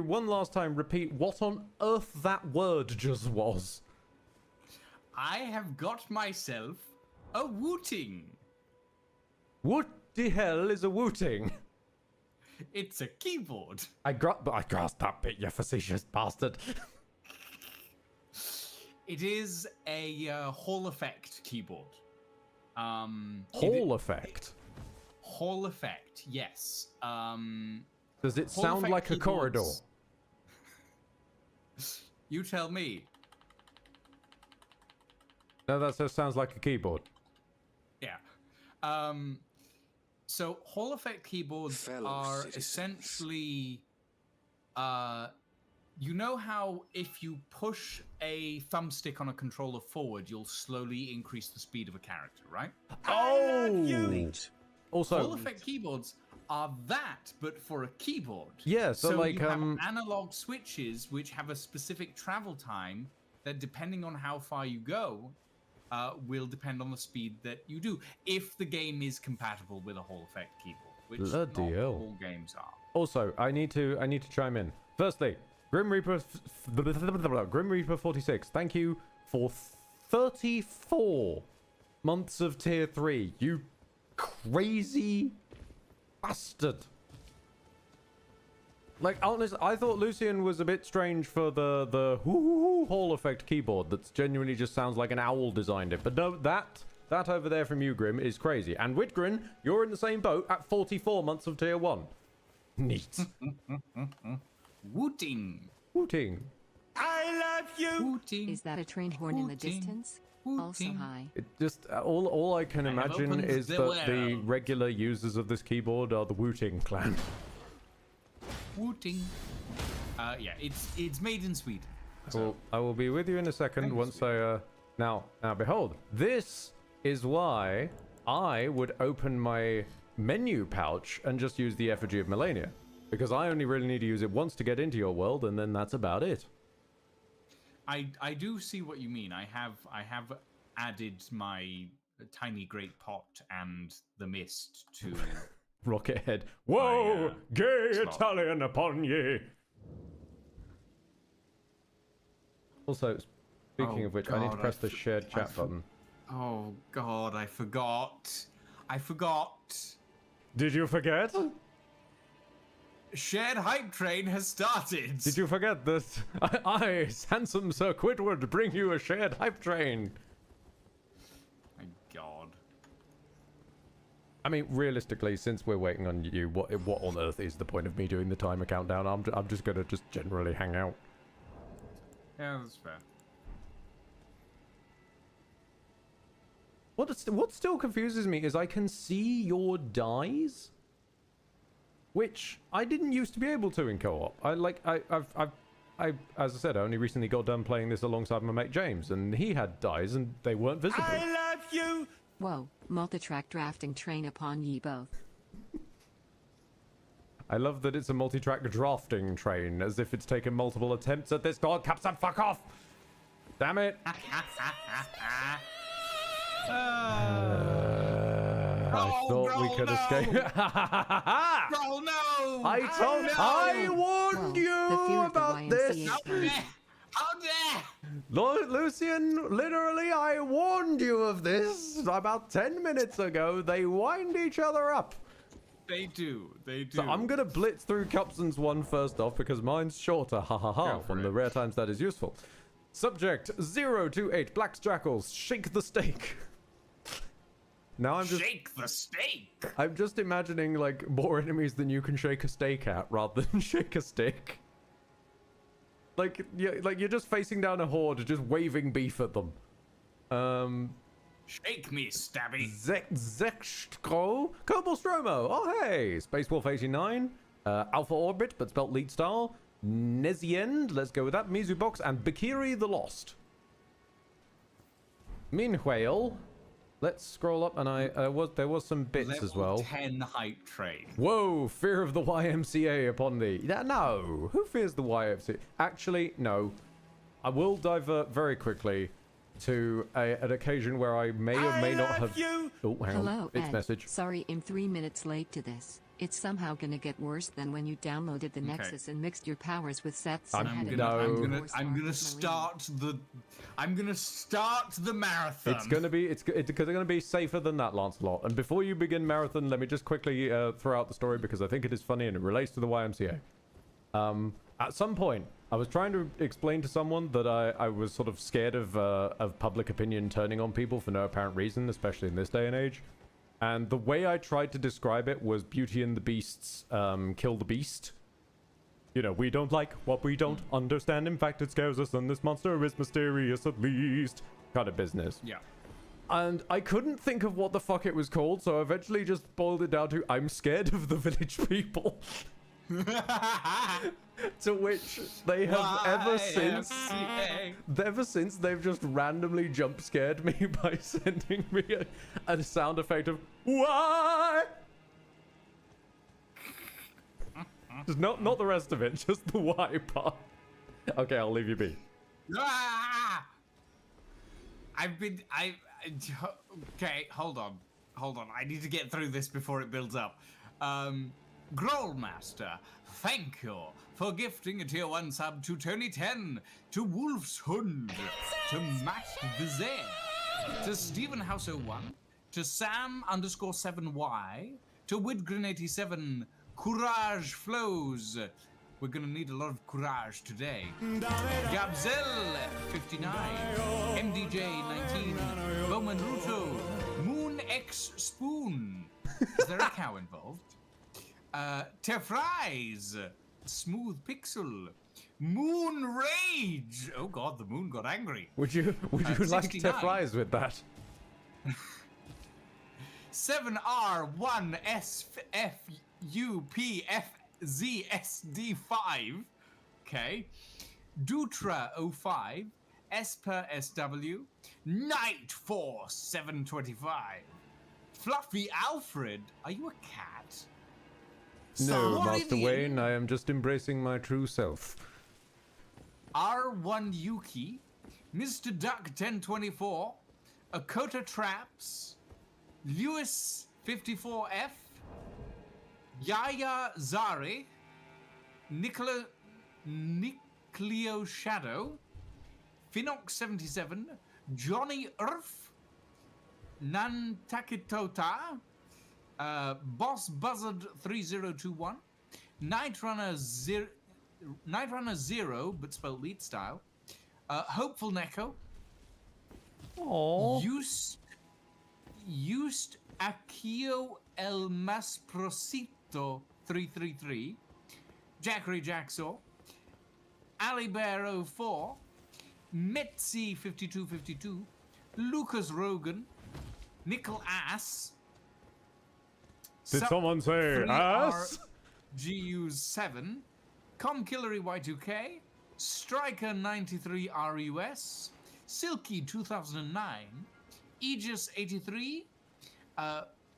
one last time repeat what on earth that word just was? I have got myself a wooting. What the hell is a wooting? It's a keyboard. I grasped that bit, you facetious bastard. It is a Hall effect keyboard. Hall effect? Hall effect, yes. Does it sound like a corridor? You tell me. No, that just sounds like a keyboard. Yeah. So Hall effect keyboards are essentially, you know how if you push a thumbstick on a controller forward, you'll slowly increase the speed of a character, right? Oh! Also, Hall effect keyboards are that, but for a keyboard. Yeah, so like, you have analog switches which have a specific travel time that, depending on how far you go, will depend on the speed that you do. If the game is compatible with a Hall effect keyboard, which not all games are. Also, I need to chime in. Firstly, Grim Reaper 46. Thank you for 34 months of tier 3. You crazy bastard. Like, honestly, I thought Lucian was a bit strange for the Hall effect keyboard that genuinely just sounds like an owl designed it. But no, that over there from you, Grim, is crazy. And Whitgrin, you're in the same boat at 44 months of tier 1. Neat. Wooting. Wooting. I love you. Wooting. Is that a train horn in the distance? Also high. It just all I can imagine is that the regular users of this keyboard are the Wooting clan. Wooting. Yeah, it's made in Sweden. So I will be with you in a second once I now behold, this is why I would open my menu pouch and just use the effigy of Melania, because I only really need to use it once to get into your world, and then that's about it. I do see what you mean. I have added my tiny great pot and the mist to Rocket Head. Whoa, gay slot. Italian upon ye. Also, speaking of which, I need to press the shared chat button. Oh God, I forgot. Did you forget? Shared hype train has started. Did you forget that I, handsome Sir Quidward, bring you a shared hype train? My God. I mean, realistically, since we're waiting on you, what on earth is the point of me doing the timer countdown? I'm just gonna generally hang out. Yeah, that's fair. What still confuses me is I can see your dies, which I didn't used to be able to in co-op. I've as I said, I only recently got done playing this alongside my mate James, and he had dies and they weren't visible. I love you. Whoa, multi-track drafting train upon ye both. I love that it's a multi-track drafting train, as if it's taken multiple attempts at this. God, Captain, fuck off! Damn it! I thought we could escape. Roll no! I warned you about this! How dare! Lord Lucian, literally, I warned you of this about 10 minutes ago. They wind each other up. They do. So I'm going to blitz through Cupson's one first off, because mine's shorter, from the rare times that is useful. Subject 028, Black Jackals, shake the stake. Now I'm just... Shake the stake! I'm just imagining, like, more enemies than you can shake a stake at, rather than shake a stick. Like you're just facing down a horde, just waving beef at them. Shake me, Stabby. Zekstro, Kobelstromo, oh hey, Space Wolf 89, Alpha Orbit, but spelt lead style, Neziend, let's go with that, Mizubox, and Bakiri the Lost. Meanwhile, let's scroll up, and there was some bits Level as well. 10 hype train. Whoa, fear of the YMCA upon thee. No, who fears the YMCA? Actually, no. I will divert very quickly to an occasion where I may or may not have... You. Oh, hang Hello, on. It's Ed. message. Sorry, I'm 3 minutes late to this. It's somehow gonna get worse than when you downloaded the Nexus and mixed your powers with Seth's I'm and had gonna- an no. I'm gonna start the marathon. It's going to be safer than that, Lancelot. And before you begin marathon, let me just quickly throw out the story because I think it is funny and it relates to the YMCA. At some point, I was trying to explain to someone that I was sort of scared of public opinion turning on people for no apparent reason, especially in this day and age. And the way I tried to describe it was Beauty and the Beast's Kill the Beast. You know, we don't like what we don't understand. In fact, it scares us, and this monster is mysterious at least. Kind of business. Yeah. And I couldn't think of what the fuck it was called, so I eventually just boiled it down to I'm scared of the village people. To which they have ever since they've just randomly jump scared me by sending me a sound effect of why. Just not the rest of it, just the why part. Okay, I'll leave you be. Okay, hold on. I need to get through this before it builds up. Growlmaster, thank you for gifting a tier 1 sub to Tony10, to Wolf's Hund, to Matt Vizer, to Stephen House 01, to Sam_7Y, to Widgren87, Courage Flows. We're gonna need a lot of courage today. Gabzel59, MDJ19, Bowman Ruto, Moon X Spoon. Is there a cow involved? Tefries, Smooth Pixel, Moon Rage. Oh god, the moon got angry. Would you like to 69. fries with that? 7R1SFUPFZSD5. Okay. Dutra05, Esper SW, Night Force 725. Fluffy Alfred, are you a cat? No, Sorry, Master the Wayne, I am just embracing my true self. R1 Yuki, Mr. Duck 1024, Akota Traps, Lewis 54F, Yaya Zari, Nicleo Shadow, Finox 77, Johnny Earth, Nantakitota, Boss Buzzard 3021, Night Runner Zero, but spelled lead style, Hopeful Neko, Aww. Used Akio El Masprosito 333, Jackery Jacksaw, Ali Bear 04, Metzi 5252, Lucas Rogan, Nickel Ass. Did someone say ass? GU7, Comkillery Y2K, Striker 93 RUS, Silky 2009, Aegis 83,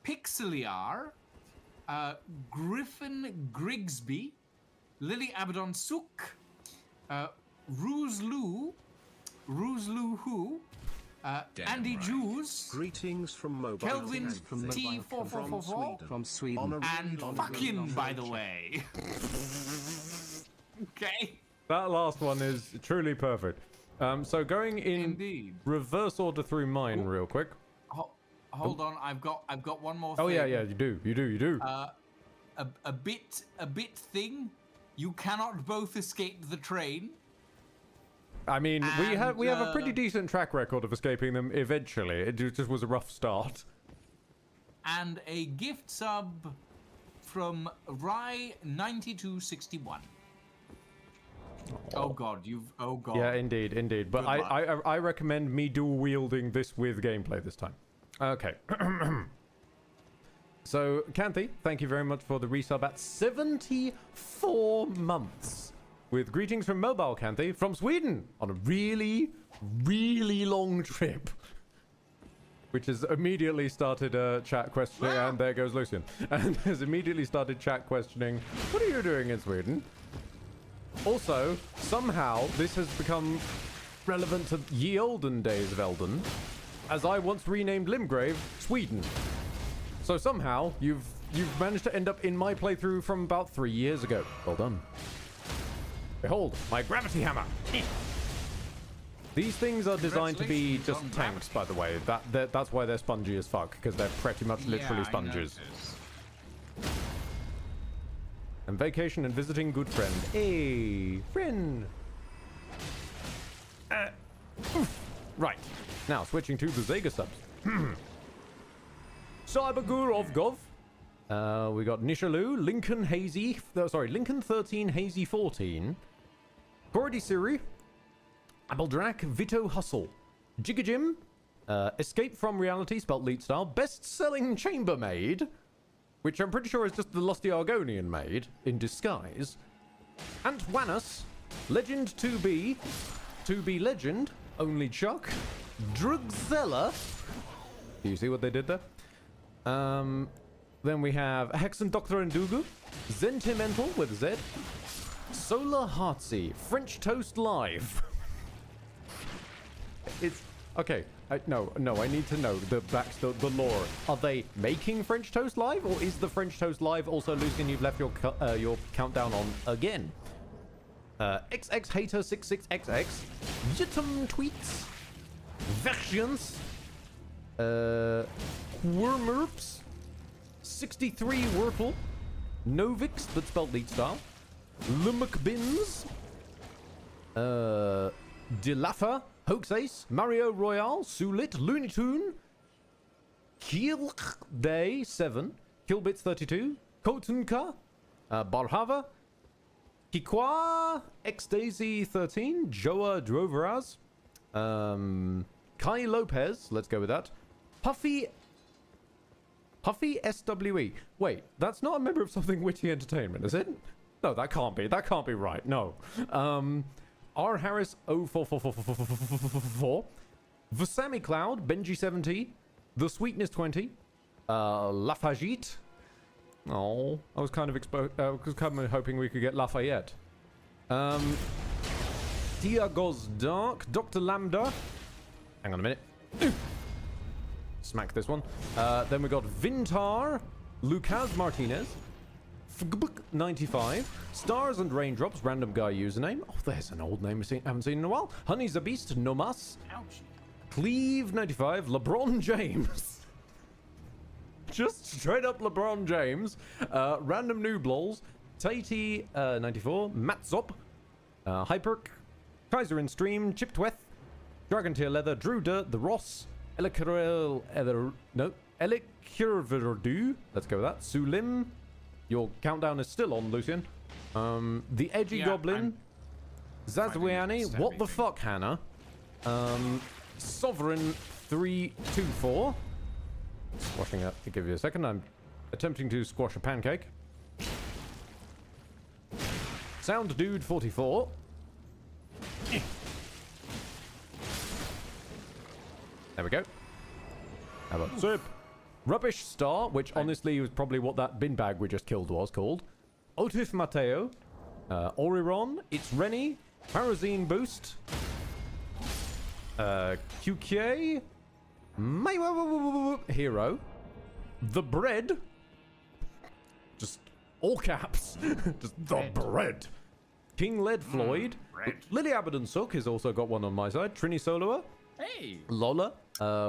Pixeliar, Griffin Grigsby, Lily Abaddon Sook, Ruzlu Who, Andy Jews, Greetings from mobile. Kelvin from T4444, from Sweden. and fucking, by the way. Okay. That last one is truly perfect. So going in Indeed. reverse order through mine real quick. Hold on, I've got one more Oh thing. yeah, you do. A bit thing. You cannot both escape the train. I mean, we have a pretty And, decent track record of escaping them eventually. It just was a rough start. And a gift sub from Rye9261. Oh god, oh god. Yeah, indeed. But Good luck. I recommend me dual wielding this with gameplay this time. Okay. So, Kanthy, thank you very much for the resub at 74 months. With greetings from Mobile Kanthy from Sweden on a really, really long trip. Which has immediately started chat questioning, and there goes Lucian. And has immediately started chat questioning, what are you doing in Sweden? Also, somehow, this has become relevant to ye olden days of Elden, as I once renamed Limgrave Sweden. So somehow, you've you've managed to end up in my playthrough from about 3 years ago. Well done. Behold, my gravity hammer. These things are designed to be just tanks, by the way. That's why they're spongy as fuck, because they're pretty much literally sponges. And vacation and visiting good friend. Hey, friend. Right. Now, switching to the Zega subs. Cybergur of Gov. We got Nishalu, Lincoln Hazy, Lincoln 13, Hazy 14. Cordy Siri, Abeldrak, Vito Hustle, Jigajim, Escape from Reality, spelt lead style, best-selling chambermaid, which I'm pretty sure is just the Lusty Argonian maid in disguise. Antwanus, Legend 2B, 2B Legend, Only Chuck, Drugzella. Do you see what they did there? Then we have Hexen Doctor Ndugu, Zentimental with Z, Solar Heartsy, French Toast Live. It's okay. No, I need to know the lore. Are they making French Toast Live, or is the French Toast Live also Lucian you've left your countdown on again? XX Hater 66XX, Yitum Tweets, Versions, Wormerps, 63 Wurtle, Novix, that's spelled lead style, Lumukbins, Dilaffa, Hoaxace, Mario Royale, Sulit, Looney Tune, Kielk Day 7, Killbits 32, Kotunka, Barhava, Kikwa, Xdaisy 13, Joa Droveraz, Kai Lopez, let's go with that, Puffy SWE. Wait, that's not a member of Something Witty Entertainment, is it? No, that can't be right, no. R. Harris 044444, Vasami Cloud, Benji 70, The Sweetness 20, Lafayette. Oh, I was kind of hoping we could get Lafayette. Diago's Dark, Dr. Lambda. Hang on a minute. Smack this one. Then we got Vintar, Lucas Martinez, Fgbk95, Stars and Raindrops, random guy username. Oh, there's an old name I haven't seen in a while. Honey's a Beast, Nomas. Ouch. Cleve95, LeBron James. Just straight up LeBron James. Random Nooblols, Tatey 94, Matzop, Hyperk, Kaiser in Stream, Chiptweth, Dragon Tier Leather, Drew Dirt, The Ross, Elikirverdu. Let's go with that. Sulim. Your countdown is still on, Lucian. The Edgy Goblin. Zazwiani. What the fuck, Hannah? Sovereign 324. Squashing up. I'll give you a second. I'm attempting to squash a pancake. Sound Dude 44. There we go. How about Sip? Rubbish Star, which honestly was probably what that bin bag we just killed was called. Otif Mateo. Oriron. It's Rennie. Parazine Boost. QK. Hero. The Bread. Just all caps. Just the bread. King Led Floyd. Lily Abaddon Sook has also got one on my side. Trini Soloa. Hey. Lola.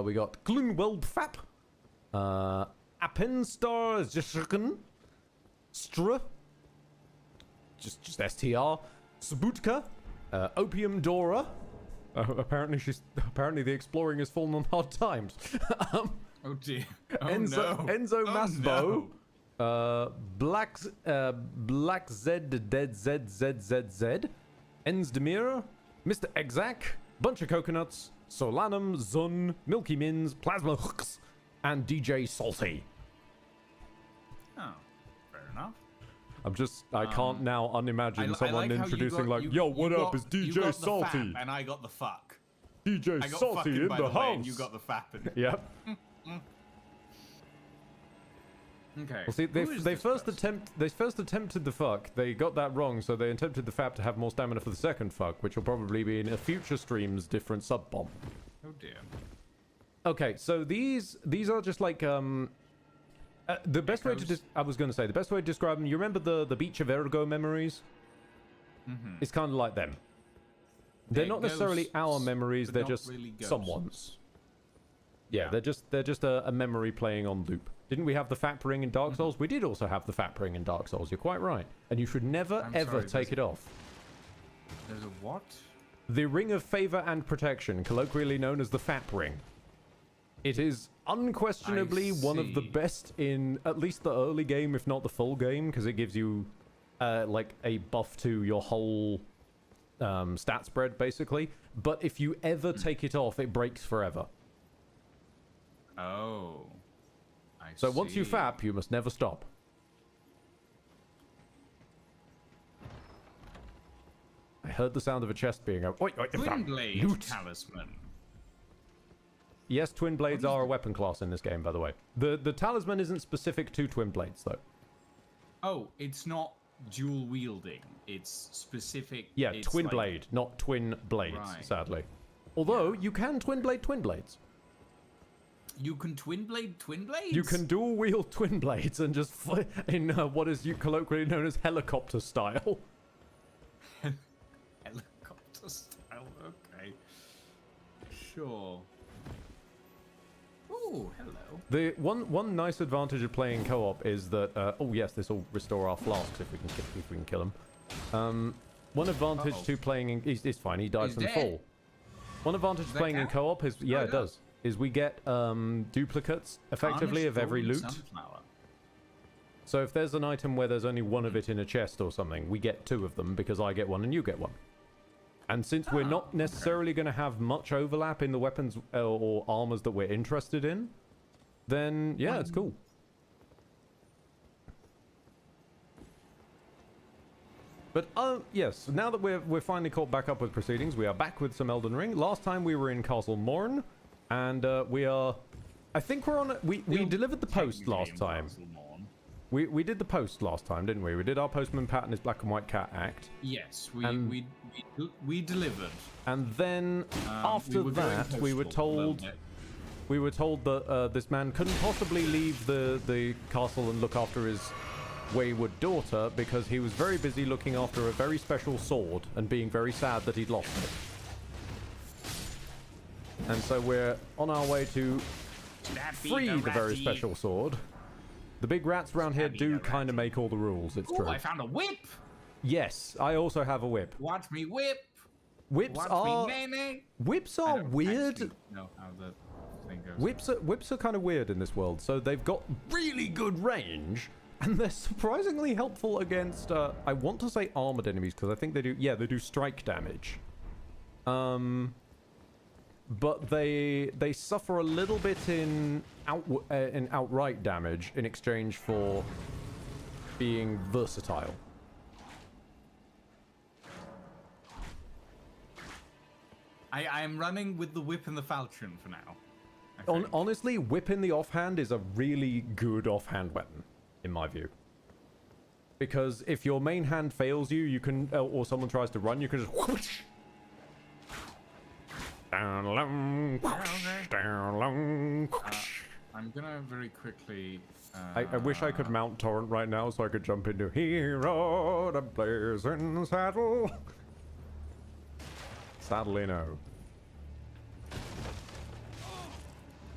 We got Glunweld Fap. Appenstar Zishkin. Stra. Just STR. Sabutka. Opium Dora. Apparently the exploring has fallen on hard times. Oh dear. Oh Enzo Masbo. No. Black Z Dead ZZZZ. Ensdemir. Mr. Exac. Bunch of Coconuts. Solanum, Zun, Milky Mins, Plasma Hooks, and DJ Salty. Oh, fair enough. I can't now unimagine someone like introducing yo, what up, it's DJ Salty. And I got the fuck. DJ Salty in the house. And you got the fapping. Yep. Okay. Well, see, they first attempted the fuck. They got that wrong, so they attempted the fap to have more stamina for the second fuck, which will probably be in a future stream's different sub bomb. Oh dear. Okay, so these are just like The best way to I was going to say the best way to describe them. You remember the Beach of Ergo memories? It's kind of like them. They're not necessarily our memories. They're just really someone's. Yeah, they're just a memory playing on loop. Didn't we have the Fat Ring in Dark Souls? We did also have the Fat Ring in Dark Souls. You're quite right. And you should never ever take it off. There's a what? The Ring of Favor and Protection, colloquially known as the Fat Ring. It is unquestionably one of the best in at least the early game, if not the full game, because it gives you like a buff to your whole stat spread, basically. But if you ever take it off, it breaks forever. Oh. So once you fap, you must never stop. I heard the sound of a chest being opened. Twin Blade Talisman. Yes, Twin Blades are a weapon class in this game, by the way. The talisman isn't specific to Twin Blades, though. Oh, it's not dual wielding. It's specific. Yeah, it's Twin like... Blade, not Twin Blades, Right. sadly. Although, you can Twin Blade Twin Blades. You can Twin Blades? You can dual wield Twin Blades and just fly in what is colloquially known as helicopter style. Helicopter style, okay. Sure. Oh, hello. The one nice advantage of playing co-op is that oh yes, this will restore our flasks if we can kill him. One advantage to playing in it's fine. He died from the fall. One advantage to playing in co-op is it does. Is we get duplicates effectively of every loot. So if there's an item where there's only one of it in a chest or something, we get two of them because I get one and you get one. And since we're not necessarily going to have much overlap in the weapons or armors that we're interested in, then yeah, it's cool. But yes, now that we're finally caught back up with proceedings, we are back with some Elden Ring. Last time we were in Castle Morn, and we are. I think we're on. We delivered the post last time. We did the post last time, didn't we? We did our Postman Pat and his Black and White Cat act. Yes, we delivered. And then after that, we were told that this man couldn't possibly leave the castle and look after his wayward daughter because he was very busy looking after a very special sword and being very sad that he'd lost it. And so we're on our way to free the very special sword. The big rats around here do kind of make all the rules, it's true. I found a whip! Yes, I also have a whip. Watch me whip! Whips are weird. No, how the thing goes. Whips are kind of weird in this world. So they've got really good range, and they're surprisingly helpful against, I want to say armored enemies, because I think they do, yeah, they do strike damage. But they suffer a little bit in outright damage in exchange for being versatile. I am running with the whip and the falchion for now. Honestly, whip in the offhand is a really good offhand weapon, in my view. Because if your main hand fails you, you can, or someone tries to run, you can just whoosh. I'm gonna very quickly. I wish I could mount Torrent right now so I could jump into Hero the Blazing Saddle. Sadly, no.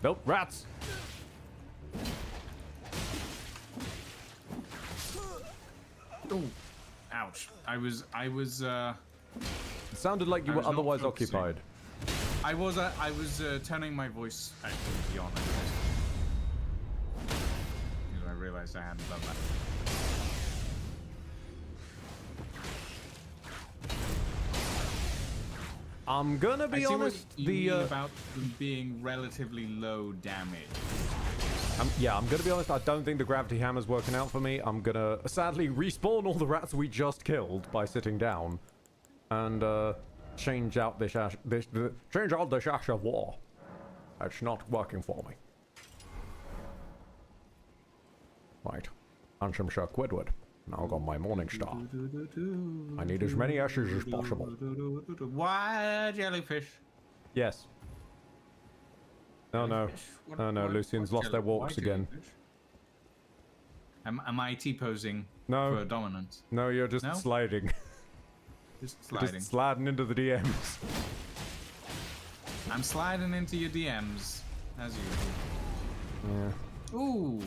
Nope, rats! Oh, ouch. I was, It sounded like you were otherwise occupied. I was turning my voice out, to be honest. Because I realized I hadn't done that. I'm gonna be honest, about them being relatively low damage. Yeah, I'm gonna be honest, I don't think the gravity hammer's working out for me. I'm gonna sadly respawn all the rats we just killed by sitting down. And change out this ash of war. It's not working for me. Right. And some Sir Quidward. Now got my morning star. I need as many ashes as possible. Why jellyfish? Yes. No, no. No, no, Lucian's lost their walks again. Am I T-posing No. for dominance? No, you're just No? sliding. Just You're sliding. just sliding into the DMs. I'm sliding into your DMs, as usual. Yeah. Ooh.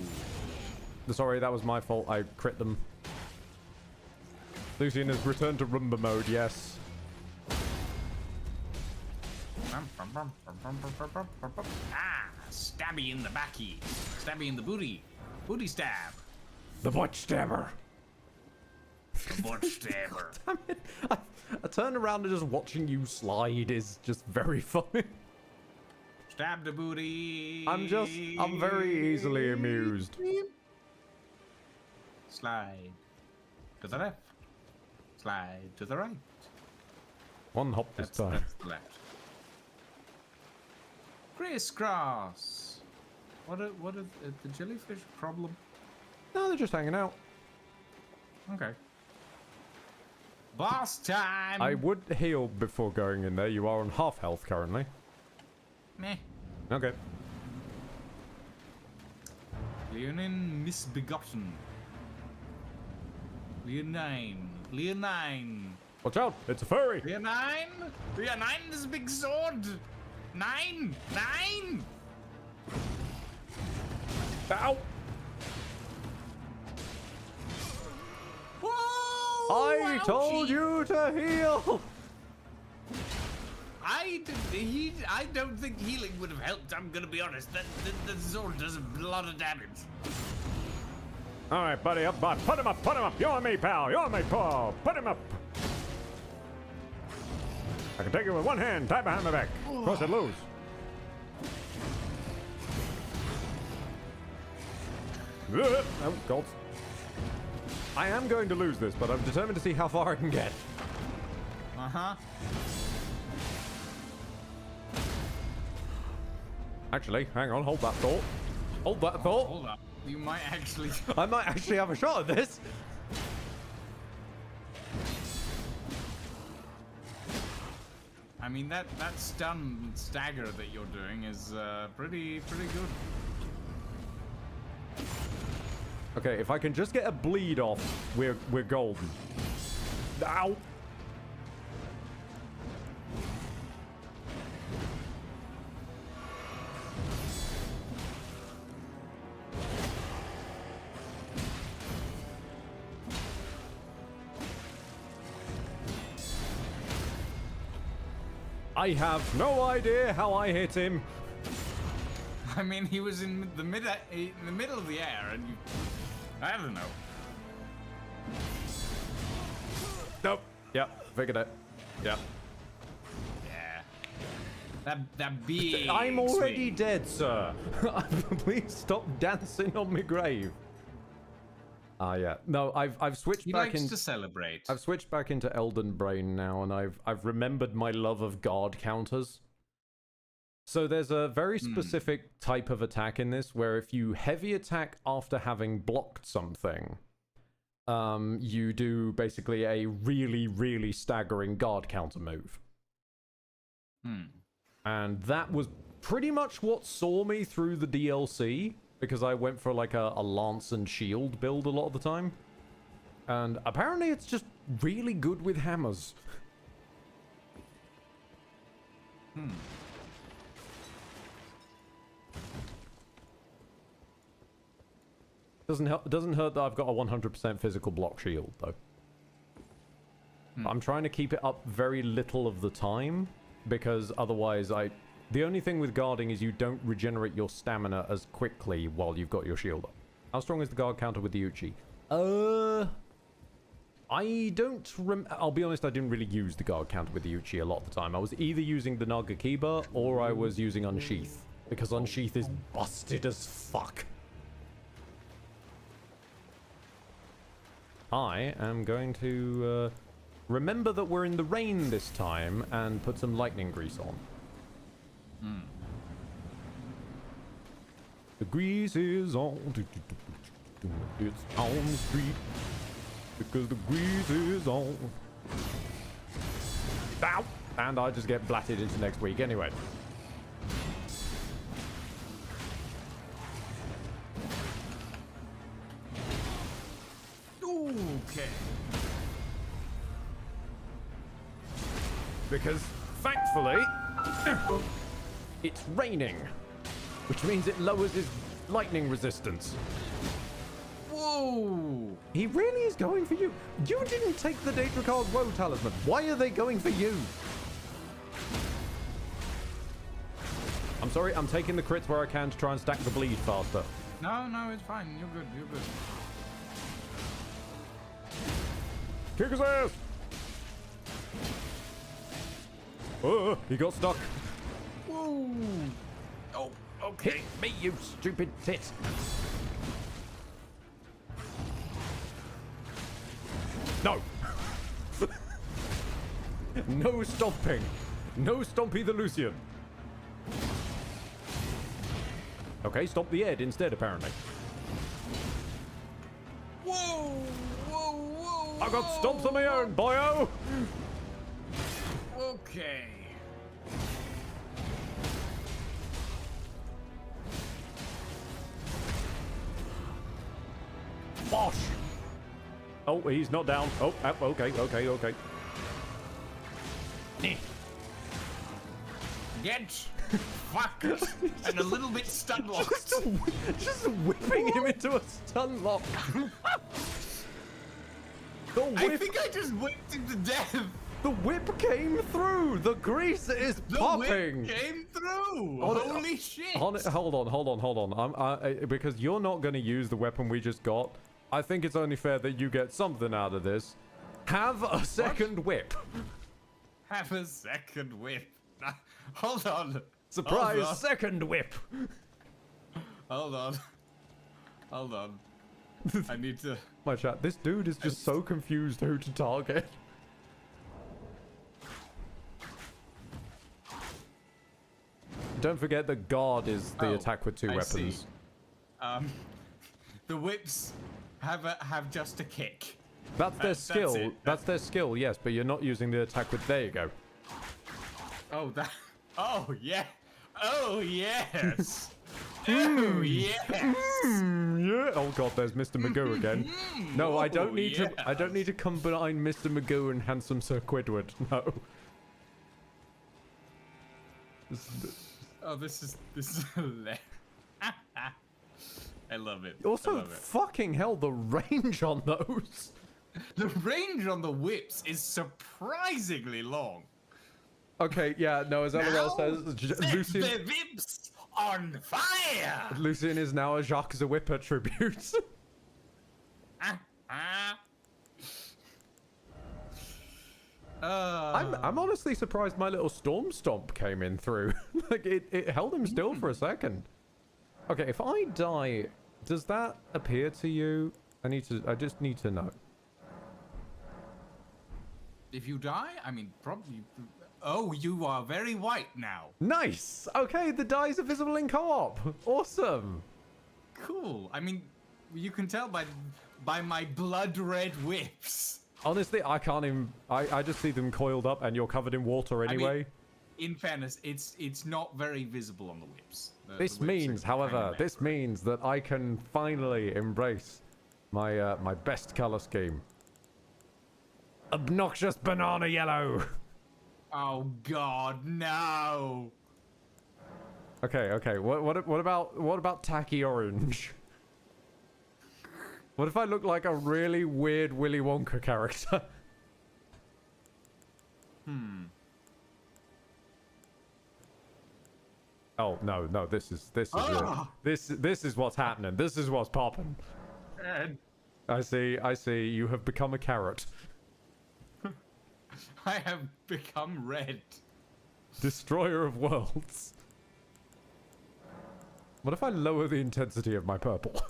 Sorry, that was my fault. I crit them. Lucian has returned to Roomba mode, yes. Ah, stabby in the backy. Stabby in the booty. Booty stab. The butt stabber. The butt stabber. Damn it. I turn around and just watching you slide is just very funny. Stab the booty. I'm very easily amused. Slide to the left. Slide to the right. One hop this time. That's the left. Crisscross. What are the jellyfish problem? No, they're just hanging out. Okay. Boss time. I would heal before going in there. You are on half health currently. Meh. Okay. Leonin misbegotten. Leonine. Watch out! It's a furry! Leonine is a big sword. Nine. Ow! Whoa! I told ouchie. you to heal! I don't think healing would have helped. I'm gonna be honest. The sword does a lot of damage. Alright, buddy, up, bud. Put him up! You're on me, pal! You're on me, pal! Put him up! I can take you with one hand, tied behind my back. Cross it loose. Oh, God. I am going to lose this, but I'm determined to see how far I can get. Uh-huh. Actually, hang on, hold that thought. Hold that thought. Hold up. You might actually... I might actually have a shot at this. I mean, that stun stagger that you're doing is pretty good. Okay, if I can just get a bleed off, we're golden. Ow! I have no idea how I hit him. I mean, he was in the middle of the air, and you... I don't know. Nope. Yep, figured it. Yep. Yeah. That big... I'm already swing. dead, sir. Please stop dancing on my grave. Yeah. No, I've switched He back likes into... to celebrate. I've switched back into Elden Brain now, and I've remembered my love of guard counters. So there's a very specific type of attack in this, where if you heavy attack after having blocked something, you do basically a really, really staggering guard counter move. And that was pretty much what saw me through the DLC, because I went for like a lance and shield build a lot of the time. And apparently it's just really good with hammers. Doesn't hurt that I've got a 100% physical block shield, though. I'm trying to keep it up very little of the time, because otherwise the only thing with guarding is you don't regenerate your stamina as quickly while you've got your shield up. How strong is the guard counter with the Uchi? I don't I'll be honest, I didn't really use the guard counter with the Uchi a lot of the time. I was either using the Nagakiba or I was using Unsheath, because Unsheath is busted as fuck. I am going to remember that we're in the rain this time and put some lightning grease on. The grease is on. It's on the street because the grease is on. Ow! And I just get blatted into next week anyway. because thankfully it's raining, which means it lowers his lightning resistance. Whoa! He really is going for you. You didn't take the Daedricard Woe Talisman. Why are they going for you? I'm sorry, I'm taking the crits where I can to try and stack the bleed faster. No, it's fine. You're good. You're good. Kick his ass! Oh, he got stuck. Whoa! Oh, okay. Hit me, you stupid tit. No. No stomping. No Stompy the Lucian. Okay, stomp the Ed instead, apparently. Whoa! Whoa! I got stomps on my own, boyo! Okay. Bosh! Oh, he's not down. Oh, okay. Get fucked and a little bit stun locked. Just whipping him into a stun lock. The whip, I think I just whipped him to death. the whip came through. The grease is The popping. whip came through. On- Holy shit. Hold on. Because you're not going to use the weapon we just got. I think it's only fair that you get something out of this. Have a second whip. Have a second whip. Hold on. Surprise, Hold on. second whip. Hold on. I need to. My chat, this dude is just so confused who to target. Don't forget that guard is the attack with two I weapons. see. The whips have just a kick. That's their That's skill. it. That's their skill, yes, but you're not using the attack with. There you go. Oh, that. Oh, yeah. Oh, yes. Oh, yes. Yeah. Oh god, there's Mr. Magoo again. No, I don't need to. I don't need to combine Mr. Magoo and handsome Sir Quidward. No. Oh, this is hilarious. I love it. Also, I love it. fucking hell, the range on those. The range on the whips is surprisingly long. Okay, yeah, no, as LRL says, Set Lucian. the whips on fire. Lucian is now a Jacques the Whipper tribute. I'm honestly surprised my little storm stomp came in through. Like it held him still for a second. Okay, if I die, does that appear to you? I just need to know. If you die, I mean, probably. Oh, you are very white now. Nice. Okay, the dies are visible in co-op. Awesome. Cool. I mean, you can tell by my blood red whips. Honestly, I can't even. I just see them coiled up, and you're covered in water anyway. I mean, in fairness, it's not very visible on the whips. This means, however, this means that I can finally embrace my my best color scheme. Obnoxious banana yellow. Oh God, no! Okay. What about tacky orange? What if I look like a really weird Willy Wonka character? Oh no! This is it. This is what's happening. This is what's popping. Ed, I see. You have become a carrot. I have become red. Destroyer of worlds. What if I lower the intensity of my purple?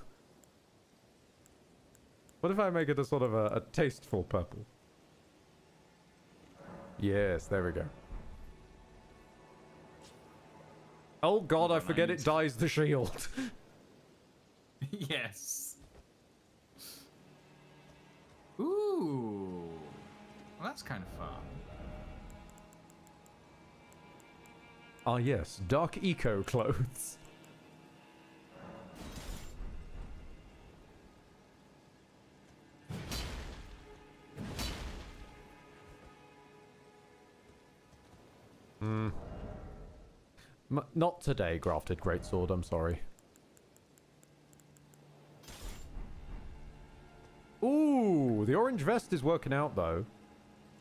What if I make it a sort of a tasteful purple? Yes, there we go. Oh god, I forget it dyes the shield. Yes. Ooh. Well, that's kind of fun. Ah yes, dark eco clothes. Not today, Grafted Greatsword, I'm sorry. Ooh, the orange vest is working out, though.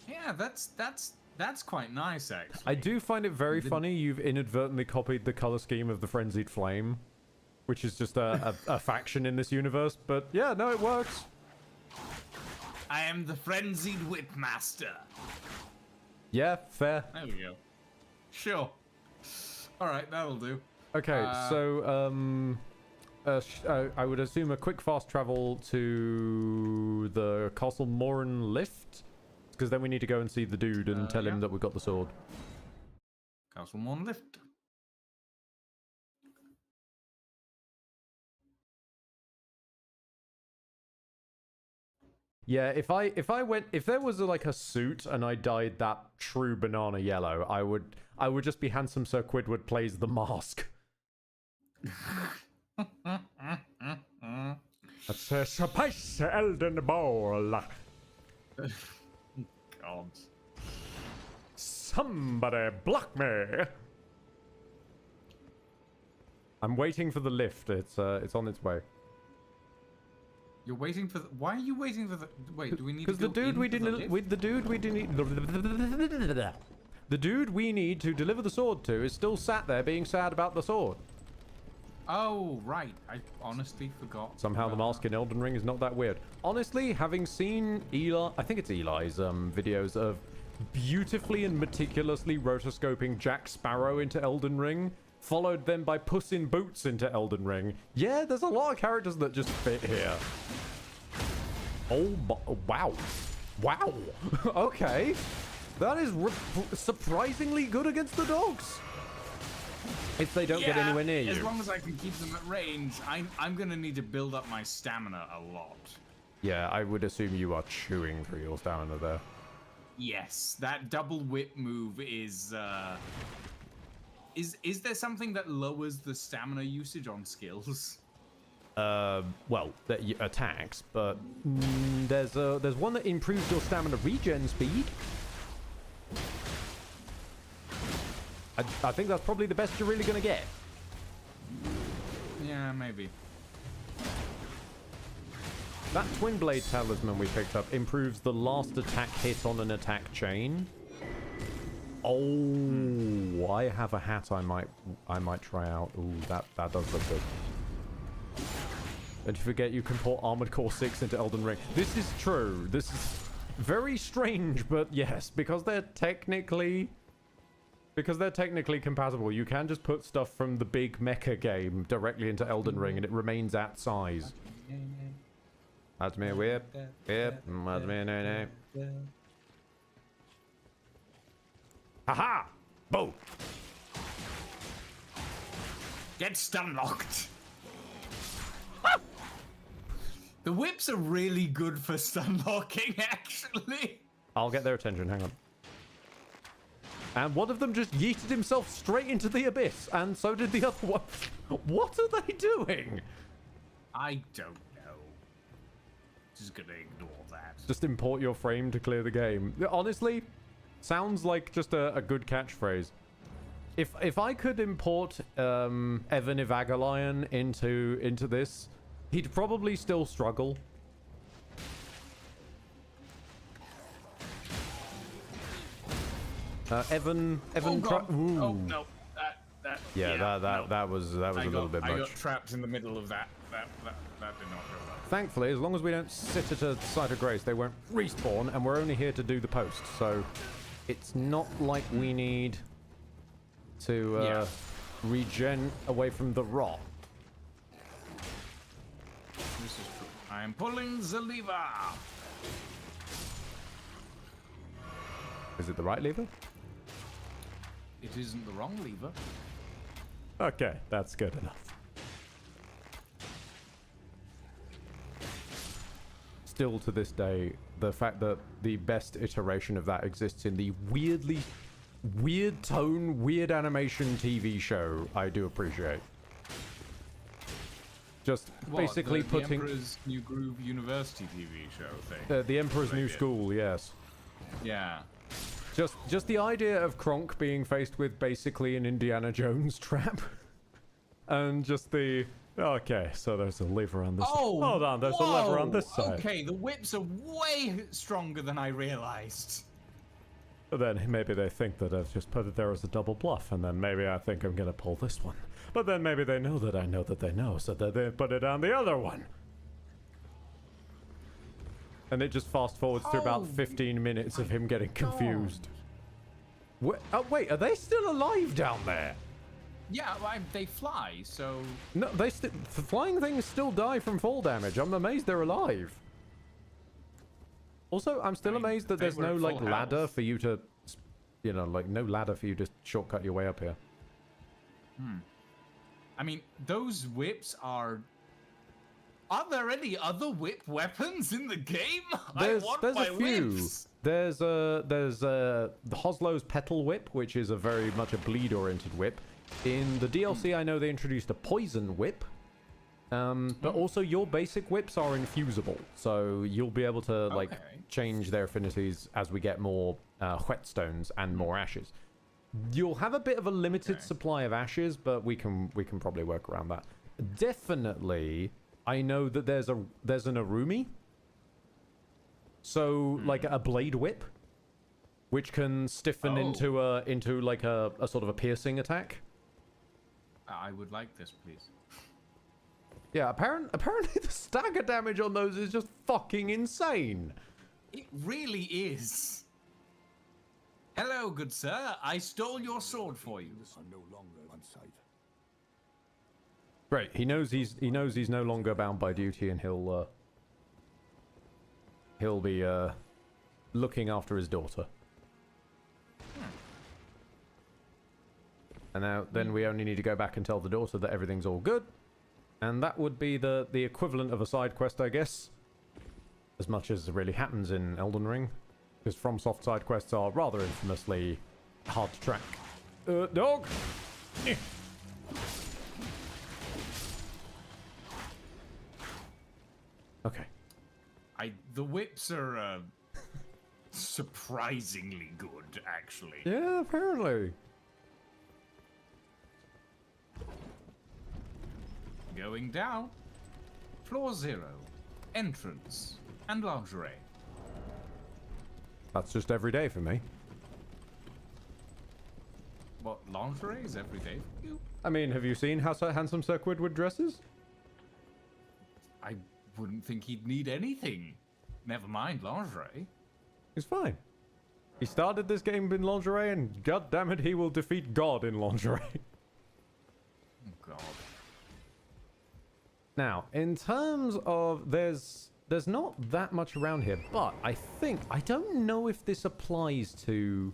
Yeah, that's quite nice, actually. I do find it very funny you've inadvertently copied the color scheme of the Frenzied Flame, which is just a faction in this universe, but yeah, no, it works. I am the Frenzied Whipmaster. Yeah, fair. There we go. Sure. All right, that'll do. Okay, so, I would assume a quick fast travel to the Castle Morin lift, because then we need to go and see the dude and tell him that we got the sword. Castle Morin lift. Yeah, if there was like a suit and I dyed that true banana yellow, I would just be handsome Sir Quidward plays the mask. That's a spice Elden ball. God. Somebody block me. I'm waiting for the lift. It's on its way. You're waiting for the... Why are you waiting for the... Wait, do we need to Because the dude we didn't... The dude we need to deliver the sword to is still sat there being sad about the sword. Oh, right. I honestly forgot. Somehow the mask in Elden Ring is not that weird. Honestly, having seen Eli... I think it's Eli's videos of beautifully and meticulously rotoscoping Jack Sparrow into Elden Ring, followed then by Puss in Boots into Elden Ring. Yeah, there's a lot of characters that just fit here. Oh, wow. Wow. Okay. That is surprisingly good against the dogs. If they don't get anywhere near you. As long as I can keep them at range, I'm going to need to build up my stamina a lot. Yeah, I would assume you are chewing through your stamina there. Yes, that double whip move is... Is there something that lowers the stamina usage on skills? Well, attacks, but there's one that improves your stamina regen speed. I think that's probably the best you're really gonna get. Yeah, maybe. That Twin Blade Talisman we picked up improves the last attack hit on an attack chain. Oh, I have a hat I might try out. Ooh, that does look good. Don't you forget you can port Armored Core 6 into Elden Ring. This is true. This is very strange, but yes, because they're technically compatible, you can just put stuff from the big mecha game directly into Elden Ring and it remains at size. That's me whip. Yep. That's me no. Haha! Boom! Get stun locked. The whips are really good for stun locking, actually. I'll get their attention, hang on. And one of them just yeeted himself straight into the abyss, and so did the other one. What are they doing? I don't know. Just gonna ignore that. Just import your frame to clear the game. Honestly, sounds like just a good catchphrase. If I could import Evan Evagalion into this, he'd probably still struggle. Evan. Oh, God. Oh no, that was a little bit much. I got trapped in the middle of that. That did not go well. Thankfully, as long as we don't sit at a site of grace, they won't respawn, and we're only here to do the post. So it's not like we need to regen away from the rot. This is true. I am pulling the lever. Is it the right lever? It isn't the wrong lever. Okay, that's good enough. Still to this day, the fact that the best iteration of that exists in the weird tone, weird animation TV show, I do appreciate. Just basically putting... The Emperor's New Groove University TV show thing. The Emperor's New School, yes. Yeah. Just the idea of Kronk being faced with basically an Indiana Jones trap. And just the... Okay, so there's a lever on this side. Oh, Hold on, there's a lever on this side. Okay, the whips are way stronger than I realized. But then maybe they think that I've just put it there as a double bluff, and then maybe I think I'm gonna pull this one. But then maybe they know that I know that they know, so that they put it on the other one. And it just fast forwards to about 15 minutes of him getting confused. Wait, are they still alive down there? Yeah, they fly, so... No, the flying things still die from fall damage. I'm amazed they're alive. Also, I'm still amazed that there's no, like, ladder for you to... You know, like, no ladder for you to shortcut your way up here. I mean, those whips are... Are there any other whip weapons in the game? There's my a few. whips. There's the Hoslow's Petal Whip, which is a very much a bleed-oriented whip. In the DLC, I know they introduced a Poison Whip. But also your basic whips are infusible, so you'll be able to like change their affinities as we get more whetstones and more ashes. You'll have a bit of a limited supply of ashes, but we can probably work around that. Definitely, I know that there's an Arumi. So like a blade whip, which can stiffen into like a sort of a piercing attack. I would like this, please. Yeah, apparently the stagger damage on those is just fucking insane. It really is. Hello, good sir. I stole your sword for you. I'm no longer unsafe. Great. He knows he's no longer bound by duty, and he'll be looking after his daughter. And now then we only need to go back and tell the daughter that everything's all good. And that would be the equivalent of a side quest, I guess. As much as really happens in Elden Ring. Because FromSoft side quests are rather infamously hard to track. Dog! Okay. The whips are surprisingly good, actually. Yeah, apparently. Going down. Floor 0. Entrance. And lingerie. That's just every day for me. What, lingerie is every day for you? I mean, have you seen how handsome Sir Quidward dresses? I wouldn't think he'd need anything. Never mind lingerie. He's fine. He started this game in lingerie, and goddammit, he will defeat God in lingerie. Oh, God. Now, in terms of there's not that much around here, but I don't know if this applies to...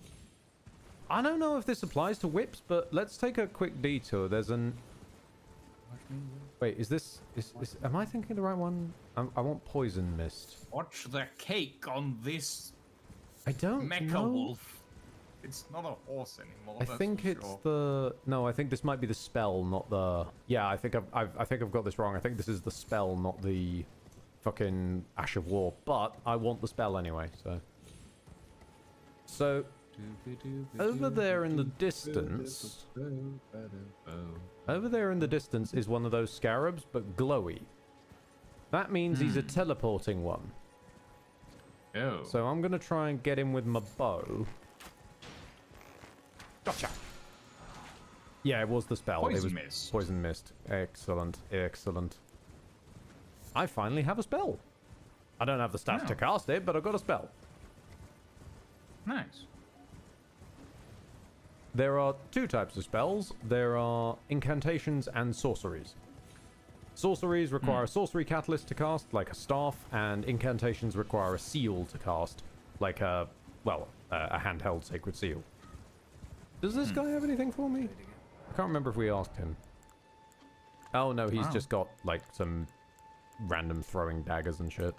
I don't know if this applies to whips, but let's take a quick detour. There's an... Wait, is this... am I thinking the right one? I want Poison Mist. Watch the cake on this I don't mecha know. wolf. It's not a horse anymore. I think it's the... No, I think this might be the spell, not the... Yeah, I think I've got this wrong. I think this is the spell, not the fucking Ash of War. But I want the spell anyway, so... So... Over there in the distance... Over there in the distance is one of those scarabs, but glowy. That means he's a teleporting one. Oh. So I'm going to try and get him with my bow. Gotcha. Yeah, it was the spell. Poison Mist. Poison Mist. Excellent. Excellent. I finally have a spell. I don't have the stats to cast it, but I've got a spell. Nice. There are two types of spells. There are incantations and sorceries. Sorceries require a sorcery catalyst to cast, like a staff, and incantations require a seal to cast, like a handheld sacred seal. Does this guy have anything for me? I can't remember if we asked him. Oh no, he's just got like some random throwing daggers and shit.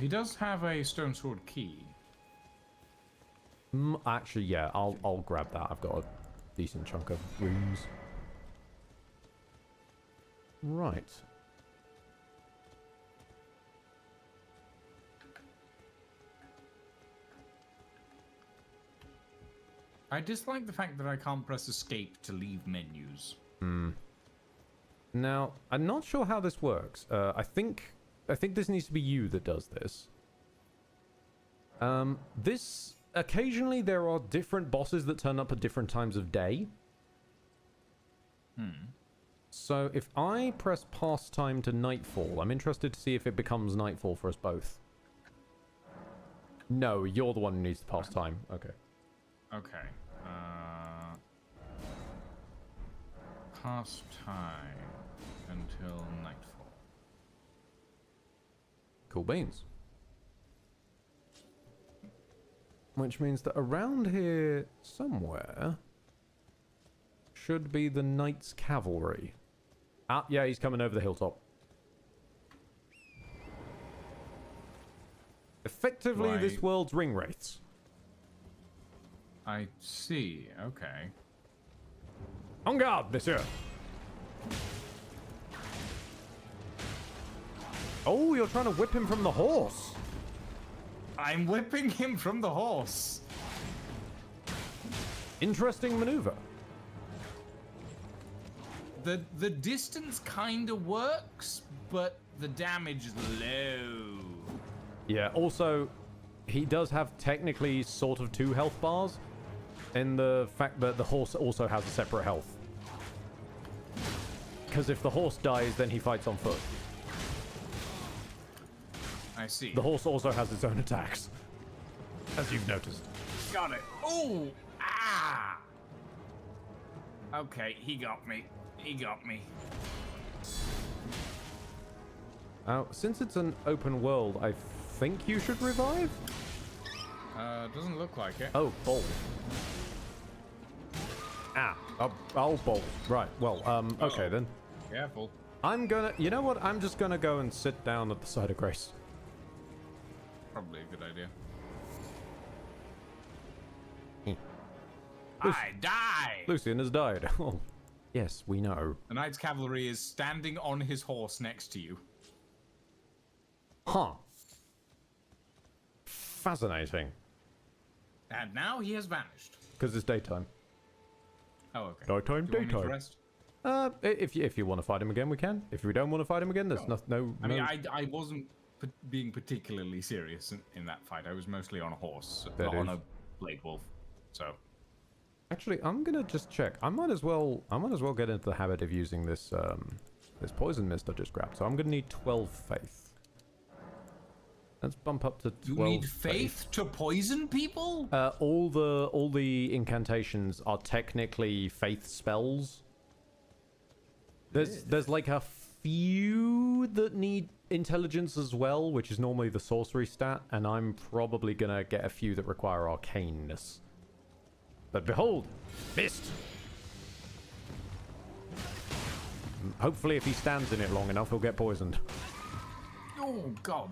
He does have a stone sword key. Actually, yeah, I'll grab that. I've got a decent chunk of runes. Right. I dislike the fact that I can't press escape to leave menus. Now, I'm not sure how this works. I think this needs to be you that does this. Occasionally there are different bosses that turn up at different times of day. So if I press pastime to nightfall, I'm interested to see if it becomes nightfall for us both. No, you're the one who needs the pastime. Okay. Okay. Pastime until nightfall. Cool beans. Which means that around here somewhere should be the Knight's Cavalry. Ah, yeah, he's coming over the hilltop. Effectively, Right. this world's ring wraiths. I see. Okay. En garde, monsieur. Oh, you're trying to whip him from the horse. I'm whipping him from the horse. Interesting maneuver. The distance kind of works, but the damage is low. Yeah, also, he does have technically sort of 2 health bars, in the fact that the horse also has a separate health. Because if the horse dies, then he fights on foot. I see. The horse also has its own attacks, as you've noticed. Got it. Oh! Ah! Okay, he got me. He got me. Since it's an open world, I think you should revive? Doesn't look like it. Oh, ball. Ah, oh, ball. Right, well, okay then. Careful. I'm gonna, you know what? I'm just gonna go and sit down at the side of Grace. Probably a good idea. Luc- I die! Lucian has died. Oh, yes, we know. The Knight's Cavalry is standing on his horse next to you. Huh. Fascinating. And now he has vanished. Because it's daytime. Oh, okay. Nighttime, Do you want me to daytime. rest? If you want to fight him again, we can. If we don't want to fight him again, there's no. I mean, I wasn't being particularly serious in that fight. I was mostly on a horse, That not on is. a blade wolf. So. Actually, I'm gonna just check. I might as well get into the habit of using this this poison mist I just grabbed. So I'm gonna need 12 faith. Let's bump up to 12. You need faith to poison people? All the incantations are technically faith spells. There's like a few that need intelligence as well, which is normally the sorcery stat, and I'm probably gonna get a few that require arcaneness. But behold, mist. Hopefully, if he stands in it long enough, he'll get poisoned. Oh, God.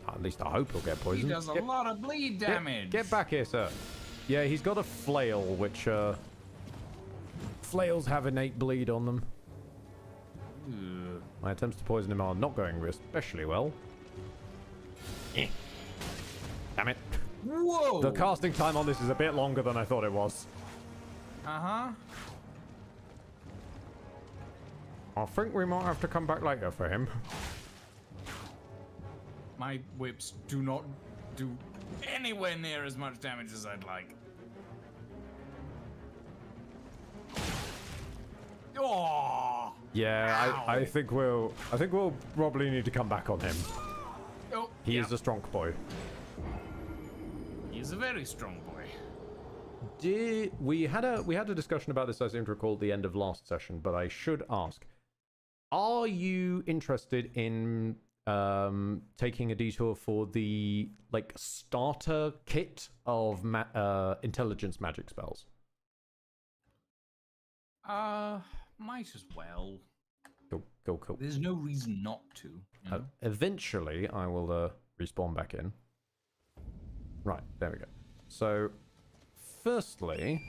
At least I hope he'll get He poisoned. does a lot of bleed damage. Get back here, sir. Yeah, he's got a flail, which, flails have innate bleed on them. Ugh. My attempts to poison him are not going especially well. Damn it. Whoa! The casting time on this is a bit longer than I thought it was. Uh-huh. I think we might have to come back later for him. My whips do not do anywhere near as much damage as I'd like. Oh! Yeah, I Ow. think we'll probably need to come back on him. Oh, He yeah. is a strong boy. He's a very strong boy. We had a discussion about this, I seem to recall, at the end of last session, but I should ask. Are you interested in taking a detour for the starter kit of intelligence magic spells? Might as well. Cool. There's no reason not to. You know? Eventually, I will respawn back in. Right, there we go. So, firstly,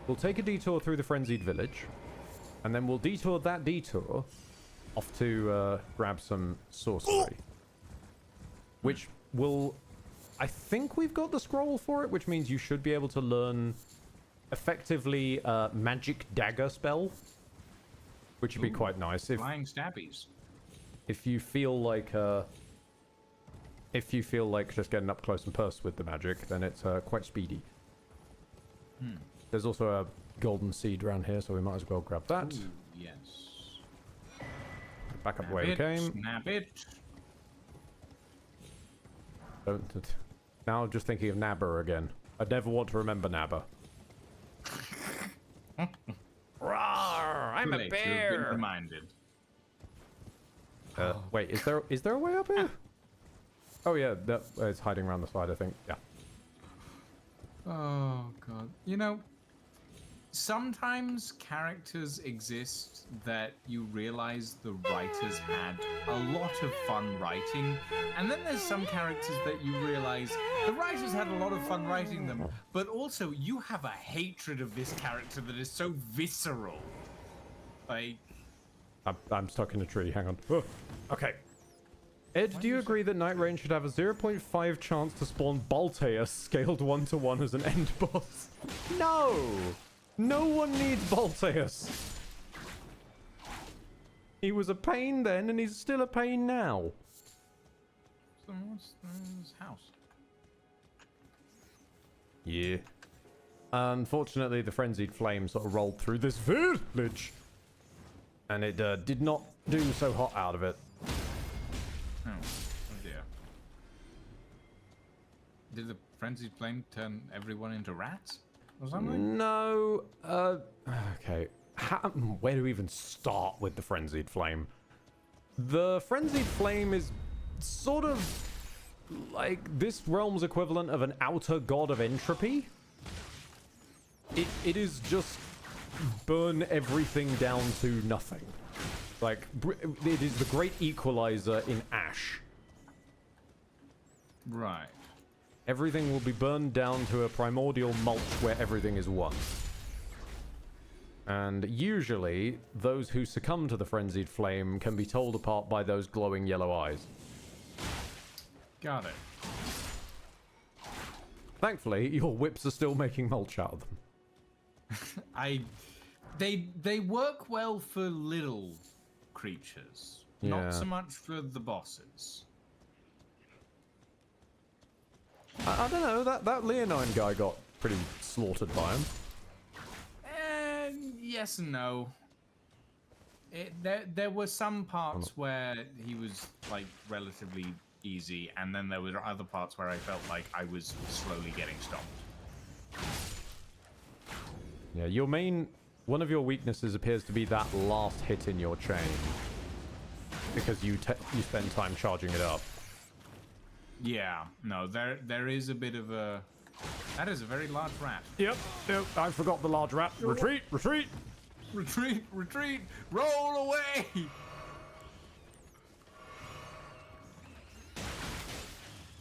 we'll take a detour through the Frenzied Village, and then we'll detour that detour off to grab some sorcery, which will I think we've got the scroll for it, which means you should be able to learn effectively magic dagger spell, which would be quite nice Flying stabbies. if you feel like just getting up close and personal with the magic, then it's quite speedy. There's also a golden seed around here, so we might as well grab that. Ooh, yes. Back up where we came. Snap it. Now I'm just thinking of Nabber again. I never want to remember Nabber. Rawr, I'm Too a late, you've been bear. reminded. Wait, is there a way up here? Oh yeah, it's hiding around the side, I think. Yeah. Oh god. You know, sometimes characters exist that you realize the writers had a lot of fun writing, and then there's some characters that you realize the writers had a lot of fun writing them, but also you have a hatred of this character that is so visceral. Like, I'm stuck in a tree. Hang on. Oh, okay. Ed, do you agree that Night Rain should have a 0.5 chance to spawn Balteus scaled 1-to-1 as an end boss? No! No one needs Balteus. He was a pain then, and he's still a pain now. so what's this house? Yeah. Unfortunately, the Frenzied Flame sort of rolled through this village. And it did not do so hot out of it. Oh dear. Did the frenzied flame turn everyone into rats or something? No. Okay. Where do we even start with the Frenzied Flame? The Frenzied Flame is sort of like this realm's equivalent of an outer god of entropy. It is just burn everything down to nothing. Like, it is the great equalizer in ash. Right. Everything will be burned down to a primordial mulch where everything is one. And usually, those who succumb to the Frenzied Flame can be told apart by those glowing yellow eyes. Got it. Thankfully, your whips are still making mulch out of them. They work well for little creatures, Yeah. not so much for the bosses. I don't know, that Leonine guy got pretty slaughtered by him. Yes and no. There were some parts where he was like relatively easy, and then there were other parts where I felt like I was slowly getting stomped. Yeah, one of your weaknesses appears to be that last hit in your chain. Because you spend time charging it up. Yeah, no, there is a bit of a... That is a very large rat. Yep, I forgot the large rat. Retreat, retreat! Retreat, retreat, roll away!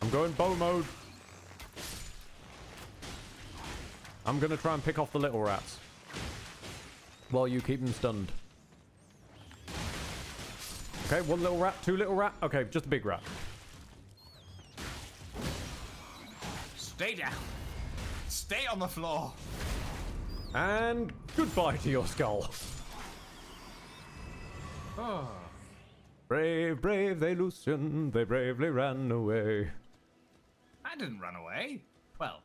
I'm going bow mode. I'm gonna try and pick off the little rats. While you keep them stunned. Okay, one little rat, two little rat. Okay, just a big rat. Stay down. Stay on the floor. And goodbye to your skull. Oh. Brave, brave, they Lucian, they bravely ran away. I didn't run away. Well,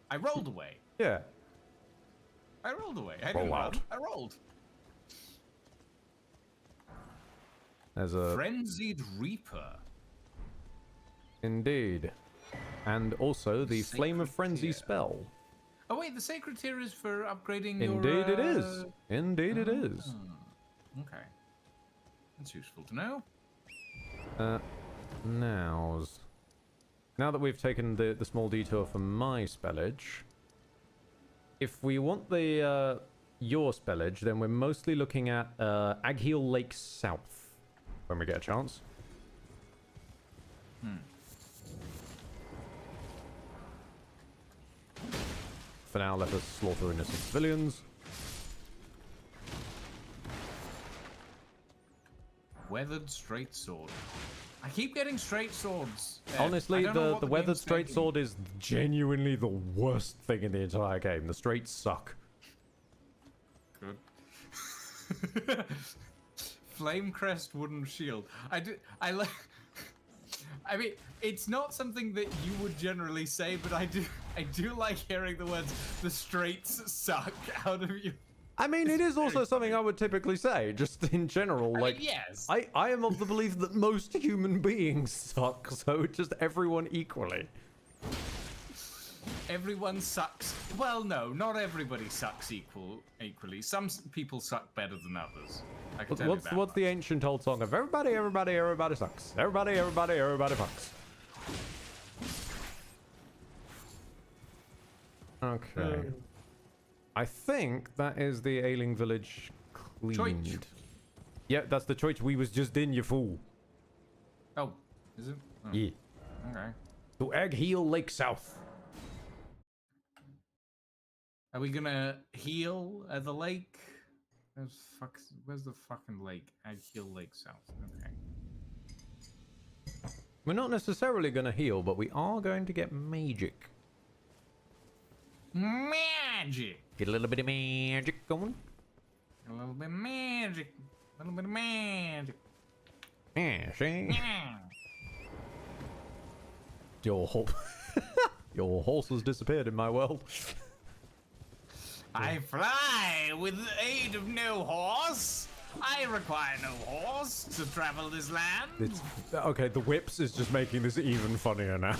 I rolled away. Yeah. I rolled away. I Roll didn't out. run. I rolled. There's a... Frenzied Reaper. Indeed. And also the Sacred Flame of Frenzy Tear. spell. Oh wait, the Sacred Tear is for upgrading Indeed your... it is. Indeed it is. Okay. That's useful to know. Now that we've taken the small detour from my spellage, if we want the your spellage, then we're mostly looking at Agheel Lake South when we get a chance. For now, let us slaughter innocent civilians. Weathered Straight Sword. I keep getting straight swords. I Honestly, don't know the what weathered game's straight thinking. sword is genuinely the worst thing in the entire game. The straights suck. Good. Flame crest wooden shield. I like. I mean, it's not something that you would generally say, but I do like hearing the words "the straights suck" out of you. I mean, it is also something I would typically say, just in general. Like, yes. I am of the belief that most human beings suck, so just everyone equally. Everyone sucks. Well, no, not everybody sucks equally. Some people suck better than others. I can tell you that. What's the ancient old song of everybody sucks. Everybody fucks. Okay. I think that is the ailing village cleaned. Choich. Yeah, that's the choice we was just in, you fool. Oh, is it? Oh, Yeah. okay. To Egg Heel Lake South. Are we gonna heal at the lake? Where's the fucking lake? Egg Heel Lake South. Okay. We're not necessarily going to heal, but we are going to get magic. Magic. Get a little bit of magic going. A little bit of magic. A little bit of magic. Yeah, see? Yeah. Your horse has disappeared in my world. I fly with the aid of no horse. I require no horse to travel this land. Okay, the whips is just making this even funnier now.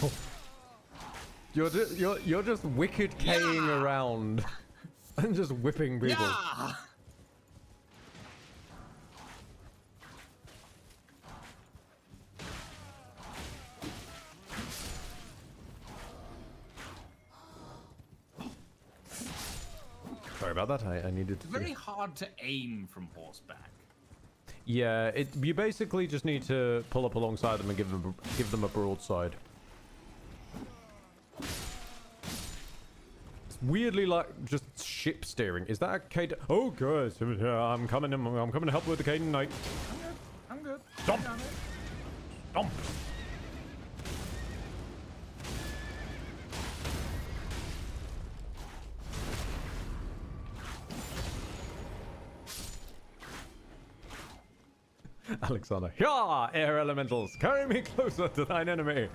You're just wicked K-ing around and just whipping people. Yeah. Sorry about that. I needed to. It's very hard to aim from horseback. Yeah, you basically just need to pull up alongside them and give them a broadside. It's weirdly like just ship steering. Is that a Caden? Oh, good. I'm coming to help with the Caden Knight. I'm good. Stomp. Stomp. Alexander. Hyah, air elementals, carry me closer to thine enemy.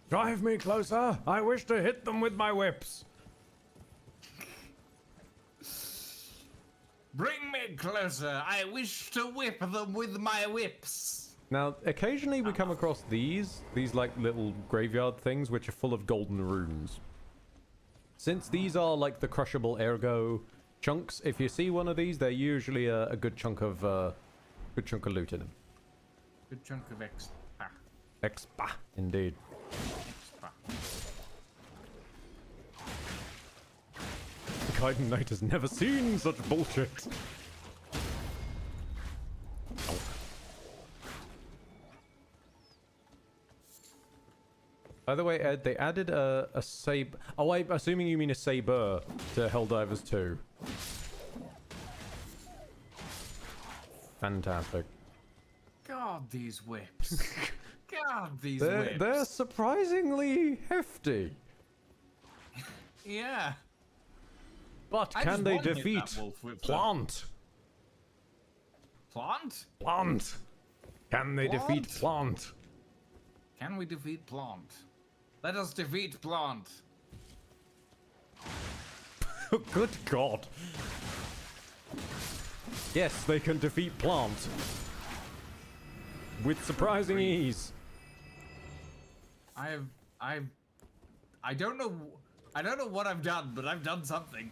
Drive me closer. I wish to hit them with my whips. Bring me closer. I wish to whip them with my whips. Now, occasionally we come across these like little graveyard things which are full of golden runes. Since these are like the crushable ergo chunks, if you see one of these, they're usually a good chunk of loot in them. Good chunk of expa. Expa, indeed. Expa. The Kaiden Knight has never seen such bullshit. Oh. By the way, Ed, they added a saber. Oh, I'm assuming you mean a saber to Helldivers 2. Fantastic. God, these whips. God, these whips. They're surprisingly hefty. Yeah. But I can just they wanna hit defeat that wolf whip, though. Plant? Plant? Plant. Can they defeat Plant? Can we defeat Plant? Let us defeat Plant. Good God. Yes, they can defeat Plant. With surprising ease. I don't know what I've done, but I've done something.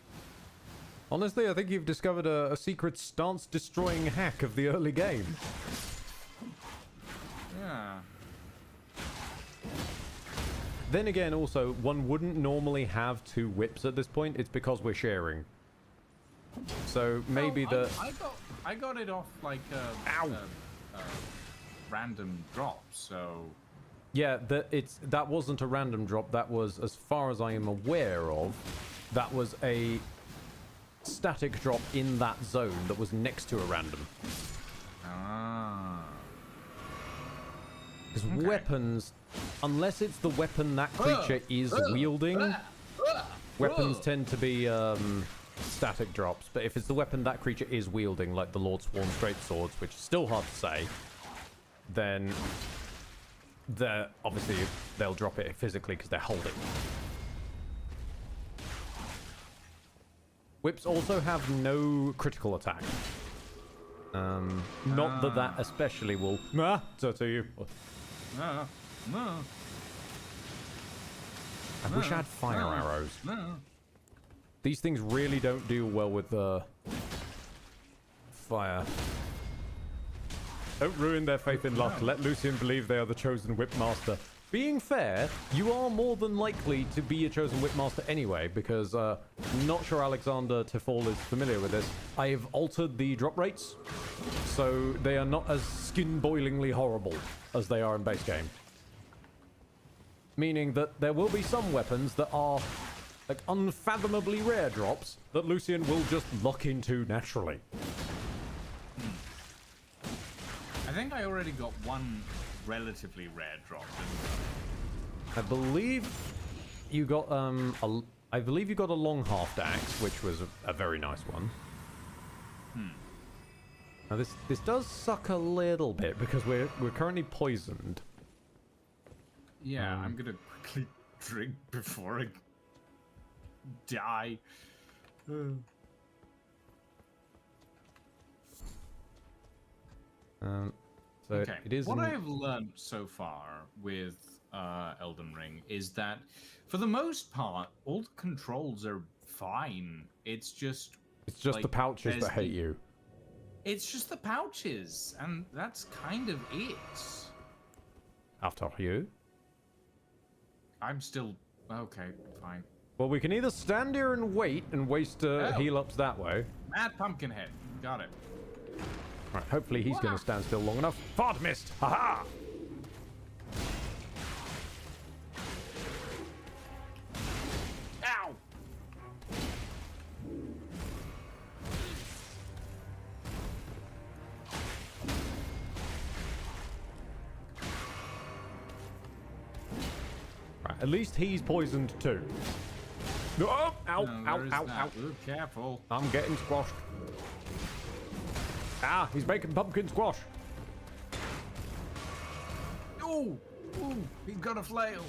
Honestly, I think you've discovered a secret stance-destroying hack of the early game. Yeah. Then again, also, one wouldn't normally have two whips at this point. It's because we're sharing. So maybe I got it off like Ow. random drop. So yeah, that wasn't a random drop. That was, as far as I am aware of, that was a static drop in that zone that was next to a random. ah. Because Okay. weapons, unless it's the weapon that creature is wielding, weapons tend to be static drops. But if it's the weapon that creature is wielding, like the Lord Sworn Straight Swords, which is still hard to say, then obviously they'll drop it physically because they're holding. Whips also have no critical attack. Not that especially will... to you. No. I wish I had fire arrows. These things really don't do well with fire. Don't ruin their faith in luck. Let Lucian believe they are the chosen whip master. Being fair, you are more than likely to be a chosen whip master anyway, because not sure Alexander Tifol is familiar with this. I have altered the drop rates, so they are not as skin-boilingly horrible as they are in base game. Meaning that there will be some weapons that are like unfathomably rare drops that Lucian will just lock into naturally. I think I already got one relatively rare drop. I believe you got I believe you got a long half axe, which was a very nice one. Now this does suck a little bit because we're currently poisoned. Yeah, I'm gonna quickly drink before I die. So Okay. it is. What I have learned so far with Elden Ring is that, for the most part, all the controls are fine. It's just the pouches there's that hate you. It's just the pouches, and that's kind of it. After you. I'm still okay. Fine. Well, we can either stand here and wait and waste heal ups that way. Mad Pumpkinhead. Got it. Right, hopefully he's going to stand still long enough. Fart mist! Haha! Ow! Right, at least he's poisoned too. No, ow, ow, Where is ow, that? ow. Ooh, careful. I'm getting squashed. Ah, he's making pumpkin squash. Ooh! Ooh! He's got a flail.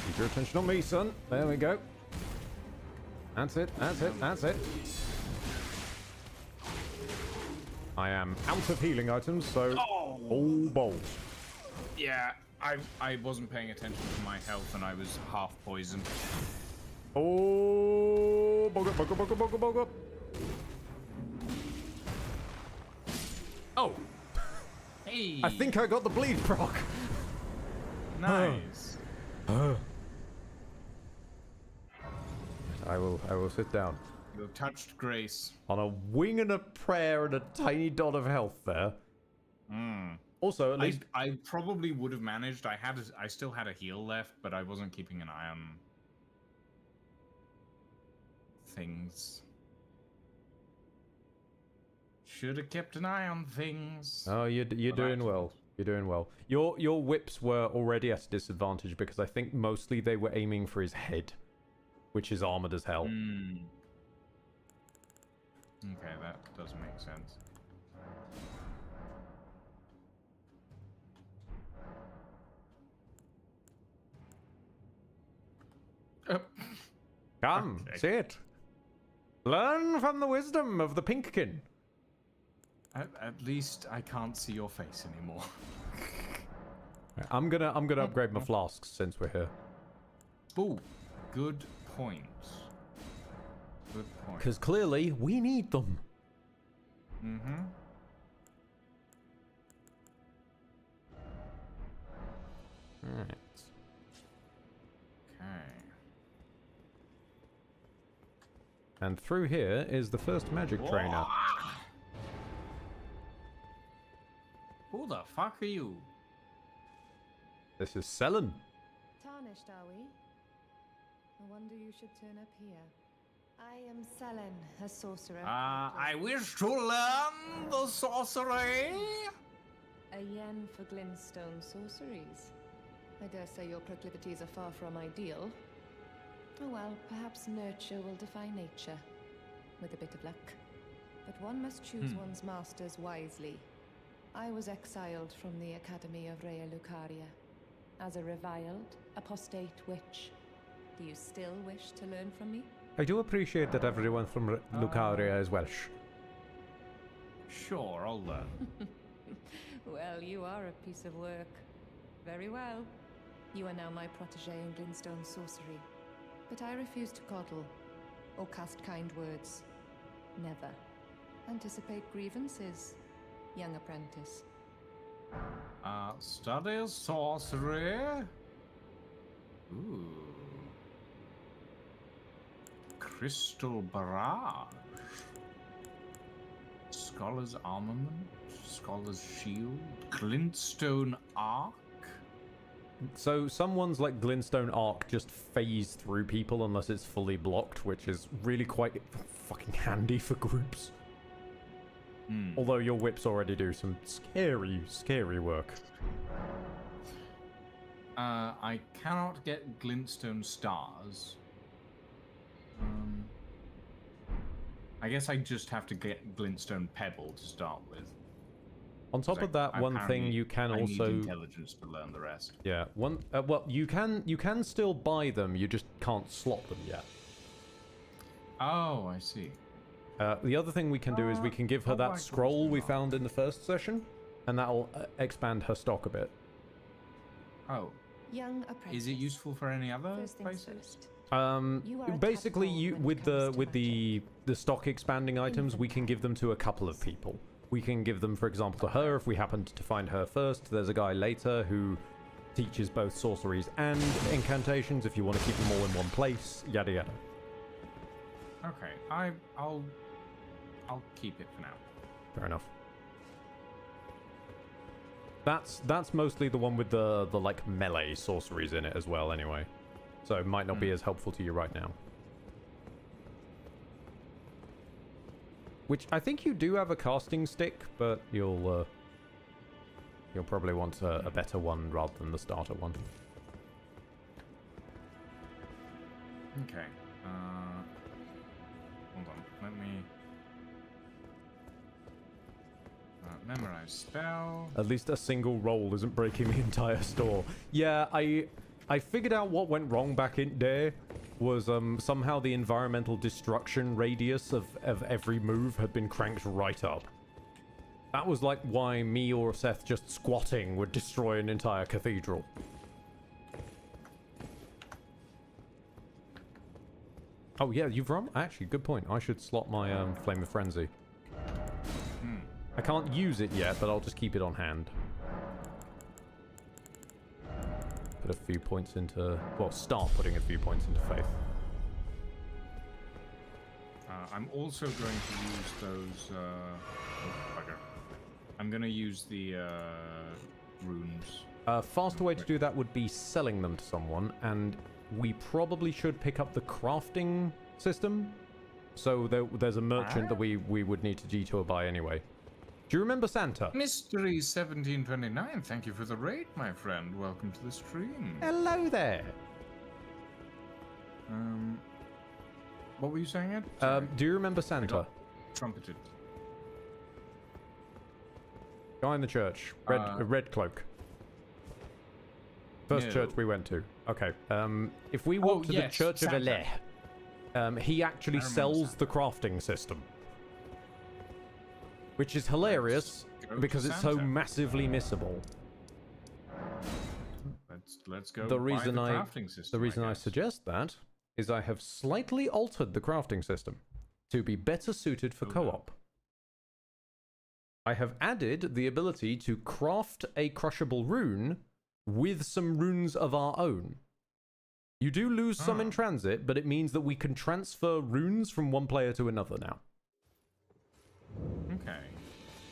Keep your attention on me, son. There we go. That's it, that's it, that's it. I am out of healing items, so... Oh, balls. Yeah, I wasn't paying attention to my health and I was half poisoned. Oh, bug up, bug up, bug up, bug up, bug up. Oh, Hey! I think I got the bleed proc. Nice. I will sit down. You have touched grace. On a wing and a prayer and a tiny dot of health there. Also, at least... I probably would have managed. I still had a heal left, but I wasn't keeping an eye on things. Should have kept an eye on things. Oh, you're doing well. You're doing well. Your whips were already at a disadvantage because I think mostly they were aiming for his head, which is armored as hell. Okay, that does make sense. Come, Okay. sit. Learn from the wisdom of the Pinkkin. At least I can't see your face anymore. I'm gonna upgrade my flasks since we're here. Ooh, good point. Good point. Because clearly we need them. Mm-hmm. Alright. Okay. And through here is the first magic trainer. Who the fuck are you? This is Selen. Tarnished, are we? A wonder you should turn up here. I am Selen, a sorcerer. I wish to learn the sorcery. A yen for glintstone sorceries. I dare say your proclivities are far from ideal. Oh well, perhaps nurture will defy nature, with a bit of luck. But one must choose one's masters wisely. I was exiled from the Academy of Rea Lucaria as a reviled, apostate witch. Do you still wish to learn from me? I do appreciate that everyone from Lucaria is Welsh. Sure, I'll learn. Well, you are a piece of work. Very well. You are now my protege in glintstone sorcery. But I refuse to coddle or cast kind words. Never. Anticipate grievances, young apprentice. Study sorcery. Ooh. Crystal barrage. Scholar's armament. Scholar's shield. Glintstone arc. So someone's like glintstone arc just phase through people unless it's fully blocked, which is really quite fucking handy for groups. Although your whips already do some scary work. I cannot get glintstone stars. I guess I just have to get glintstone pebble to start with. On top of that, one thing you can I also need intelligence to learn the rest. yeah well you can still buy them, you just can't slot them yet. Oh, I see. The other thing we can do is we can give her that scroll we found in the first session, and that'll expand her stock a bit. Oh, Young apprentice. is it useful for any other First things places? first. Um, basically, you with the stock expanding items, we can give them to a couple of people. We can give them, for example, to her if we happened to find her first. There's a guy later who teaches both sorceries and incantations if you want to keep them all in one place. Yada yada. Okay, I'll keep it for now. Fair enough. That's mostly the one with the like melee sorceries in it as well, anyway. So it might not be as helpful to you right now. Which I think you do have a casting stick, but you'll probably want a better one rather than the starter one. Okay. Hold on. Let me memorize spell. At least a single roll isn't breaking the entire store. Yeah, I figured out what went wrong back in there was somehow the environmental destruction radius of every move had been cranked right up. That was like why me or Seth just squatting would destroy an entire cathedral. Oh yeah, you've run. Actually, good point. I should slot my Flame of Frenzy. I can't use it yet, but I'll just keep it on hand. Put a few points into... Well, start putting a few points into Faith. I'm also going to use those... oh, bugger. I'm going to use the runes. A faster way to do that would be selling them to someone, and we probably should pick up the crafting system. So there's a merchant that we would need to detour by anyway. Do you remember Santa? Mystery 1729, thank you for the raid, my friend. Welcome to the stream. Hello there. What were you saying, Ed? Do you remember Santa? Trumpeted. Guy in the church. Red cloak. First church we went to. Okay. If we walk to the Church of Eleh, he actually sells the crafting system. Which is hilarious because it's so massively missable. Let's go. The reason crafting system, I suggest that is I have slightly altered the crafting system to be better suited for co-op. I have added the ability to craft a crushable rune with some runes of our own. You do lose some in transit, but it means that we can transfer runes from one player to another now. Okay.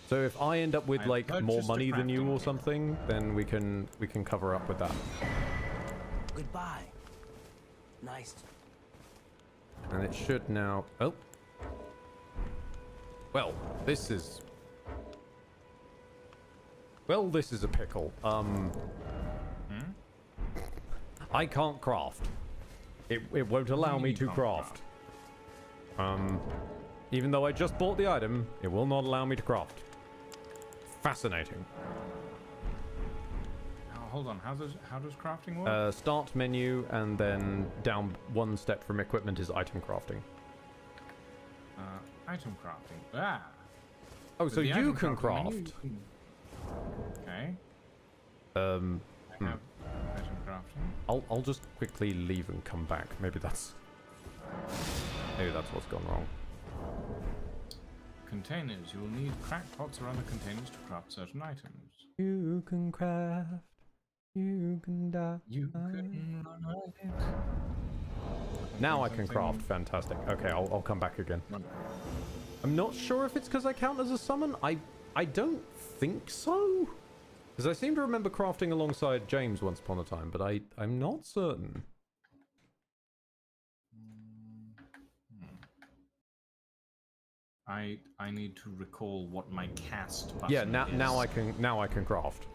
So if I end up with like more money than you or something, then we can cover up with that. Goodbye. Nice And it should now... Oh. Well, this is... Well, this is a pickle. I can't craft. It won't allow me to craft. Even though I just bought the item, it will not allow me to craft. Fascinating. Hold on, how does crafting work? Start menu, and then down one step from equipment is item crafting. Item crafting. Ah. Oh, so you can craft. Okay. I have item crafting. I'll just quickly leave and come back. Maybe that's what's gone wrong. Containers. You will need cracked pots or other containers to craft certain items. You can craft. You can die. You can run away. Now I can craft. Fantastic. Okay, I'll come back again. I'm not sure if it's because I count as a summon. I don't think so. Because I seem to remember crafting alongside James once upon a time, but I'm not certain. I need to recall what my cast button Yeah, is. now I can craft.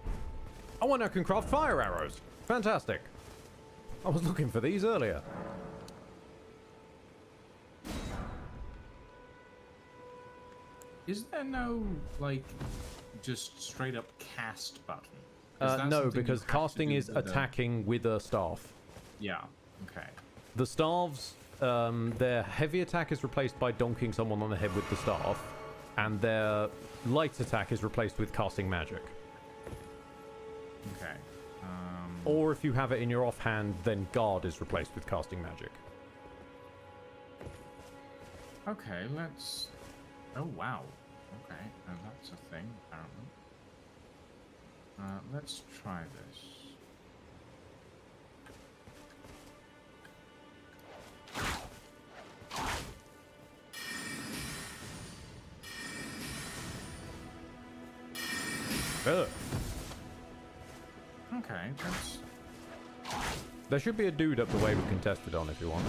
Oh, and I can craft fire arrows. Fantastic. I was looking for these earlier. Is there no, like, just straight up cast button? No, because casting is attacking with a staff. Yeah, okay. The staves, their heavy attack is replaced by donking someone on the head with the staff, and their light attack is replaced with casting magic. Okay. Or if you have it in your offhand, then guard is replaced with casting magic. Okay, let's... Oh, wow. Okay, that's a thing, apparently. Let's try this. Ugh. Okay, that's... There should be a dude up the way we can test it on if you want.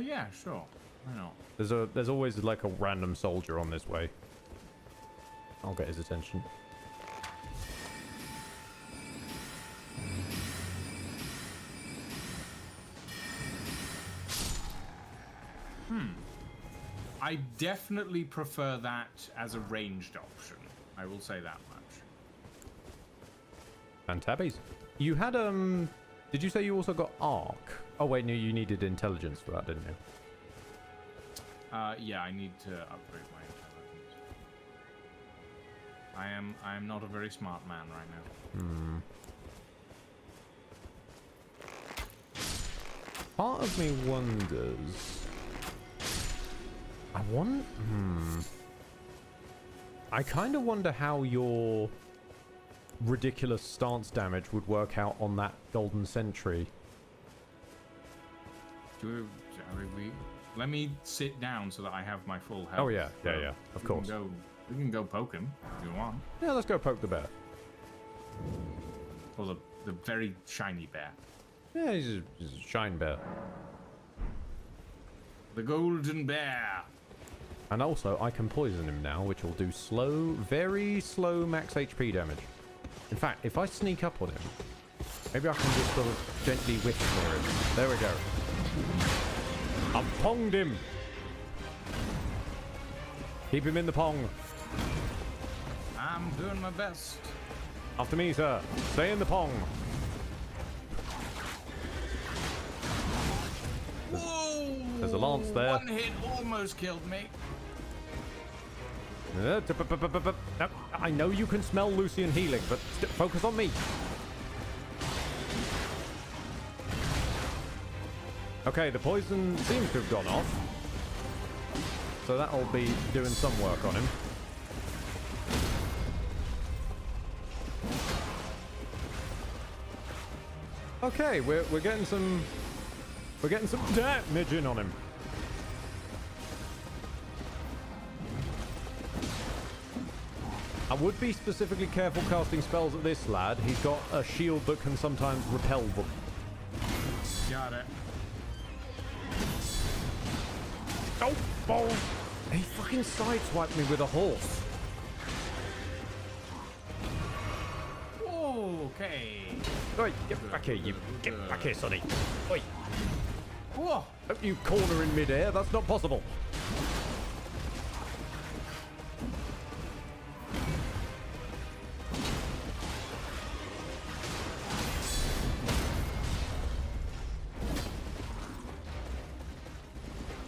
Yeah, sure. Why not? There's always like a random soldier on this way. I'll get his attention. I definitely prefer that as a ranged option. I will say that much. And tabbies. You had did you say you also got arc? Oh wait, no, you needed intelligence for that, didn't you? Yeah, I need to upgrade my intelligence. I am not a very smart man right now. Part of me wonders. I kind of wonder how your ridiculous stance damage would work out on that golden sentry. Let me sit down so that I have my full health. Oh yeah, yeah, of course. We can go poke him if you want. Yeah, let's go poke the bear. Or the very shiny bear. Yeah, he's a shine bear. The golden bear. And also, I can poison him now, which will do slow, very slow max HP damage. In fact, if I sneak up on him, maybe I can just sort of gently whiff near him. There we go. I've ponged him. Keep him in the pong. I'm doing my best. After me, sir. Stay in the pong. Whoa! There's a lance there. One hit almost killed me. I know you can smell Lucian healing, but focus on me. Okay, the poison seems to have gone off. So that'll be doing some work on him. Okay, we're getting some damage in on him. I would be specifically careful casting spells at this lad. He's got a shield that can sometimes repel them. Got it. Oh, balls! He fucking sideswiped me with a horse. Okay. Oi, get back here, you. Get back here, sonny. Oi. Whoa. Don't you corner in midair, that's not possible.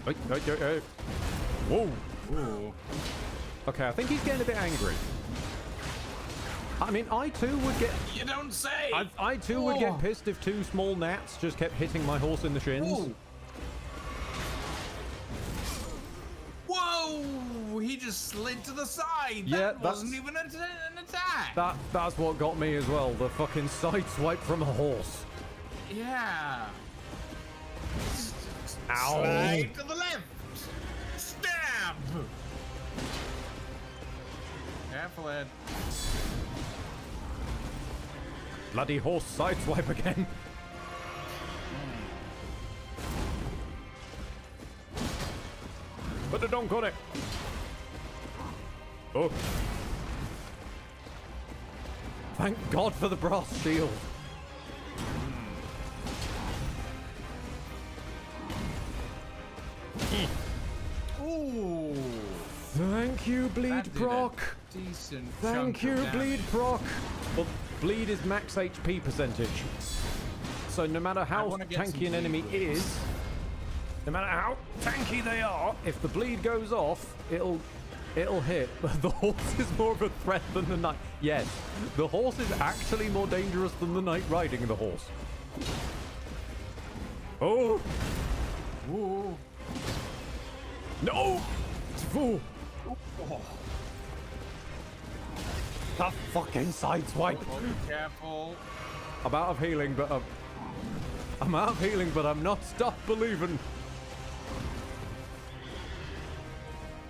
Oi, oi, oi, oi. Whoa. Ooh. Okay, I think he's getting a bit angry. I mean, I too would get... You don't say. I too would get pissed if two small gnats just kept hitting my horse in the shins. Ooh. Whoa! He just slid to the side. Yeah, that wasn't even an attack. That's what got me as well. The fucking sideswipe from a horse. Yeah. Ow. Slide to the left. Stab. Careful, Ed. Bloody horse sideswipe again. Put the donk on it. Oh. Thank God for the brass shield. Ooh. Thank you, Bleed That did Proc. a decent Thank chunk you, of Bleed damage. Proc. Well, Bleed is max HP percentage. So no matter how wanna get some tanky an enemy bleed wounds. is, no matter how tanky they are, if the bleed goes off, it'll hit. The horse is more of a threat than the knight. Yes, the horse is actually more dangerous than the knight riding the horse. Oh! Ooh. No! Fool! That fucking sideswipe! Oh, be careful. I'm out of healing, but I'm out of healing, but I'm not stopped believing.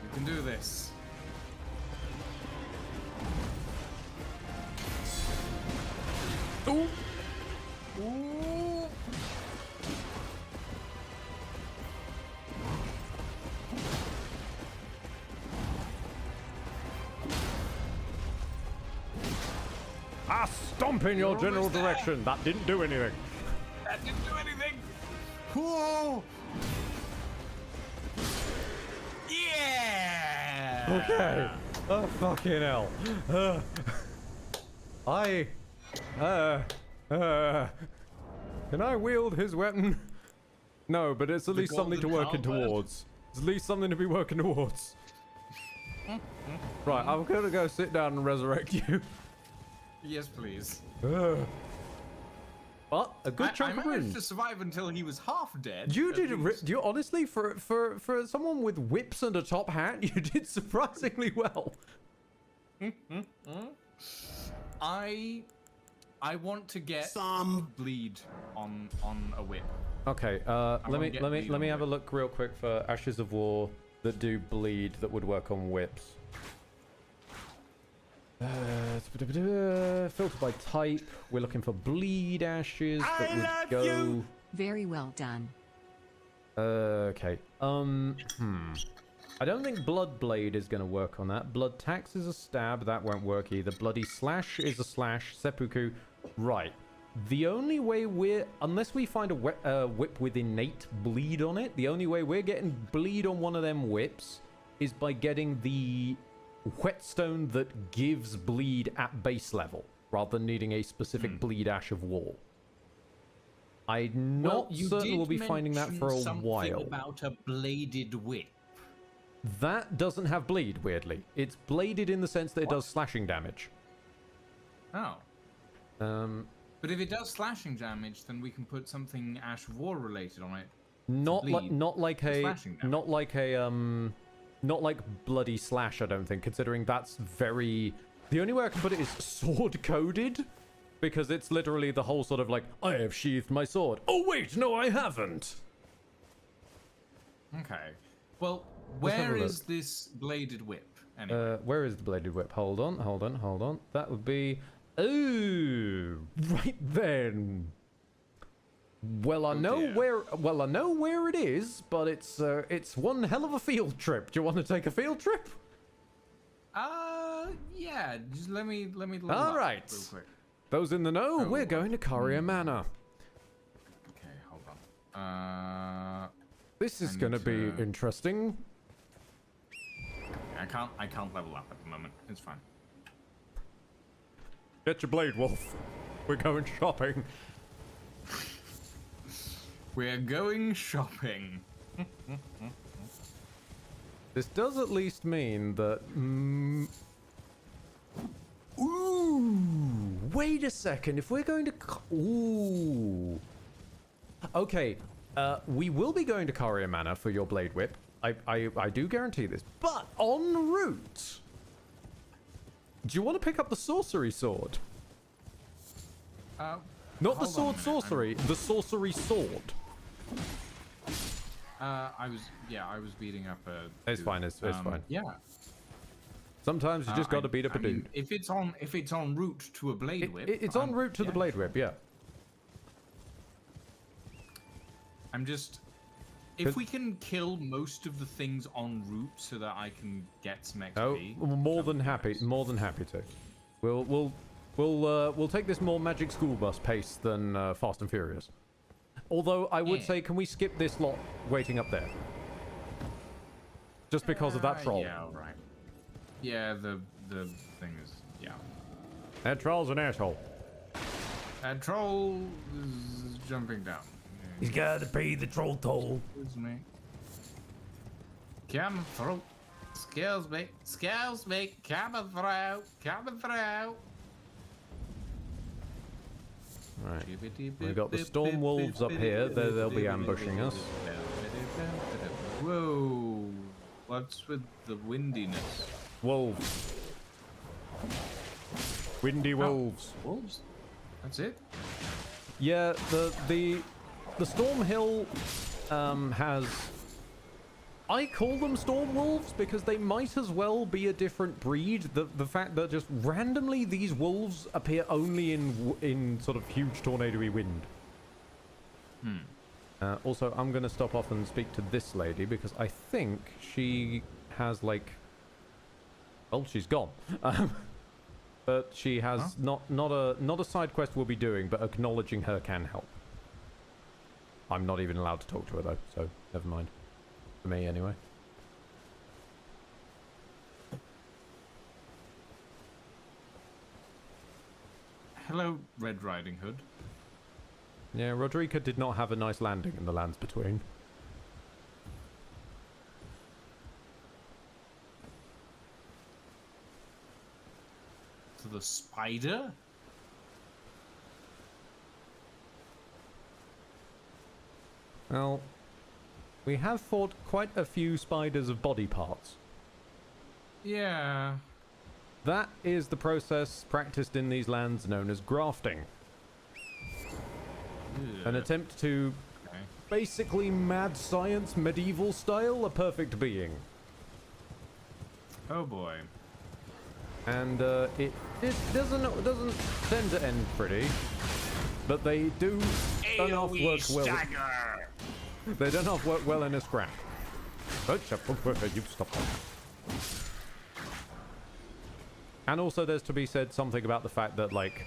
You can do this. Ooh! Ooh. Ah, stomp in your You're general almost there. direction. That didn't do anything. That didn't do anything. Ooh. Yeah. Okay. Oh, fucking hell. Can I wield his weapon? No, but it's at least something to golden work in halberd. towards. It's at least something to be working towards. Right, I'm gonna go sit down and resurrect you. Yes, please. But a good I chunk of managed runes. to survive until he was half dead. You at did least. you honestly for someone with whips and a top hat, you did surprisingly well. I want to get Some bleed on a whip. Okay, wanna let me get let me bleed let me on have a look real quick for Ashes of War that do bleed that would work on whips. Filter by type. We're looking for bleed ashes that I would love go. you. Very well done. Okay. I don't think Blood Blade is going to work on that. Blood Tax is a stab. That won't work either. Bloody Slash is a slash. Seppuku. Right. The only way unless we find a whip with innate bleed on it, the only way we're getting bleed on one of them whips is by getting the whetstone that gives bleed at base level, rather than needing a specific bleed ash of war. I'm not certain we'll be finding that for a while. About a bladed whip. That doesn't have bleed, weirdly. It's bladed in the sense that it does slashing damage. Oh. Um, But if it does slashing damage, then we can put something Ash of War related on it. not bleed like a slashing damage. not like bloody slash, I don't think, considering that's very... The only way I can put it is sword coded, because it's literally the whole sort of like, I have sheathed my sword. Oh wait, no I haven't. Okay. Well, Let's have a where look. is this bladed whip? Anyway. Where is the bladed whip? Hold on. That would be... Oh, right then. Well, I know dear. where. Well, I know where it is, but it's one hell of a field trip. Do you want to take a field trip? Yeah. Just let me. Level All up right. Real quick. Those in the know, we're going to Courier Manor. Okay, hold on. This is I going to need be to- interesting. I can't level up at the moment. It's fine. Get your blade, Wolf. We're going shopping. We're going shopping. This does at least mean that. Ooh, wait a second. If we're going to. Ooh. Okay. We will be going to Courier Manor for your blade whip. I do guarantee this. But en route. Do you want to pick up the sorcery sword? Not the hold on a sword minute, sorcery, the sorcery sword. I was beating up a. It's dude. fine, it's fine. Yeah. Sometimes you just got to beat up a mean, dude. if it's en route to a blade whip. It's en route to the yeah. blade whip, yeah. I'm just. If we can kill most of the things en route so that I can get some XP. Oh, more than that'd be happy, nice. more than happy to. We'll take this more Magic School Bus pace than Fast and Furious. Although I would Yeah. say, can we skip this lot waiting up there? Just because of that troll. Yeah, right. Yeah, the thing is, yeah. That troll's an asshole. That troll is jumping down. He's got to pay the troll toll. Excuse me. Come through. Excuse me. Excuse me. Coming through. Coming through. Right. We've got the storm wolves up here. They'll be ambushing us. Whoa. What's with the windiness? Wolves. Windy wolves. Wolves? That's it? Yeah, the Storm Hill has. I call them storm wolves because they might as well be a different breed. The fact that just randomly these wolves appear only in sort of huge tornado-y wind. Also, I'm going to stop off and speak to this lady because I think she has like. Well, she's gone. But she has not a side quest we'll be doing, but acknowledging her can help. I'm not even allowed to talk to her though, so never mind. For me, anyway. Hello, Red Riding Hood. Yeah, Rodrika did not have a nice landing in the lands between. To the spider? Well, we have fought quite a few spiders of body parts. Yeah. That is the process practiced in these lands known as grafting. An attempt to Okay. basically mad science medieval style a perfect being. Oh boy. And it doesn't tend to end pretty, but they do enough work well. They don't have work well in a scrap. You stop that. And also, there's to be said something about the fact that like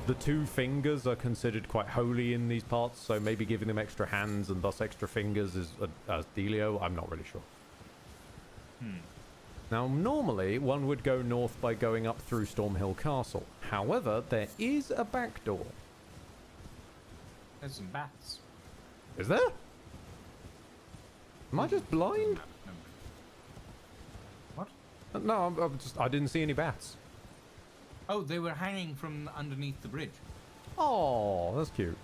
the two fingers are considered quite holy in these parts, so maybe giving them extra hands and thus extra fingers is a dealio. I'm not really sure. Now, normally, one would go north by going up through Stormhill Castle. However, there is a back door. There's some bats. Is there? Am I just blind? No. What? No, I didn't see any bats. Oh, they were hanging from underneath the bridge. Oh, that's cute.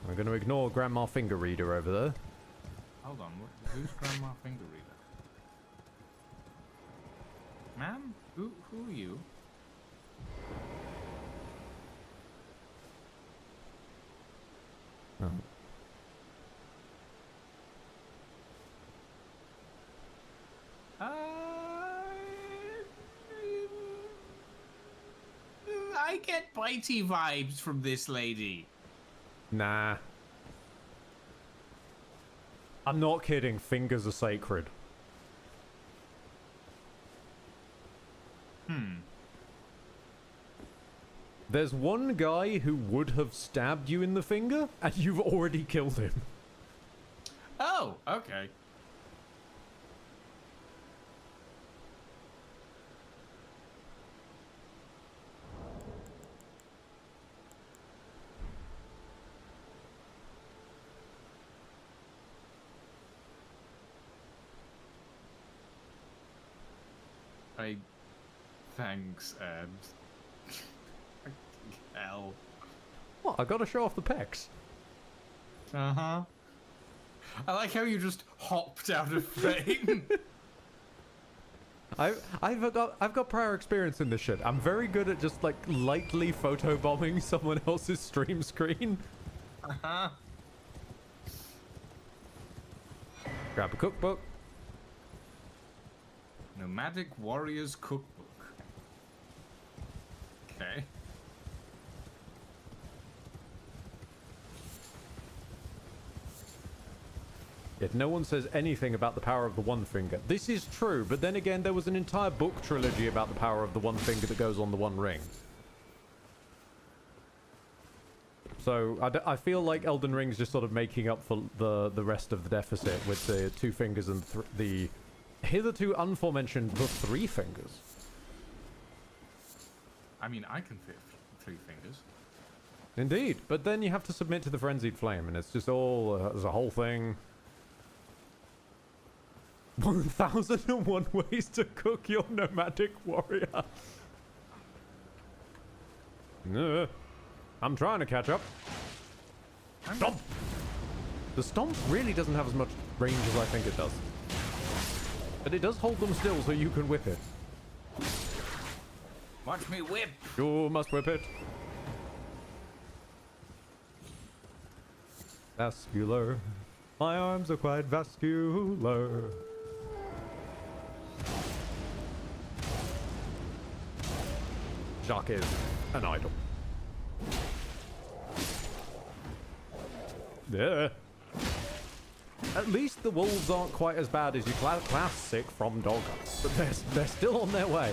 I'm going to ignore Grandma Finger Reader over there. Hold on, who's Grandma Finger Reader? Ma'am? Who are you? Oh. I get bitey vibes from this lady. Nah. I'm not kidding. Fingers are sacred. There's one guy who would have stabbed you in the finger, and you've already killed him. Oh, okay. Thanks, Abs. Hell. What? I gotta show off the pecs. Uh-huh. I like how you just hopped out of frame. I've got prior experience in this shit. I'm very good at just like lightly photobombing someone else's stream screen. Uh-huh. Grab a cookbook. Nomadic Warriors Cookbook. Okay. Yet no one says anything about the power of the one finger. This is true, but then again, there was an entire book trilogy about the power of the one finger that goes on the one ring. So I feel like Elden Ring's just sort of making up for the rest of the deficit with the two fingers and the hitherto aforementioned the three fingers. I mean, I can fit 3 fingers. Indeed, but then you have to submit to the frenzied flame, and it's just all there's a whole thing. 1001 ways to cook your nomadic warrior. I'm trying to catch up. Stomp! The stomp really doesn't have as much range as I think it does. But it does hold them still so you can whip it. Watch me whip! You must whip it. Vascular. My arms are quite vascular. Jacques is an idol. Yeah. At least the wolves aren't quite as bad as your classic from Dog, but they're still on their way.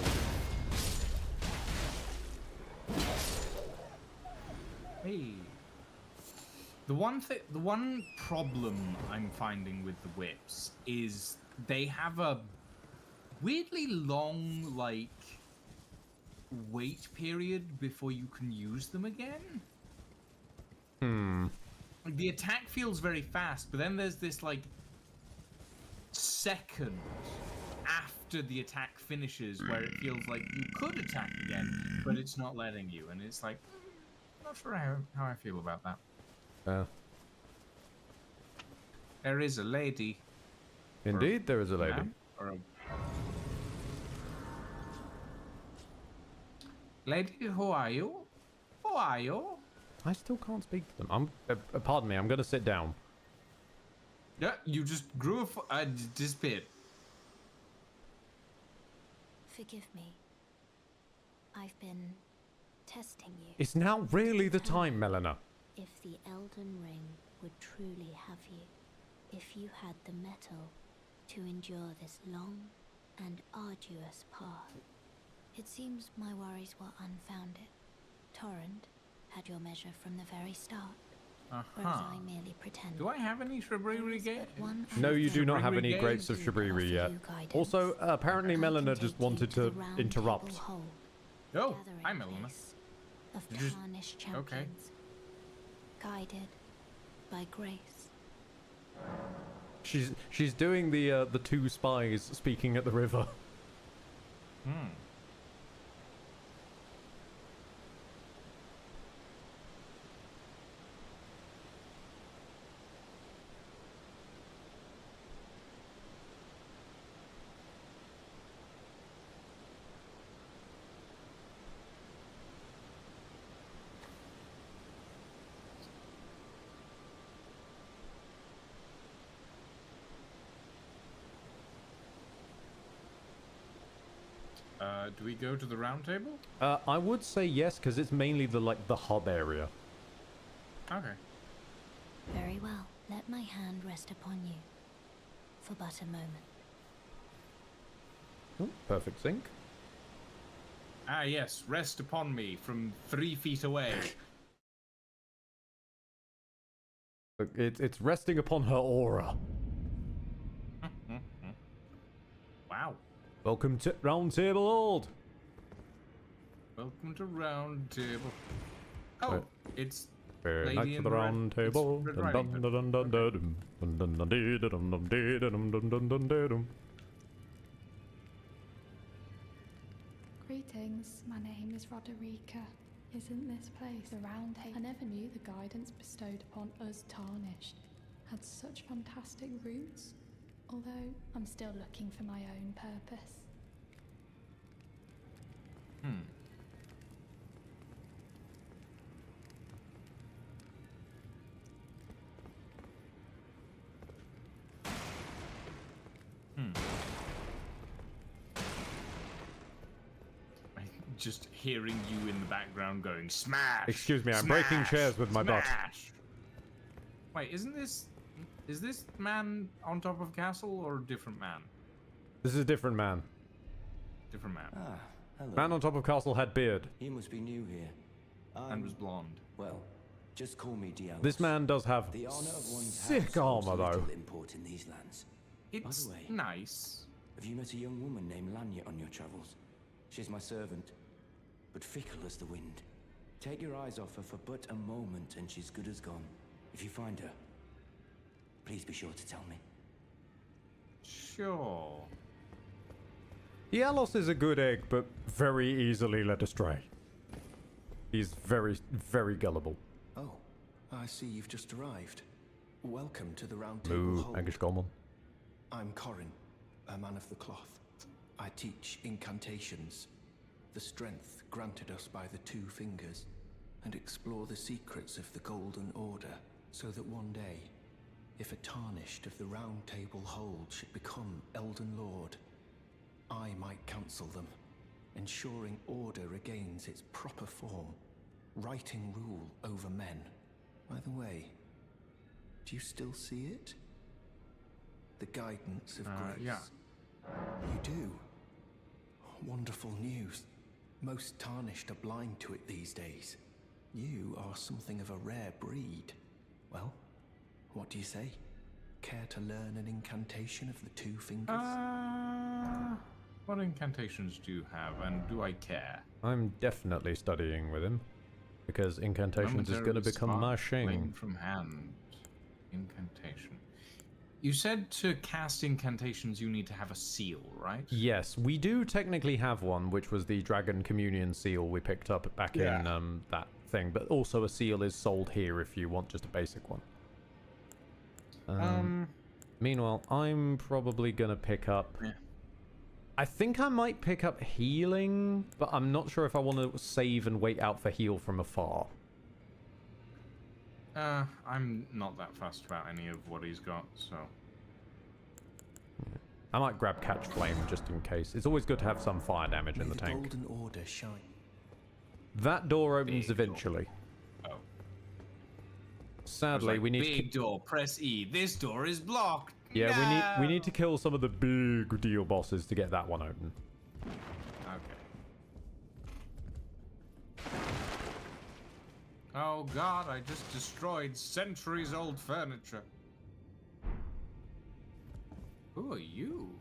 Hey. The one problem I'm finding with the whips is they have a weirdly long, like, wait period before you can use them again. Like, the attack feels very fast, but then there's this, like, second after the attack finishes where it feels like you could attack again, but it's not letting you, and it's like, I'm not sure how I feel about that. There is a lady. Indeed, there is a lady. Lady, who are you? Who are you? I still can't speak to them. Pardon me, I'm gonna sit down. Yeah, you just grew disappeared. Forgive me. I've been testing you. It's now really the time, Melina. If the Elden Ring would truly have you, if you had the mettle to endure this long and arduous path. It seems my worries were unfounded. Torrent had your measure from the very start, whereas I merely pretended. Do I have any Shrubbery yet? No, you do not have any grapes of Shrubbery yet. Also, apparently Melina just wanted to interrupt. Oh, hi Melina. Of tarnished champions, guided by grace. She's doing the two spies speaking at the river. Do we go to the round table? I would say yes, because it's mainly the hub area. Okay. Very well. Let my hand rest upon you for but a moment. Ooh, perfect sync. Ah, yes. Rest upon me from 3 feet away. Look, it's resting upon her aura. Wow. Welcome to Round Table Old. Welcome to round table. Oh, Right. it's Fair Lady night in for the the red- round it's table. Red Dun Riding dun Hood. dun dun dun dun dun dun dun dee dun dun dee dun dun dun dun dun dun. Greetings, my name is Roderica. Isn't this place a round table? I never knew the guidance bestowed upon us tarnished had such fantastic roots, although I'm still looking for my own purpose. Just hearing you in the background going smash. Excuse me, I'm breaking smash, chairs with my butt. smash. Wait, is this man on top of castle or a different man? This is a different man. Different man. Ah, hello. Man on top of castle had beard. You must be new here. And was blonde. Well, just call me Diallo. This man does have The honor of one's sick house holds armor, though. little import in these lands. It's way, nice. Have you met a young woman named Lanya on your travels? She's my servant, but fickle as the wind. Take your eyes off her for but a moment and she's good as gone. If you find her, please be sure to tell me. Sure. Dialos is a good egg, but very easily led astray. He's very, very gullible. Oh, I see you've just arrived. Welcome to the Round Table Moo, Hold. Angish Gorman. I'm Corin, a man of the cloth. I teach incantations, the strength granted us by the Two Fingers, and explore the secrets of the Golden Order, so that one day, if a tarnished of the Round Table Hold should become Elden Lord, I might counsel them, ensuring order regains its proper form, righting rule over men. By the way, do you still see it? The guidance of grace. Yeah. You do? Wonderful news. Most tarnished are blind to it these days. You are something of a rare breed. Well, what do you say? Care to learn an incantation of the Two Fingers? What incantations do you have, and do I care? I'm definitely studying with him, because incantations is going to Momentarily become spark my flame thing. from hand. Incantation. You said to cast incantations you need to have a seal, right? Yes, we do technically have one, which was the Dragon Communion seal we picked up back in that thing, but also a seal is sold here if you want just a basic one. Meanwhile, I'm probably going to pick up... Yeah. I think I might pick up healing, but I'm not sure if I want to save and wait out for heal from afar. I'm not that fussed about any of what he's got, so... I might grab Catch Flame just in case. It's always good to have some fire damage in the tank. Golden Order shine. That door opens Big door. eventually. Oh. Sadly, we need to... Big door, press E. This door is blocked. Yeah, we need to kill some of the big deal bosses to get that one open. Okay. Oh god, I just destroyed centuries-old furniture. Who are you?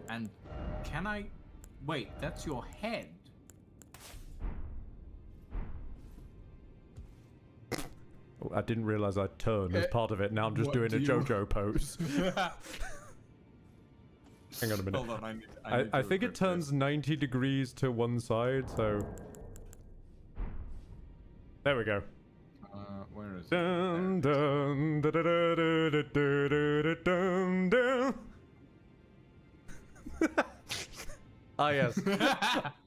And can I... Wait, that's your head. Oh, I didn't realize I'd turn as part of it. Now I'm just what doing a do you- JoJo pose. Hang on a minute. Hold on, I think it turns 90 degrees to one side, so... There we go. Where is it? Dun, dun, da, da, da, da, da, da, da, dun, dun. Ah, yes.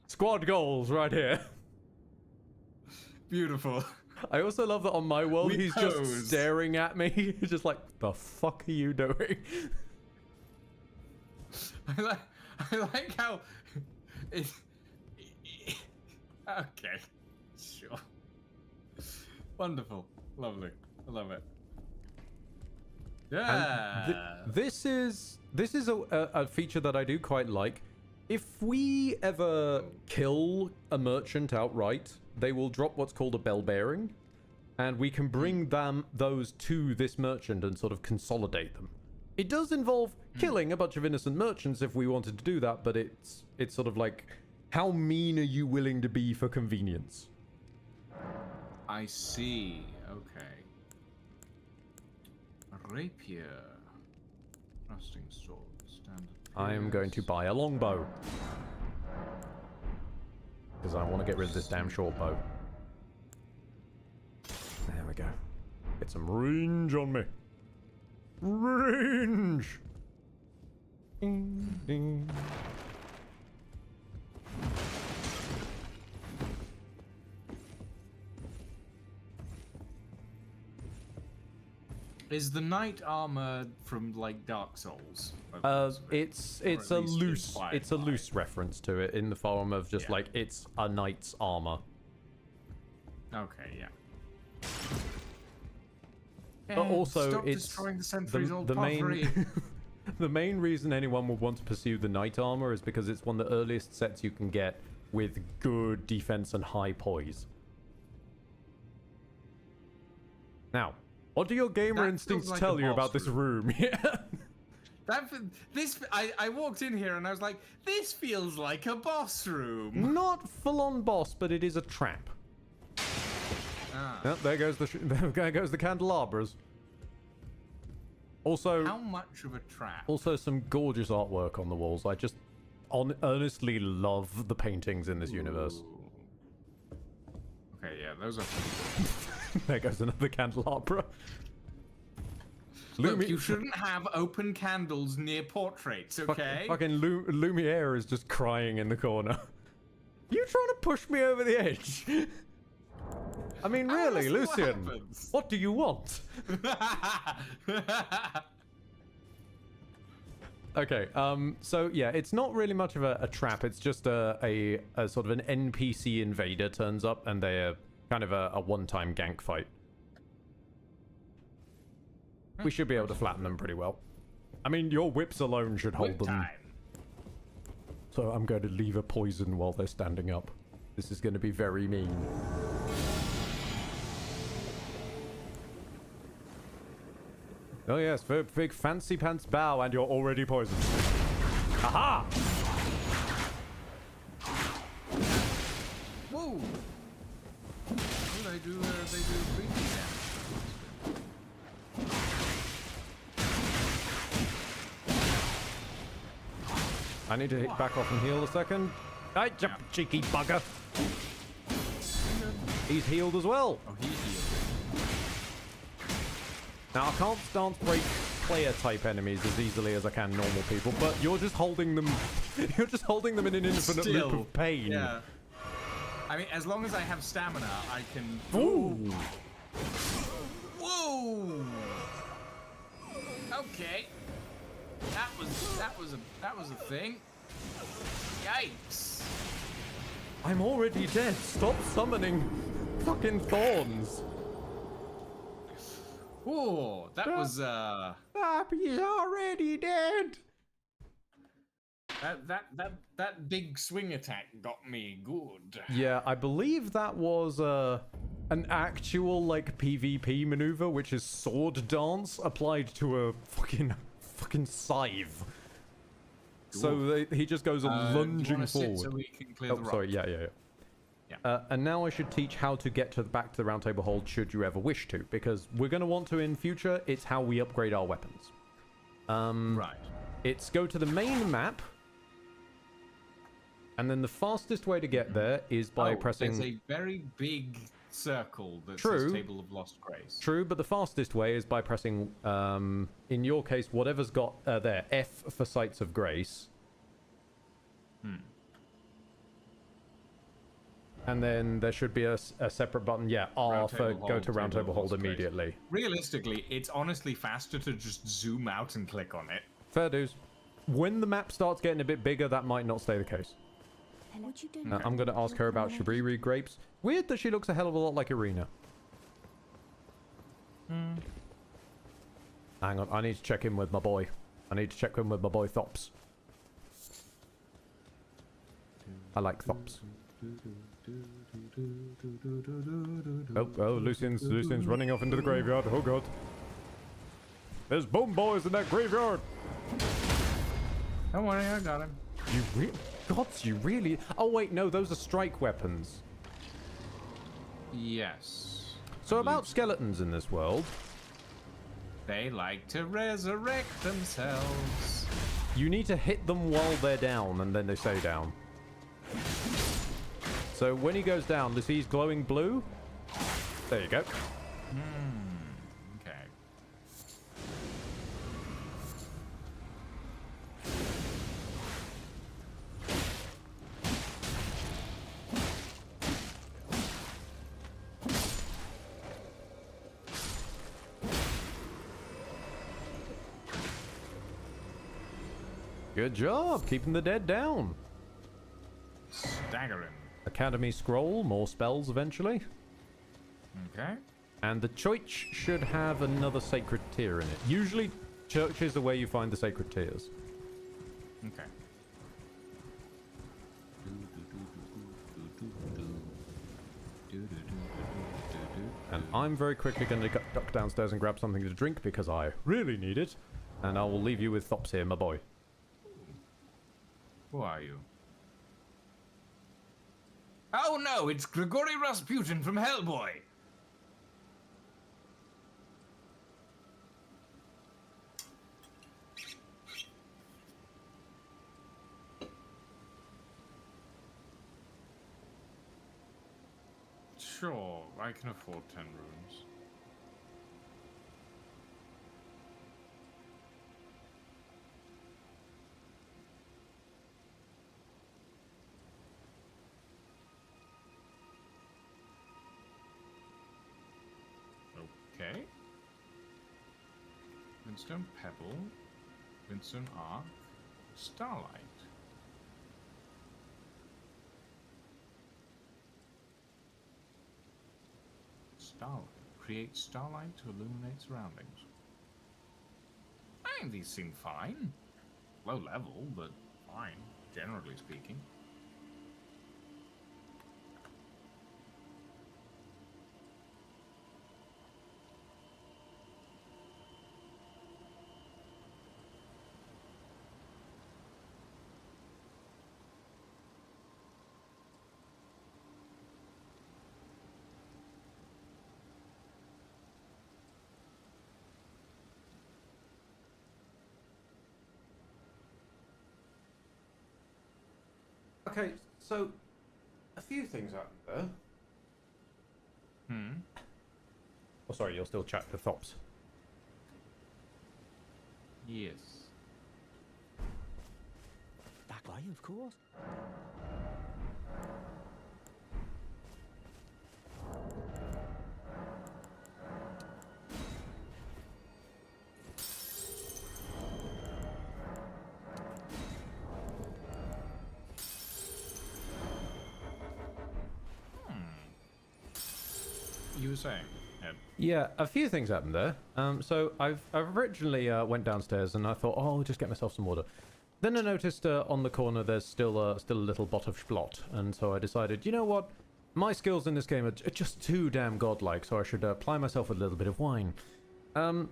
Squad goals right here. Beautiful. I also love that on my world, We he's pose. just staring at me. He's just like, the fuck are you doing? I like how Okay, sure. Wonderful, lovely, I love it. Yeah. This is a feature that I do quite like. If we ever kill a merchant outright, they will drop what's called a bell bearing, and we can bring those to this merchant and sort of consolidate them. It does involve killing a bunch of innocent merchants if we wanted to do that, but it's sort of like, how mean are you willing to be for convenience? I see. Okay. A rapier. Thrusting sword. Standard. I am going to buy a longbow. Because I want to get rid of this damn short bow. There we go. Get some range on me. Range! Ding, ding. Is the knight armor from like Dark Souls? It's a loose reference to it in the form of just like it's a knight's armor. Okay, yeah. But also, stop it's destroying the centuries old the pottery. main the main reason anyone would want to pursue the knight armor is because it's one of the earliest sets you can get with good defense and high poise. Now, what do your gamer instincts like tell you about this room? Yeah. I walked in here and I was like, this feels like a boss room. Not full-on boss, but it is a trap. Oh, there goes the candelabras. Also, how much of a trap? Also, some gorgeous artwork on the walls. I just honestly love the paintings in this universe. Okay, yeah, those are. There goes another candelabra. Look, you shouldn't have open candles near portraits, okay? Fucking Lumiere is just crying in the corner. You trying to push me over the edge? I mean, really, Lucian, what do you want? Okay, so yeah, it's not really much of a trap. It's just a sort of an NPC invader turns up, and they're kind of a one-time gank fight. We should be able to flatten them pretty well. I mean, your whips alone should hold them. So I'm going to leave a poison while they're standing up. This is going to be very mean. Oh yes, big fancy pants bow, and you're already poisoned. Aha! Whoa! Oh, they do creepy damage. I need to back off and heal a second. Hey, cheeky bugger! He's healed as well. Oh, he's healed. Now I can't stance break player type enemies as easily as I can normal people, but you're just holding them. You're just holding them in an infinite loop of pain. Yeah. I mean, as long as I have stamina, I can. Ooh. Whoa! Okay. That was a thing. Yikes! I'm already dead. Stop summoning fucking thorns. Oh, that was He's already dead. That big swing attack got me good. Yeah, I believe that was an actual like PvP maneuver, which is sword dance applied to a fucking scythe. So he just goes lunging forward. So we can clear the rock? Sorry, yeah. And now I should teach how to get back to the Round Table Hold should you ever wish to, because we're going to want to in future. It's how we upgrade our weapons. Right. It's go to the main map, and then the fastest way to get there is by pressing... There's a very big circle that says Table of Lost Grace. True, but the fastest way is by pressing, in your case, whatever's got there, F for Sights of Grace. And then there should be a separate button, R for go to Round Table Hold immediately. Realistically, it's honestly faster to just zoom out and click on it. Fair dues. When the map starts getting a bit bigger, that might not stay the case. Would you do I'm going to ask her about Shabriri grapes. Weird that she looks a hell of a lot like Irina. Hang on, I need to check in with my boy. I need to check in with my boy Thops. I like Thops. Oh, Lucian's running off into the graveyard. Oh god. There's bone boys in that graveyard. Don't worry, I got him. You really? Oh wait, no, those are strike weapons. Yes. So about skeletons in this world. They like to resurrect themselves. You need to hit them while they're down, and then they stay down. So when he goes down, does he's glowing blue? There you go. Okay. Good job, keeping the dead down. Staggering. Academy scroll, more spells eventually. Okay. And the church should have another sacred tier in it. Usually, churches are where you find the sacred tiers. Okay. And I'm very quickly going to duck downstairs and grab something to drink because I really need it. And I will leave you with Thops here, my boy. Who are you? Oh no, it's Grigory Rasputin from Hellboy! Sure, I can afford 10 rooms. Okay. Windstone Pebble, Windstone Arc, Starlight. Starlight. Create starlight to illuminate surroundings. I think these seem fine. Low level, but fine, generally speaking. Okay, so a few things out there. Oh, sorry, you'll still chat to Thops. Yes. That way, of course. You were saying, Ed? Yeah, a few things happened there. So I've originally went downstairs and I thought, oh, I'll just get myself some water. Then I noticed on the corner there's still a little bot of splot, and so I decided, you know what, my skills in this game are just too damn godlike, so I should apply myself with a little bit of wine. And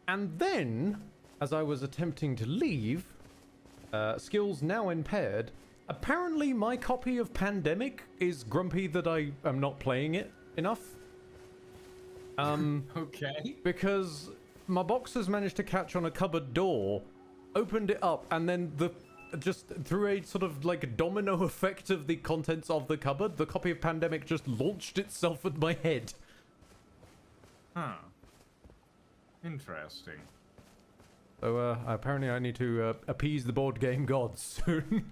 then, as I was attempting to leave, skills now impaired, apparently my copy of Pandemic is grumpy that I am not playing it enough. Okay. Because my boxers managed to catch on a cupboard door, opened it up, and then just through a sort of like domino effect of the contents of the cupboard, the copy of Pandemic just launched itself at my head. Huh. Interesting. So apparently I need to appease the board game gods soon.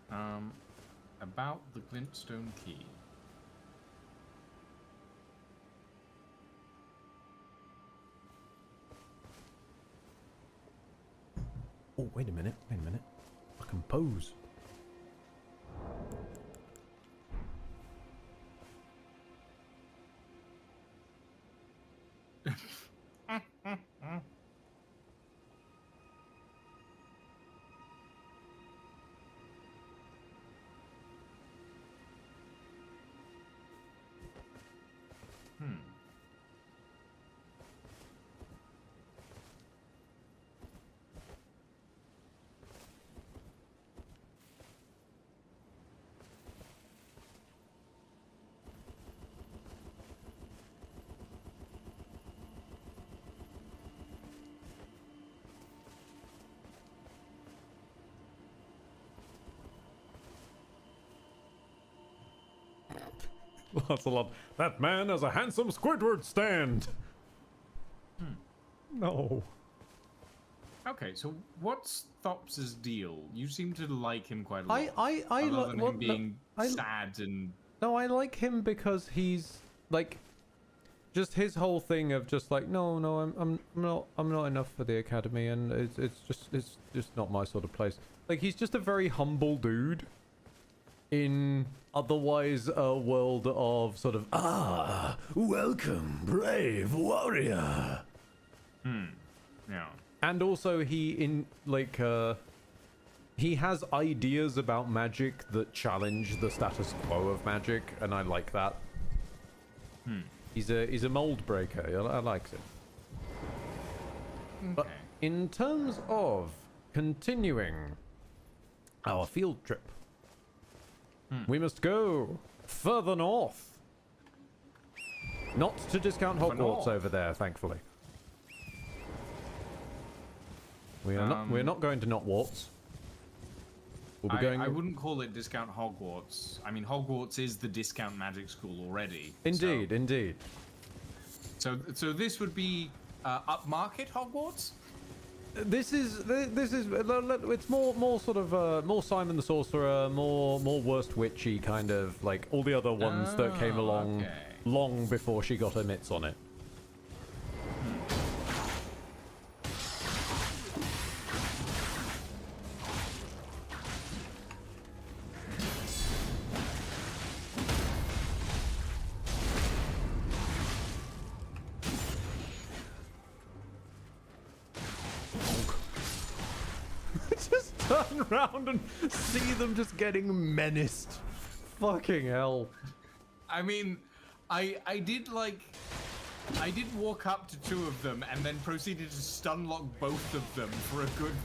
About the glintstone key. Oh, wait a minute. I can pose. Lancelot, that man has a handsome Squidward stand. No. Okay, so what's Thops's deal? You seem to like him quite a lot. I other than well, him being sad and... No, I like him because he's like, just his whole thing of just like, no, I'm not enough for the academy, and it's just not my sort of place. Like, he's just a very humble dude in otherwise a world of sort of, welcome, brave warrior. Yeah. And also he he has ideas about magic that challenge the status quo of magic, and I like that. He's a mold breaker. I like it. Okay. But in terms of continuing our field trip, we must go further north. Not to discount Hogwarts over there, thankfully. We are we're not going to Notwarts. We'll be going. I wouldn't call it discount Hogwarts. I mean, Hogwarts is the discount magic school already. Indeed, indeed. So this would be upmarket Hogwarts. This is it's more sort of more Simon the Sorcerer, more worst witchy kind of, like all the other ones that came along long before she got her mitts on it. Just turn around and see them just getting menaced. Fucking hell. I mean, I did walk up to two of them and then proceeded to stun lock both of them for a good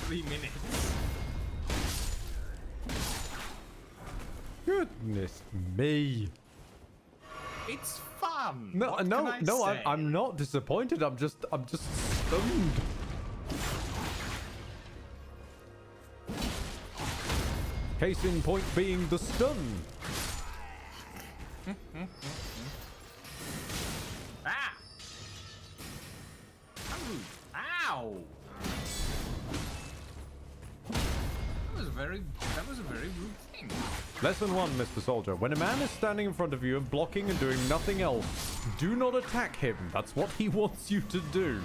3 minutes. Goodness me. It's fun. No, I'm not disappointed. I'm just stunned. Case in point being the stun. Ah! Ow! That was a very rude thing. Lesson 1, Mr. Soldier. When a man is standing in front of you and blocking and doing nothing else, do not attack him. That's what he wants you to do.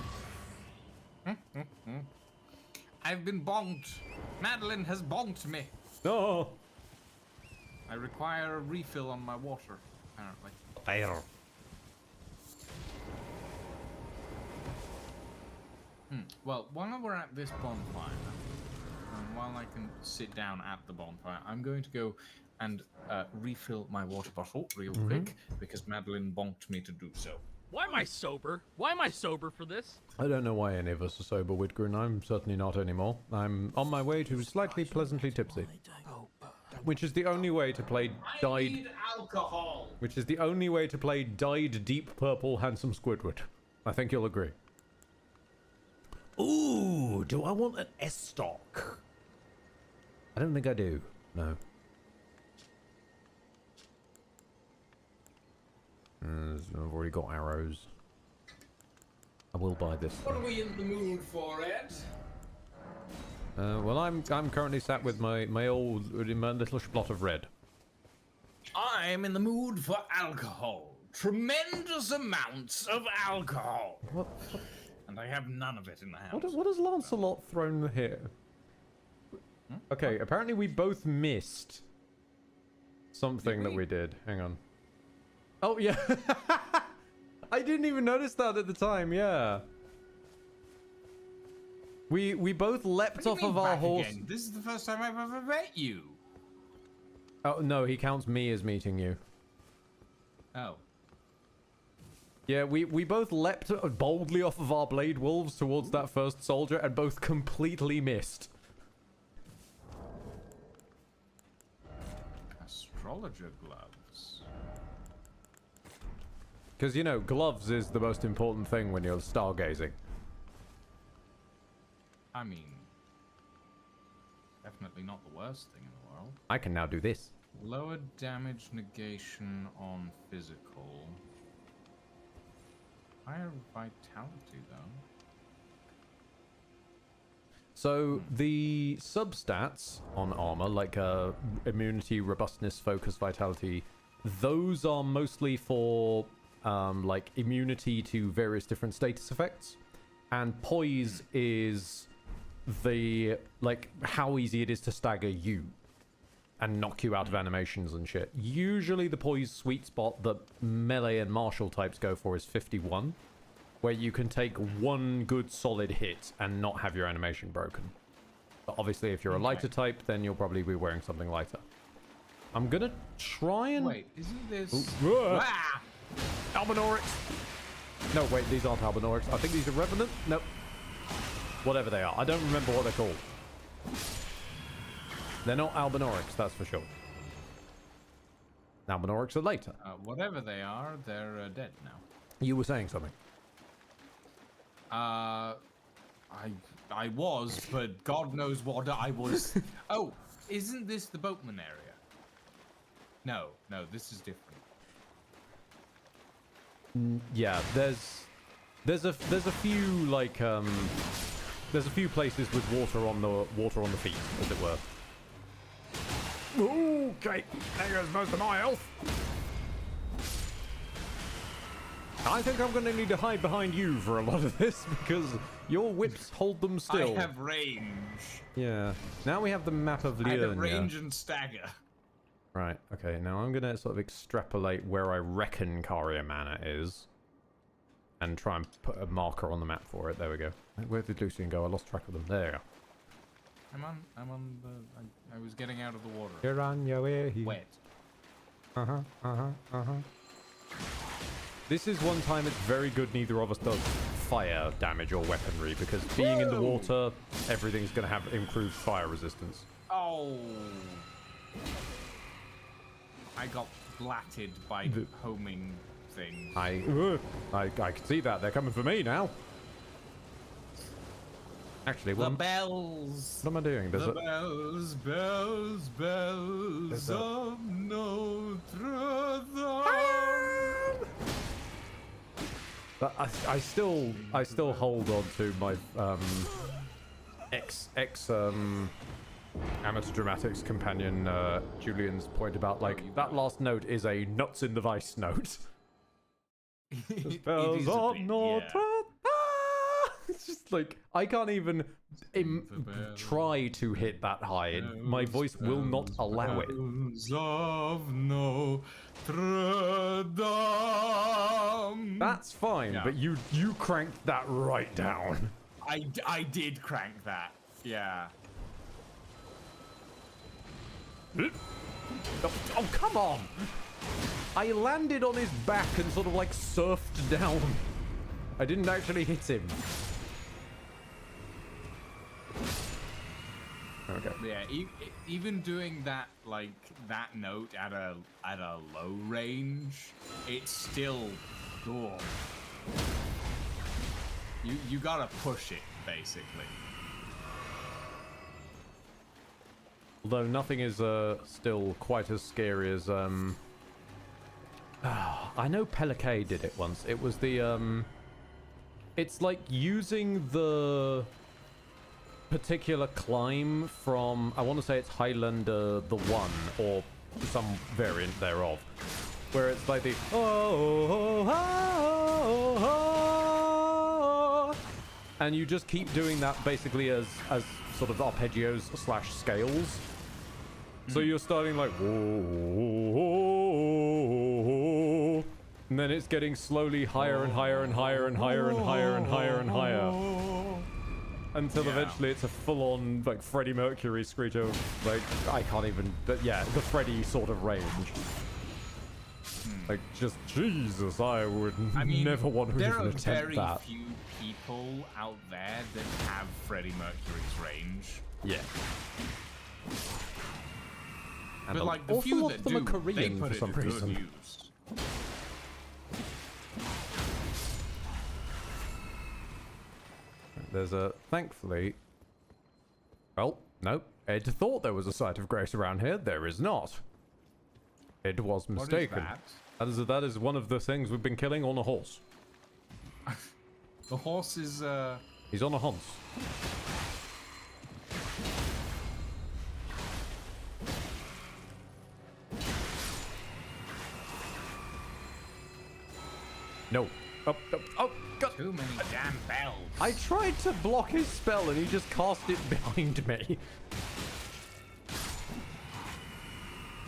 I've been bonked. Madeline has bonked me. No. I require a refill on my water, apparently. Fair. Well, while we're at this bonfire, and while I can sit down at the bonfire, I'm going to go and refill my water bottle real quick, because Madeline bonked me to do so. Why am I sober? Why am I sober for this? I don't know why any of us are sober, Whitgren. I'm certainly not anymore. I'm on my way to slightly pleasantly tipsy. Which is the only way to play I need alcohol! Which is the only way to play dyed deep purple handsome Squidward. I think you'll agree. Ooh, do I want an S-stock? I don't think I do. No. I've already got arrows. I will buy this. What are we in the mood for, Ed? Well, I'm currently sat with my little splot of red. I'm in the mood for alcohol. Tremendous amounts of alcohol. What? And I have none of it in the house. What has Lancelot thrown here? Okay, apparently we both missed something that we did. Hang on. Oh, yeah. I didn't even notice that at the time, yeah. We both leapt off of our horse. Again? This is the first time I've ever met you. Oh, no, he counts me as meeting you. Oh. Yeah, we both leapt boldly off of our blade wolves towards that first soldier and both completely missed. Astrologer gloves. Because, you know, gloves is the most important thing when you're stargazing. I mean, definitely not the worst thing in the world. I can now do this. Lower damage negation on physical. Higher vitality, though. So the substats on armor, like immunity, robustness, focus, vitality, those are mostly for like immunity to various different status effects, and poise is the like how easy it is to stagger you and knock you out of animations and shit. Usually the poise sweet spot that melee and martial types go for is 51, where you can take one good solid hit and not have your animation broken. But obviously if you're a lighter type, then you'll probably be wearing something lighter. I'm gonna try and... Wait, isn't this... Ah! Albinorics! No, wait, these aren't Albinorics. I think these are Revenant? Nope. Whatever they are. I don't remember what they're called. They're not Albinorics, that's for sure. Albinorics are later. Whatever they are, they're dead now. You were saying something. I was, but God knows what I was. Oh, isn't this the boatman area? No, this is different. Yeah, there's a few like there's a few places with water on the feet, as it were. Okay, there goes most of my health. I think I'm going to need to hide behind you for a lot of this because your whips hold them still. I have range. Yeah. Now we have the map of Liurnia. I have range and stagger. Right. Okay. Now I'm going to sort of extrapolate where I reckon Caria Manor is, and try and put a marker on the map for it. There we go. Where did Lucian go? I lost track of them. There you go. I'm on the... I was getting out of the water. You're on your way here. Wet. This is one time it's very good neither of us does fire damage or weaponry, because being in the water, everything's going to have improved fire resistance. Oh. I got blatted by homing things. I can see that. They're coming for me now. Actually, the bells. What am I doing? The bells, bells, bells of Notre Dame. But I still hold on to my ex amateur dramatics companion Julian's point about like that last note is a nuts in the vice note. Bells of Notre Dame. It's just like I can't even try to hit that high. My voice will not allow it. Of Notre Dame. That's fine, but you cranked that right down. I did crank that. Yeah. Oh, come on! I landed on his back and sort of like surfed down. I didn't actually hit him. Okay. Yeah, even doing that like that note at a low range, it's still cool. You gotta push it basically. Although nothing is still quite as scary as I know Pelican did it once. It was the it's like using the particular climb from, I want to say it's Highlander the 1 or some variant thereof, where it's like the and you just keep doing that basically as sort of arpeggios / scales. So you're starting like whoa, and then it's getting slowly higher and higher and higher and higher and higher and higher and higher. Until eventually it's a full-on like Freddie Mercury screech of like I can't even. But yeah, the Freddie sort of range. Like just Jesus, I would never want to even attempt that. There are very few people out there that have Freddie Mercury's range. Yeah. But like the few that do, they put it to good use. There's a, thankfully, well, no, Ed thought there was a site of grace around here. There is not. It was What is mistaken. that? That is one of the things we've been killing on a horse. The horse is, He's on a horse. No. Oh, God. Too many damn bells. I tried to block his spell and he just cast it behind me.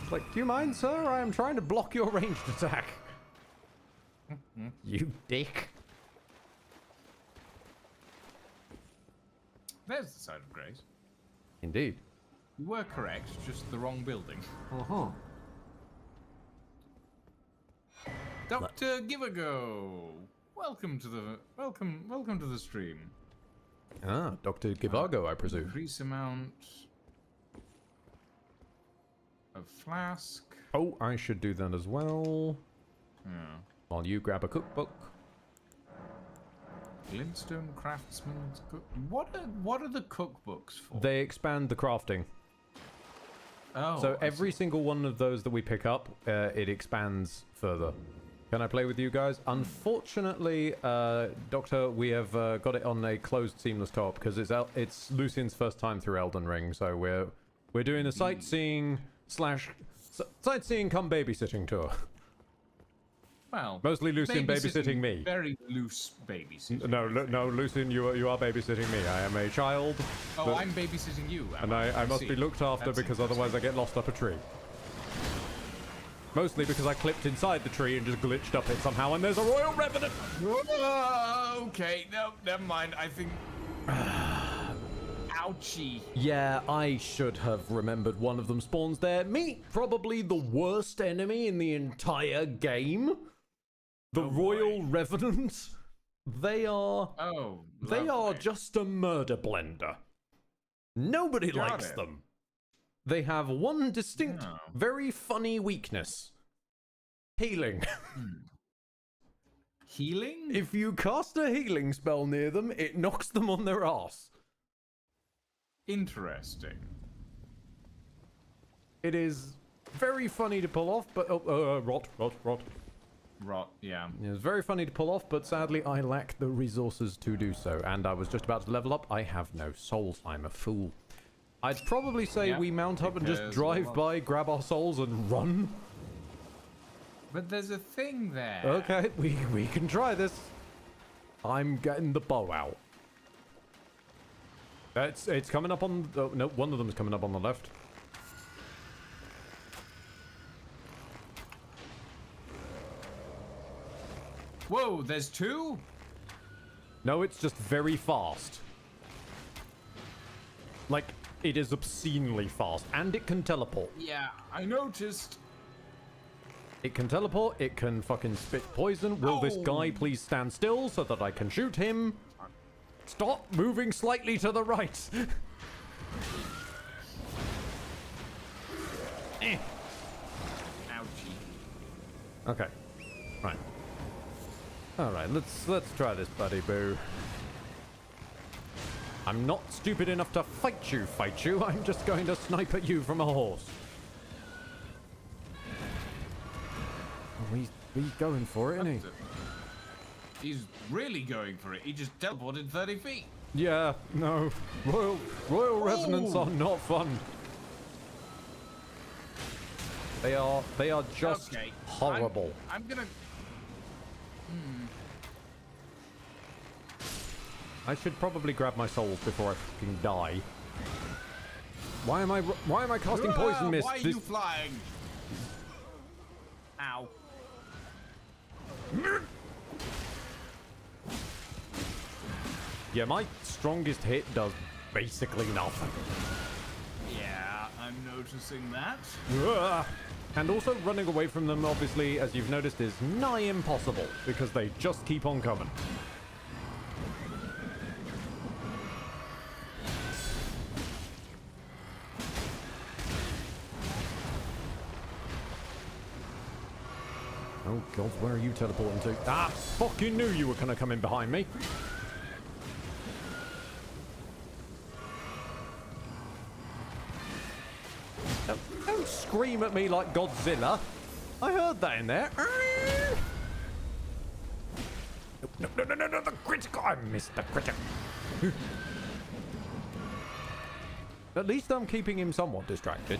It's like, do you mind, sir? I am trying to block your ranged attack. You dick. There's the side of grace. Indeed. You were correct, just the wrong building. Uh-huh. Dr. Give a Go. Welcome to the stream. Ah, Dr. Givago, I presume. Increase amount of flask. Oh, I should do that as well. Yeah. While you grab a cookbook. Glintstone Craftsman's cook. What are the cookbooks for? They expand the crafting. Oh. So every single one of those that we pick up, it expands further. Can I play with you guys? Unfortunately, Doctor, we have got it on a closed seamless co-op because it's Lucian's first time through Elden Ring, so we're doing a sightseeing come babysitting tour. Well, mostly Lucian babysitting me. Very loose babysitting. No, Lucian, you are babysitting me. I am a child. Oh, I'm babysitting you. And I must be looked after because otherwise I get lost up a tree. Mostly because I clipped inside the tree and just glitched up it somehow, and there's a royal revenant. Okay, no, never mind. I think. Ouchie. Yeah, I should have remembered one of them spawns there. Meet probably the worst enemy in the entire game. The Royal Revenant. They are just a murder blender. Nobody likes them. They have one distinct, very funny weakness. Healing. Healing? If you cast a healing spell near them, it knocks them on their ass. Interesting. It is very funny to pull off, but Rot, yeah. It's very funny to pull off, but sadly I lack the resources to do so, and I was just about to level up. I have no souls. I'm a fool. I'd probably say we mount up and just drive by, grab our souls, and run. But there's a thing there. Okay, we can try this. I'm getting the bow out. It's coming up on... Oh, no, one of them is coming up on the left. Whoa, there's two? No, it's just very fast. Like, it is obscenely fast, and it can teleport. Yeah, I noticed. It can teleport, it can fucking spit poison. Will this guy please stand still so that I can shoot him? Stop moving slightly to the right. Ouchie. Okay. Right. Alright, let's try this, buddy boo. I'm not stupid enough to fight you. I'm just going to snipe at you from a horse. Oh, he's going for it, isn't he? He's really going for it. He just teleported 30 feet. Yeah, no. Royal Revenants are not fun. They are just horrible. I'm gonna... I should probably grab my souls before I fucking die. Why am I casting poison mist? Why are you flying? Ow. Yeah, my strongest hit does basically nothing. Yeah, I'm noticing that. And also running away from them, obviously, as you've noticed, is nigh impossible because they just keep on coming. Oh god, where are you teleporting to? Ah, fucking knew you were gonna come in behind me. Don't scream at me like Godzilla. I heard that in there. No, the critical. I missed the critical. At least I'm keeping him somewhat distracted.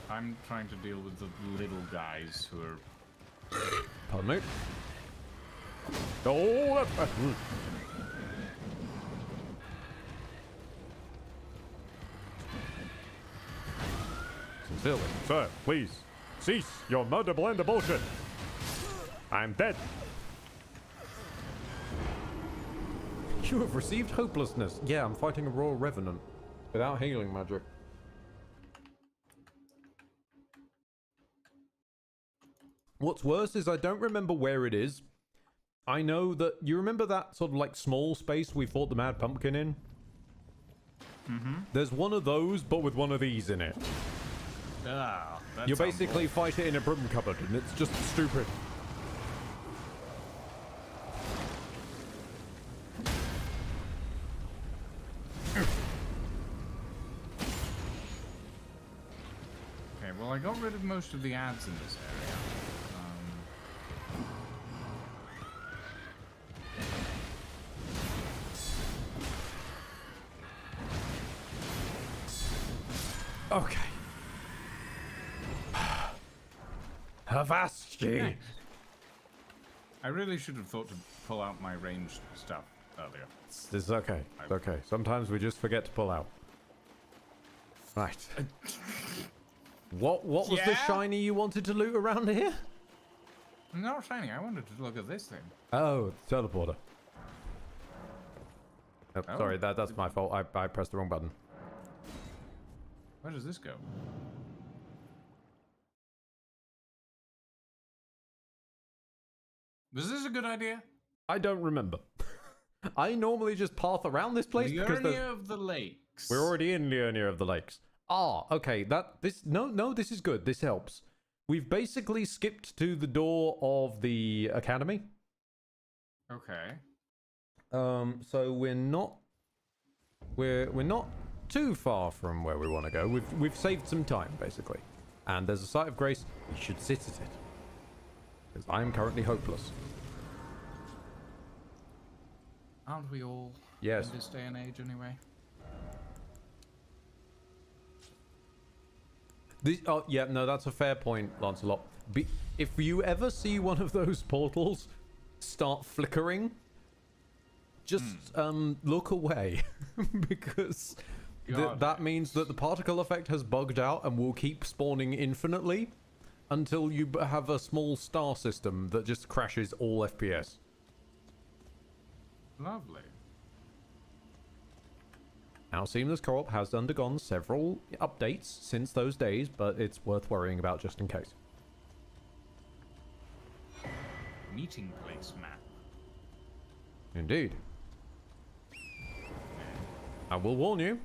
I'm trying to deal with the little guys who are... Pardon me. Oh, Sincerely, sir, please cease your murder blender bullshit. I'm dead. You have received hopelessness. Yeah, I'm fighting a royal revenant without healing magic. What's worse is I don't remember where it is. I know that you remember that sort of like small space we fought the Mad Pumpkin in? Mm-hmm. There's one of those, but with one of these in it. Ah, You basically fight it in a broom cupboard, and it's just stupid. Okay, well, I got rid of most of the ads in this area. Okay. Avast ye! Nice. I really should have thought to pull out my ranged stuff earlier. It's okay. It's okay. Sometimes we just forget to pull out. Right. What was the shiny you wanted to loot around here? Not shiny. I wanted to look at this thing. Oh, teleporter. Oh, sorry, that's my fault. I pressed the wrong button. Where does this go? Was this a good idea? I don't remember. I normally just path around this place because Liurnia of the Lakes. we're already in Liurnia of the Lakes. Ah, okay. No, this is good. This helps. We've basically skipped to the door of the academy. Okay. So we're not too far from where we want to go. We've saved some time basically, and there's a site of grace. We should sit at it because I am currently hopeless. Aren't we all? Yes. In this day and age, anyway. Yeah, no, that's a fair point, Lancelot. If you ever see one of those portals start flickering, just look away because that means that the particle effect has bugged out and will keep spawning infinitely until you have a small star system that just crashes all FPS. Lovely. Now, Seamless Co-op has undergone several updates since those days, but it's worth worrying about just in case. Meeting place map. Indeed. I will warn you,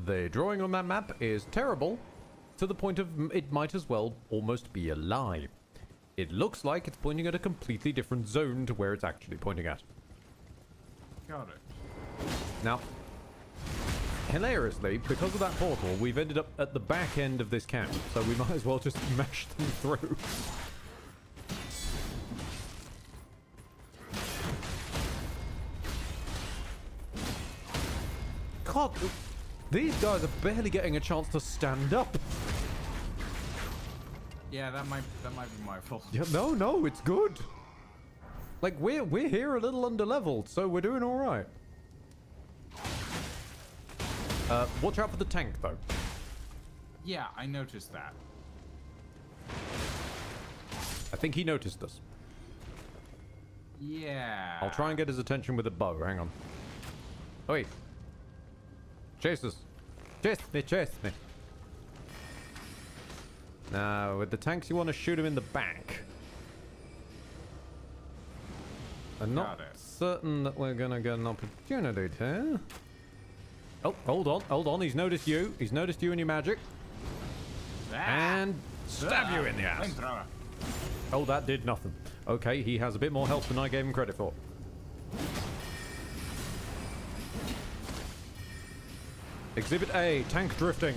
the drawing on that map is terrible, to the point of it might as well almost be a lie. It looks like it's pointing at a completely different zone to where it's actually pointing at. Got it. Now, hilariously, because of that portal, we've ended up at the back end of this camp, so we might as well just mash them through. God, these guys are barely getting a chance to stand up. Yeah, that might be my fault. Yeah, no, it's good. Like we're here a little underleveled, so we're doing all right. Watch out for the tank, though. Yeah, I noticed that. I think he noticed us. Yeah. I'll try and get his attention with a bow. Hang on. Oh, wait. Chase us. Chase me. Now, with the tanks, you want to shoot him in the back. I'm not certain that we're going to get an opportunity to. Oh, hold on. He's noticed you. He's noticed you and your magic. And stab you in the ass. Oh, that did nothing. Okay, he has a bit more health than I gave him credit for. Exhibit A, tank drifting.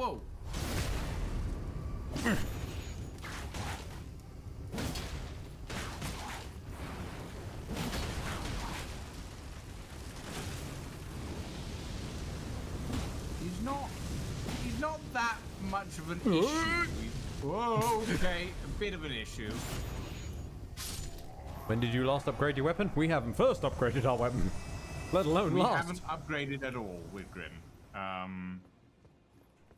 Whoa. He's not that much of an issue. Whoa, okay, a bit of an issue. When did you last upgrade your weapon? We haven't first upgraded our weapon, let alone last. We haven't upgraded at all with Grim.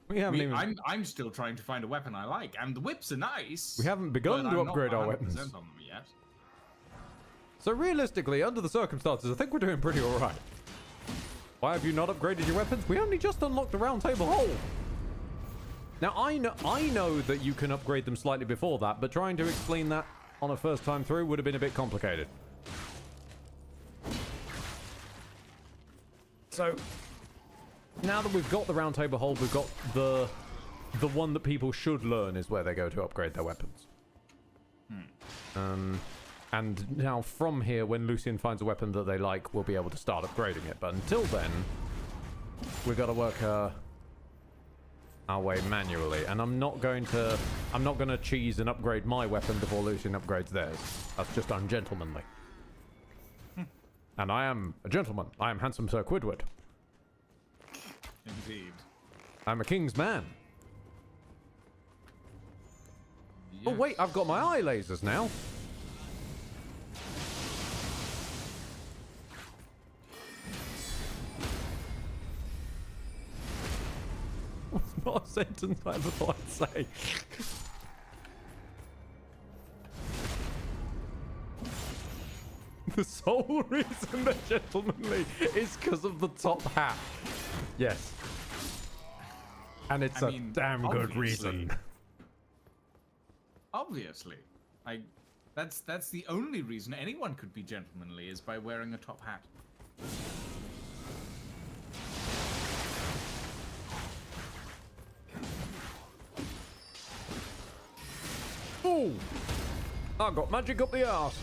We haven't even. I'm still trying to find a weapon I like, and the whips are nice. We haven't begun to upgrade our weapons. On them yet. So realistically, under the circumstances, I think we're doing pretty all right. Why have you not upgraded your weapons? We only just unlocked the round table hole. Now I know that you can upgrade them slightly before that, but trying to explain that on a first time through would have been a bit complicated. So now that we've got the round table hold, we've got the one that people should learn is where they go to upgrade their weapons. And now from here, when Lucian finds a weapon that they like, we'll be able to start upgrading it. But until then, we've got to work our way manually. And I'm not going to cheese and upgrade my weapon before Lucian upgrades theirs. That's just ungentlemanly. And I am a gentleman. I am handsome Sir Quidward. Indeed. I'm a king's man. Yes. Oh wait, I've got my eye lasers now. That's not a sentence I ever thought I'd say. The sole reason they're gentlemanly is because of the top hat. Yes. And it's a damn good reason. Obviously. That's the only reason anyone could be gentlemanly is by wearing a top hat. Oh! I got magic up the arse.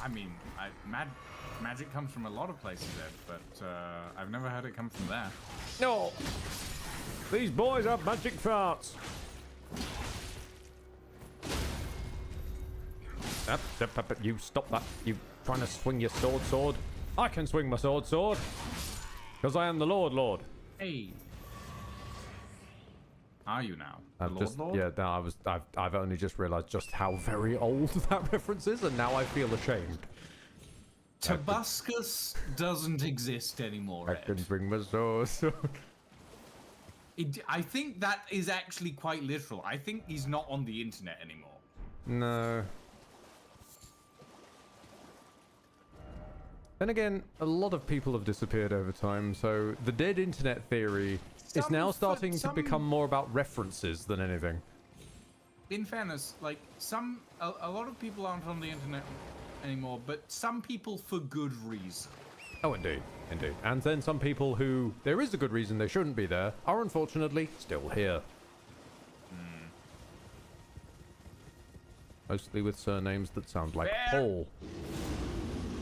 I mean, magic comes from a lot of places, Ed, but I've never heard it come from there. No! These boys have magic farts. You stop that. You trying to swing your sword? I can swing my sword. Because I am the Lord. Hey. Are you now? Lord? Yeah, no, I've only just realized just how very old that reference is, and now I feel ashamed. Tabuscus doesn't exist anymore, I can swing my sword. I think that is actually quite literal. I think he's not on the internet anymore. No. Then again, a lot of people have disappeared over time, so the dead internet theory is now starting to become more about references than anything. In fairness, like a lot of people aren't on the internet anymore, but some people for good reason. Oh, indeed. And then some people who there is a good reason they shouldn't be there are unfortunately still here. Mostly with surnames that sound like Paul.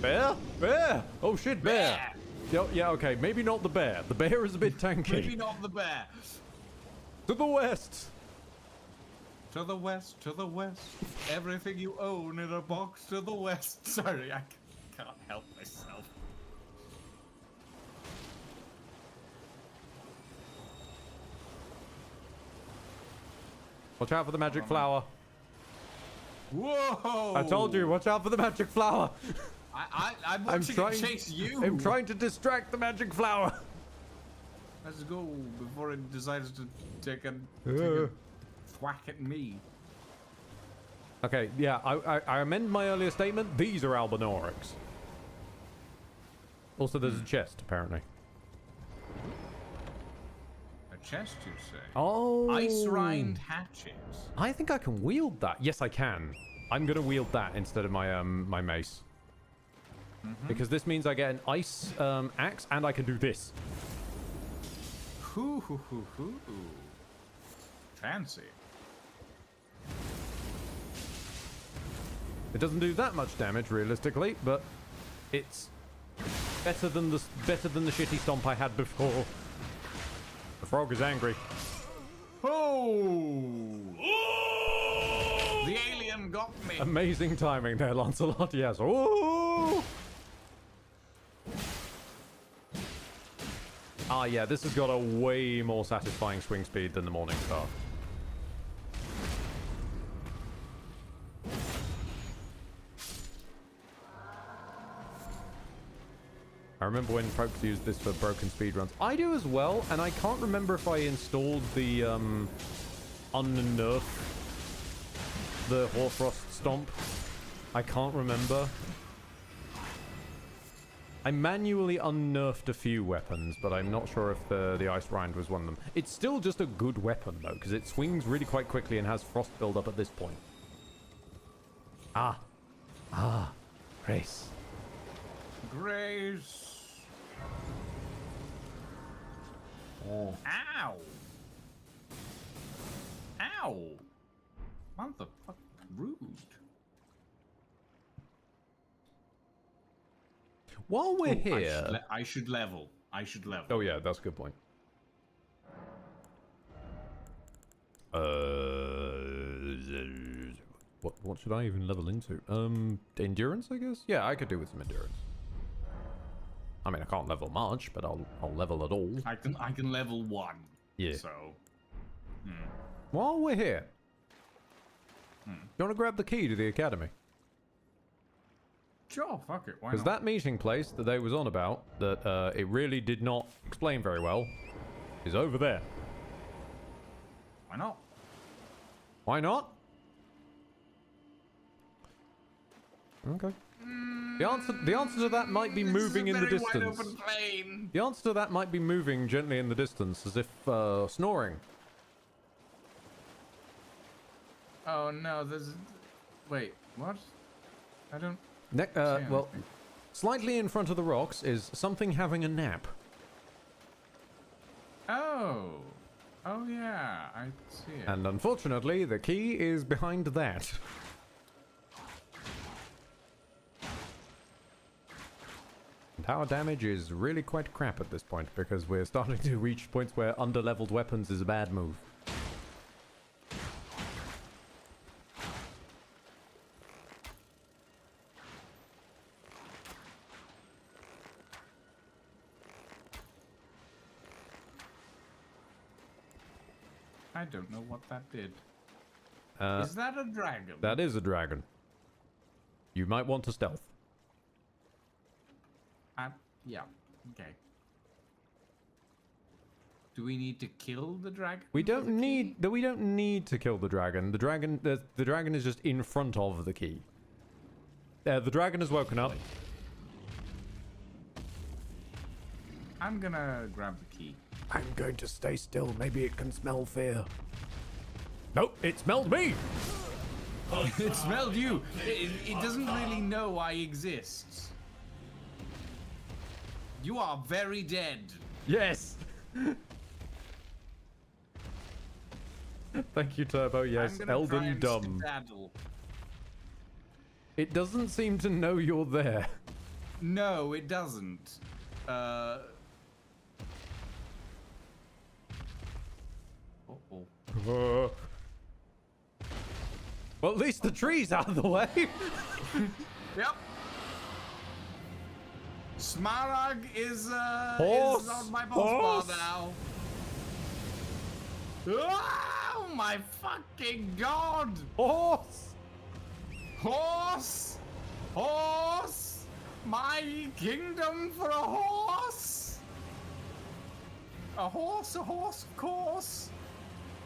Bear? Oh shit, bear! Yeah, okay, maybe not the bear. The bear is a bit tanky. Maybe not the bear. To the west! To the west, everything you own in a box to the west. Sorry, I can't help myself. Watch out for the magic flower. Whoa! I told you, watch out for the magic flower. I'm trying to chase you. I'm trying to distract the magic flower. Let's go before it decides to take a whack at me. Okay, yeah, I amend my earlier statement. These are Albinorics. Also, there's a chest, apparently. A chest, you say? Oh. Ice-rind hatchet. I think I can wield that. Yes, I can. I'm going to wield that instead of my my mace. Because this means I get an ice axe, and I can do this. Hoo. Fancy. It doesn't do that much damage, realistically, but it's better than the shitty stomp I had before. frog is angry. Oh! The alien got me. Amazing timing there, Lancelot. Yes. Ooh! Ah, yeah, this has got a way more satisfying swing speed than the Morning Star. I remember when folks used this for broken speedruns. I do as well, and I can't remember if I installed the unnerf, the Hoarfrost Stomp. I can't remember. I manually unnerfed a few weapons, but I'm not sure if the Ice Rind was one of them. It's still just a good weapon, though, because it swings really quite quickly and has frost build-up at this point. Ah. Ah. Grace. Grace. Oh. Ow. Ow. Motherfucker. Rude. While we're here... I should level. I should level. Oh, yeah, that's a good point. What should I even level into? Endurance, I guess? Yeah, I could do with some endurance. I mean, I can't level much, but I'll level it all. I can level 1. Yeah. So. While we're here, you want to grab the key to the academy? Sure, fuck it. Why not? Because that meeting place that they was on about, that it really did not explain very well, is over there. Why not? Why not? Okay. The answer to that might be moving in the distance. Wide open plain. The answer to that might be moving gently in the distance, as if snoring. Oh no, there's. Wait, what? I don't. Well, slightly in front of the rocks is something having a nap. Oh. Oh yeah, I see it. And unfortunately, the key is behind that. And our damage is really quite crap at this point, because we're starting to reach points where under-leveled weapons is a bad move. I don't know what that did. Is that a dragon? That is a dragon. You might want to stealth. Yeah. Okay. Do we need to kill the dragon? We don't need to kill the dragon. The dragon is just in front of the key. The dragon has woken up. I'm gonna grab the key. I'm going to stay still. Maybe it can smell fear. Nope, it smelled me. It smelled you. It doesn't really know I exist. You are very dead. Yes. Thank you, Turbo. Yes, Elden dumb. Skedaddle. It doesn't seem to know you're there. No, it doesn't. Uh-oh. Well, at least the tree's out of the way. Yep. Smarag is Horse. on my boss bar now. Oh my fucking god! Horse! Horse! Horse! My kingdom for a horse! A horse, of course.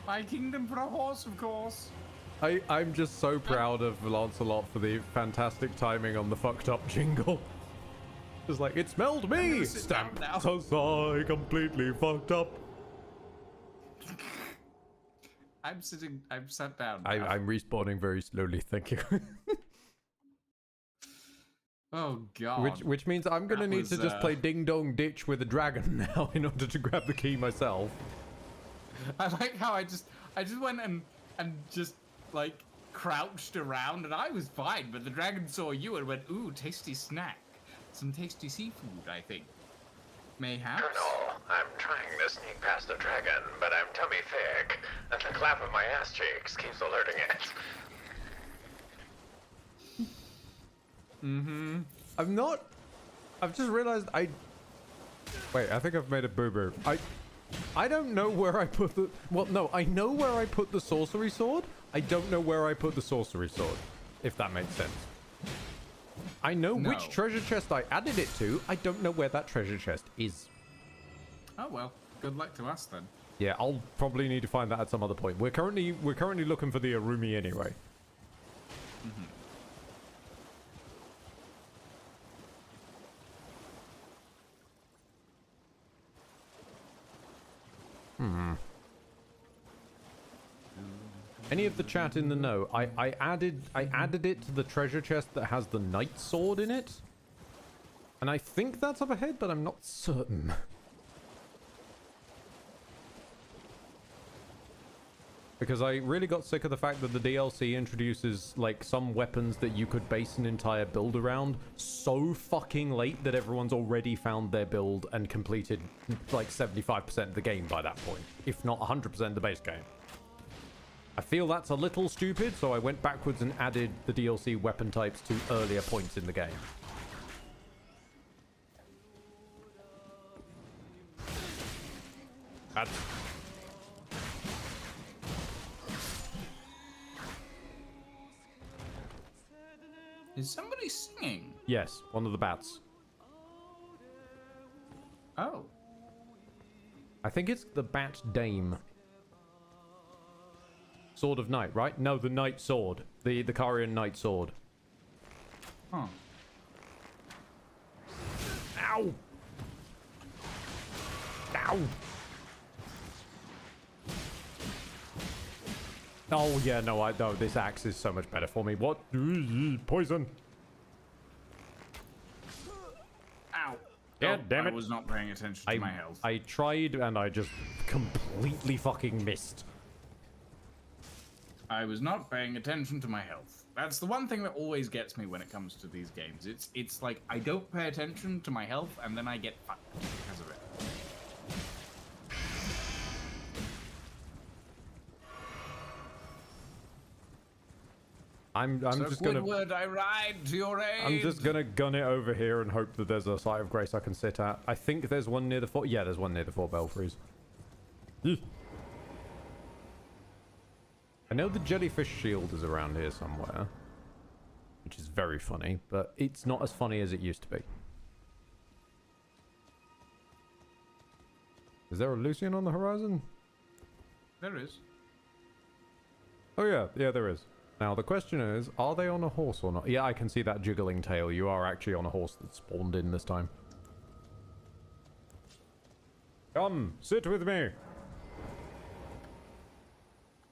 My kingdom for a horse, of course. I'm just so proud of Lancelot for the fantastic timing on the fucked up jingle. Just like, it smelled me! Stamp! So sorry, completely fucked up. I'm sat down. I'm respawning very slowly, thank you. Oh god. Which means I'm gonna need to just play Ding Dong Ditch with a dragon now in order to grab the key myself. I like how I just went and just like crouched around and I was fine, but the dragon saw you and went, ooh, tasty snack. Some tasty seafood, I think. Mayhaps. Colonel, I'm trying to sneak past a dragon, but I'm tummy thick, and the clap of my ass cheeks keeps alerting it. Mm-hmm. I've just realized Wait, I think I've made a boo-boo. I don't know where I put the... Well, no, I know where I put the sorcery sword. I don't know where I put the sorcery sword, if that makes sense. I know which treasure chest I added it to. I don't know where that treasure chest is. Oh, well. Good luck to us, then. Yeah, I'll probably need to find that at some other point. We're currently looking for the Arumi anyway. Mm-hmm. Any of the chat in the know? I added it to the treasure chest that has the knight sword in it. And I think that's up ahead, but I'm not certain. Because I really got sick of the fact that the DLC introduces, like, some weapons that you could base an entire build around so fucking late that everyone's already found their build and completed, like, 75% of the game by that point. If not 100% of the base game. I feel that's a little stupid, so I went backwards and added the DLC weapon types to earlier points in the game. That's... Is somebody singing? Yes, one of the bats. Oh. I think it's the Bat Dame. Sword of Night, right? No, the Knight Sword. The Karian Knight Sword. Huh. Ow! Ow! Oh, yeah, no, this axe is so much better for me. What? Poison! Ow! God damn it. I was not paying attention to my health. I tried, and I just completely fucking missed. I was not paying attention to my health. That's the one thing that always gets me when it comes to these games. It's like, I don't pay attention to my health, and then I get fucked because of it. I'm just gonna... Quidward, I ride to your aid! I'm just gonna gun it over here and hope that there's a site of grace I can sit at. I think there's one near the fort. Yeah, there's one near the Four Belfries. I know the jellyfish shield is around here somewhere, which is very funny, but it's not as funny as it used to be. Is there a Lucian on the horizon? There is. Oh yeah, there is. Now the question is, are they on a horse or not? Yeah, I can see that jiggling tail. You are actually on a horse that spawned in this time. Come, sit with me.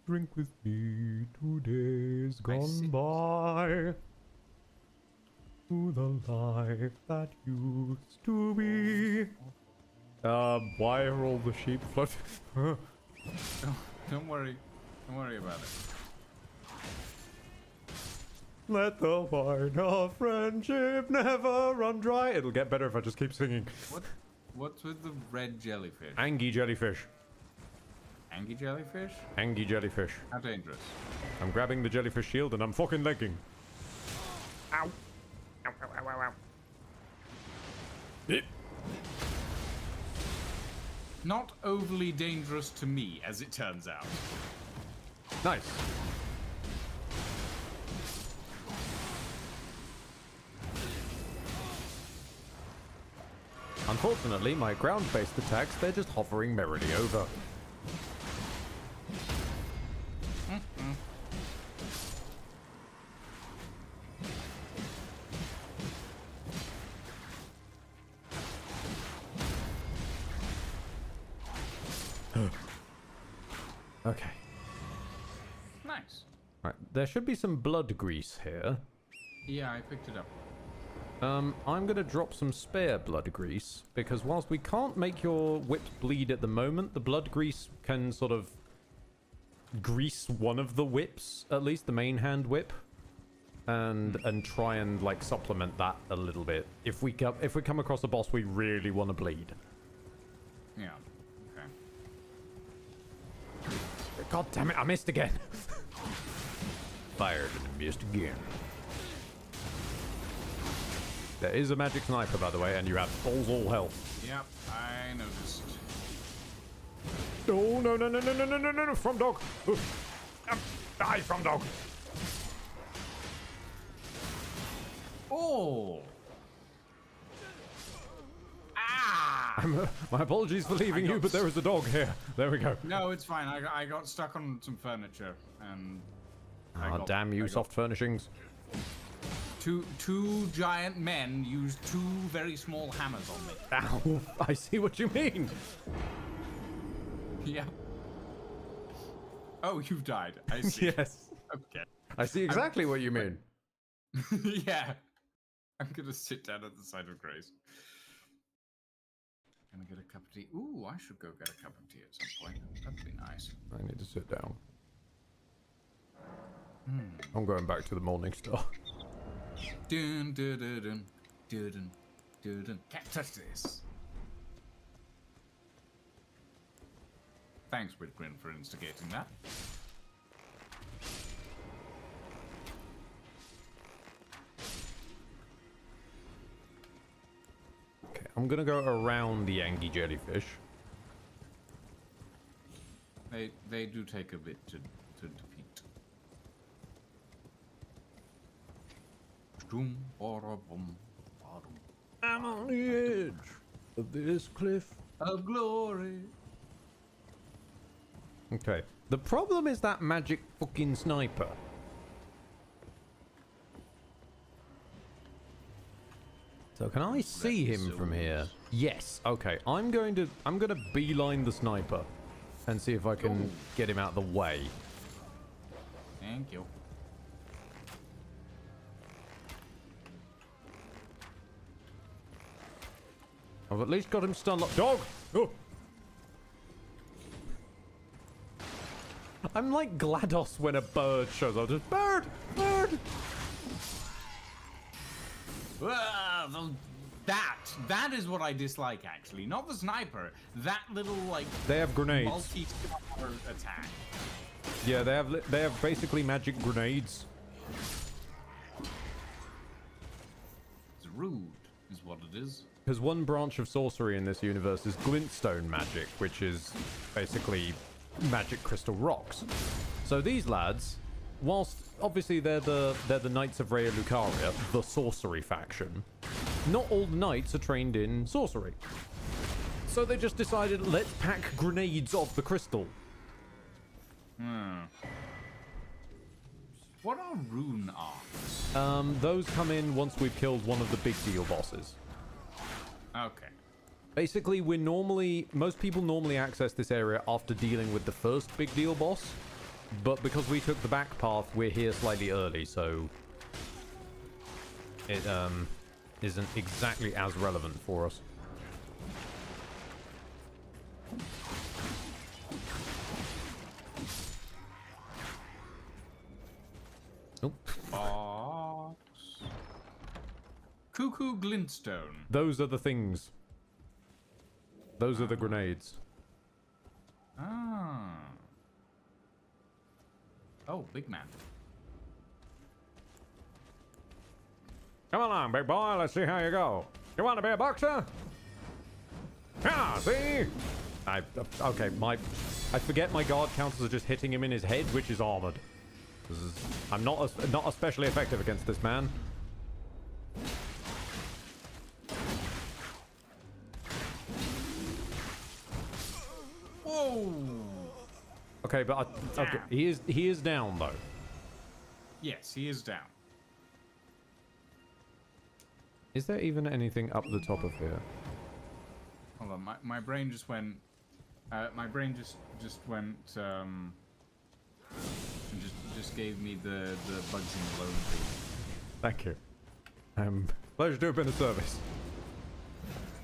Drink with me, 2 days gone by. To the life that used to be. Why are all the sheep floating? Don't worry. Don't worry about it. Let the wine of friendship never run dry. It'll get better if I just keep singing. What's with the red jellyfish? Angie jellyfish. Angie jellyfish? Angie jellyfish. How dangerous. I'm grabbing the jellyfish shield and I'm fucking legging. Ow. Ow, ow, ow, ow, ow. Not overly dangerous to me, as it turns out. Nice. Unfortunately, my ground-based attacks, they're just hovering merrily over. Okay. Nice. Right, there should be some blood grease here. Yeah, I picked it up. I'm gonna drop some spare blood grease, because whilst we can't make your whip bleed at the moment, the blood grease can sort of grease one of the whips, at least the main hand whip, and try and like supplement that a little bit. If we come across a boss we really want to bleed. Yeah. Okay. God damn it, I missed again. Fired and missed again. There is a magic sniper, by the way, and you have balls all health. Yep, I noticed. Oh, no, no, no, no, no, no, no, no, no, from dog. Die, from dog. Oh! My apologies for leaving you, but there is a dog here. There we go. No, it's fine. I got stuck on some furniture, and... Damn you, soft furnishings. Two giant men used two very small hammers on me. Ow, I see what you mean. Yeah. Oh, you've died. I see. Yes. Okay. I see exactly what you mean. Yeah. I'm gonna sit down at the side of Grace. Gonna get a cup of tea. Ooh, I should go get a cup of tea at some point. That'd be nice. I need to sit down. I'm going back to the Morning Star. Dun dun dun dun dun dun dun dun. Can't touch this. Thanks, Whitgrin, for instigating that. Okay, I'm gonna go around the Angie jellyfish. They do take a bit to defeat. I'm on the edge of this cliff of glory. Okay. The problem is that magic fucking sniper. So can I see him from here? Yes. Okay. I'm gonna beeline the sniper and see if I can get him out of the way. Thank you. I've at least got him stunned. Dog! Oh! I'm like GLaDOS when a bird shows up. Just bird! Bird! That is what I dislike, actually. Not the sniper. That little, like... They have grenades. Multi-star attack. Yeah, they have basically magic grenades. It's rude, is what it is. Because one branch of sorcery in this universe is glintstone magic, which is basically magic crystal rocks. So these lads, whilst obviously they're the Knights of Raya Lucaria, the sorcery faction, not all the knights are trained in sorcery. So they just decided, let's pack grenades of the crystal. What are rune arcs? Those come in once we've killed one of the big deal bosses. Okay. Basically, most people normally access this area after dealing with the first big deal boss, but because we took the back path, we're here slightly early, so it isn't exactly as relevant for us. Oh. Cuckoo glintstone. Those are the things. Those are the grenades. Ah. Oh, big man. Come along, big boy. Let's see how you go. You want to be a boxer? Yeah, see? Okay, I forget my guard counters are just hitting him in his head, which is armored. I'm not especially effective against this man. Whoa. Okay, but okay, he is down though. Yes, he is down. Is there even anything up the top of here? Hold on, my brain just went. My brain just went. And just gave me the bugs in the loan thing. Thank you. Pleasure to have been of service.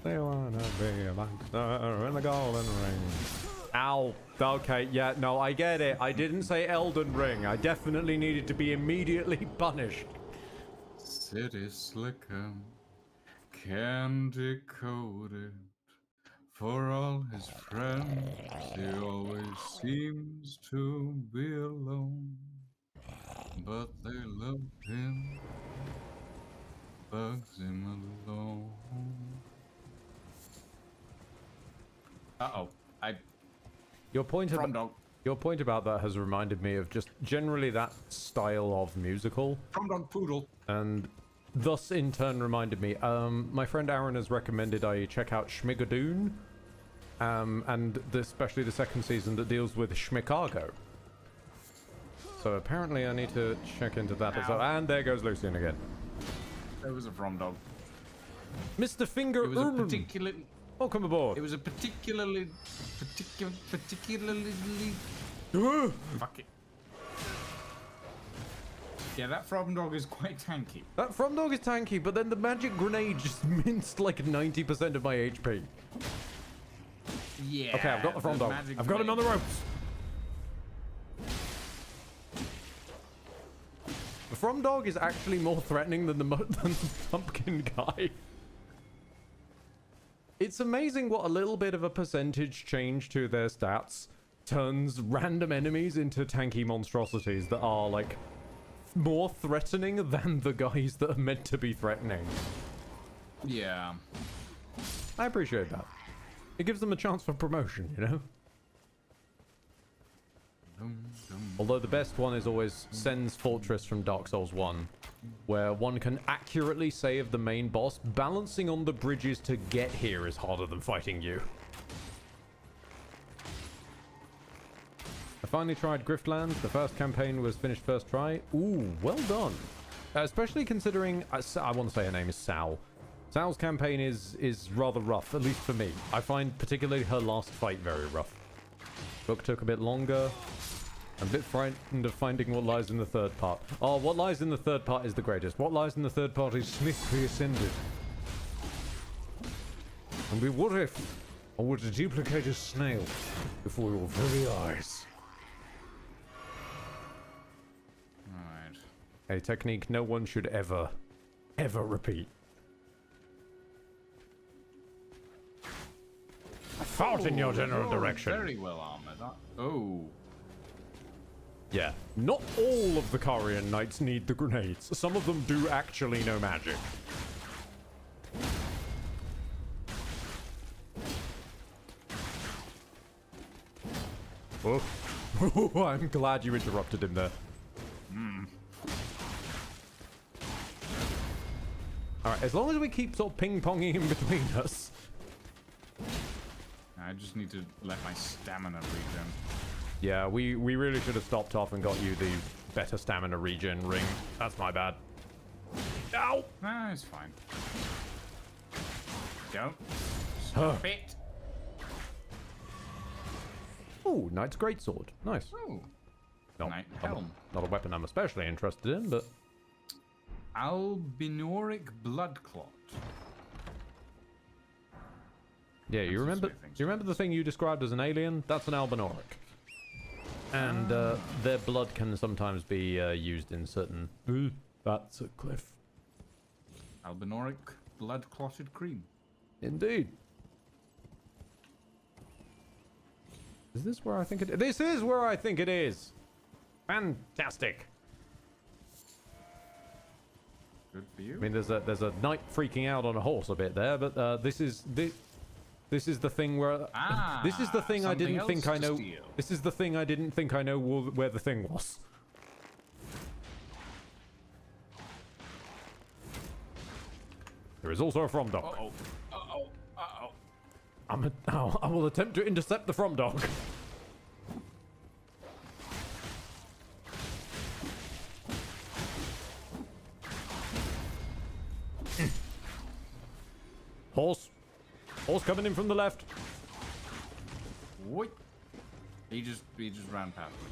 They wanna be a monster in the golden ring. Ow. Okay, yeah, no, I get it. I didn't say Elden Ring. I definitely needed to be immediately punished. City slicker, candy coated, For all his friends, he always seems to be alone. But they love him, bugs him alone. Uh-oh. Your point about that has reminded me of just generally that style of musical. From Dog Poodle. And thus in turn reminded me, my friend Aaron has recommended I check out Schmigadoon, and especially the second season that deals with Schmicago. So apparently I need to check into that as well. And there goes Lucian again. There was a From Dog. Mr. Finger It was a particularly... Welcome aboard. It was a particularly... Fuck it. Yeah, that From Dog is quite tanky. That From Dog is tanky, but then the magic grenade just minced like 90% of my HP. Yeah. Okay, I've got the From Dog. I've got him on the ropes. The From Dog is actually more threatening than the pumpkin guy. It's amazing what a little bit of a percentage change to their stats turns random enemies into tanky monstrosities that are like more threatening than the guys that are meant to be threatening. Yeah. I appreciate that. It gives them a chance for promotion, you know? Although the best one is always Sen's Fortress from Dark Souls 1, where one can accurately say of the main boss, balancing on the bridges to get here is harder than fighting you. I finally tried Griftland. The first campaign was finished first try. Ooh, well done. Especially considering, I want to say her name is Sal. Sal's campaign is rather rough, at least for me. I find particularly her last fight very rough. Book took a bit longer. I'm a bit frightened of finding what lies in the third part. Oh, what lies in the third part is the greatest. What lies in the third part is Smith reascended. And what if I were to duplicate a snail before your very eyes? Alright. A technique no one should ever repeat. Fault in your general direction. Very well armored. Oh. Yeah, not all of the Karian knights need the grenades. Some of them do actually know magic. Oh, I'm glad you interrupted him there. Alright, as long as we keep sort of ping-ponging in between us. I just need to let my stamina regen. Yeah, we really should have stopped off and got you the better stamina regen ring. That's my bad. Ow! Nah, it's fine. Don't stop it. Ooh, Knight's Greatsword. Nice. Ooh. Not Helm. a weapon I'm especially interested in, but... Albinoric blood clot. Yeah, you remember the thing you described as an alien? That's an Albinoric. And their blood can sometimes be used in certain... Ooh, that's a cliff. Albinoric blood clotted cream. Indeed. Is this where I think it is? This is where I think it is! Fantastic! Good for you. I mean, there's a knight freaking out on a horse a bit there, but this is the thing where this is the thing I didn't think I know. This is the thing I didn't think I know where the thing was. There is also a From Dog. I will attempt to intercept the From Dog. Horse coming in from the left. Wait. He just ran past me.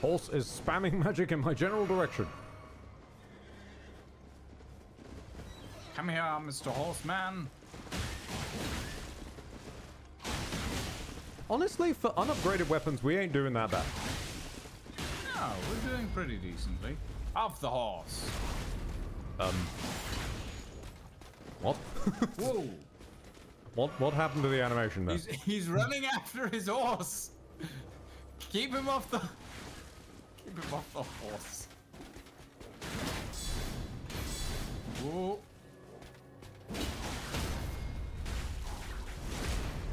Horse is spamming magic in my general direction. Come here, Mr. Horseman. Honestly, for unupgraded weapons, we ain't doing that bad. No, We're doing pretty decently. Off the horse. What? Whoa. What happened to the animation there? He's running after his horse. Keep him off the horse. Whoa.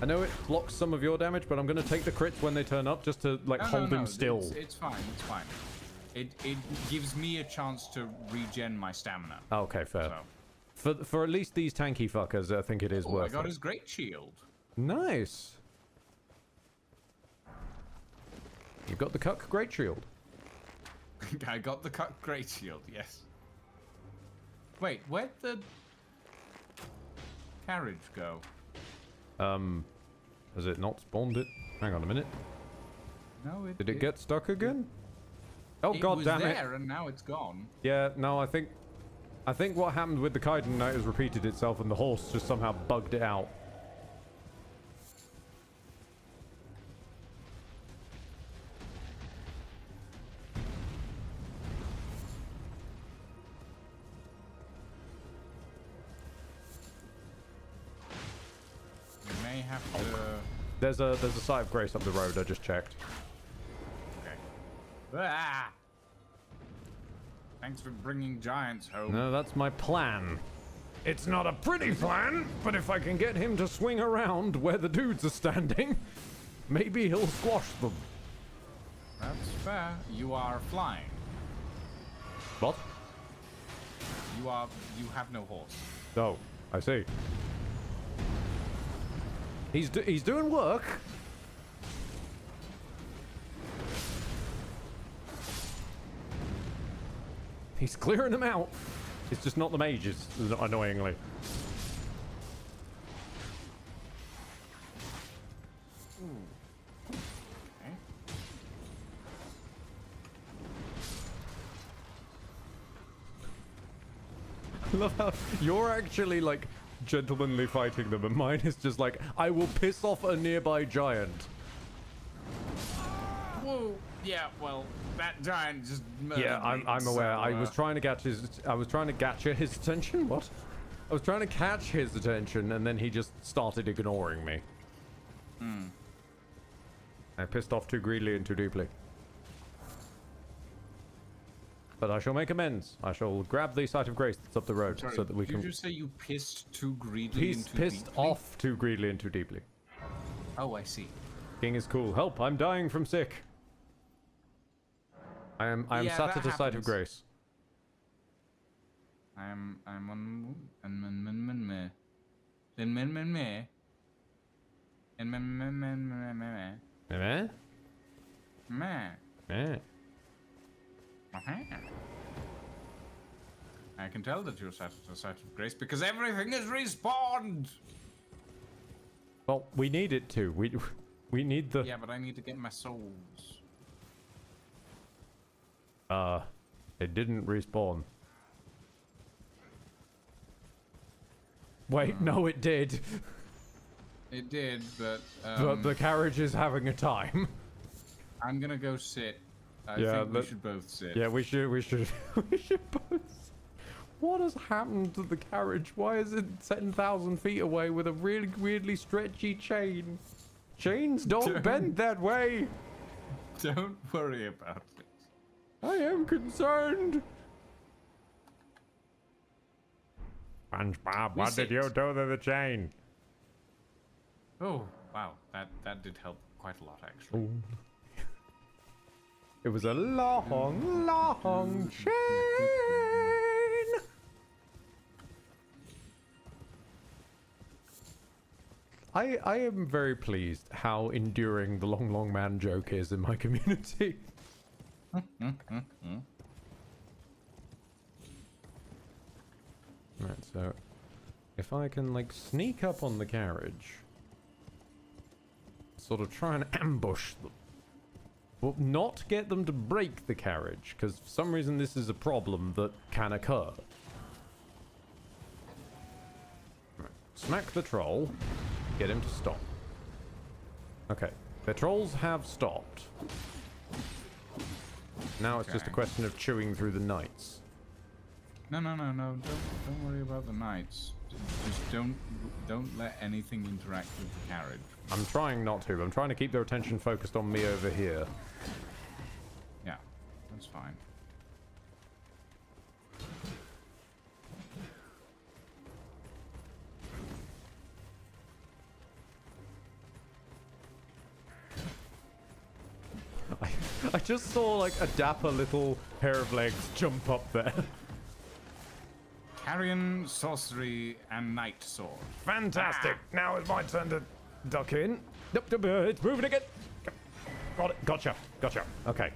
I know it blocks some of your damage, but I'm going to take the crits when they turn up just to like hold him still. It's fine. It's fine. It gives me a chance to regen my stamina. Okay, fair. So. For at least these tanky fuckers, I think it is worth it. I got his great shield. Nice. You got the Cuck Great Shield. I got the Cuck Great Shield. Yes. Wait, where'd the carriage go? Has it not spawned it? Hang on a minute. No, it did. It get stuck again? Oh god damn it! It was there and now it's gone. Yeah, no, I think what happened with the Kaiden Knight has repeated itself, and the horse just somehow bugged it out. There's a site of grace up the road. I just checked. Okay. Ah! Thanks for bringing giants home. No, that's my plan. It's not a pretty plan, but if I can get him to swing around where the dudes are standing, maybe he'll squash them. That's fair. You are flying. What? You have no horse. Oh, I see. He's doing work. He's clearing them out. It's just not the mages, annoyingly. Okay. I love how you're actually like gentlemanly fighting them, and mine is just like, I will piss off a nearby giant. Whoa. Yeah, well, that giant just Yeah, I'm aware. I was trying to catch his attention. What? I was trying to catch his attention, and then he just started ignoring me. I pissed off too greedily and too deeply. But I shall make amends. I shall grab the site of grace that's up the road. Sorry, so that we can. Did you say you pissed too greedily and too pissed deeply? off too greedily and too deeply. Oh, I see. King is cool. Help! I'm dying from sick. I am sat at a site of grace. I'm on I can tell that you're sat at a site of grace because everything is respawned. Well, we need it to. We need the. Yeah, but I need to get my souls. It didn't respawn. Wait, no, it did. It did, but the carriage is having a time. I'm gonna go sit. I think we should both sit. Yeah, we should we should both. What has happened to the carriage? Why is it 10,000 feet away with a really weirdly stretchy chain? Chains don't bend that way. Don't worry about it. I am concerned. SpongeBob, what did you do to the chain? Oh, wow. That did help quite a lot, actually. Ooh. It was a long, long chain. I am very pleased how enduring the long, long man joke is in my community. Right, so if I can like sneak up on the carriage, sort of try and ambush them, but not get them to break the carriage, because for some reason this is a problem that can occur. Right. Smack the troll, get him to stop. Okay, the trolls have stopped. Now it's just a question of chewing through the knights. No. Don't worry about the knights. Just don't let anything interact with the carriage. I'm trying not to. I'm trying to keep their attention focused on me over here. Yeah, that's fine. I just saw like a dapper little pair of legs jump up there. Carrion, sorcery, and night sword. Fantastic. Now it's my turn to duck in. It's moving again. Got it. Gotcha. Okay.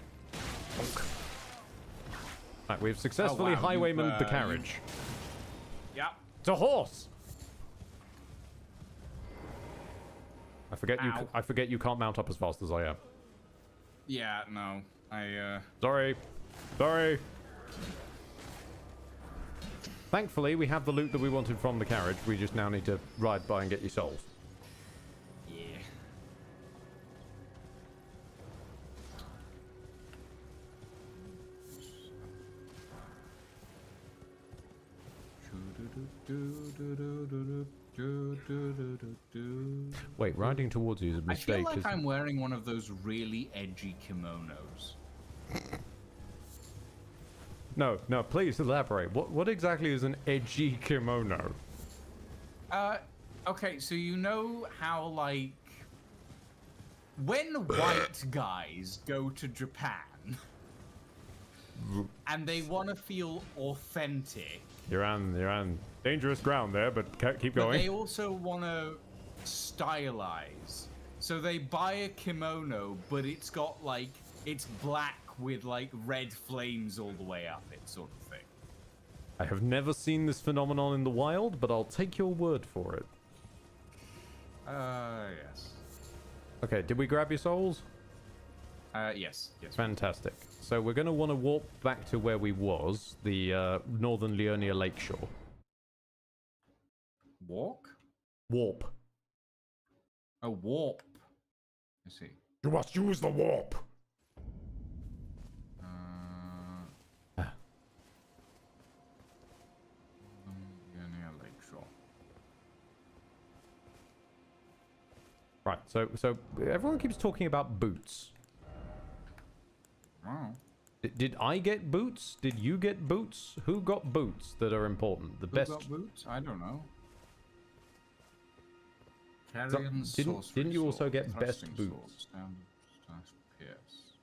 Right, we've successfully highwaymaned the carriage. Yep. It's a horse. I forget you can't mount up as fast as I am. Yeah, no. Sorry. Thankfully, we have the loot that we wanted from the carriage. We just now need to ride by and get your souls. Yeah. Wait, riding towards you is a mistake. I feel like I'm wearing one of those really edgy kimonos. No, please elaborate. What exactly is an edgy kimono? Okay, so you know how, like, when white guys go to Japan and they want to feel authentic. You're on dangerous ground there, but keep going. But they also want to stylize. So they buy a kimono, but it's got, like, it's black with, like, red flames all the way up it, sort of thing. I have never seen this phenomenon in the wild, but I'll take your word for it. Yes. Okay, did we grab your souls? Yes. Fantastic. So we're going to want to warp back to where we was, the northern Leonia Lakeshore. Walk? Warp. A warp. I see. You must use the warp. Lakeshore. Right, so everyone keeps talking about boots. Wow. Did I get boots? Did you get boots? Who got boots that are important? The best. Who got boots? I don't know. Didn't you also get best boots? Pierce.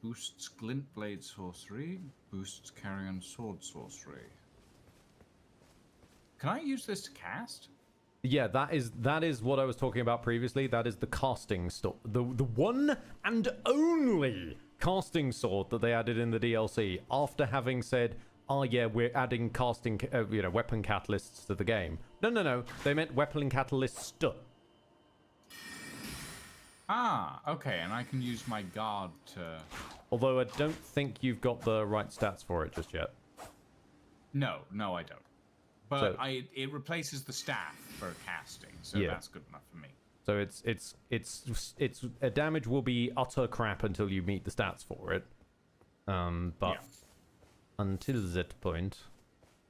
Boosts glint blade sorcery. Boosts carrion sword sorcery. Can I use this to cast? Yeah, that is what I was talking about previously. That is the casting sword, the one and only casting sword that they added in the DLC after having said, "Oh yeah, we're adding casting, weapon catalysts to the game." No, they meant weapon catalysts. Ah, okay, and I can use my guard to. Although I don't think you've got the right stats for it just yet. No, I don't. But it replaces the staff for casting, so that's good enough for me. So it's a damage will be utter crap until you meet the stats for it. But until that point,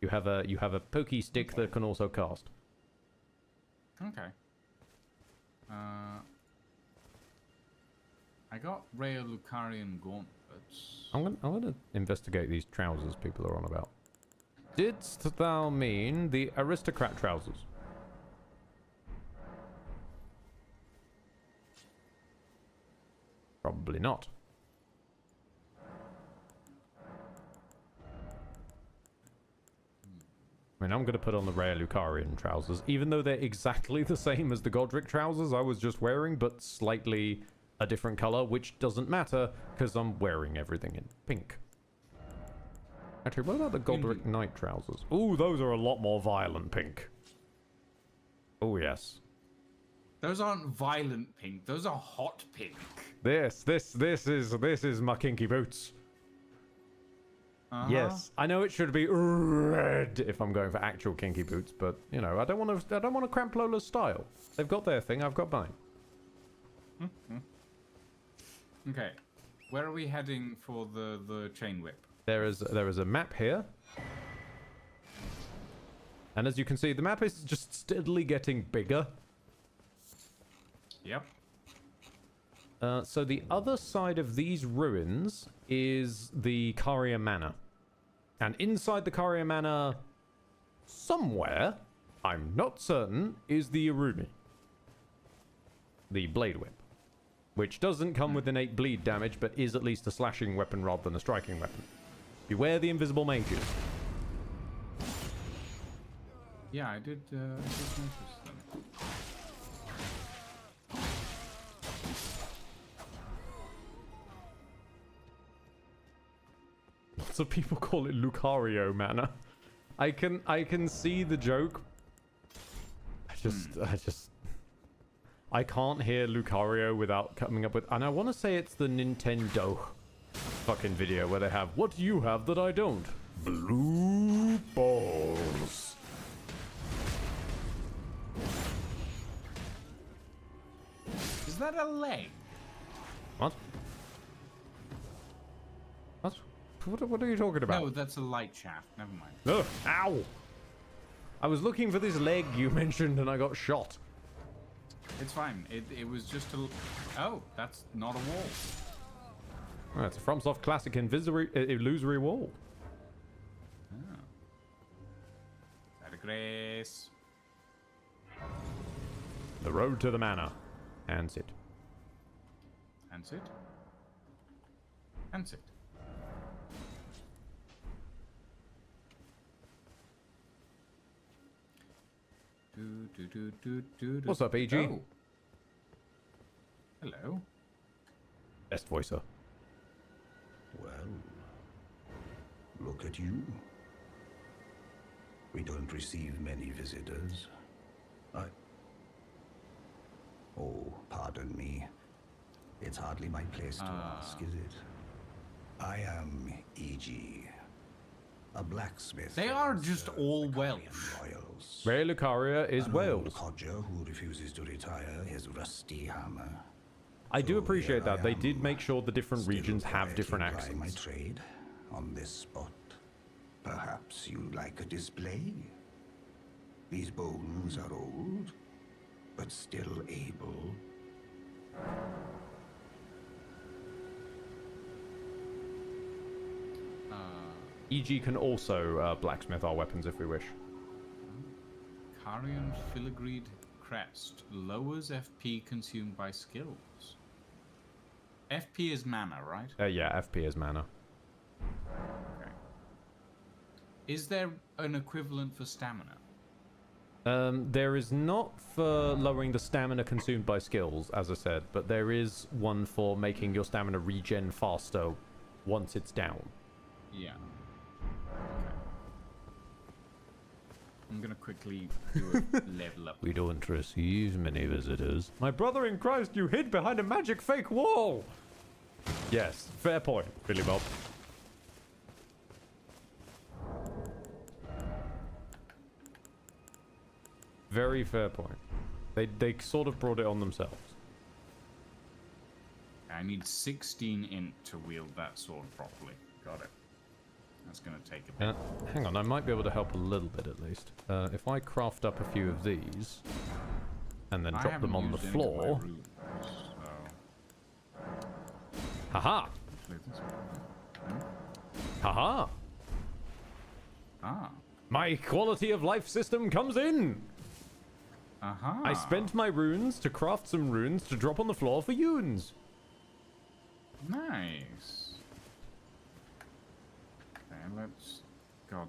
you have a pokey stick that can also cast. Okay. I got Rhea Lucarian gauntlets. I'm gonna investigate these trousers people are on about. Didst thou mean the aristocrat trousers? Probably not. I mean, I'm going to put on the Rhea Lucarian trousers, even though they're exactly the same as the Godric trousers I was just wearing, but slightly a different color, which doesn't matter, because I'm wearing everything in pink. Actually, what about the Godric Knight trousers? Ooh, those are a lot more violent pink. Oh, yes. Those aren't violent pink. Those are hot pink. This is my kinky boots. Yes, I know it should be red if I'm going for actual kinky boots, but you know, I don't want to cramp Lola's style. They've got their thing, I've got mine. Okay. Where are we heading for the chain whip? There is a map here. And as you can see, the map is just steadily getting bigger. Yep. So the other side of these ruins is the Caria Manor. And inside the Caria Manor, somewhere, I'm not certain, is the Irumi. The Blade Whip. Which doesn't come with innate bleed damage, but is at least a slashing weapon rather than a striking weapon. Beware the invisible mages. Yeah, I did notice them. Lots of people call it Lucario Manor. I can see the joke. I can't hear Lucario without coming up with, and I want to say it's the Nintendo fucking video where they have, what do you have that I don't? Blue balls. Is that a leg? What? What are you talking about? No, that's a light shaft. Never mind. Ugh, ow! I was looking for this leg you mentioned and I got shot. It's fine. It was just a... Oh, that's not a wall. Oh, it's a FromSoft classic illusory wall. Oh. Out of grace. The road to the manor. And sit. And sit. And sit. What's up, EG? Oh. Hello. Best voicer. Well, look at you. We don't receive many visitors. Oh, pardon me. It's hardly my place to ask, is it? I am E.G., a blacksmith. They are just all Welsh. Ray Lucaria is An Wales. old codger who refuses to retire his rusty hammer. I do So appreciate here that. I They am, did make sure the different still regions have different quietly plying accents. my trade on this spot. Perhaps you'd like a display? These bones are old, but still able. EG can also blacksmith our weapons if we wish. Carian Filigreed Crest lowers FP consumed by skills. FP is mana, right? Yeah, FP is mana. Okay. Is there an equivalent for stamina? There is not for lowering the stamina consumed by skills, as I said, but there is one for making your stamina regen faster once it's down. Yeah. Okay. I'm gonna quickly do a level up. We don't receive many visitors. My brother in Christ, you hid behind a magic fake wall! Yes, fair point, Billy Bob. Very fair point. They sort of brought it on themselves. I need 16 int to wield that sword properly. Got it. That's gonna take a bit. Hang on, I might be able to help a little bit at least. If I craft up a few of these and then drop them on the floor. Haha! Haha! Ah. My quality of life system comes in! Aha. I spent my runes to craft some runes to drop on the floor for Yoons. Nice. Okay, let's... God,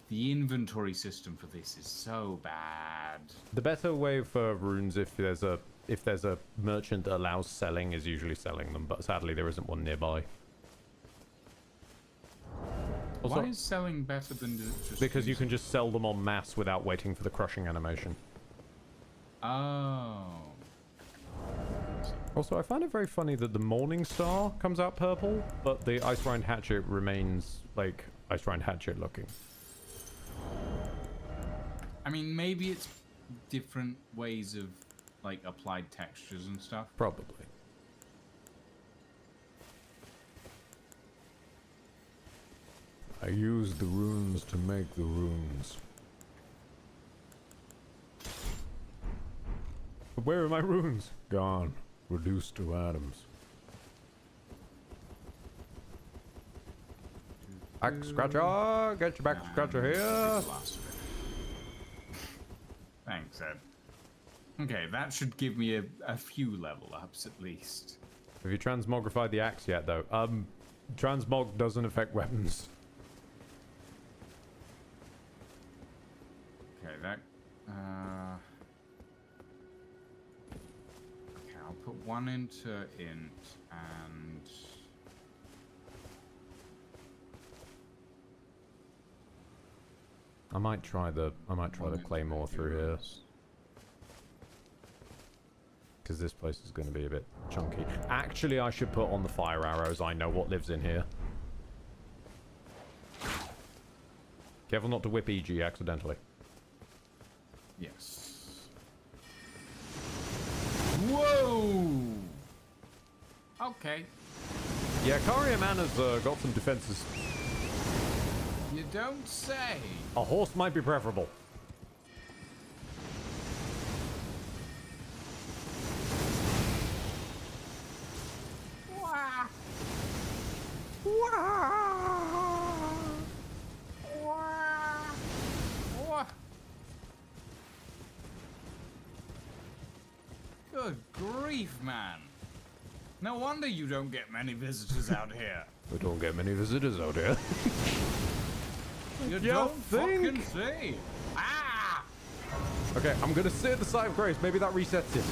the inventory system for this is so bad. The better way for runes, if there's a merchant that allows selling, is usually selling them, but sadly there isn't one nearby. Also, why is selling better than just because you can just sell them en masse without waiting for the crushing animation. Oh. Also, I find it very funny that the Morning Star comes out purple, but the Ice Rind Hatchet remains, like, Ice Rind Hatchet looking. I mean, maybe it's different ways of, like, applied textures and stuff. Probably. I used the runes to make the runes. But where are my runes? Gone. Reduced to atoms. Back scratcher! Get your back scratcher here! Thanks, Ed. Okay, that should give me a few level ups at least. Have you transmogrified the axe yet, though? Transmog doesn't affect weapons. Okay, that... Okay, I'll put one into int and... I might try the claymore through here. Because this place is going to be a bit chunky. Actually, I should put on the fire arrows. I know what lives in here. Careful not to whip EG accidentally. Yes. Whoa! Okay. Yeah, Karia Mana's got some defenses. You don't say. A horse might be preferable. Wah. Good grief, man. No wonder you don't get many visitors out here. We don't get many visitors out here. You don't fucking see. Ah! Okay, I'm gonna sit at the site of grace. Maybe that resets it.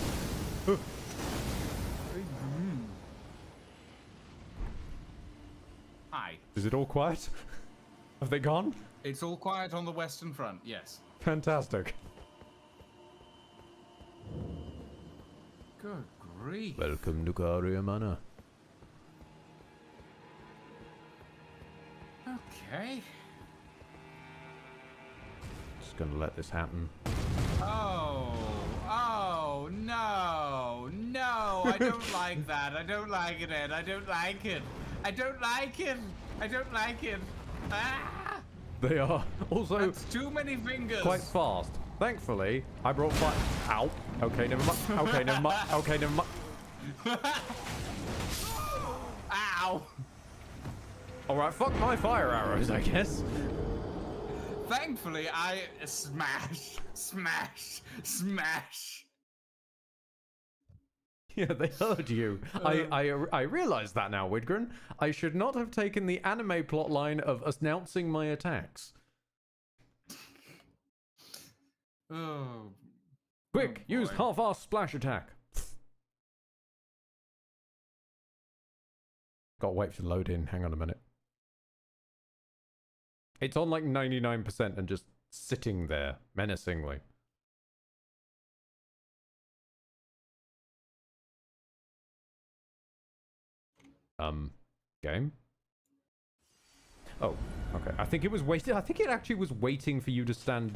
Hi. Is it all quiet? Have they gone? It's all quiet on the western front, yes. Fantastic. Good grief. Welcome to Karia Mana. Okay. Just gonna let this happen. Oh, no, I don't like that. I don't like it, Ed. I don't like it. I don't like it. I don't like it. Ah! They are also That's too many fingers. quite fast. Thankfully, I brought fire. Ow. Okay, never mind. Okay, never mind. Okay, never mind. Ow. Alright, fuck my fire arrows, I guess. Thankfully, I smash. Yeah, they heard you. I realize that now, Widgren. I should not have taken the anime plotline of announcing my attacks. Oh. Quick, use half-ass splash attack. Gotta wait for the load in. Hang on a minute. It's on like 99% and just sitting there menacingly. Game? Oh, okay. I think it was waiting. I think it actually was waiting for you to stand,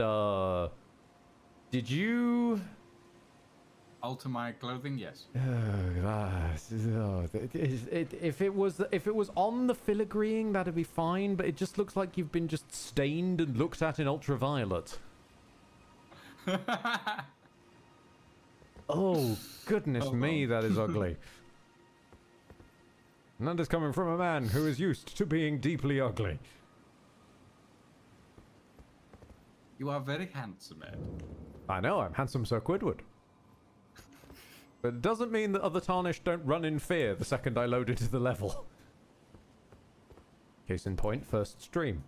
Did you... Alter my clothing? Yes. If it was on the filigreeing, that'd be fine, but it just looks like you've been just stained and looked at in ultraviolet. Oh, goodness me, that is ugly. And that is coming from a man who is used to being deeply ugly. You are very handsome, Ed. I know, I'm handsome Sir Quidward. But it doesn't mean that other Tarnished don't run in fear the second I load into the level. Case in point, first stream.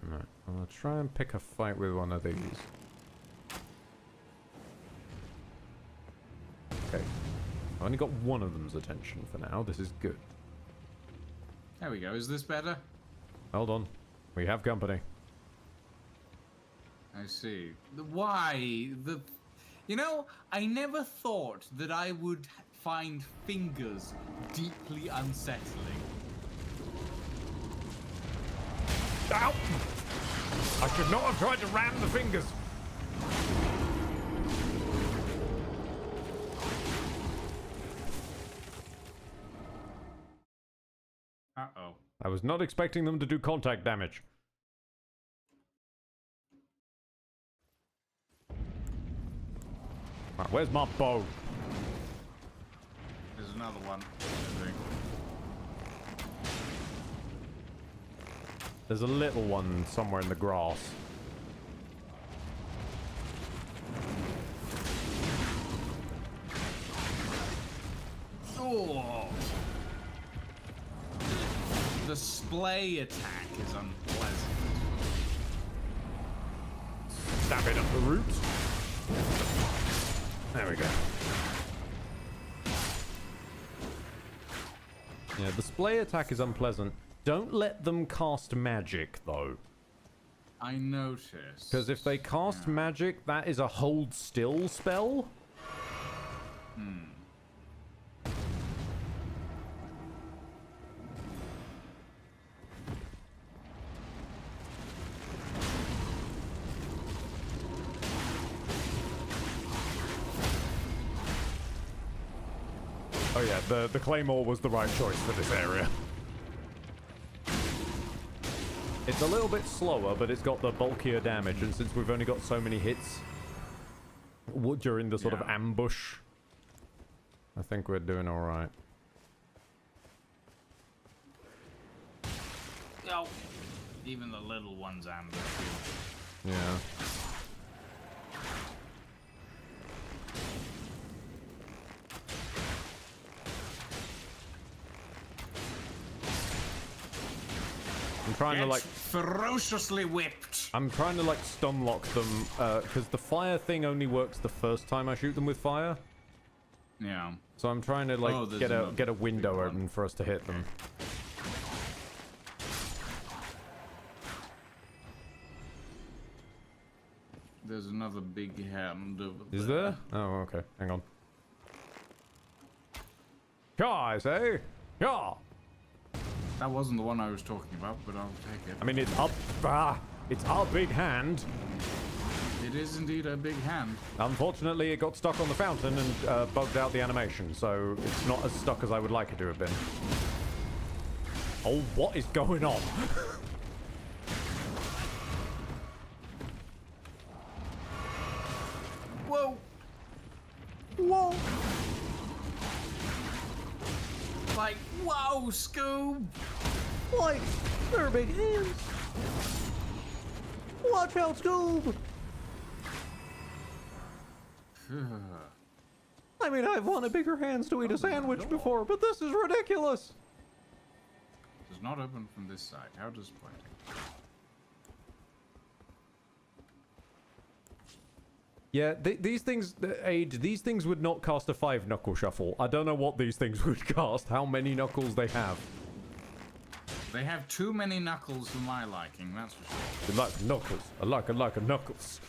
Alright, I'll try and pick a fight with one of these. Okay. I've only got one of them's attention for now. This is good. There we go. Is this better? Hold on. We have company. I see. Why? You know, I never thought that I would find fingers deeply unsettling. Ow! I should not have tried to ram the fingers. Uh-oh. I was not expecting them to do contact damage. Right, where's my bow? There's another one, I think. There's a little one somewhere in the grass. Oh! The splay attack is unpleasant. Stab it up the roots. There we go. Yeah, the splay attack is unpleasant. Don't let them cast magic, though. I noticed. Because if they cast magic, that is a hold still spell. Oh yeah, the Claymore was the right choice for this area. It's a little bit slower, but it's got the bulkier damage, and since we've only got so many hits during the sort of ambush, I think we're doing alright. Oh, even the little ones ambush you. Yeah. I'm trying to like ferociously whipped. I'm trying to like stun lock them because the fire thing only works the first time I shoot them with fire. Yeah. So I'm trying to like get a window open for us to hit them. There's another big hand over there. Is there? Oh, okay. Hang on. Yeah, I say. Yeah. That wasn't the one I was talking about, but I'll take it. I mean, it's a big hand. It is indeed a big hand. Unfortunately, it got stuck on the fountain and bugged out the animation, so it's not as stuck as I would like it to have been. Oh, what is going on? Whoa! Whoa! Like, whoa, Scoob! Like, they're big hands. Watch out, Scoob! I mean, I've wanted bigger hands to eat a sandwich before, but this is ridiculous. Does not open from this side. How disappointing. Yeah, these things, Age, these things would not cast a 5-knuckle shuffle. I don't know what these things would cast, how many knuckles they have. They have too many knuckles for my liking, that's for sure. I like knuckles. I like a knuckles.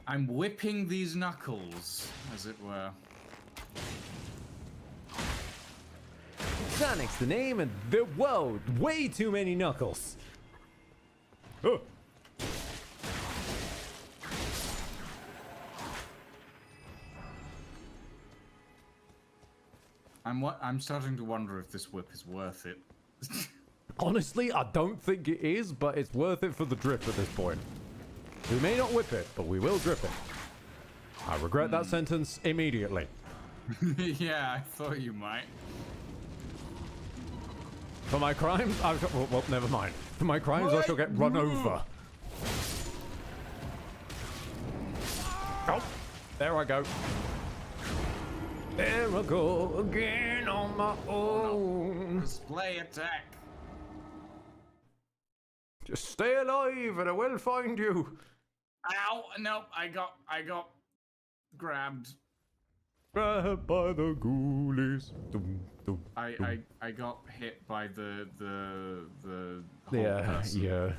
I'm whipping these knuckles, as it were. Sonic's the name, and whoa, way too many knuckles. Oh. I'm starting to wonder if this whip is worth it. Honestly, I don't think it is, but it's worth it for the drip at this point. We may not whip it, but we will drip it. I regret that sentence immediately. Yeah, I thought you might. For my crimes, well, never mind. For my crimes, I shall get run over. Oh, there I go. There I go again on my own. Display attack. Just stay alive and I will find you. Ow! Nope, I got grabbed. Grabbed by the ghoulies. Dum, dum, I got hit by the yeah, person. yeah.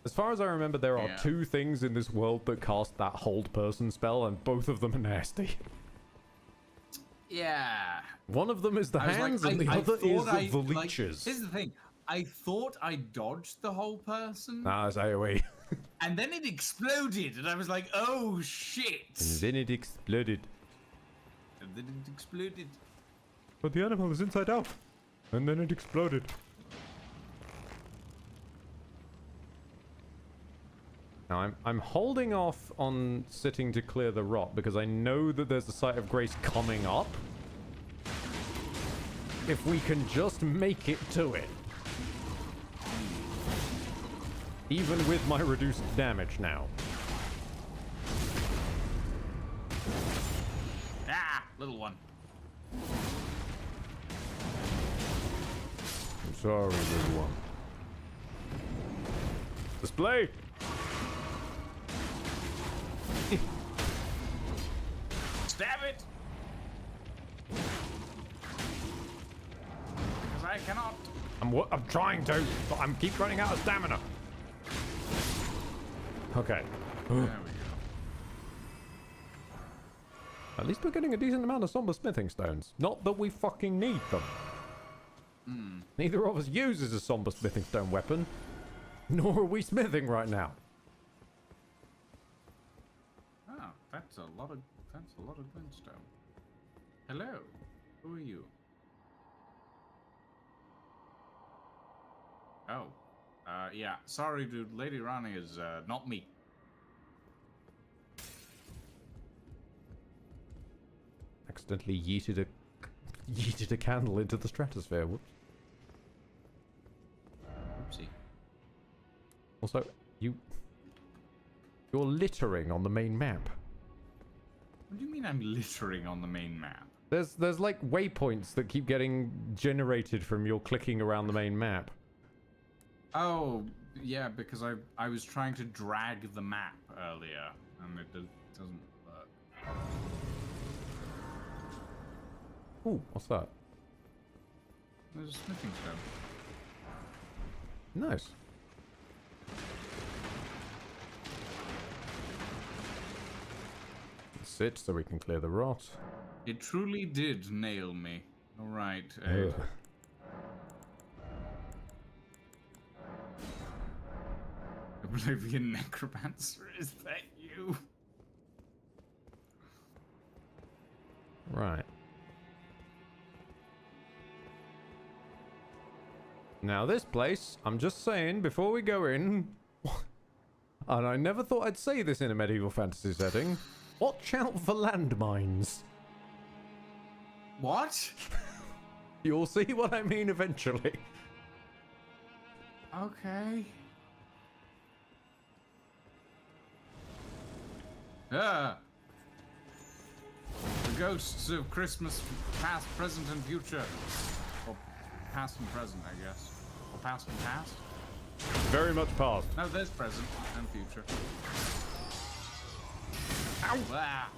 As far as I remember, there are 2 things in this world that cast that hold person spell, and both of them are nasty. Yeah. One of them is the hands, and the other is the leeches. Here's the thing. I thought I dodged the whole person. Nah, it's AoE. And then it exploded, and I was like, oh shit. And then it exploded. And then it exploded. But the animal is inside out. And then it exploded. Now I'm holding off on sitting to clear the rot because I know that there's a Site of Grace coming up. If we can just make it to it. Even with my reduced damage now. Ah, little one. I'm sorry, little one. Display! Stab it! Because I cannot. I'm trying to, but I'm keep running out of stamina. Okay. There we go. At least we're getting a decent amount of somber smithing stones. Not that we fucking need them. Neither of us uses a somber smithing stone weapon, nor are we smithing right now. Oh, that's a lot of glintstone. Hello, who are you? Oh, yeah. Sorry, dude. Lady Rani is not me. Accidentally yeeted a candle into the stratosphere. Whoops. Oopsie. Also, you're littering on the main map. What do you mean I'm littering on the main map? There's like waypoints that keep getting generated from your clicking around the main map. Oh, yeah, because I was trying to drag the map earlier, and it doesn't work. Ooh, what's that? There's a smithing stone. Nice. Sit so we can clear the rot. It truly did nail me. All right. Oblivion Necromancer, is that you? Right. Now this place, I'm just saying, before we go in, and I never thought I'd say this in a medieval fantasy setting, watch out for landmines. What? You'll see what I mean eventually. Okay. The ghosts of Christmas past, present, and future. Or past and present, I guess. Or past and past? Very much past. No, there's present and future. Ow! Ah.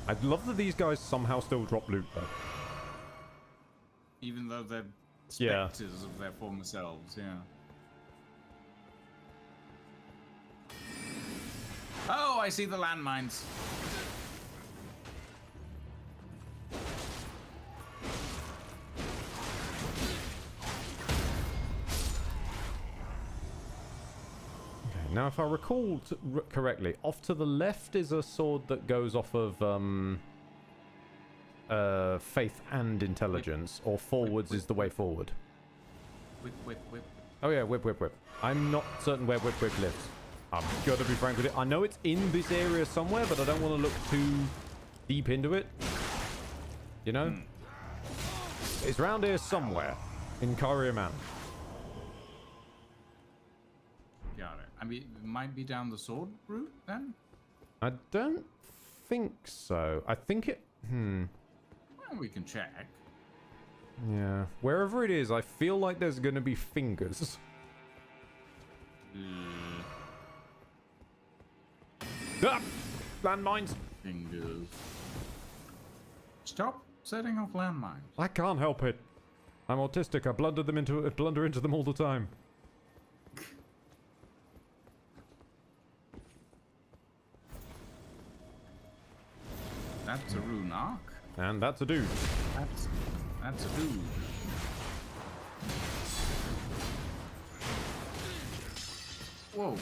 I'd love that these guys somehow still drop loot though. Even though they're Yeah. specters of their former selves, yeah. Oh, I see the landmines. Okay, now if I recall correctly, off to the left is a sword that goes off of faith and intelligence, or forwards is the way forward. Whip, whip, whip. Oh yeah, whip, whip, whip. I'm not certain where whip, whip lives. I'm gotta be frank with it. I know it's in this area somewhere, but I don't want to look too deep into it. You know? It's round here somewhere. In Kyria Man. Got it. I mean, it might be down the sword route, then? I don't think so. I think it... Well, we can check. Yeah. Wherever it is, I feel like there's gonna be fingers. Ah! Landmines! Fingers. Stop setting off landmines. I can't help it. I'm autistic. I blunder into them all the time. And that's a dude. That's a dude. Whoa.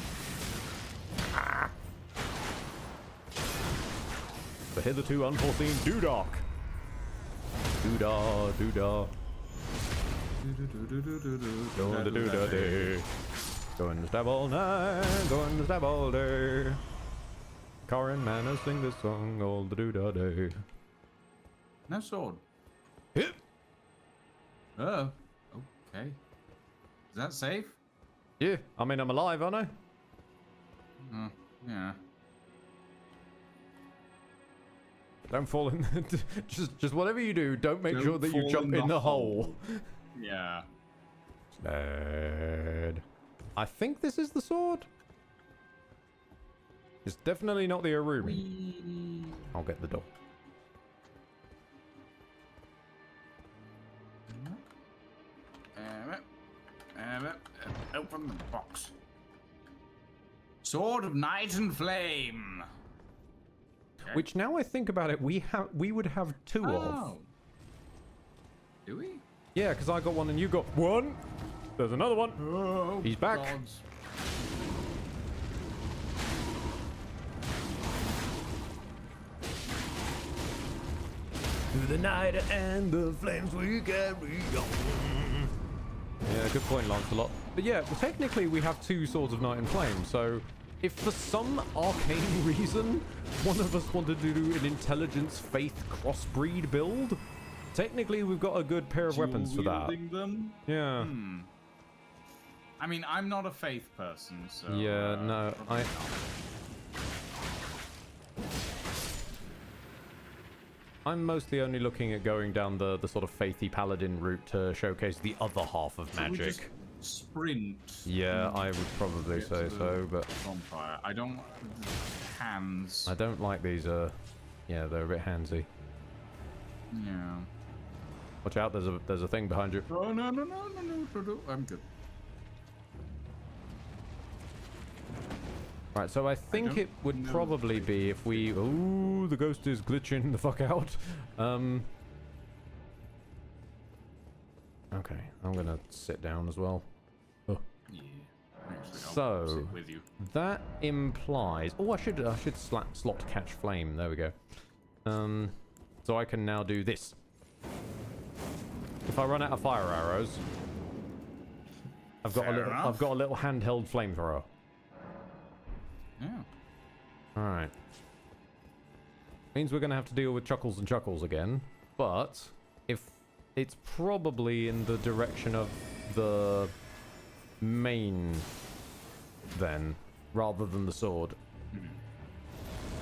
The hitherto unforeseen Doodark. Doodah, doodah. Going to doodah day. Going to stab all night. Going to stab all day. Corin Manor sing this song all the doodah day. No sword. Hit. Oh. Okay. Is that safe? Yeah, I mean I'm alive, aren't I? Yeah. Don't fall in. just whatever you do, don't make sure that you fall jump in the hole. Yeah. Sad. I think this is the sword. It's definitely not the Arumi. I'll get the door. Open the box. Sword of Night and Flame. Okay. Which now I think about it, we would have two of. Do we? Yeah, because I got one and you got one. There's another one. Oh, he's back. gods. Through the night and the flames we carry on. Yeah, good point, Lancelot. But yeah, well, technically we have two Swords of Night and Flame, so if for some arcane reason one of us wanted to do an intelligence faith crossbreed build, technically we've got a good pair of weapons for that. Them? Yeah. I mean, I'm not a faith person, so... Yeah, no, I'm mostly only looking at going down the sort of faithy paladin route to showcase the other half of magic. We just sprint. Yeah, I would probably say so, but bonfire. I don't hands. I don't like these. Yeah, they're a bit handsy. Yeah. Watch out! There's a thing behind you. Oh no! I'm good. Right, so I think it would probably be if we... Ooh, the ghost is glitching the fuck out. Okay, I'm gonna sit down as well. Oh. Yeah. Actually, so, sit with you. That implies... Oh, I should slot catch flame. There we go. So I can now do this. If I run out of fire arrows, I've got a little handheld flamethrower. Yeah. Alright. Means we're going to have to deal with Chuckles and Chuckles again. But, if it's probably in the direction of the main, then, rather than the sword.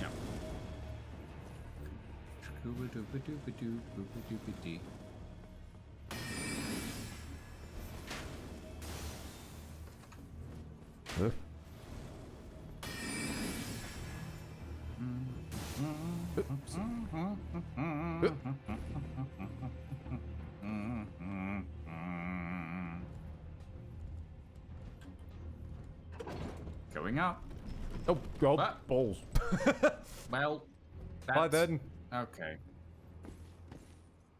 Yeah. Oops. Going up. Oh, God, balls. Well, Hi then. Okay.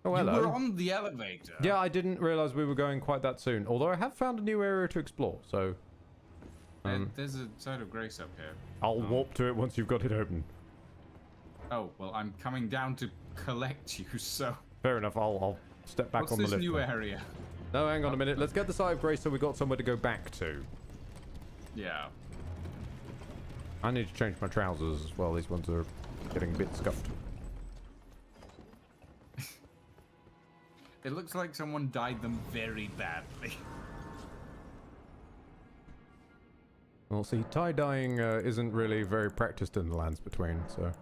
Oh, hello. You were on the elevator. Yeah, I didn't realize we were going quite that soon. Although I have found a new area to explore, so... There's a site of grace up here. I'll warp to it once you've got it open. Oh, well, I'm coming down to collect you, so... Fair enough, I'll step back on the lift. What's this new then. area? No, hang on a minute. Let's get the site of grace so we've got somewhere to go back to. Yeah. I need to change my trousers as well. These ones are getting a bit scuffed. It looks like someone dyed them very badly. Well, see, tie-dyeing isn't really very practiced in the lands between, so...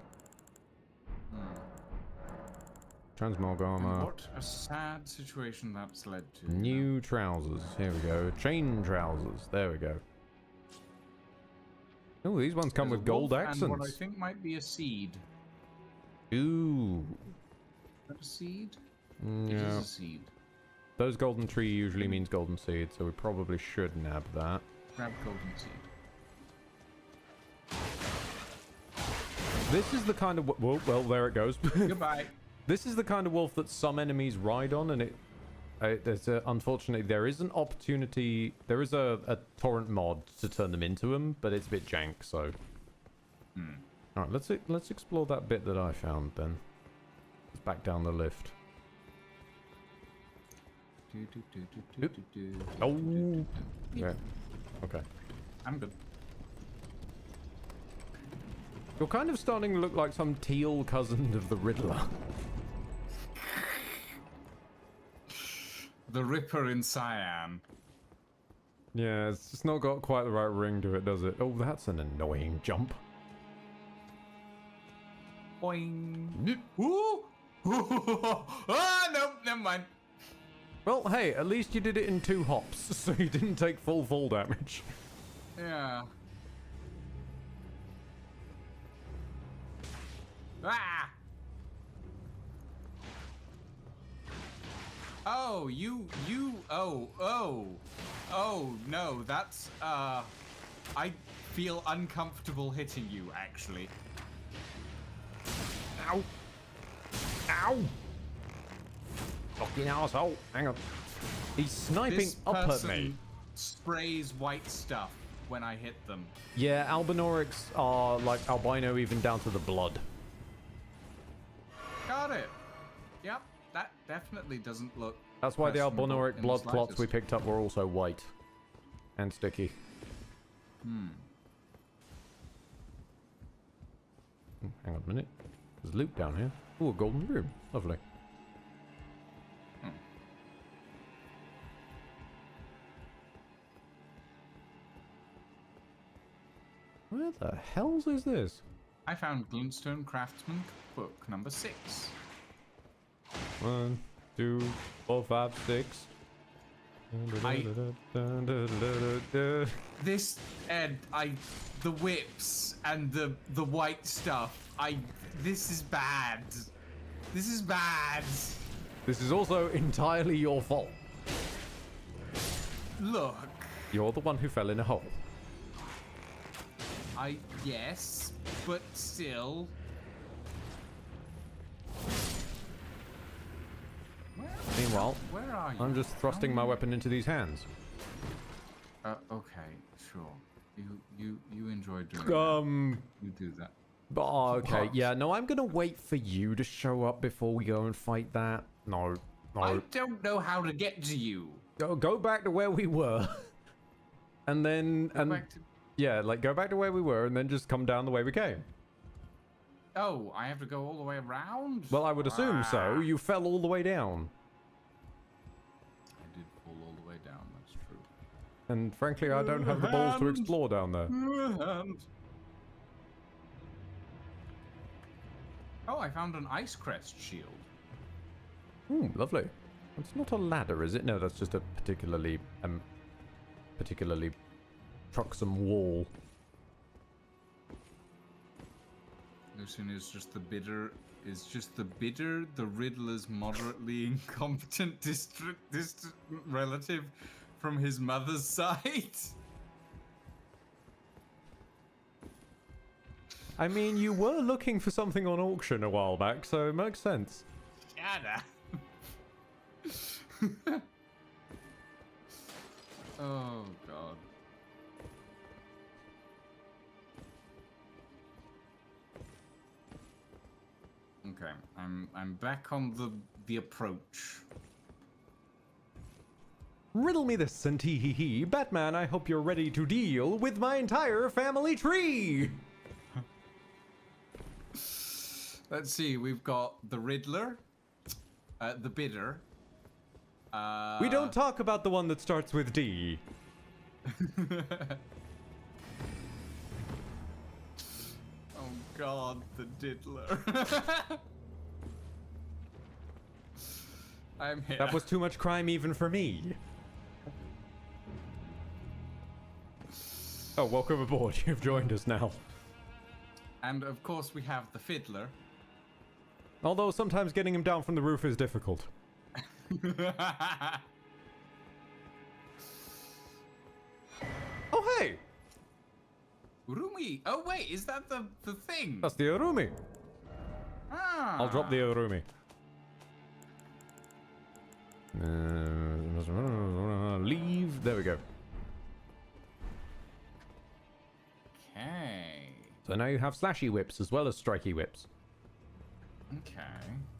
Transmog armor. What a sad situation that's led to. New trousers. Here we go. Chain trousers. There we go. Oh, these ones come with gold accents. And what I think might be a seed. Ooh. Is that a seed? Yeah. It is a seed. Those golden tree usually means golden seed, so we probably should nab that. Grab golden seed. This is the kind of... Well, there it goes. Goodbye. This is the kind of wolf that some enemies ride on, and unfortunately there is an opportunity. There is a torrent mod to turn them into them, but it's a bit jank. So, all right, let's explore that bit that I found then. Let's back down the lift. Oh, yeah. Okay. I'm good. You're kind of starting to look like some teal cousin of the Riddler. The Ripper in Cyan. Yeah, it's just not got quite the right ring to it, does it? Oh, that's an annoying jump. Boing. Ooh. Ah, nope, never mind. Well, hey, at least you did it in 2 hops, so you didn't take full fall damage. Yeah. Ah! Oh, oh, no, that's, I feel uncomfortable hitting you, actually. Ow! Ow! Fucking asshole! Hang on. He's sniping This up at person me. sprays white stuff when I hit them. Yeah, Albinorics are like albino even down to the blood. Got it. Yep, that definitely doesn't look. That's why the questionable Albinoric in blood clots slightest. we picked up were also white. And sticky. Hang on a minute. There's loot down here. Ooh, a golden room. Lovely. Where the hells is this? I found Glintstone Craftsman book number 6. 1, 2, 4, 5, 6. This and the whips and the white stuff. This is bad. This is bad. This is also entirely your fault. Look. You're the one who fell in a hole. Yes, but still. Meanwhile, Where are you? I'm just thrusting my weapon into these hands. Okay, sure. You enjoy doing that. You do that. Okay, yeah, no, I'm gonna wait for you to show up before we go and fight that. No. I don't know how to get to you. Go back to where we were. And then, yeah, like go back to where we were and then just come down the way we came. Oh, I have to go all the way around? Well, I would assume so. You fell all the way down. I did fall all the way down, that's true. And frankly, I don't have the balls to explore down there. Oh, I found an Ice Crest shield. Ooh, lovely. It's not a ladder, is it? No, that's just a particularly trucksome wall. Lucian is just the bitter, the Riddler's moderately incompetent distant relative from his mother's side. I mean, you were looking for something on auction a while back, so it makes sense. Shut up. Oh god. Okay, I'm back on the approach. Riddle me this, and hee hee hee. Batman, I hope you're ready to deal with my entire family tree. Let's see, we've got the Riddler, the Bidder. We don't talk about the one that starts with D. Oh god, the Diddler. I'm here. That was too much crime even for me. Oh, welcome aboard. You've joined us now. And of course we have the Fiddler. Although sometimes getting him down from the roof is difficult. Oh, hey! Urumi! Oh wait, is that the thing? That's the Urumi. Ah. I'll drop the Urumi. Leave. There we go. Okay. So now you have slashy whips as well as strikey whips. Okay.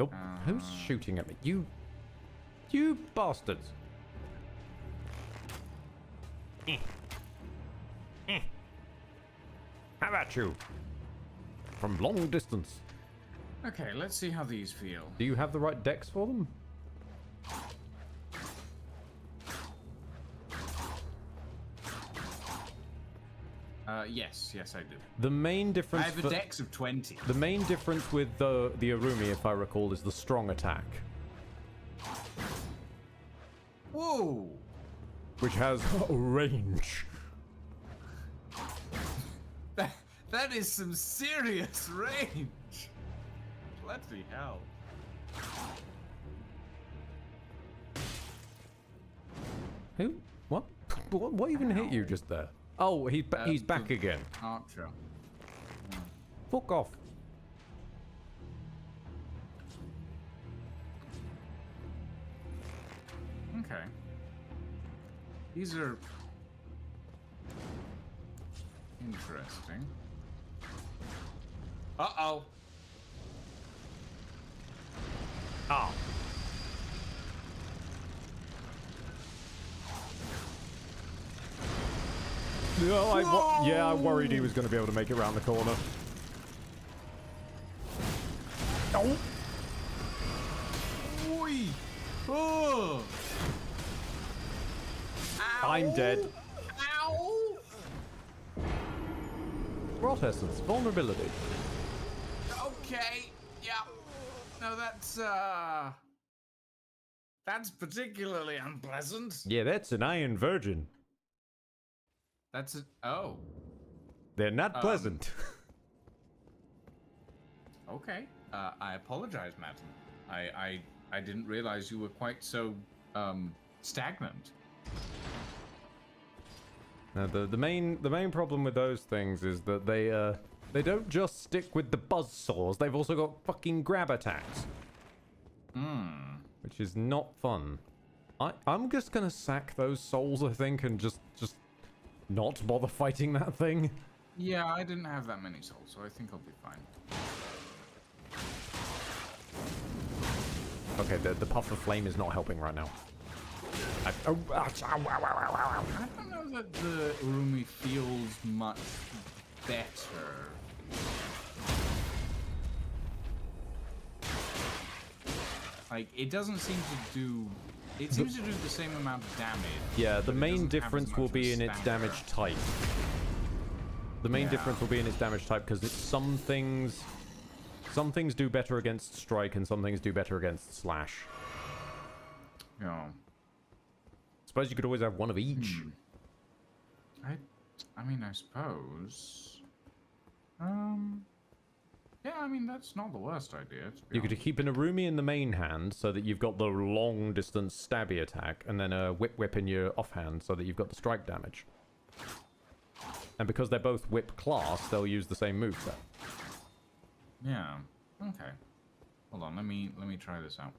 Oh, who's shooting at me? You bastards. How about you? From long distance. Okay, let's see how these feel. Do you have the right decks for them? Yes, I do. The main difference. I have a dex of 20. The main difference with the Arumi, if I recall, is the strong attack. Whoa! Which has range. That is some serious range. Bloody hell. Who? What? What even hit you just there? Oh, he's back again. Archer. Fuck off. Okay. These are interesting. Uh-oh. Oh. No, I worried he was going to be able to make it around the corner. Oh. Oi. Oh. I'm dead. Ow. Rot essence, vulnerability. Okay. Yeah. No, that's particularly unpleasant. Yeah, that's an Iron Virgin. That's it. Oh. They're not pleasant. Okay. I apologize, madam. I didn't realize you were quite so stagnant. Now, the main problem with those things is that they don't just stick with the buzzsaws. They've also got fucking grab attacks. Which is not fun. I'm just gonna sack those souls, I think, and just not bother fighting that thing. Yeah, I didn't have that many souls, so I think I'll be fine. Okay, the puff of flame is not helping right now. I don't know that the Urumi feels much better. Like, it doesn't seem to do... It seems to do the same amount of damage. Yeah, the main difference will be in its damage type. The main difference will be in its damage type, because some things do better against strike and some things do better against slash. Yeah. Suppose you could always have one of each. I mean, I suppose. Yeah, I mean, that's not the worst idea. You could keep an Arumi in the main hand so that you've got the long distance stabby attack, and then a whip in your offhand so that you've got the strike damage. And because they're both whip class, they'll use the same moveset. Yeah. Okay. Hold on. Let me try this out.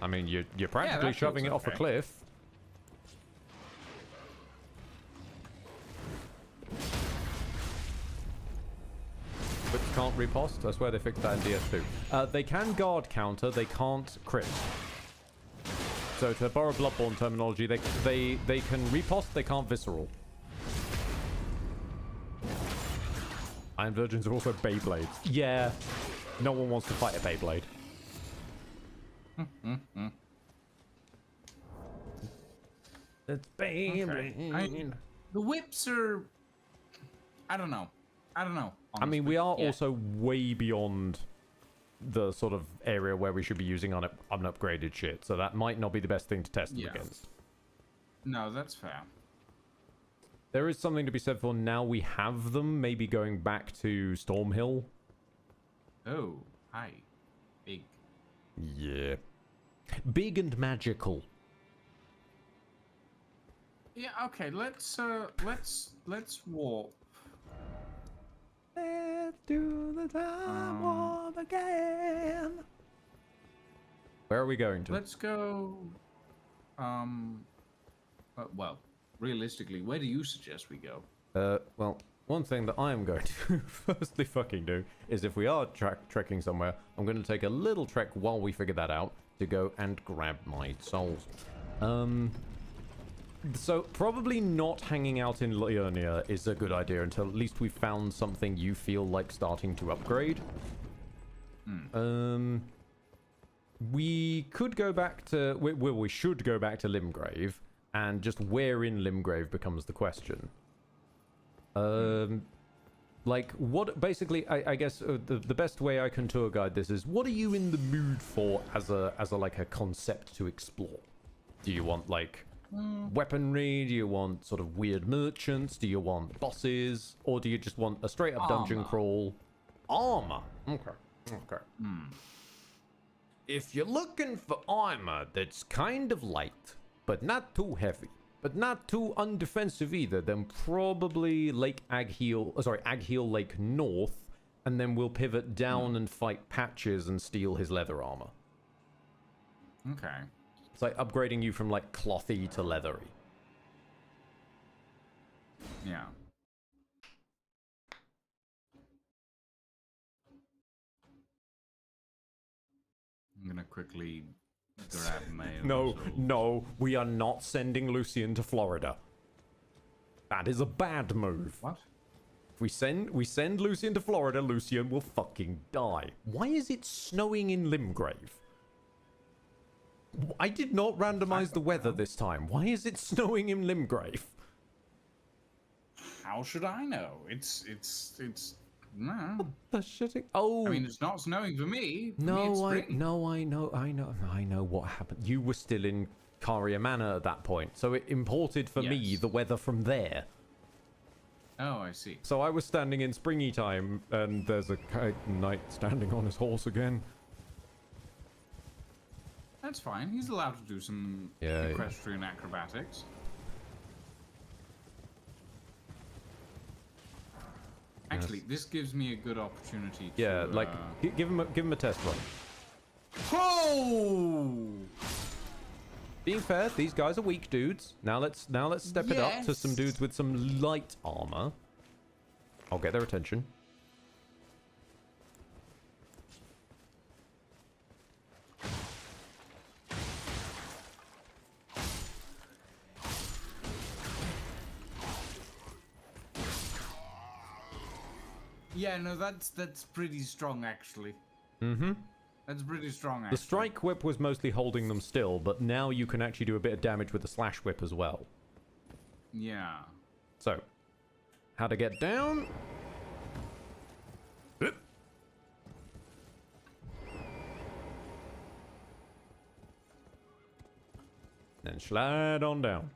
I mean, you're practically shoving it off a cliff. But can't riposte? I swear they fixed that in DS2. They can guard counter, they can't crit. So to borrow Bloodborne terminology, they can riposte, they can't visceral. Iron Virgins are also Beyblades. Yeah, no one wants to fight a Beyblade. It's Beyblade. Okay. The whips are... I don't know. Honestly. I mean, we are also way beyond the sort of area where we should be using unupgraded shit, so that might not be the best thing to test them against. No, that's fair. There is something to be said for now we have them, maybe going back to Stormhill. Oh, hi. Big. Yeah. Big and magical. Yeah. Okay. Let's warp. Let's do the time warp again. Where are we going to? Let's go. Well, realistically, where do you suggest we go? Well, one thing that I am going to firstly fucking do is if we are trekking somewhere, I'm going to take a little trek while we figure that out to go and grab my souls. So probably not hanging out in Liurnia is a good idea until at least we've found something you feel like starting to upgrade. We could go back to... Well, we should go back to Limgrave, and just where in Limgrave becomes the question. Like, what... Basically, I guess the best way I can tour guide this is, what are you in the mood for as a like, a concept to explore? Do you want, like... weaponry? Do you want sort of weird merchants? Do you want bosses? Or do you just want a straight up dungeon crawl? Armor. Okay. If you're looking for armor that's kind of light, but not too heavy, but not too undefensive either, then probably Agheel Lake North, and then we'll pivot down and fight Patches and steal his leather armor. Okay. It's like upgrading you from like clothy to leathery. Yeah. I'm gonna quickly grab mail. No, we are not sending Lucian to Florida. That is a bad move. What? If we send Lucian to Florida, Lucian will fucking die. Why is it snowing in Limgrave? I did not randomize the weather this time. Why is it snowing in Limgrave? How should I know? It's no. The shitting. Oh. I mean, it's not snowing for me. No, I know what happened. You were still in Caria Manor at that point, so it imported for me the weather from there. Oh, I see. So I was standing in springy time, and there's a knight standing on his horse again. That's fine. He's allowed to do some equestrian acrobatics. Actually, this gives me a good opportunity to... Yeah, like, give him a test run. Oh! Being fair, these guys are weak dudes. Now let's step it up to some dudes with some light armor. I'll get their attention. Yeah, no, that's pretty strong, actually. Mm-hmm. That's pretty strong, actually. The strike whip was mostly holding them still, but now you can actually do a bit of damage with the slash whip as well. Yeah. So, how to get down? Then slide on down.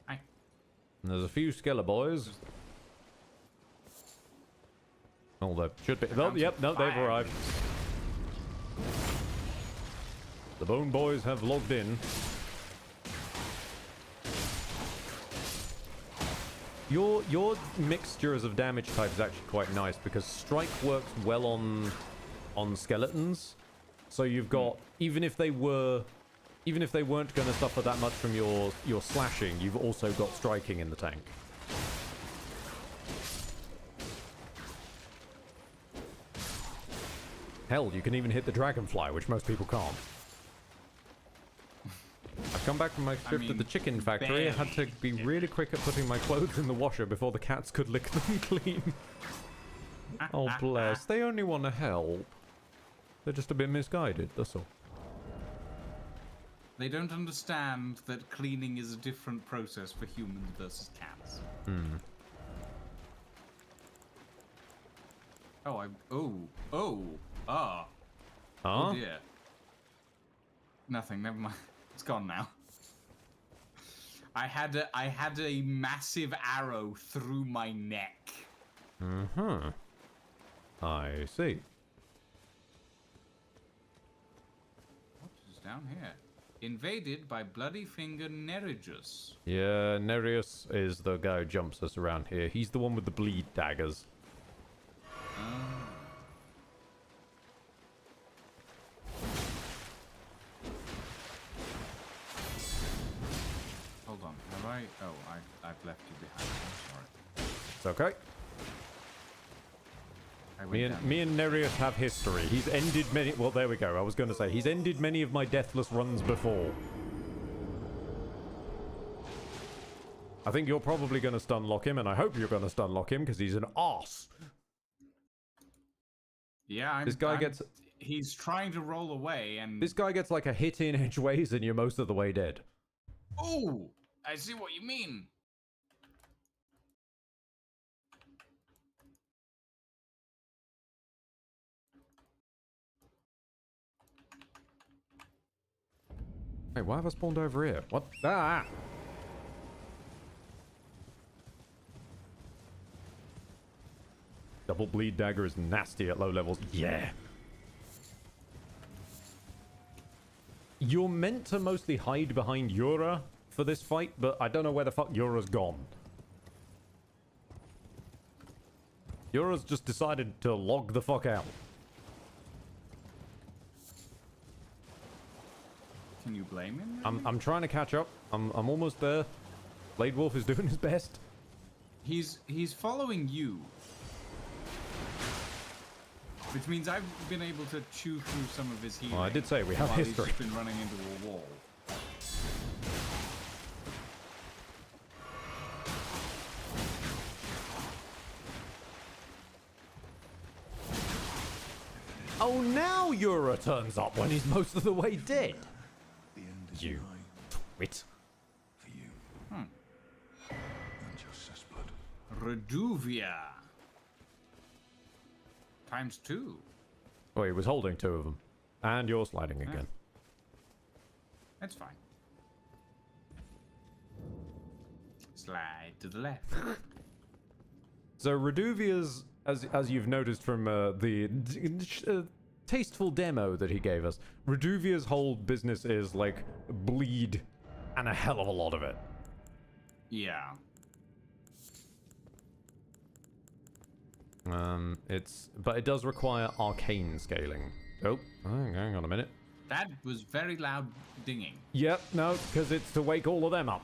Hi. And there's a few Skella boys. Oh, they should be. Oh, yep, no, they've arrived. The Bone Boys have logged in. Your mixtures of damage type is actually quite nice because strike works well on skeletons. So you've got even if they weren't going to suffer that much from your slashing, you've also got striking in the tank. Hell, you can even hit the dragonfly, which most people can't. I've come back from my trip to the chicken factory. I had to be really quick at putting my clothes in the washer before the cats could lick them clean. Oh, bless. They only want to help. They're just a bit misguided, that's all. They don't understand that cleaning is a different process for humans versus cats. Oh dear. Nothing, never mind. It's gone now. I had a massive arrow through my neck. Mm-hmm. I see. What is down here? invaded by Bloody Finger Neregus. Yeah, Nereus is the guy who jumps us around here. He's the one with the bleed daggers. Hold on, have I? Oh, I've left you behind. I'm sorry. It's okay. I went Me and Nereus have history. He's ended many... Well, there we go. I was going to say, he's ended many of my deathless runs before. I think you're probably going to stun lock him, and I hope you're going to stun lock him, because he's an arse. Yeah, this guy gets... He's trying to roll away, and... This guy gets like a hit in edgeways, and you're most of the way dead. Oh! I see what you mean. Wait, why have I spawned over here? What? Ah! Double bleed dagger is nasty at low levels. Yeah. You're meant to mostly hide behind Yura for this fight, but I don't know where the fuck Yura's gone. Yura's just decided to log the fuck out. Can you blame him? I'm trying to catch up. I'm almost there. Blade Wolf is doing his best. He's following you. Which means I've been able to chew through some of his healing. Well, I did say we have history. He's been running into a wall. Oh, now Yura turns up when he's most of the way dead. You twit. Reduvia. ×2. Oh, he was holding 2 of them. And you're sliding again. That's fine. Slide to the left. So Reduvia's, as you've noticed from the tasteful demo that he gave us, Reduvia's whole business is like bleed and a hell of a lot of it. Yeah. But it does require arcane scaling. Oh, hang on a minute. That was very loud dinging. Yep, no, because it's to wake all of them up.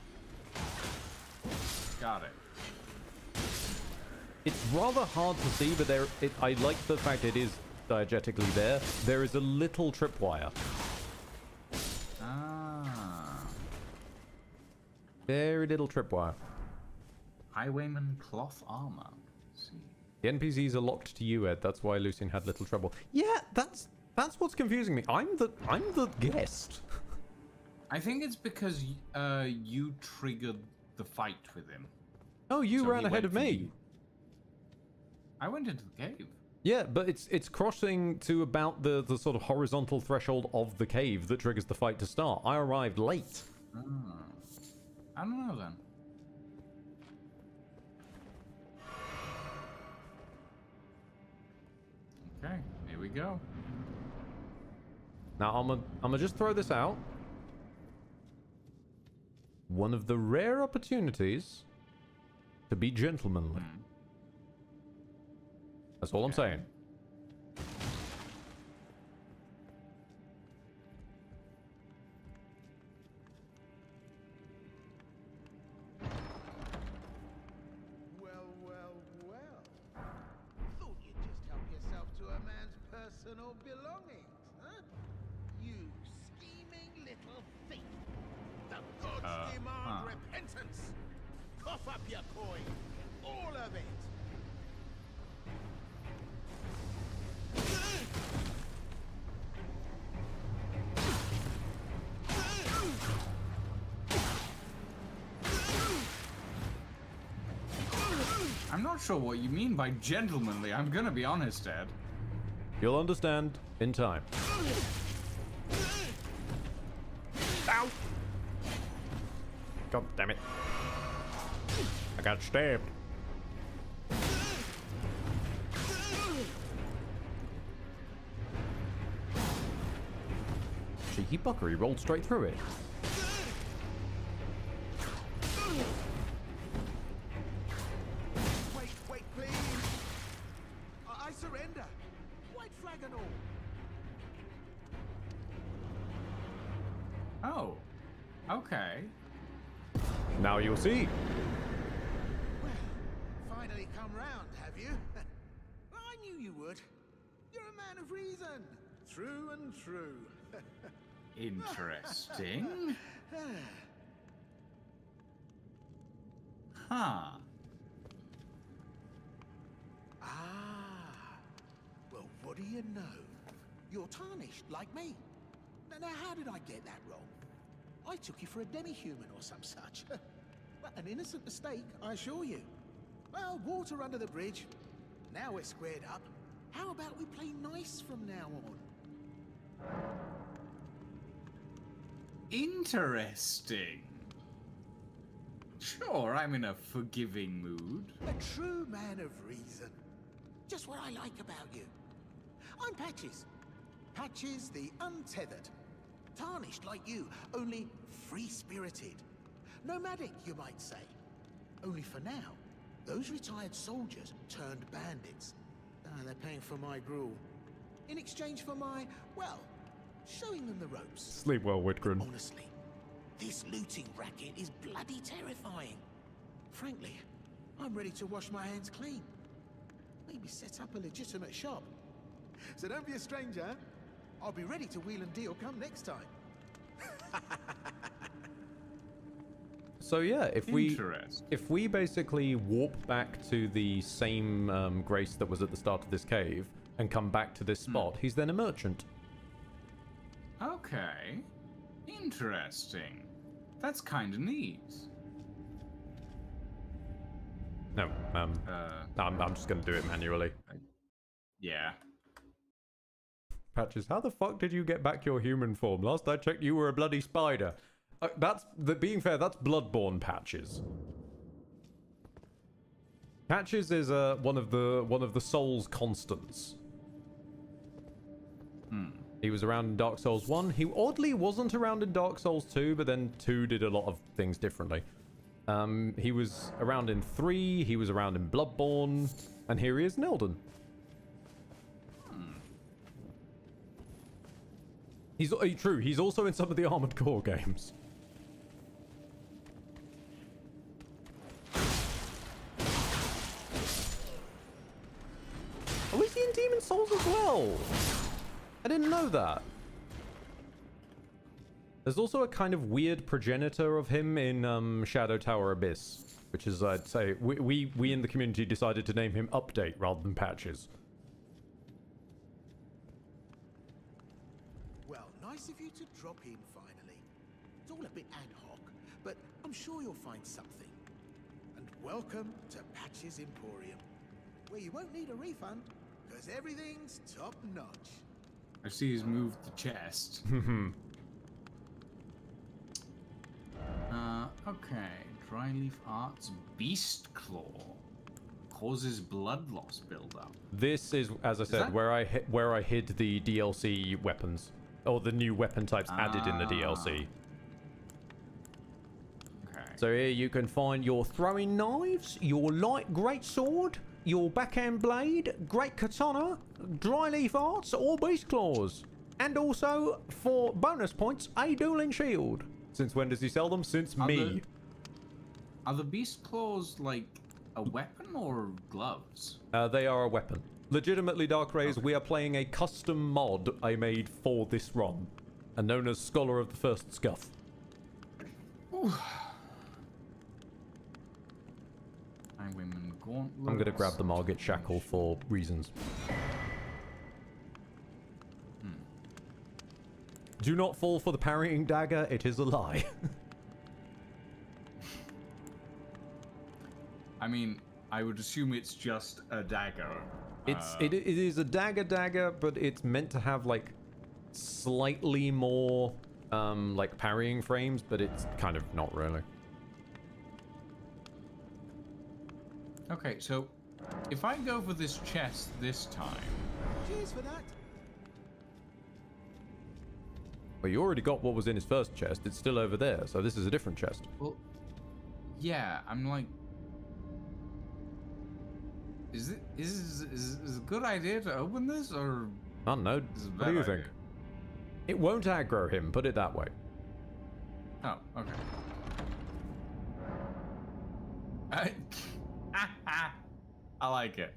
Got it. It's rather hard to see, but I like the fact it is diegetically there. There is a little tripwire. Ah. Very little tripwire. Highwayman cloth armor. Let's see. The NPCs are locked to you, Ed. That's why Lucian had little trouble. Yeah, that's what's confusing me. I'm the guest. I think it's because you triggered the fight with him. Oh, you ran ahead of me. I went into the cave. Yeah, but it's crossing to about the sort of horizontal threshold of the cave that triggers the fight to start. I arrived late. I don't know then. Okay, here we go. Now I'm gonna just throw this out. One of the rare opportunities to be gentlemanly. That's all I'm saying. Thought you'd just help yourself to a man's personal belongings, huh? You scheming little thief. The gods demand repentance. Cough up your coin. All of it. I'm not sure what you mean by gentlemanly. I'm gonna be honest, Ed. You'll understand in time. Ow! God damn it. I got stabbed. cheeky bucker. He rolled straight through it. Wait, please. I surrender. White flag and all. Oh. Okay. Now you'll see. Well, finally come round, have you? I knew you would. You're a man of reason. True and true. Interesting. Huh. Well, what do you know? You're tarnished, like me. Now, how did I get that wrong? I took you for a demi-human or some such. Well, an innocent mistake, I assure you. Well, water under the bridge. Now we're squared up. How about we play nice from now on? Interesting. Sure, I'm in a forgiving mood. A true man of reason. Just what I like about you. I'm Patches. Patches the untethered. Tarnished like you, only free-spirited. Nomadic, you might say. Only for now, those retired soldiers turned bandits. They're paying for my gruel. In exchange for my, well, showing them the ropes. Sleep well, Whitgren. Honestly, this looting racket is bloody terrifying. Frankly, I'm ready to wash my hands clean. Maybe set up a legitimate shop. So don't be a stranger. I'll be ready to wheel and deal come next time. So yeah, if we basically warp back to the same Grace that was at the start of this cave and come back to this spot, he's then a merchant. Okay. Interesting. That's kind of neat. No, I'm just gonna do it manually. Yeah. Patches, how the fuck did you get back your human form? Last I checked, you were a bloody spider. Being fair, that's Bloodborne Patches. Patches is one of the Souls constants. He was around in Dark Souls 1. He oddly wasn't around in Dark Souls 2, but then 2 did a lot of things differently. He was around in 3, he was around in Bloodborne, and here he is in Elden. He's true, he's also in some of the Armored Core games. Oh, is he in Demon Souls as well? I didn't know that. There's also a kind of weird progenitor of him in Shadow Tower Abyss, which is, I'd say, we in the community decided to name him Update rather than Patches. Well, nice of you to drop in finally. It's all a bit ad hoc, but I'm sure you'll find something. And welcome to Patches Emporium, where you won't need a refund, because everything's top notch. I see he's moved the chest. Okay. Dryleaf Arts Beast Claw causes blood loss buildup. This is, as I said, where I hid the DLC weapons, or the new weapon types added in the DLC. Okay. So here you can find your throwing knives, your light greatsword, your backhand blade, great katana, dryleaf arts, or beast claws, and also for bonus points, a dueling shield. Since when does he sell them? Since me. Are the beast claws like a weapon or gloves? They are a weapon. Legitimately, Dark Rays, we are playing a custom mod I made for this ROM, and known as Scholar of the First Scuff. Highwayman Gauntlet. I'm gonna grab the Margit Shackle for reasons. Do not fall for the parrying dagger, it is a lie. I mean, I would assume it's just a dagger. It is a dagger, but it's meant to have like slightly more like parrying frames, but it's kind of not really. Okay, so if I go for this chest this time. Cheers for that. Well, you already got what was in his first chest. It's still over there, so this is a different chest. Well, yeah, I'm like, is it a good idea to open this, or I don't know. What do you think? It won't aggro him, put it that way. Oh, okay. I like it.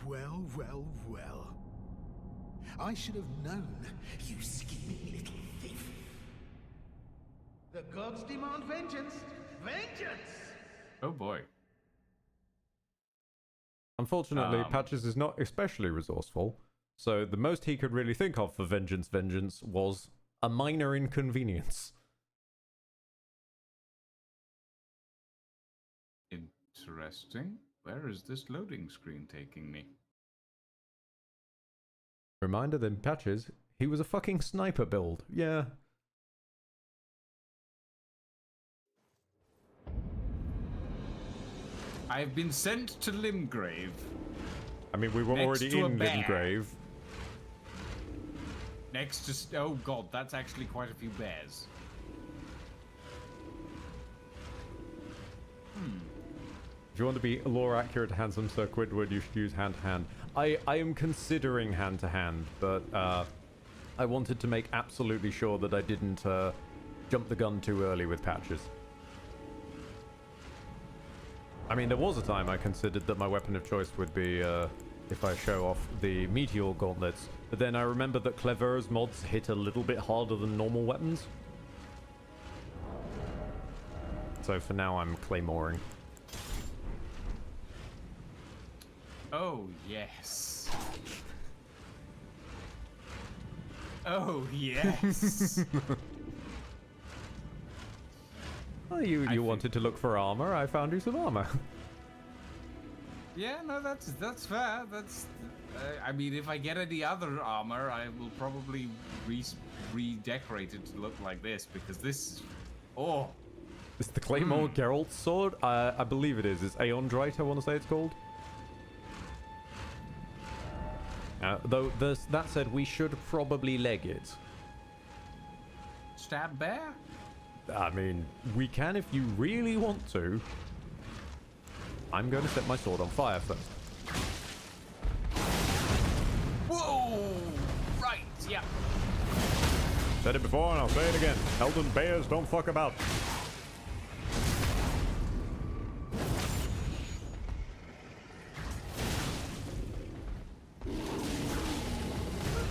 Well, well, well. I should have known, you scheming little thief. The gods demand vengeance. Vengeance! Oh boy. Unfortunately, Patches is not especially resourceful, so the most he could really think of for vengeance was a minor inconvenience. Interesting. Where is this loading screen taking me? Reminder then, Patches, he was a fucking sniper build. Yeah. I've been sent to Limgrave. I mean, we were already in Limgrave. Next to... Oh god, that's actually quite a few bears. If you want to be lore accurate, handsome Sir Quidward, you should use hand-to-hand. I am considering hand-to-hand, but I wanted to make absolutely sure that I didn't jump the gun too early with Patches. I mean, there was a time I considered that my weapon of choice would be if I show off the meteor gauntlets, but then I remember that Clever's mods hit a little bit harder than normal weapons. So for now, I'm claymoring. Oh, yes. Oh, yes. Well, you wanted to look for armor. I found you some armor. Yeah, no, that's fair. That's... I mean, if I get any other armor, I will probably redecorate it to look like this, because this... Oh. It's the Claymore Geralt's sword? I believe it is. It's Aeondrite, I want to say it's called. Though, that said, we should probably leg it. Stab bear? I mean, we can if you really want to. I'm going to set my sword on fire first. Whoa! Right, yeah. Said it before and I'll say it again. Elden bears don't fuck about.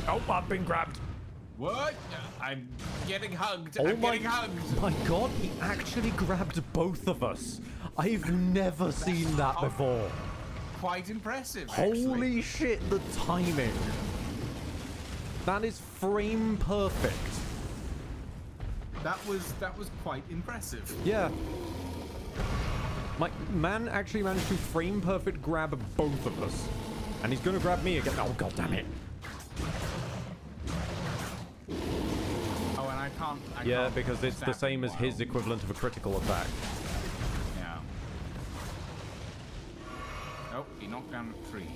Oh, I've been grabbed. What? I'm getting hugged. Oh I'm getting hugged. My god, he actually grabbed both of us. I've never seen that before. Quite impressive, Holy actually. shit, the timing. That is frame perfect. That was quite impressive. Yeah. My man actually managed to frame perfect grab both of us. And he's gonna grab me again. Oh god damn it. Oh, and I can't because it's the same as his equivalent of a critical attack. Yeah. Oh, he knocked down a tree.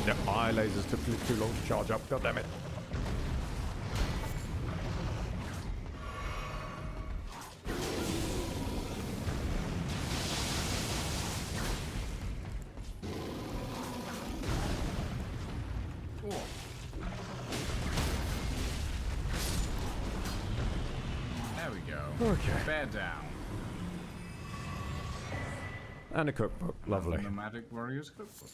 Yep, my lasers took too long to charge up. God damn it. There we go. Okay. Bear down. And a cookbook. Lovely. Nomadic Warriors cookbook.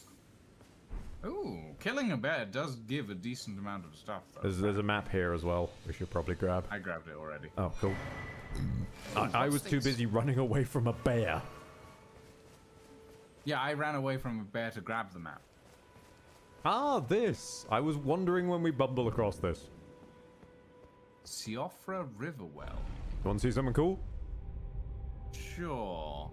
Ooh, killing a bear does give a decent amount of stuff, though. There's a map here as well. We should probably grab. I grabbed it already. Oh, cool. I was too busy running away from a bear. Yeah, I ran away from a bear to grab the map. Ah, this. I was wondering when we bumble across this. Siofra Riverwell. You want to see something cool? Sure.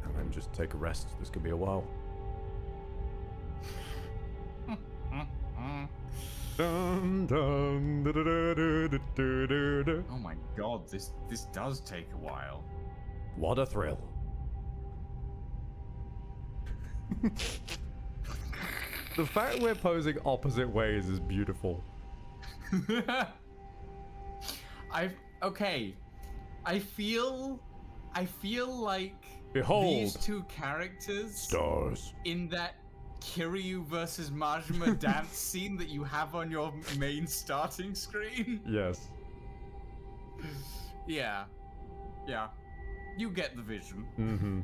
And then just take a rest. This could be a while. Dun, dun, da, da, da, da, da, da, da. Oh my god, this does take a while. What a thrill. The fact we're posing opposite ways is beautiful. Okay. I feel like Behold, these two characters stars in that Kiryu versus Majima dance scene that you have on your main starting screen. Yes. Yeah. Yeah. You get the vision. Mm-hmm.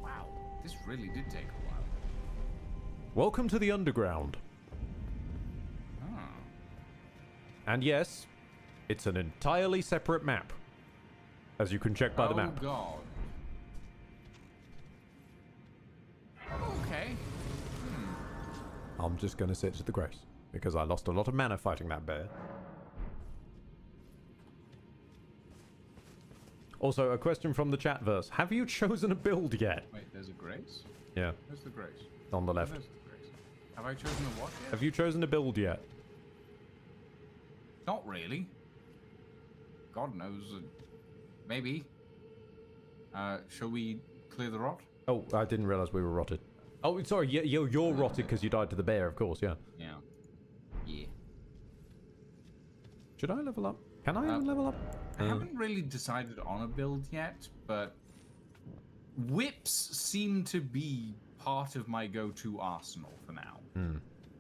Wow, this really did take a while. Welcome to the underground. Oh. And yes, it's an entirely separate map, as you can check by the map. Oh god. Okay. I'm just gonna sit to the grace, because I lost a lot of mana fighting that bear. Also, a question from the chat verse. Have you chosen a build yet? Wait, there's a grace? Yeah. Where's the grace? On the left. There's the grace. Have I chosen a what yet? Have you chosen a build yet? Not really. God knows. Maybe. Shall we clear the rot? Oh, I didn't realize we were rotted. Oh, sorry. You're rotted because you died to the bear, of course. Yeah. Yeah. Yeah. Should I level up? Can I even level up? I haven't really decided on a build yet, but whips seem to be part of my go-to arsenal for now.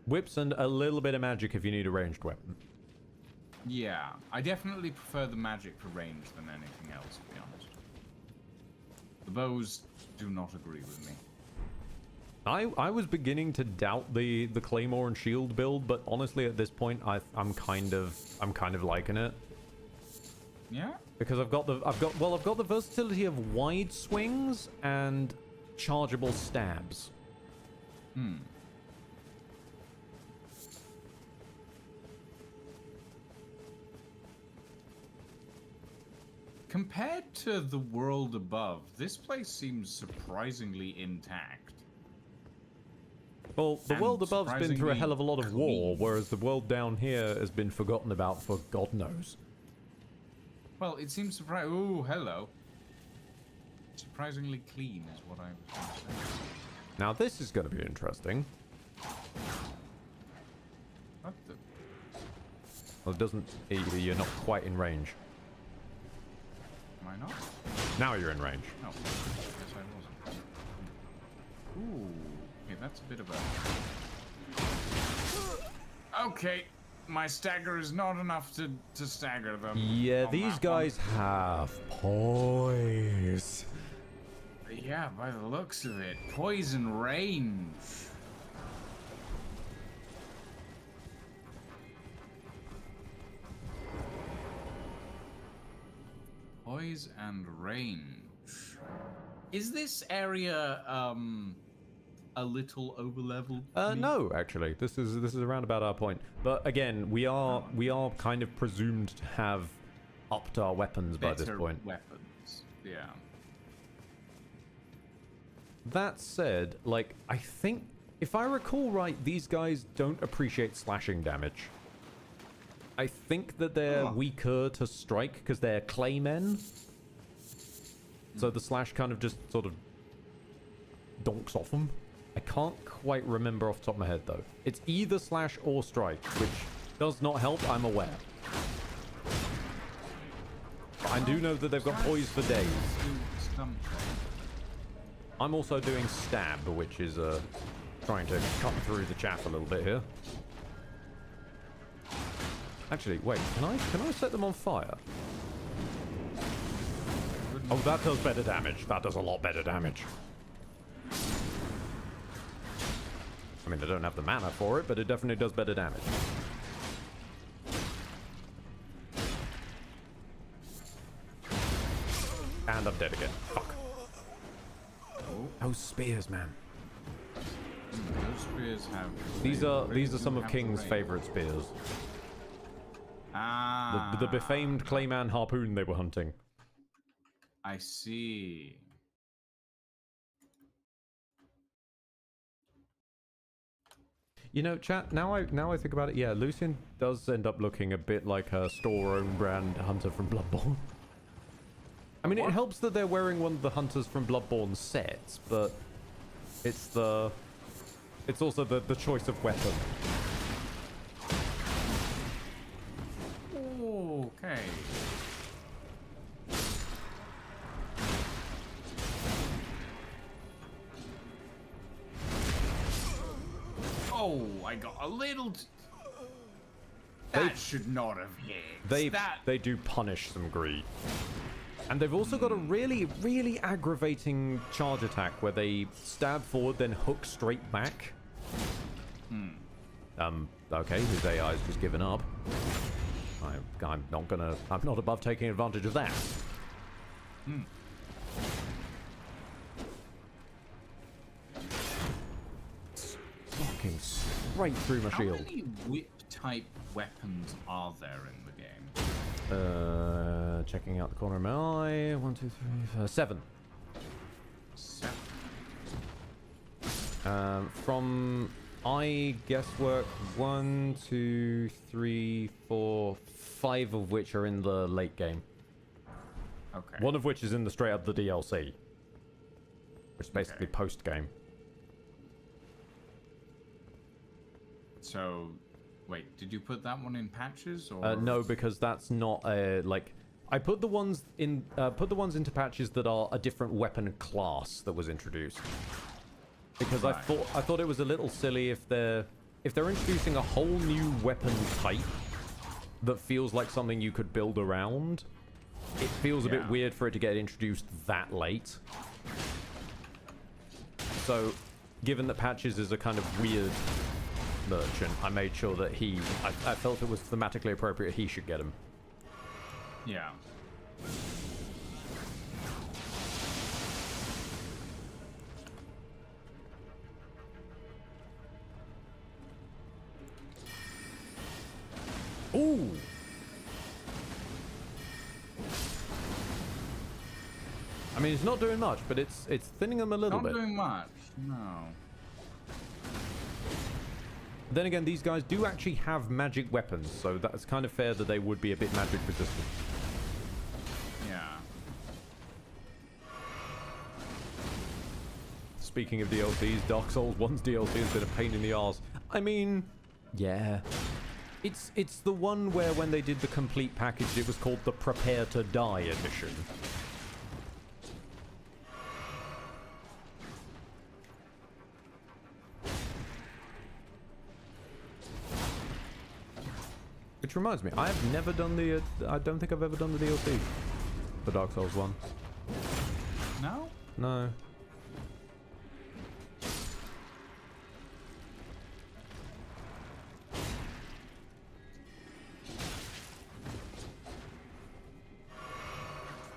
Whips and a little bit of magic if you need a ranged weapon. Yeah, I definitely prefer the magic for range than anything else, to be honest. The bows do not agree with me. I was beginning to doubt the claymore and shield build, but honestly at this point I'm kind of liking it. Yeah? Because I've got the versatility of wide swings and chargeable stabs. Compared to the world above, this place seems surprisingly intact. Well, the And world above's been through a hell of a lot of war, clean. whereas the world down here has been forgotten about for God knows. Well, it seems surprising. Oh, hello. Surprisingly clean is what I was going to say. Now this is going to be interesting. What the? Well, it doesn't. You're not quite in range. Am I not? Now you're in range. No. Yes, I wasn't. Ooh. Okay, that's a bit of a... Okay. My stagger is not enough to stagger them. Yeah, these guys have poise. Yeah, by the looks of it. Poison range. Poise and range. Is this area a little overleveled? No, actually, this is around about our point. But again, we are kind of presumed to have upped our weapons by this point. Weapons, yeah. That said, like, I think, if I recall right, these guys don't appreciate slashing damage. I think that they're weaker to strike because they're claymen. So the slash kind of just sort of donks off them. I can't quite remember off the top of my head, though. It's either slash or strike, which does not help, I'm aware. But I do know that they've got poise for days. I'm also doing stab, which is trying to cut through the chaff a little bit here. Actually, wait, can I set them on fire? Oh, that does better damage. That does a lot better damage. I mean, I don't have the mana for it, but it definitely does better damage. And I'm dead again. Fuck. Oh, spears, man. Those spears have... These are some of King's favorite spears. Ah. The befamed Clayman harpoon they were hunting. I see. You know, chat, now I think about it, yeah, Lucian does end up looking a bit like a store-owned brand hunter from Bloodborne. I mean, it helps that they're wearing one of the hunters from Bloodborne sets, but it's also the choice of weapon. Okay. Oh, I got a little. That should not have hit. They do punish some greed. And they've also got a really, really aggravating charge attack where they stab forward, then hook straight back. Okay, his AI's just given up. I'm not above taking advantage of that. Fucking straight through my shield. How many whip-type weapons are there in the game? Checking out the corner of my eye. 1, 2, 3, 4, 7. 7. From eye guesswork, 1, 2, 3, 4, 5 of which are in the late game. Okay. One of which is in the straight up the DLC, which is basically post game. So, wait, did you put that one in patches or? No, because that's not like. I put the ones into patches that are a different weapon class that was introduced. Because I thought it was a little silly if they're introducing a whole new weapon type that feels like something you could build around. It feels a bit weird for it to get introduced that late. So, given that Patches is a kind of weird merchant, I made sure that I felt it was thematically appropriate he should get him. Yeah. Ooh! I mean, it's not doing much, but it's thinning them a little bit. Not doing much, no. Then again, these guys do actually have magic weapons, so that's kind of fair that they would be a bit magic resistant. Yeah. Speaking of DLCs, Dark Souls 1's DLC has been a pain in the arse. I mean, yeah. It's the one where when they did the complete package, it was called the Prepare to Die edition. Which reminds me, I have never done the, I don't think I've ever done the DLC for Dark Souls 1. No? No.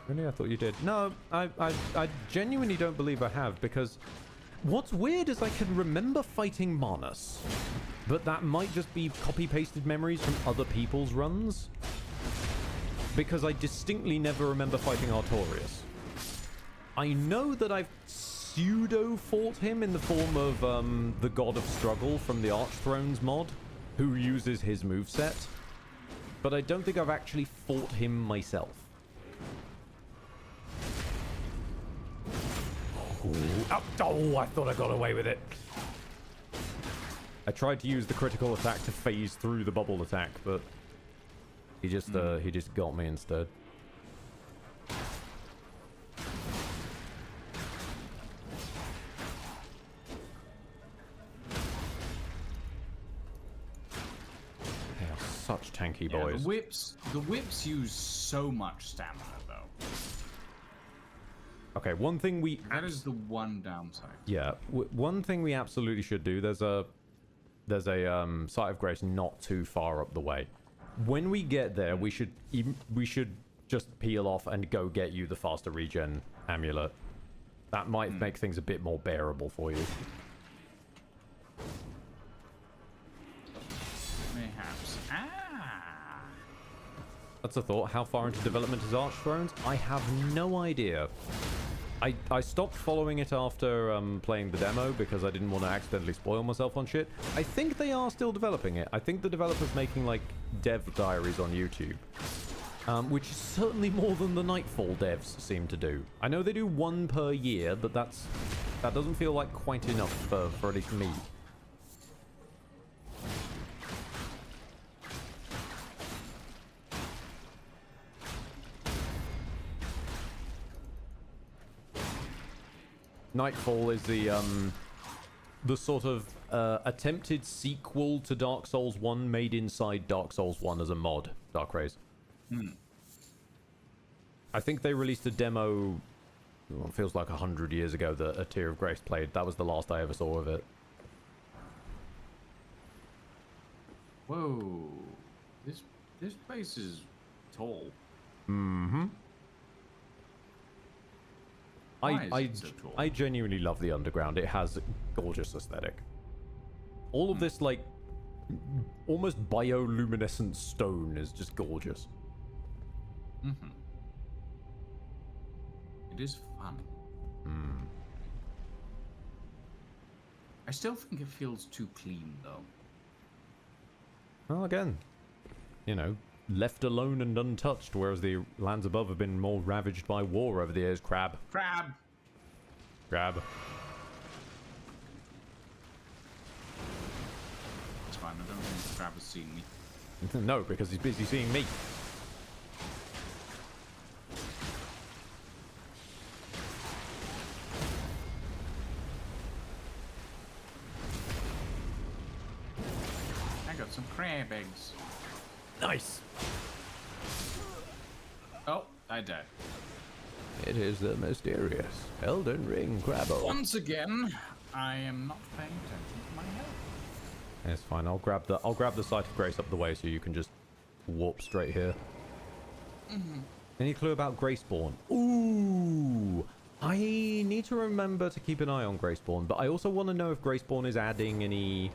Really? I thought you did. No, I genuinely don't believe I have, because what's weird is I can remember fighting Marnus, but that might just be copy-pasted memories from other people's runs, because I distinctly never remember fighting Artorias. I know that I've pseudo-fought him in the form of the God of Struggle from the Archthrones mod, who uses his moveset, but I don't think I've actually fought him myself. Oh, I thought I got away with it. I tried to use the critical attack to phase through the bubble attack, but he just got me instead. They are such tanky boys. The whips use so much stamina, though. Okay, one thing we... That is the one downside. Yeah, one thing we absolutely should do, there's a site of grace not too far up the way. When we get there, we should just peel off and go get you the faster regen amulet. That might make things a bit more bearable for you. Mayhaps. Ah! That's a thought. How far into development is Archthrones? I have no idea. I stopped following it after playing the demo because I didn't want to accidentally spoil myself on shit. I think they are still developing it. I think the developer's making like dev diaries on YouTube, which is certainly more than the Nightfall devs seem to do. I know they do one per year, but that doesn't feel like quite enough for at least me. Nightfall is the sort of attempted sequel to Dark Souls 1 made inside Dark Souls 1 as a mod, Darkrays. I think they released a demo, well, it feels like 100 years ago that a Tear of Grace played. That was the last I ever saw of it. Whoa. This place is tall. Mm-hmm. I genuinely love the underground. It has a gorgeous aesthetic. All of this, like, almost bioluminescent stone is just gorgeous. Mm-hmm. It is fun. I still think it feels too clean, though. Well, again, you know, left alone and untouched, whereas the lands above have been more ravaged by war over the years. Crab. Crab. Crab. It's fine. I don't think the crab has seen me. No, because he's busy seeing me. I got some crab eggs. Nice. Oh, I died. It is the mysterious Elden Ring Crabbo. Once again, I am not paying attention to my health. It's fine. I'll grab the Sight of Grace up the way so you can just warp straight here. Any clue about Graceborn? Ooh, I need to remember to keep an eye on Graceborn, but I also want to know if Graceborn is adding any.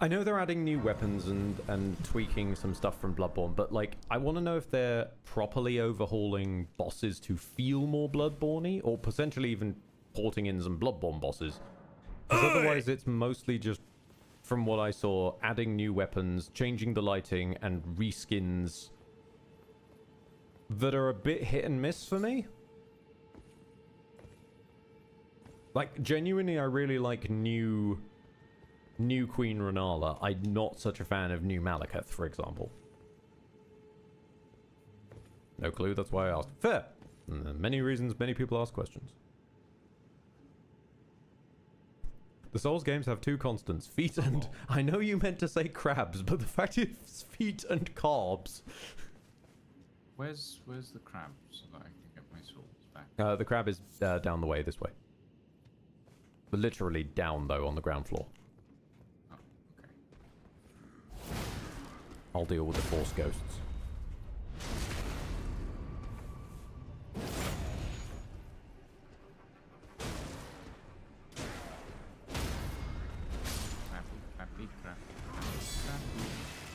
I know they're adding new weapons and tweaking some stuff from Bloodborne, but like I want to know if they're properly overhauling bosses to feel more Bloodborne-y, or potentially even porting in some Bloodborne bosses. Because otherwise it's mostly just, from what I saw, adding new weapons, changing the lighting, and reskins that are a bit hit and miss for me. Like, genuinely, I really like new Queen Renala. I'm not such a fan of new Malekith, for example. No clue, that's why I asked. Fair. Many reasons, many people ask questions. The Souls games have two constants, feet and... I know you meant to say crabs, but the fact is feet and carbs. Where's the crab so that I can get my souls back? The crab is down the way, this way. But literally down, though, on the ground floor. Oh, okay. I'll deal with the Force Ghosts.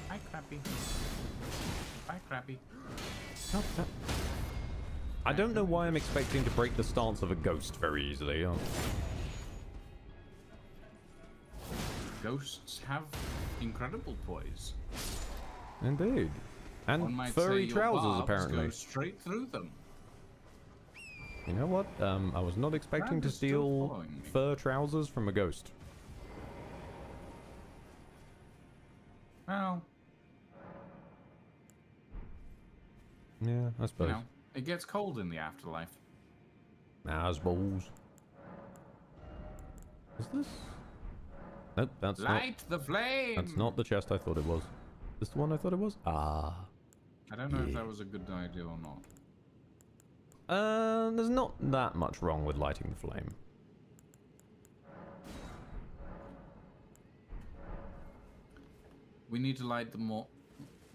Hi, Crappy. Hi, Crappy. I don't know why I'm expecting to break the stance of a ghost very easily. Ghosts have incredible poise. Indeed. And furry trousers, apparently. Go straight through them. You know what? I was not expecting to steal fur trousers from a ghost. Well... yeah, I suppose. You know, it gets cold in the afterlife. I suppose. Is this? Nope, that's not. Light the flame! That's not the chest I thought it was. This the one I thought it was? Ah. I don't know if that was a good idea or not. There's not that much wrong with lighting the flame. We need to light the more.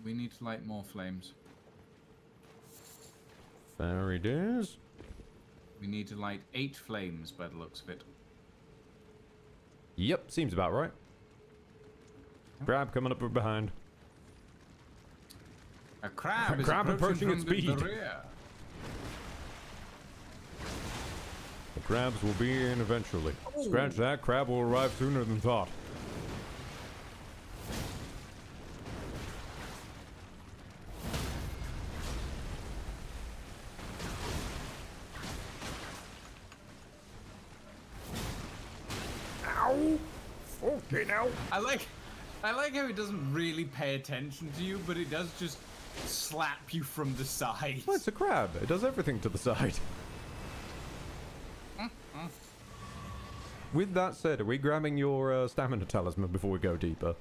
We need to light more flames. There it is. We need to light 8 flames by the looks of it. Yep, seems about right. Crab coming up from behind. A crab is approaching from at speed. the rear. The crabs will be in eventually. Scratch that, crab will arrive sooner than thought. Ow! Okay, now. I like how it doesn't really pay attention to you, but it does just slap you from the side. Well, it's a crab. It does everything to the side. With that said, are we grabbing your stamina talisman before we go deeper?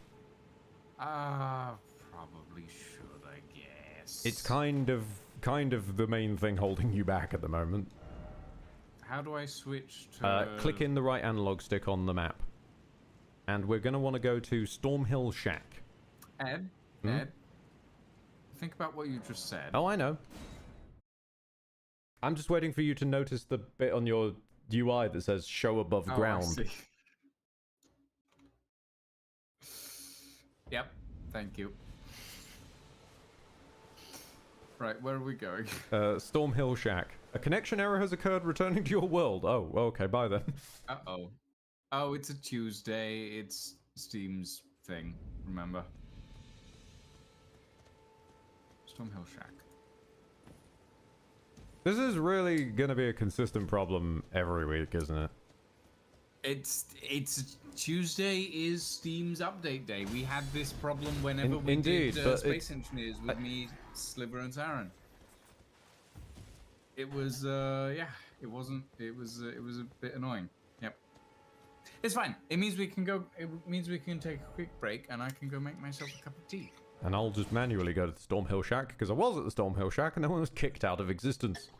Probably should, I guess. It's kind of the main thing holding you back at the moment. How do I switch to... Click in the right analog stick on the map. And we're going to want to go to Stormhill Shack. Ed, think about what you just said. Oh, I know. I'm just waiting for you to notice the bit on your UI that says show above ground. I see. Yep, thank you. Right, where are we going? Stormhill Shack. A connection error has occurred returning to your world. Oh, okay, bye then. Uh-oh. Oh, it's a Tuesday. It's Steam's thing, remember? Stormhill Shack. This is really gonna be a consistent problem every week, isn't it? It's Tuesday is Steam's update day. We had this problem whenever we Indeed, did but Space Engineers with me, Sliver, and Saren. It was yeah, it wasn't. It was a bit annoying. Yep. It's fine. It means we can go. It means we can take a quick break, and I can go make myself a cup of tea. And I'll just manually go to the Stormhill Shack because I was at the Stormhill Shack and then I was kicked out of existence.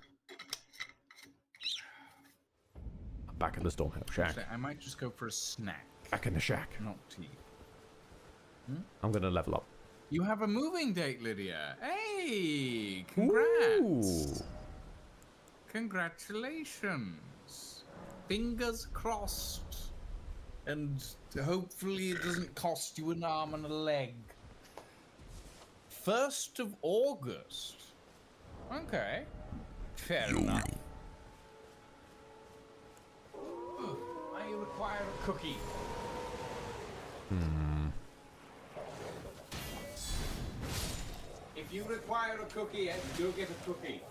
Back in the Stormhill Shack. Actually, I might just go for a snack. Back in the shack. Not tea. I'm gonna level up. You have a moving date, Lydia. Hey, congrats. Ooh. Congratulations. Fingers crossed. And hopefully it doesn't cost you an arm and a leg. 1st of August. Okay. Fair enough. I require a cookie. If you require a cookie, Ed, go get a cookie.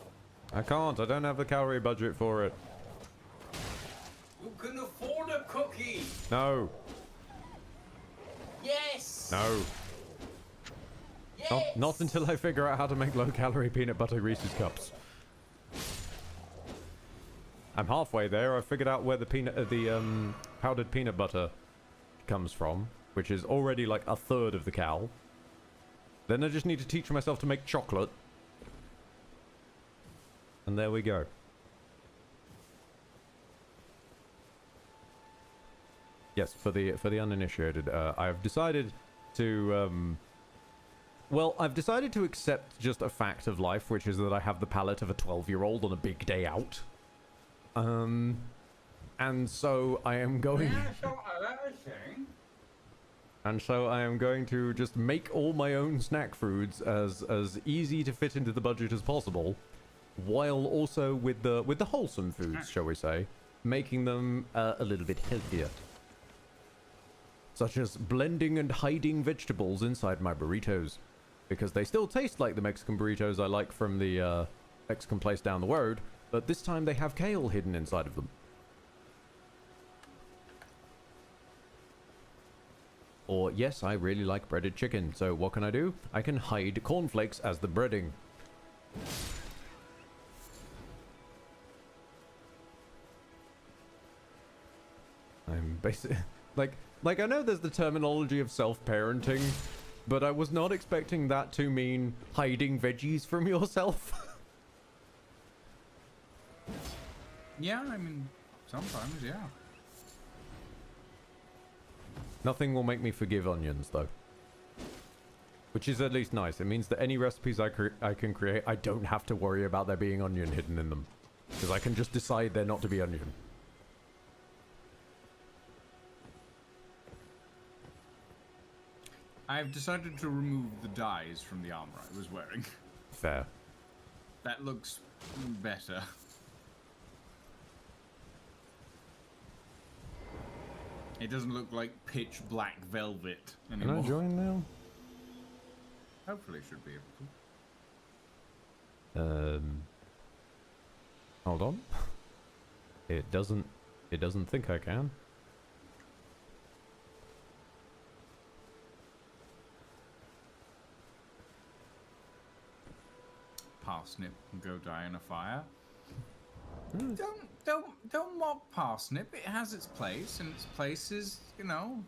I can't. I don't have the calorie budget for it. You can afford a cookie. No. Yes. No. Yes. Not until I figure out how to make low-calorie peanut butter Reese's cups. I'm halfway there. I figured out where the powdered peanut butter comes from, which is already like a third of the cow. Then I just need to teach myself to make chocolate. And there we go. Yes, for the uninitiated, I've decided to well, I've decided to accept just a fact of life, which is that I have the palate of a 12-year-old on a big day out. And so I am going... And so I am going to just make all my own snack foods as easy to fit into the budget as possible, while also with the wholesome foods, shall we say, making them a little bit healthier. Such as blending and hiding vegetables inside my burritos, because they still taste like the Mexican burritos I like from the Mexican place down the road, but this time they have kale hidden inside of them. Or, yes, I really like breaded chicken, so what can I do? I can hide cornflakes as the breading. I'm basically... Like, I know there's the terminology of self-parenting, but I was not expecting that to mean hiding veggies from yourself. Yeah, I mean, sometimes, yeah. Nothing will make me forgive onions, though. Which is at least nice. It means that any recipes I can create, I don't have to worry about there being onion hidden in them. Because I can just decide there not to be onion. I've decided to remove the dyes from the armor I was wearing. Fair. That looks better. It doesn't look like pitch black velvet Can anymore. I join now? Hopefully, should be able to. Hold on. It doesn't think I can. Parsnip can go die in a fire. Don't mock Parsnip. It has its place, and its place is, you know,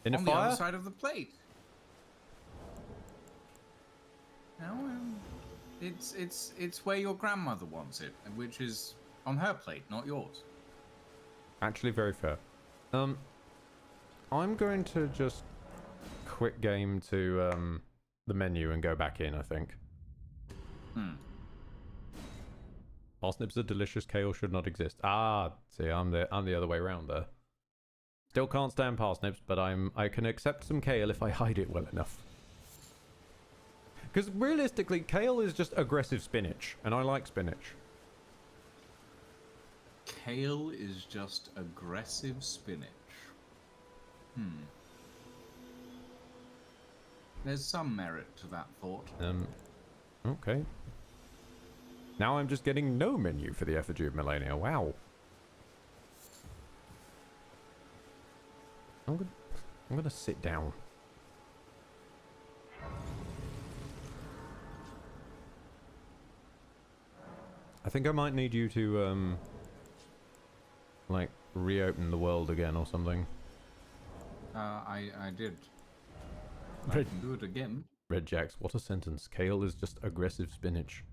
In a on fire? the other side of the plate. No, it's where your grandmother wants it, which is on her plate, not yours. Actually, very fair. I'm going to just quit game to the menu and go back in, I think. Parsnips are delicious, kale should not exist. Ah, see, I'm the other way around there. Still can't stand parsnips, but I can accept some kale if I hide it well enough. Because realistically, kale is just aggressive spinach, and I like spinach. Kale is just aggressive spinach. There's some merit to that thought. Okay. Now I'm just getting no menu for the effigy of Melania. Wow. I'm gonna sit down. I think I might need you to like reopen the world again or something. I did. I Red, can do it again. Red Jacks, what a sentence. Kale is just aggressive spinach.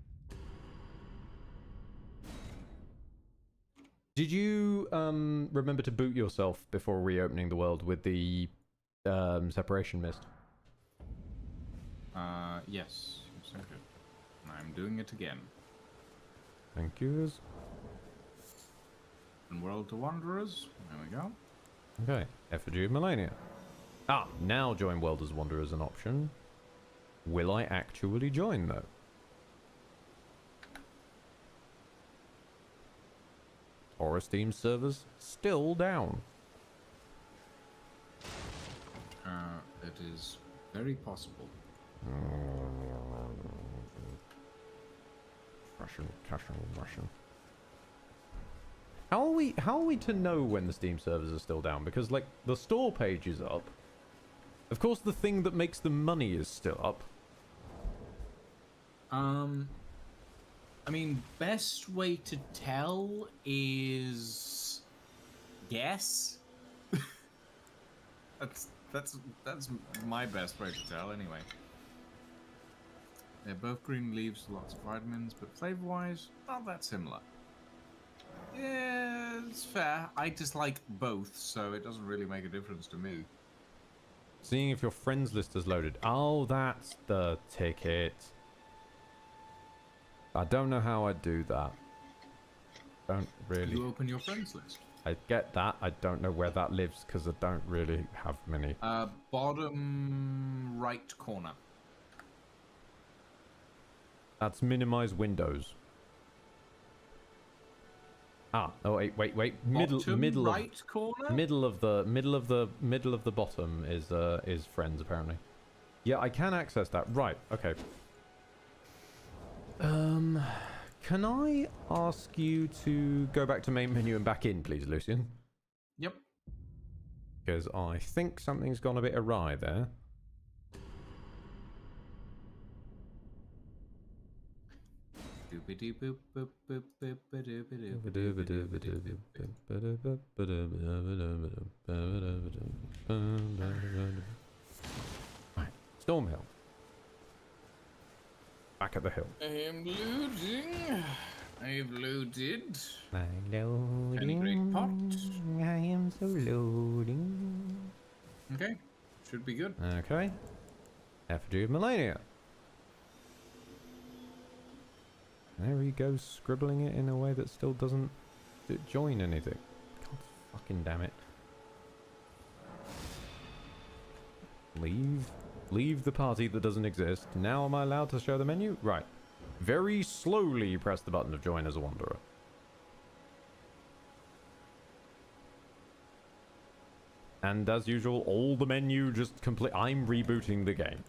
Did you remember to boot yourself before reopening the world with the separation mist? Yes. Yes, I did. I'm doing it again. Thank you. And World to Wanderers. There we go. Okay, effigy of Melania. Ah, now join World as Wanderer as an option. Will I actually join though? Horror Steam servers still down. It is very possible. Russian. How are we to know when the Steam servers are still down? Because like the store page is up. Of course the thing that makes the money is still up. I mean, best way to tell is guess. That's my best way to tell anyway. They're both green leaves, lots of vitamins, but flavor-wise, not that similar. Yeah, it's fair. I dislike both, so it doesn't really make a difference to me. Seeing if your friends list is loaded. Oh, that's the ticket. I don't know how I do that. Don't really. You open your friends list. I get that. I don't know where that lives because I don't really have many. Bottom right corner. That's minimize windows. Ah, oh wait. Middle right corner? middle of the bottom is friends apparently. Yeah, I can access that. Right, okay. Can I ask you to go back to main menu and back in, please, Lucian? Yep. Because I think something's gone a bit awry there. Right, Stormhill. Back at the hill. I am looting. I've looted. Loading. Any great pot? I am so loading. Okay. Should be good. Okay. Effigy of Melania. There he goes, scribbling it in a way that still doesn't join anything. God fucking damn it. Leave the party that doesn't exist. Now am I allowed to show the menu? Right. Very slowly press the button of join as a wanderer. And as usual, all the menu just complete. I'm rebooting the game.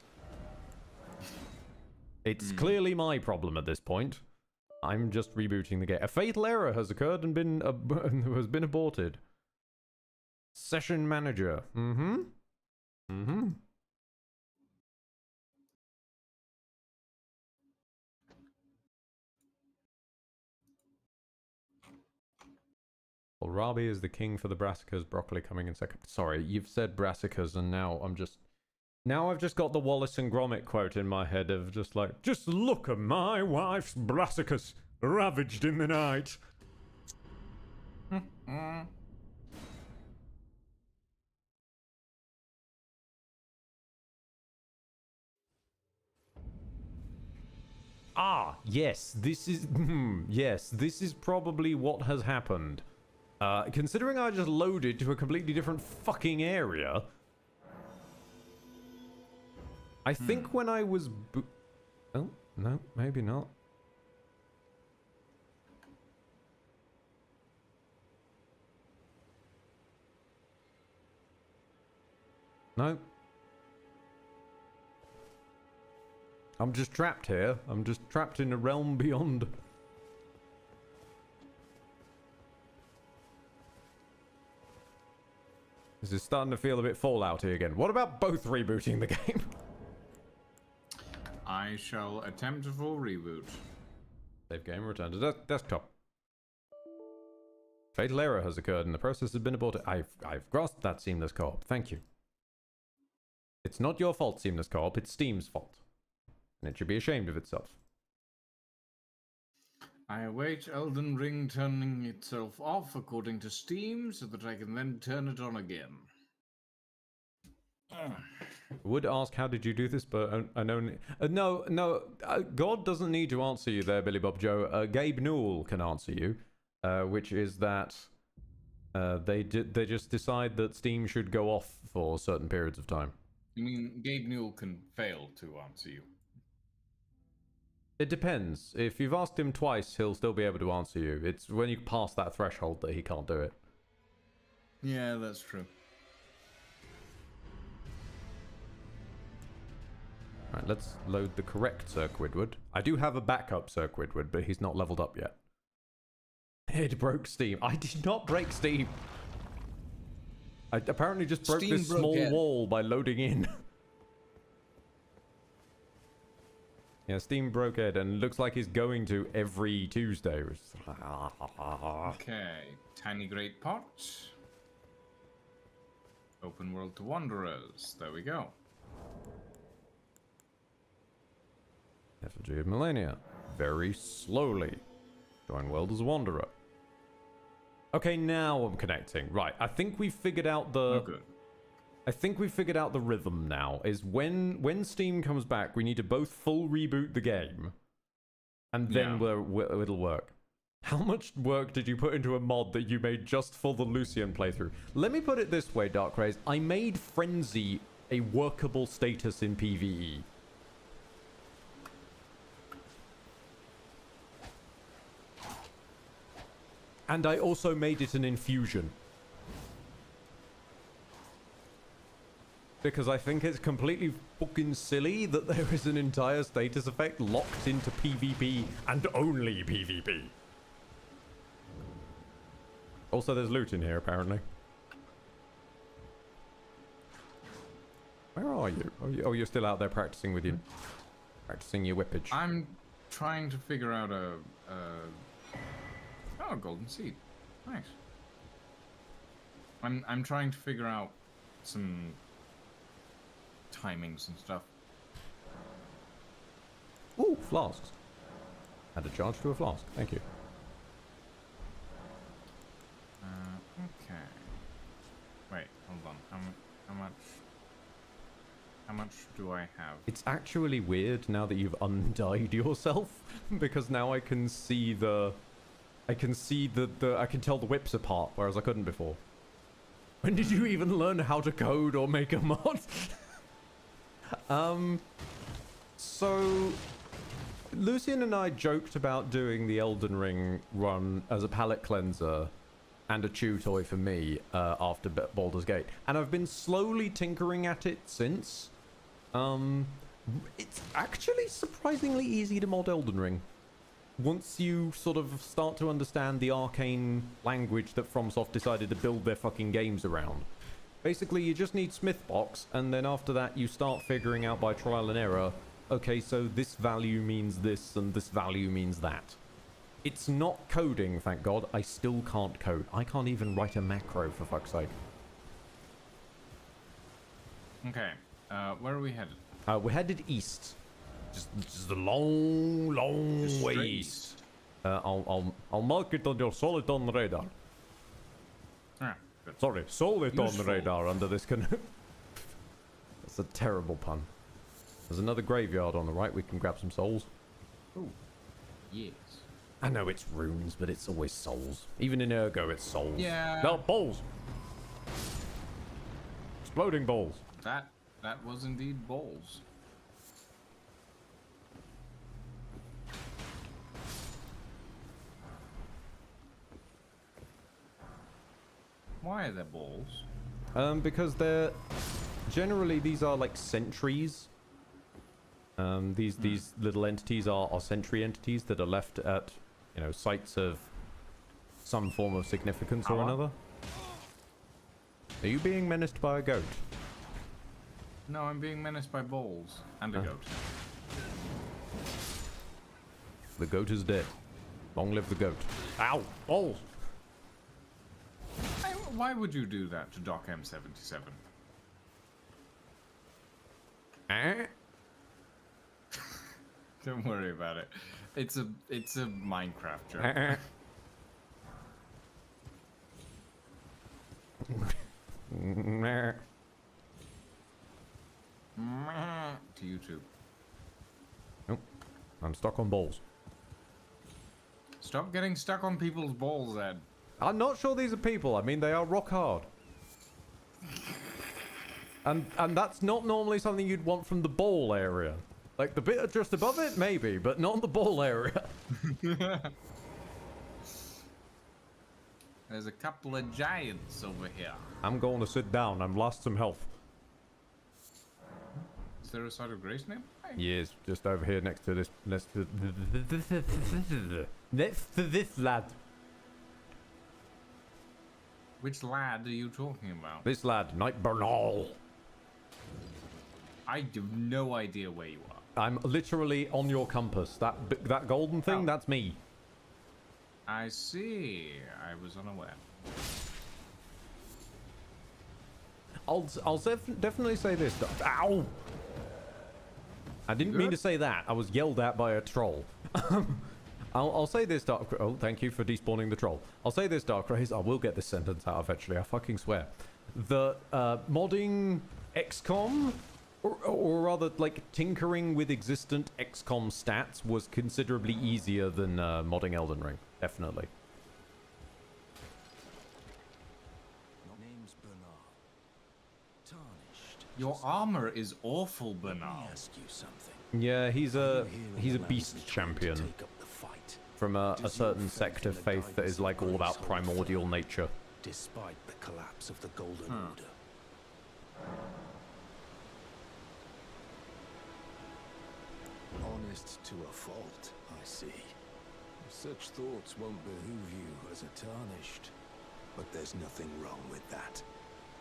It's clearly my problem at this point. I'm just rebooting the game. A fatal error has occurred and has been aborted. Session manager. Well, Rabi is the king for the brassicas. Broccoli coming in second. Sorry, you've said brassicas, and now I've just got the Wallace and Gromit quote in my head of just like, just look at my wife's brassicas ravaged in the night. Ah, yes, this is yes, this is probably what has happened. Considering I just loaded to a completely different fucking area. I think when I was oh, no, maybe not. No. I'm just trapped here. I'm just trapped in a realm beyond. This is starting to feel a bit Fallout-y again. What about both rebooting the game? I shall attempt a full reboot. Save game, return to desktop. Fatal error has occurred and the process has been aborted. I've grasped that, Seamless Co-op. Thank you. It's not your fault, Seamless Co-op. It's Steam's fault. And it should be ashamed of itself. I await Elden Ring turning itself off according to Steam so that I can then turn it on again. Would ask how did you do this, but I know no, God doesn't need to answer you there, Billy Bob Joe. Gabe Newell can answer you, which is that they just decide that Steam should go off for certain periods of time. You mean Gabe Newell can fail to answer you? It depends. If you've asked him twice, he'll still be able to answer you. It's when you pass that threshold that he can't do it. Yeah, that's true. Alright, let's load the correct Sir Quidward. I do have a backup Sir Quidward, but he's not leveled up yet. It broke Steam. I did not break Steam. I apparently just broke this small wall by loading in. Yeah, Steam broke it and looks like he's going to every Tuesday. Okay, tiny great pot. Open world to wanderers. There we go. Effigy of Millennia. Very slowly. Join world as a wanderer. Okay, now I'm connecting. Right, I think we figured out the... Oh, good. I think we figured out the rhythm now, is when Steam comes back, we need to both full reboot the game, and then it'll work. How much work did you put into a mod that you made just for the Lucian playthrough? Let me put it this way, Dark Rays. I made Frenzy a workable status in PvE. And I also made it an infusion. Because I think it's completely fucking silly that there is an entire status effect locked into PvP and only PvP. Also, there's loot in here, apparently. Where are you? Oh, you're still out there practicing with you. Practicing your whippage. I'm trying to figure out a golden seed. Nice. I'm trying to figure out some timings and stuff. Ooh, flasks. Add a charge to a flask. Thank you. Okay. Wait, hold on. How much do I have? It's actually weird now that you've undyed yourself, because now I can see the... I can tell the whips apart, whereas I couldn't before. When did you even learn how to code or make a mod? So Lucian and I joked about doing the Elden Ring run as a palate cleanser, and a chew toy for me after Baldur's Gate. And I've been slowly tinkering at it since. It's actually surprisingly easy to mod Elden Ring. Once you sort of start to understand the arcane language that FromSoft decided to build their fucking games around. Basically, you just need Smithbox, and then after that you start figuring out by trial and error, okay, so this value means this, and this value means that. It's not coding, thank God. I still can't code. I can't even write a macro, for fuck's sake. Okay, where are we headed? We're headed east. Just a long way east. I'll mark it on your Soliton radar. Ah, good. Sorry, Soliton Useful. radar under this canoe. That's a terrible pun. There's another graveyard on the right. We can grab some souls. Ooh, yes. I know it's runes, but it's always souls. Even in Ergo, it's souls. Yeah. No, balls. Exploding balls. That was indeed balls. Why are there balls? Because they're generally these are like sentries. These little entities are sentry entities that are left at, you know, sites of some form of significance or another. Are you being menaced by a goat? No, I'm being menaced by balls and a goat. The goat is dead. Long live the goat. Ow! Balls! Why would you do that to Doc M77? Don't worry about it. It's a Minecraft joke. To YouTube. Nope. I'm stuck on balls. Stop getting stuck on people's balls, Ed. I'm not sure these are people. I mean, they are rock hard. And that's not normally something you'd want from the ball area. Like, the bit just above it, maybe, but not the ball area. There's a couple of giants over here. I'm going to sit down. I've lost some health. Is there a site of grace nearby? Yes, just over here next to this... Next to this lad. Which lad are you talking about? This lad, Knight Bernal. I have no idea where you are. I'm literally on your compass. That golden thing, that's me. I see. I was unaware. I'll definitely say this. Ow! I didn't mean to say that. I was yelled at by a troll. I'll say this, Dark... Oh, thank you for despawning the troll. I'll say this, Dark Rays. I will get this sentence out eventually. I fucking swear. The modding XCOM, or rather, like, tinkering with existent XCOM stats was considerably easier than modding Elden Ring. Definitely. My name's Bernal. Tarnished. Your armor is awful, Bernal. Let me ask you something. Yeah, he's a beast champion. Take up the fight. From a certain sect of faith that is like all about primordial nature. Despite the collapse of the Golden Order. Honest to a fault, I see. Such thoughts won't behoove you as a Tarnished. But there's nothing wrong with that.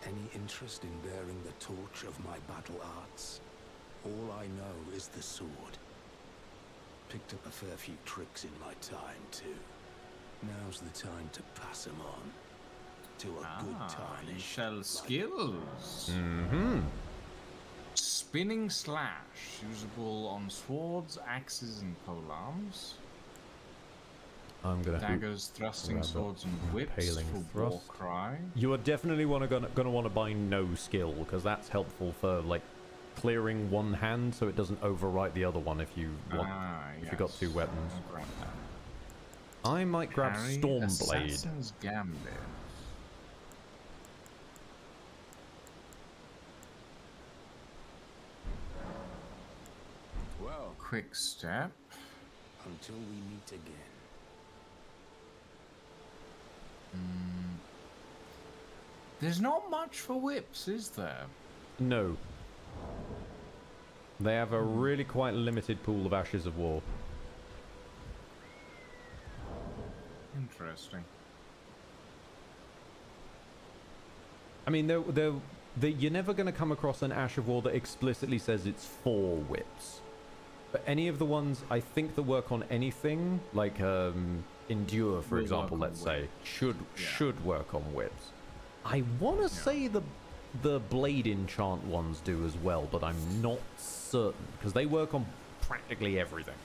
Any interest in bearing the torch of my battle arts? All I know is the sword. Picked up a fair few tricks in my time, too. Now's the time to pass them on. To a good Tarnish. Shell skills. Mm-hmm. Spinning slash. Usable on swords, axes, and polearms. I'm gonna daggers, thrusting swords, and whips for war cry. You are definitely gonna want to buy no skill, because that's helpful for like clearing one hand so it doesn't overwrite the other one if you want. If you've got two weapons. I might grab Stormblade. Assassin's Gambit. Well, quick step. Until we meet again. There's not much for whips, is there? No. They have a really quite limited pool of Ashes of War. Interesting. I mean, you're never going to come across an Ash of War that explicitly says it's for whips. But any of the ones, I think, that work on anything, like Endure, for example, let's say, should work on whips. I want to say the Blade Enchant ones do as well, but I'm not certain, because they work on practically everything.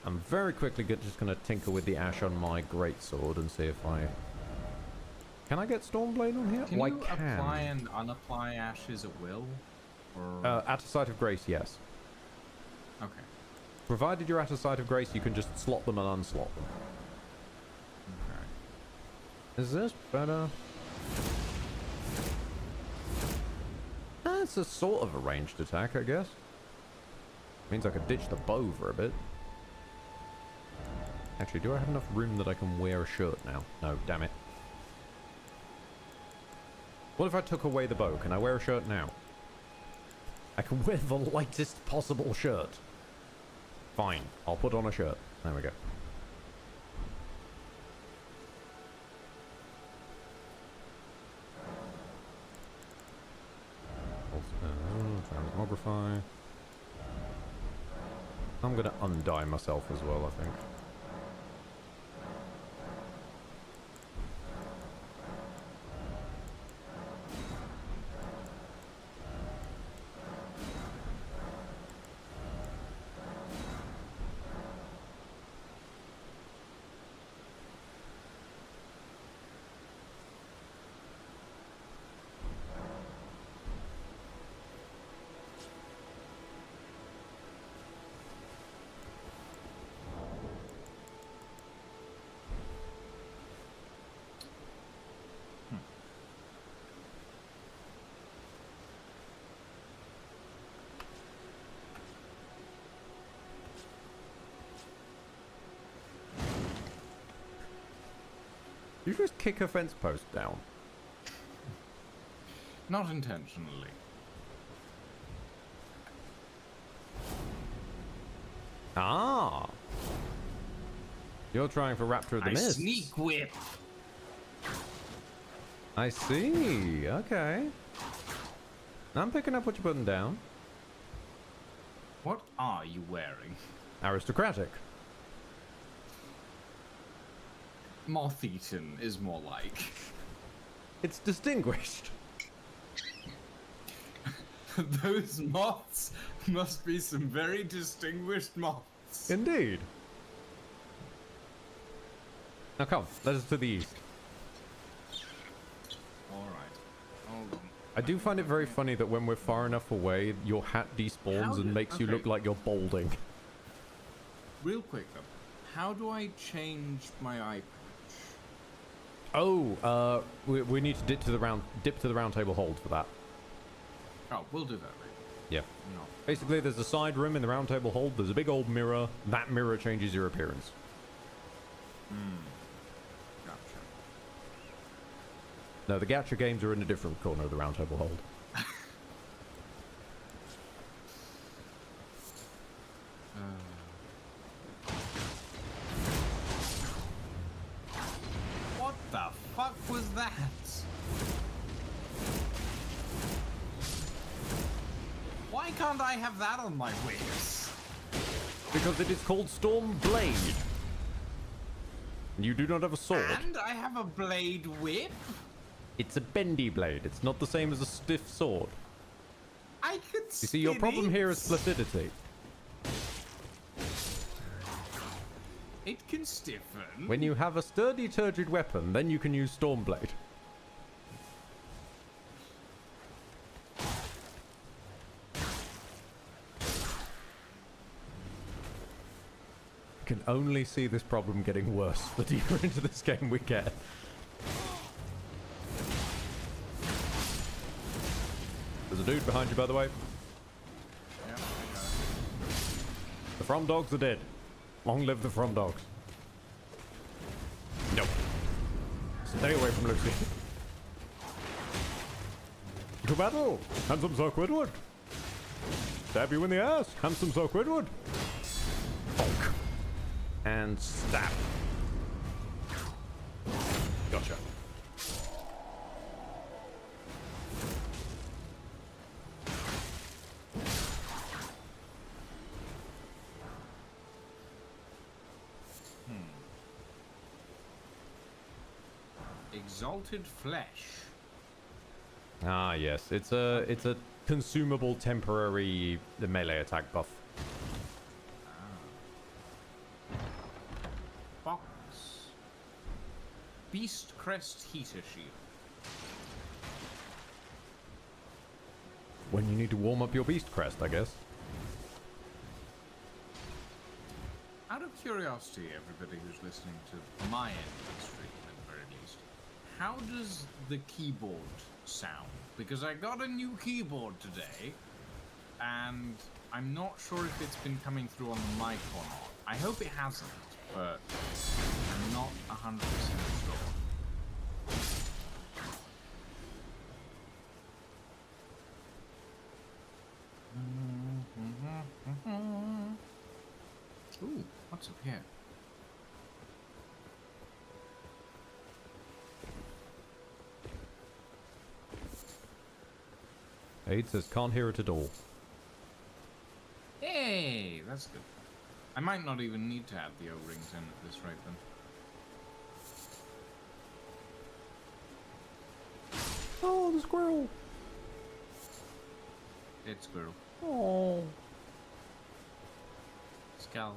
I'm very quickly just going to tinker with the Ash on my Greatsword and see if I... Can I get Stormblade on here? Can you apply and unapply ashes at will? Or... at a Site of Grace, yes. Okay. Provided you're at a Site of Grace, you can just slot them and unslot them. Okay. Is this better? It's a sort of a ranged attack, I guess. Means I could ditch the bow for a bit. Actually, do I have enough room that I can wear a shirt now? No, damn it. What if I took away the bow? Can I wear a shirt now? I can wear the lightest possible shirt. Fine, I'll put on a shirt. There we go. Transmogrify. I'm gonna undie myself as well, I think. You just kick a fence post down. Not intentionally. Ah. You're trying for Raptor of the Mist. Sneak whip. I see. Okay. I'm picking up what you're putting down. What are you wearing? Aristocratic. Moth-eaten is more like. It's distinguished. Those moths must be some very distinguished moths. Indeed. Now come, let us to the east. Alright. Hold on. I do find it very funny that when we're far enough away, your hat despawns and makes you look like you're balding. Real quick though, how do I change my eye patch? Oh, we need to dip to the round table hold for that. Oh, we'll do that later. Yeah. No. Basically, there's a side room in the round table hold. There's a big old mirror. That mirror changes your appearance. Gotcha. No, the gacha games are in a different corner of the round table hold. What the fuck was that? Why can't I have that on my wings? Because it is called Storm Blade. You do not have a sword. And I have a blade whip? It's a bendy blade. It's not the same as a stiff sword. I could You see, your problem here is flaccidity. It can stiffen. When you have a sturdy, turgid weapon, then you can use Stormblade. I can only see this problem getting worse the deeper into this game we get. There's a dude behind you, by the way. Yeah, The From Dogs are dead. Long live the From Dogs. Nope. Stay away from Lucy. To battle! Handsome Sir Quidward! Stab you in the ass! Handsome Sir Quidward! Bonk. And stab. Gotcha. Exalted flesh. Ah, yes. It's a consumable temporary melee attack buff. Box. Beast Crest Heater Shield. When you need to warm up your beast crest, I guess. Out of curiosity, everybody who's listening to my end of the stream, at the very least, how does the keyboard sound? Because I got a new keyboard today, and I'm not sure if it's been coming through on the mic or not. I hope it hasn't, but I'm not 100% sure. Ooh, what's up here? Aid says can't hear it at all. Hey, that's good. I might not even need to add the O-rings in at this rate then. Oh, the squirrel! Dead squirrel. Oh. Skull.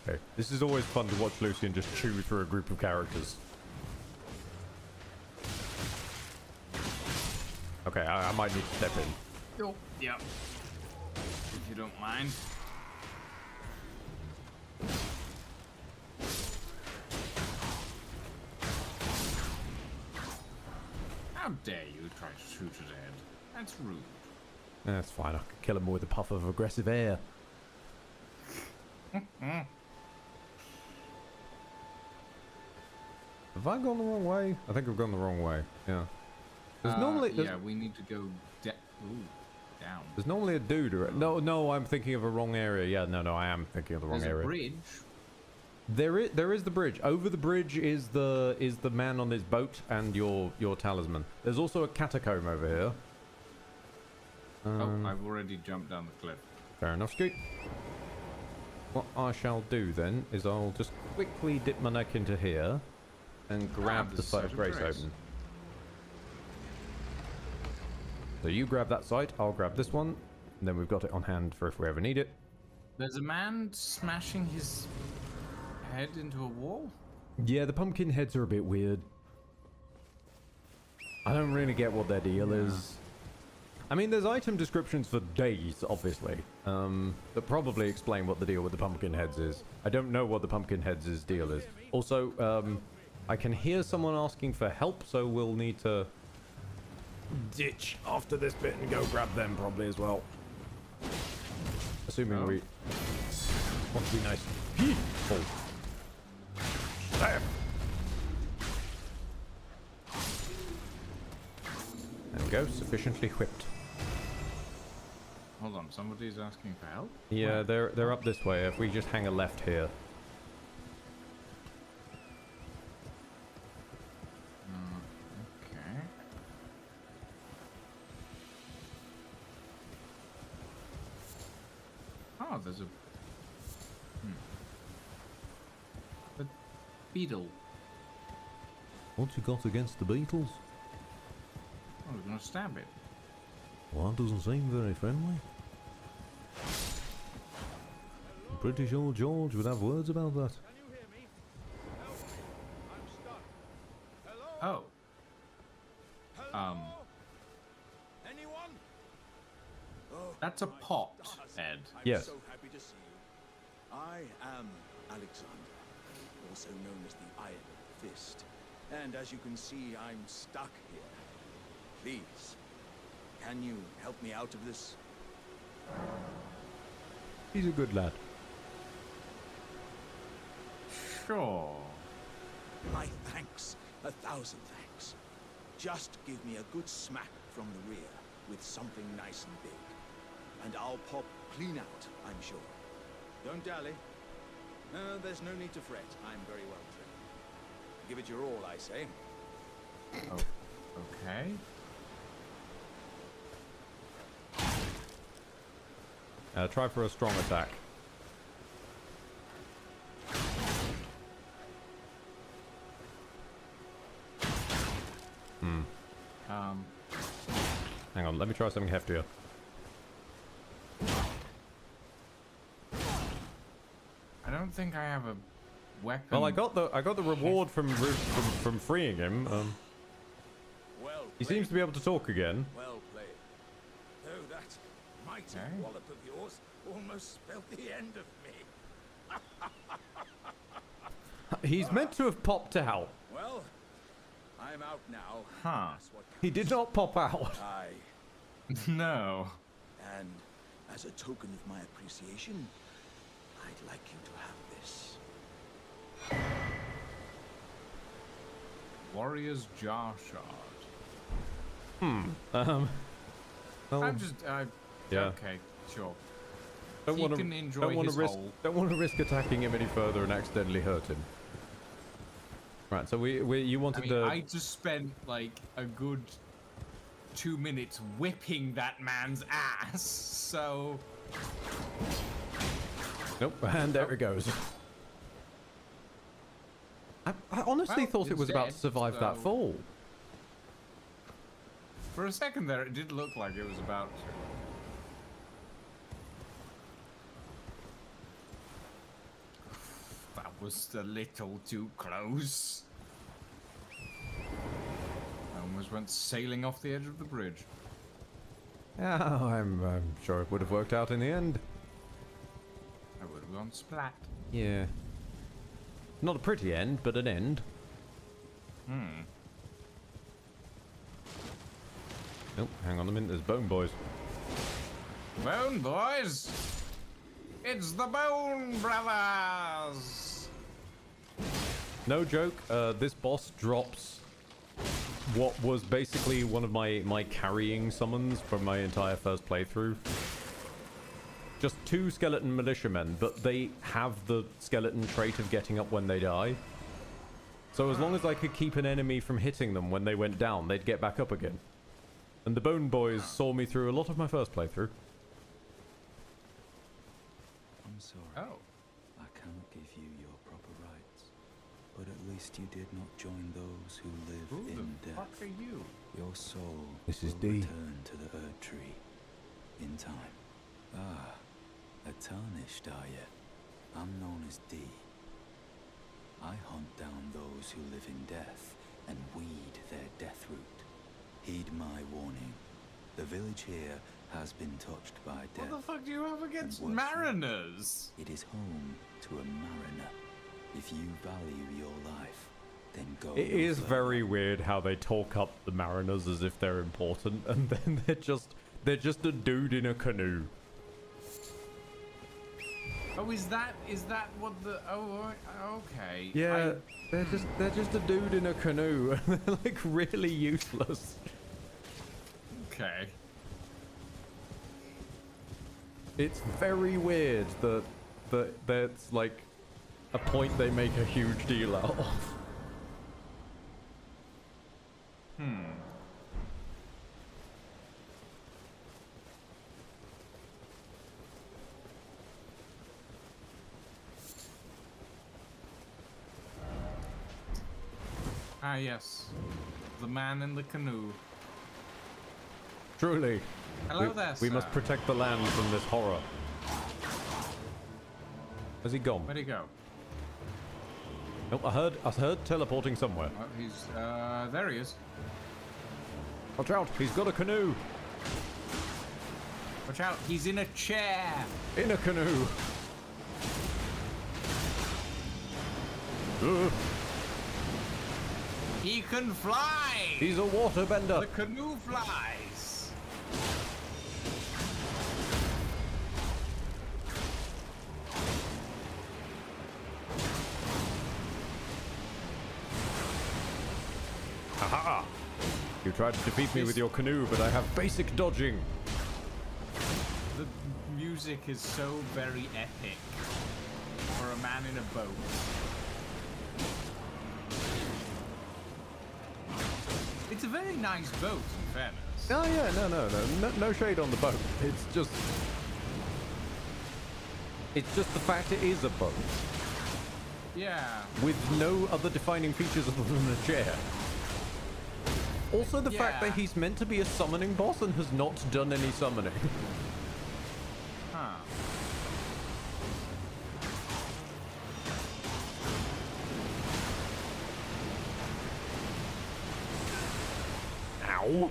Okay, this is always fun to watch Lucian just chew through a group of characters. Okay, I might need to step in. Oh, yep. If you don't mind. How dare you try to shoot it dead? That's rude. That's fine, I could kill him with a puff of aggressive air. Have I gone the wrong way? I think I've gone the wrong way, yeah. There's normally... yeah, we need to go down. There's normally a dude or... No, I'm thinking of a wrong area. Yeah, no, I am thinking of the wrong area. There's a bridge. There is the bridge. Over the bridge is the man on this boat and your talisman. There's also a catacomb over here. I've already jumped down the cliff. Fair enough, Scoot. What I shall do then is I'll just quickly dip my neck into here and grab the site of grace open. So you grab that site, I'll grab this one, and then we've got it on hand for if we ever need it. There's a man smashing his head into a wall? Yeah, the pumpkin heads are a bit weird. I don't really get what their deal is. I mean, there's item descriptions for days, obviously, that probably explain what the deal with the pumpkin heads is. I don't know what the pumpkin heads' deal is. Also, I can hear someone asking for help, so we'll need to ditch after this bit and go grab them probably as well. Assuming we want to be nice and peaceful. There we go, sufficiently whipped. Hold on, somebody's asking for help? Yeah, they're up this way. If we just hang a left here. Okay. Oh, there's a... The beetle. What you got against the beetles? Oh, we're gonna stab it. Well, that doesn't seem very friendly. I'm pretty sure George would have words about that. Oh. Anyone? That's a pot, Ed. Yes. So happy to see you. I am Alexander, also known as the Iron Fist. And as you can see, I'm stuck here. Please, can you help me out of this? He's a good lad. Sure. My thanks. 1,000 thanks. Just give me a good smack from the rear with something nice and big. And I'll pop clean out, I'm sure. Don't dally. No, there's no need to fret. I'm very well trained. Give it your all, I say. Oh, okay. Try for a strong attack. Hang on, let me try something heftier. I don't think I have a weapon. Well, I got the reward from freeing him. Well He played. seems to be able to talk again. Well played. Though that mighty Okay. wallop of yours almost spelled the end of me. He's meant to have popped out. Well, I'm out now. Huh. That's what He did not pop out. I. No. And as a token of my appreciation, I'd like you to have this. Warrior's Jar Shard. Well, I'm just. yeah. Okay, sure. Don't He want can to enjoy his hole. Don't want to risk attacking him any further and accidentally hurt him. Right. So you wanted I mean, the. I just spent like a good 2 minutes whipping that man's ass. So. Nope. And there it goes. I honestly Well, thought it was about to it's survive dead, that so- fall. For a second there, it did look like it was about to. That was a little too close. I almost went sailing off the edge of the bridge. Yeah, I'm sure it would have worked out in the end. I would have gone splat. Yeah. Not a pretty end, but an end. Nope, hang on a minute, there's Bone Boys. Bone Boys! It's the Bone Brothers! No joke, this boss drops what was basically one of my carrying summons from my entire first playthrough. Just 2 skeleton militiamen, but they have the skeleton trait of getting up when they die. So as long as I could keep an enemy from hitting them when they went down, they'd get back up again. And the Bone Boys saw me through a lot of my first playthrough. I'm sorry. Oh. I cannot give you your proper rights. But at least you did not join those who live Who in the death. fuck are you? Your soul This is will D. return to the Earth Tree in time. Ah, a tarnished, are you? I'm known as D. I hunt down those who live in death and weed their death root. Heed my warning. The village here has been touched by death. What the fuck do you have against and worse mariners? yet, it is home to a mariner. If you value your life, then go. It no is further. very weird how they talk up the mariners as if they're important, and then they're just a dude in a canoe. Oh, is that what the? Oh, okay. Yeah, they're just a dude in a canoe, and they're like really useless. Okay. It's very weird that that's like a point they make a huge deal out of. Ah, yes. The man in the canoe. Truly. Hello there, We sir. must protect the land from this horror. Has he gone? Where'd he go? Nope, I heard teleporting somewhere. Oh, he's there he is. Watch out, he's got a canoe. Watch out, he's in a chair. In a canoe. He can fly. He's a waterbender. The canoe flies. You tried to defeat me with your canoe, but I have basic dodging. The music is so very epic for a man in a boat. It's a very nice boat, in fairness. Oh yeah, no shade on the boat. It's just the fact it is a boat. Yeah. With no other defining features other than a chair. Also the fact that he's meant to be a summoning boss and has not done any summoning. Huh. Ow.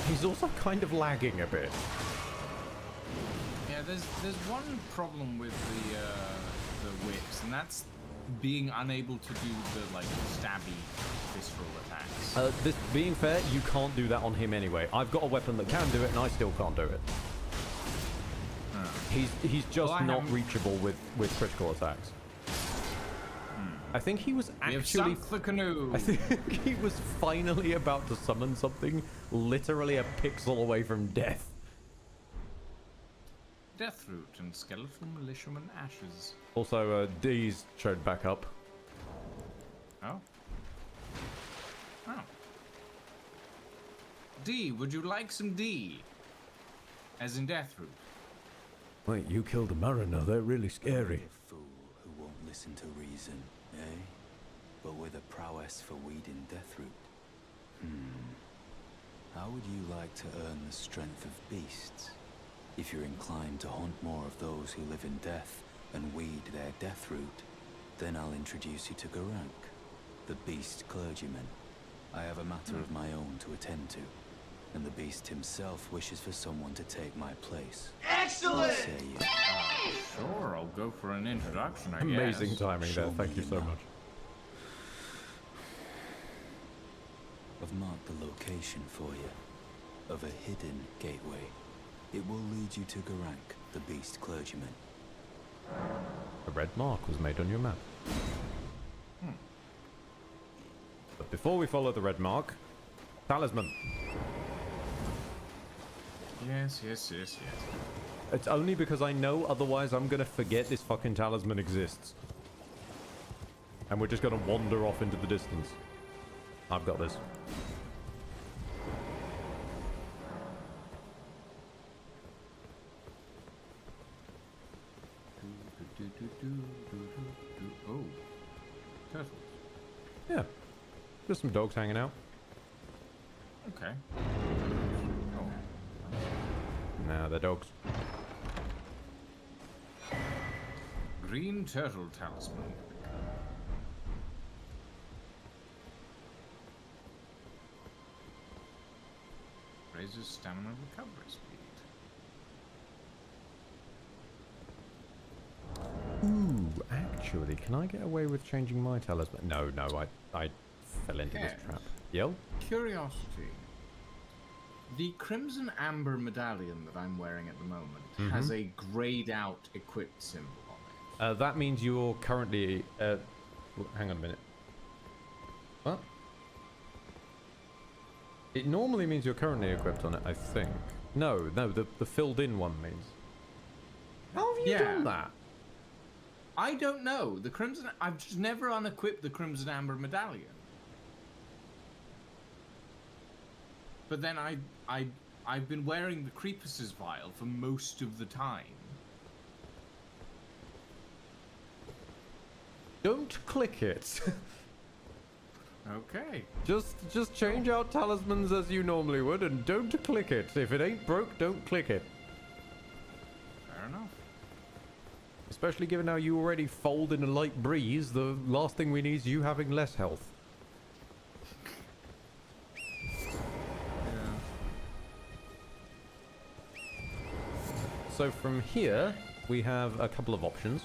He's also kind of lagging a bit. Yeah, there's one problem with the whips, and that's being unable to do the like stabby visceral attacks. This being fair, you can't do that on him anyway. I've got a weapon that can do it, and I still can't do it. He's just not reachable with critical attacks. I think he was actually the canoe. I think he was finally about to summon something literally a pixel away from death. Deathroot and skeletal militiaman ashes. Also, D's showed back up. Oh. Oh. D, would you like some D? As in Deathroot. Wait, you killed a mariner. They're really scary. A fool who won't listen to reason, eh? But with a prowess for weeding Deathroot. How would you like to earn the strength of beasts? If you're inclined to hunt more of those who live in death and weed their Deathroot, then I'll introduce you to Garank, the beast clergyman. I have a matter of my own to attend to, and the beast himself wishes for someone to take my place. Excellent! What say you? Sure, I'll go for an introduction, I guess. Amazing timing there. Thank you so much. I've marked the location for you, of a hidden gateway. It will lead you to Garank, the beast clergyman. A red mark was made on your map. But before we follow the red mark, talisman. Yes. It's only because I know otherwise I'm gonna forget this fucking talisman exists. And we're just gonna wander off into the distance. I've got this. Oh. Turtles. Yeah. Just some dogs hanging out. Okay. Nah, they're dogs. Green turtle talisman. Raises stamina recovery speed. Ooh, actually, can I get away with changing my talisman? No, I fell into this trap. Yo? Curiosity. The Crimson Amber medallion that I'm wearing at the moment has a grayed out equipped symbol on it. That means you're currently... hang on a minute. What? It normally means you're currently equipped on it, I think. No, the filled in one means. How have you done that? I don't know. The Crimson... I've just never unequipped the Crimson Amber medallion. But then I've been wearing the Creepus's vial for most of the time. Don't click it. Okay. Just change out talismans as you normally would and don't click it. If it ain't broke, don't click it. Fair enough. Especially given how you already fold in a light breeze, the last thing we need is you having less health. So from here, we have a couple of options.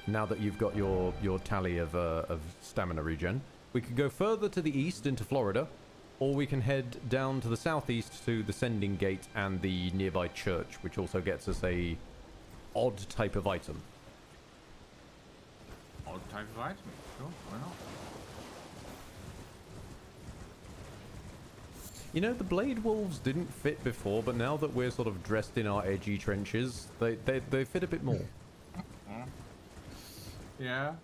Now that you've got your tally of stamina regen, we could go further to the east into Florida, or we can head down to the southeast to the Sending Gate and the nearby church, which also gets us a odd type of item. odd type of item. Sure, why not? You know, the blade wolves didn't fit before, but now that we're sort of dressed in our edgy trenches, they fit a bit more. Yeah.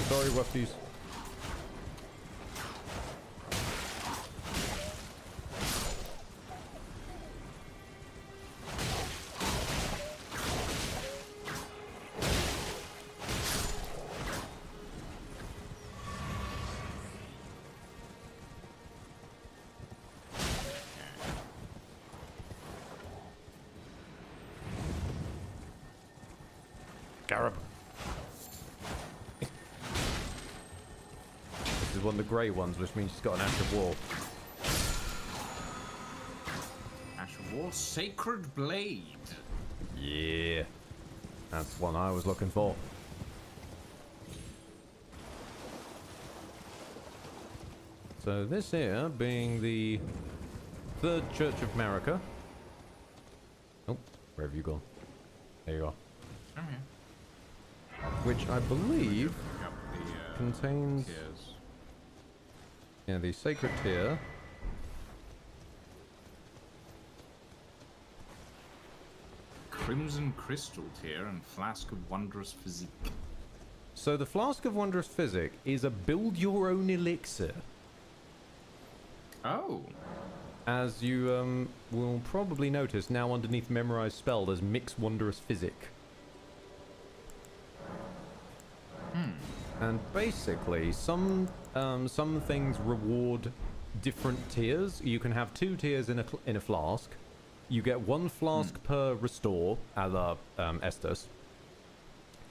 Sorry, Wufties. Garib. This is one of the grey ones, which means she's got an Ash of War. Ash of War, Sacred Blade. Yeah. That's one I was looking for. So this here being the third Church of Marika. Oh, where have you gone? There you are. I'm here. Which I believe contains... Tears. Yeah, the Sacred Tear. Crimson Crystal Tear and Flask of Wondrous Physique. So the Flask of Wondrous Physic is a build-your-own elixir. Oh. As you will probably notice, now underneath Memorize Spell, there's Mix Wondrous Physic. And basically, some things reward different tiers. You can have 2 tiers in a flask. You get 1 flask per restore, a la Estus.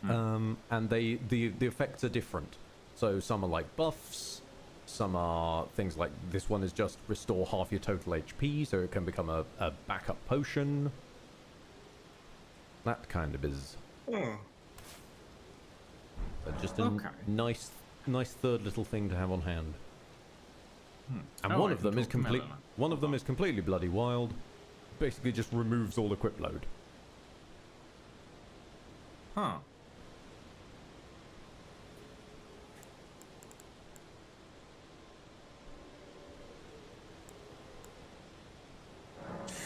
And the effects are different. So some are like buffs. Some are things like this one is just restore half your total HP, so it can become a backup potion. That kind of is. Just a nice third little thing to have on hand. And one of them is completely bloody wild. Basically just removes all equip load. Huh.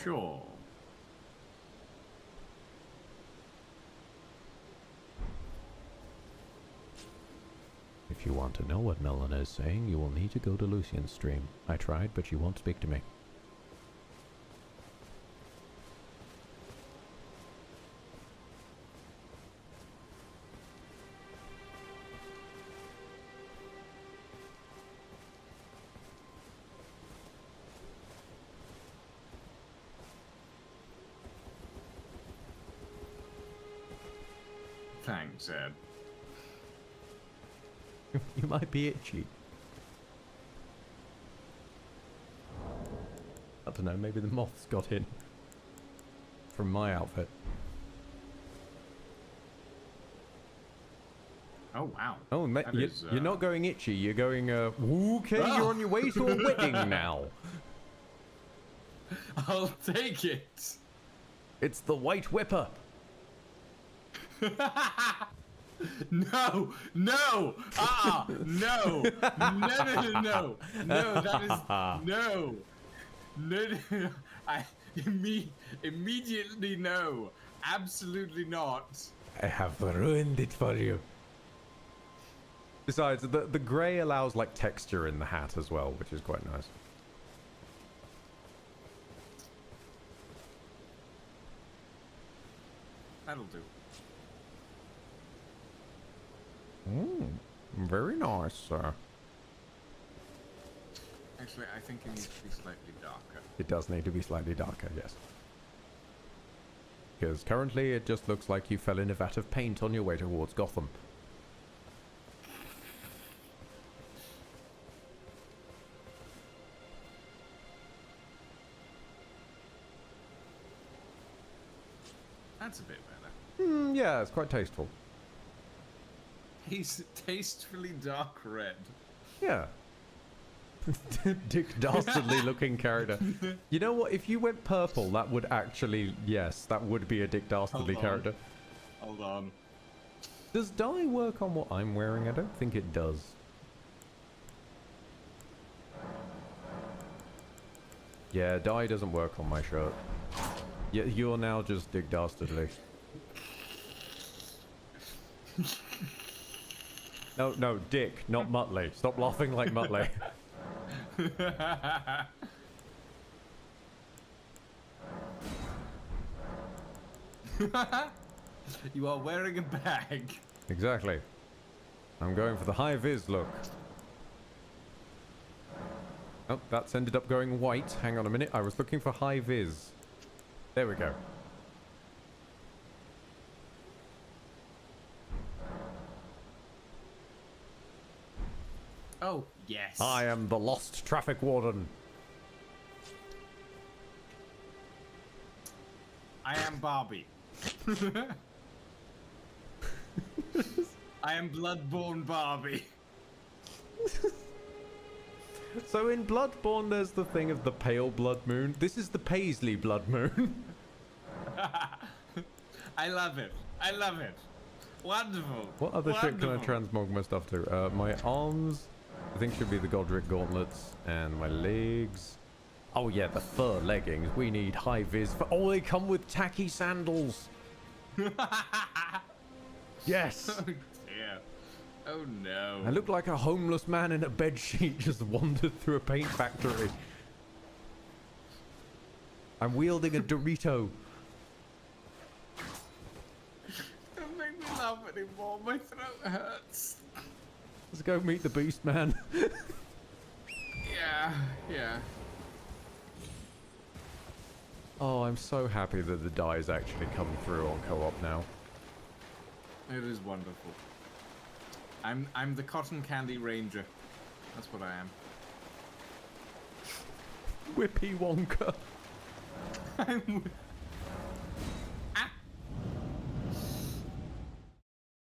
Sure. If you want to know what Melina is saying, you will need to go to Lucian's stream. I tried, but she won't speak to me. Thanks, Ed. You might be itchy. I don't know, maybe the moths got in. From my outfit. Oh, wow. Oh, you're not going itchy, you're going, okay, you're on your way to a wedding now. I'll take it. It's the White Whipper. No, no, no, that is, no, I immediately no, absolutely not. I have ruined it for you. Besides, the grey allows like texture in the hat as well, which is quite nice. That'll do. Very nice, sir. Actually, I think it needs to be slightly darker. It does need to be slightly darker, yes. Because currently it just looks like you fell in a vat of paint on your way towards Gotham. That's a bit better. Yeah, it's quite tasteful. Tastefully dark red. Yeah. Dick Dastardly looking character. You know what? If you went purple, that would actually, yes, that would be a Dick Dastardly character. Hold on. Does dye work on what I'm wearing? I don't think it does. Yeah, dye doesn't work on my shirt. Yeah, you're now just Dick Dastardly. No, Dick, not Muttley. Stop laughing like Muttley. You are wearing a bag. Exactly. I'm going for the high vis look. Oh, that's ended up going white. Hang on a minute. I was looking for high vis. There we go. Oh, yes. I am the lost traffic warden. I am Barbie. I am Bloodborne Barbie. So in Bloodborne, there's the thing of the pale blood moon. This is the Paisley blood moon. I love it. I love it. Wonderful. What other shit can I Wonderful. transmog my stuff to? My arms, I think should be the Godric gauntlets, and my legs. Oh yeah, the fur leggings. We need high vis. Oh, they come with tacky sandals. Yes. Oh dear. Oh no. I look like a homeless man in a bedsheet just wandered through a paint factory. I'm wielding a Dorito. Don't make me laugh anymore. My throat hurts. Let's go meet the beast man. Yeah. Oh, I'm so happy that the die's actually come through on co-op now. It is wonderful. I'm the cotton candy ranger. That's what I am. Whippy Wonka.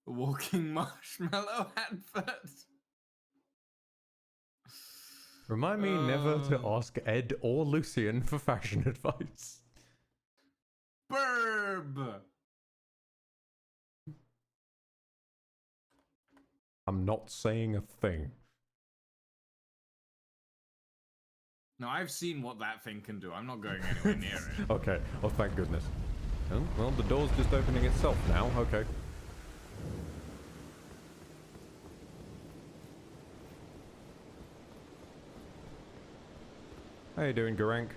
Walking marshmallow advert. Remind me never to ask Ed or Lucian for fashion advice. Burb. I'm not saying a thing. No, I've seen what that thing can do. I'm not going anywhere near it. Okay. Oh, thank goodness. Oh, well, the door's just opening itself now. Okay. How you doing, Garank?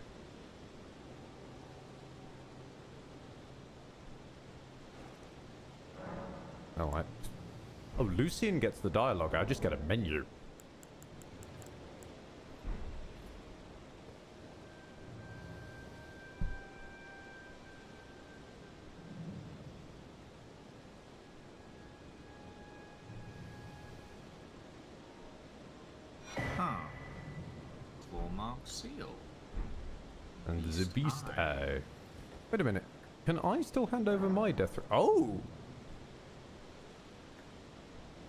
Oh, Oh, Lucian gets the dialogue. I just get a menu. Huh. Claw mark seal. And the beast eye. Wait a minute. Can I still hand over my death? Oh!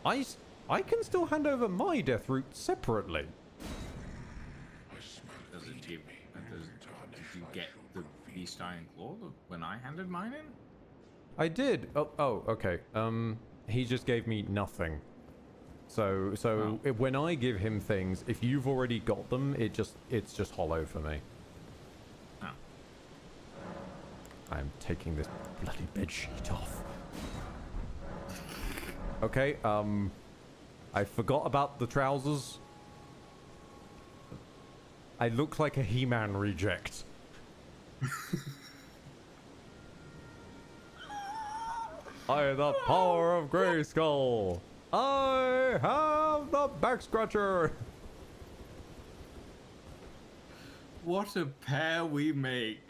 I can still hand over my death root separately. Does it give? Did you get the beast eye and claw when I handed mine in? I did. Oh, okay. He just gave me nothing. So when I give him things, if you've already got them, it's just hollow for me. Oh. I'm taking this bloody bedsheet off. Okay, I forgot about the trousers. I look like a He-Man reject. I, the power of Grayskull. I have the back scratcher. What a pair we make.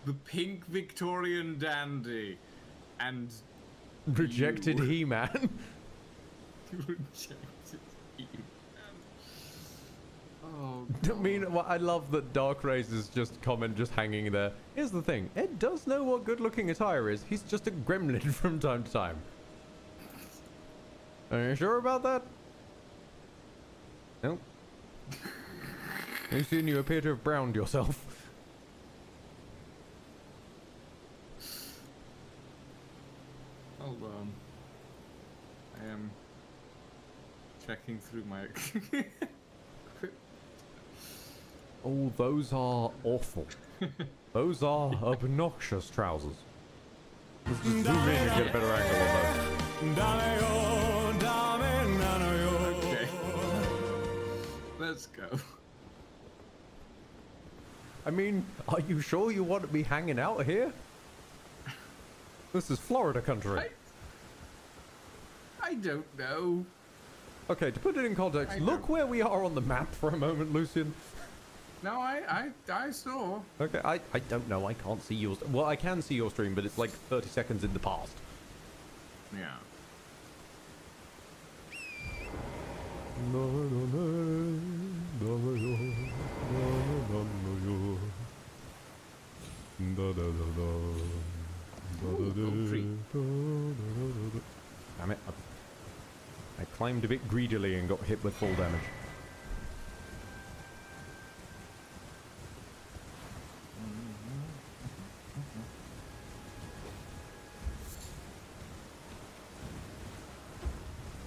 The pink Victorian dandy and Rejected you. He-Man. Rejected He-Man. Oh, I mean, well, I love that Dark Race's just comment just hanging there. Here's the thing. Ed does know what good-looking attire is. He's just a gremlin from time to time. Are you sure about that? Nope. Lucian, you appear to have browned yourself. Hold on. I am checking through my... Oh, those are awful. Those are obnoxious trousers. Let's just zoom in and get a better angle on those. Okay. Let's go. I mean, are you sure you want to be hanging out here? This is Florida country. I don't know. Okay, to put it in context, look where we are on the map for a moment, Lucian. No, I saw. Okay, I don't know. I can't see yours. Well, I can see your stream, but it's like 30 seconds in the past. Yeah. Damn it. I climbed a bit greedily and got hit with full damage.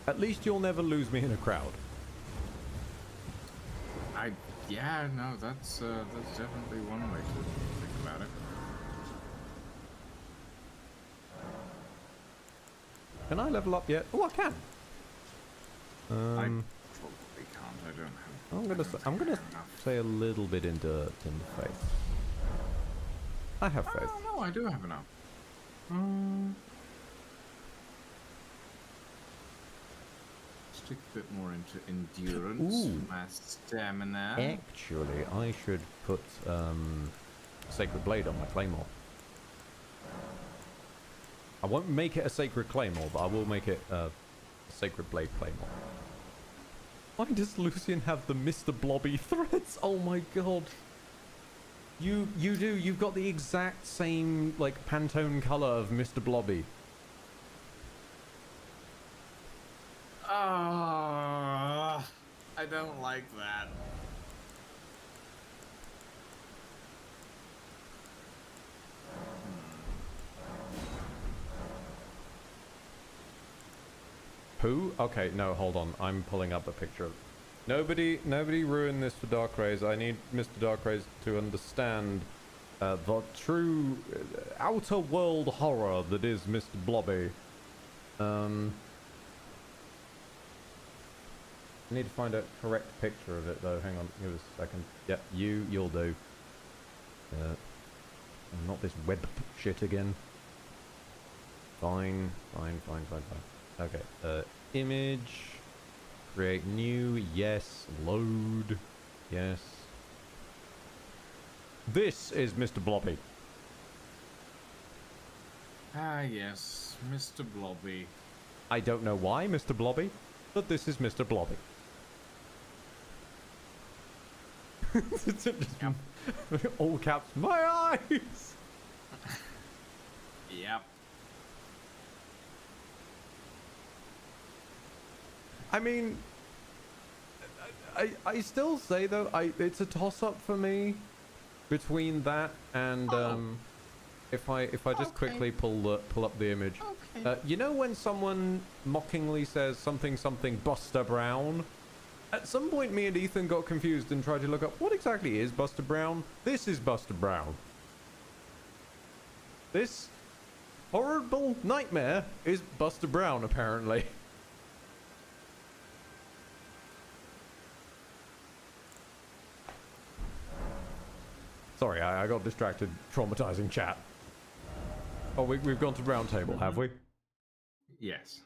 At least you'll never lose me in a crowd. Yeah, no, that's definitely one way to think about it. Can I level up yet? Oh, I can. I probably can't. I don't have. I'm gonna say a little bit into faith. I have faith. Oh no, I do have enough. Stick a bit more into endurance. Ooh. My stamina. Actually, I should put Sacred Blade on my Claymore. I won't make it a Sacred Claymore, but I will make it a Sacred Blade Claymore. Why does Lucian have the Mr. Blobby threads? Oh my god. You do. You've got the exact same, like, Pantone color of Mr. Blobby. I don't like that. Who? Okay, no, hold on. I'm pulling up a picture. Nobody ruin this for Dark Rays. I need Mr. Dark Rays to understand the true outer world horror that is Mr. Blobby. I need to find a correct picture of it though. Hang on, give us a second. Yep, you'll do. Not this web shit again. Fine. Okay, image, create new, yes, load, yes. This is Mr. Blobby. Ah, yes, Mr. Blobby. I don't know why Mr. Blobby, but this is Mr. Blobby. All caps, my eyes! Yep. I mean, I still say though, it's a toss-up for me between that and if I just quickly pull up the image. Okay. You know when someone mockingly says something Buster Brown? At some point, me and Ethan got confused and tried to look up what exactly is Buster Brown. This is Buster Brown. This horrible nightmare is Buster Brown, apparently. Sorry, I got distracted traumatizing chat. Oh, we've gone to round table, have we? Yes.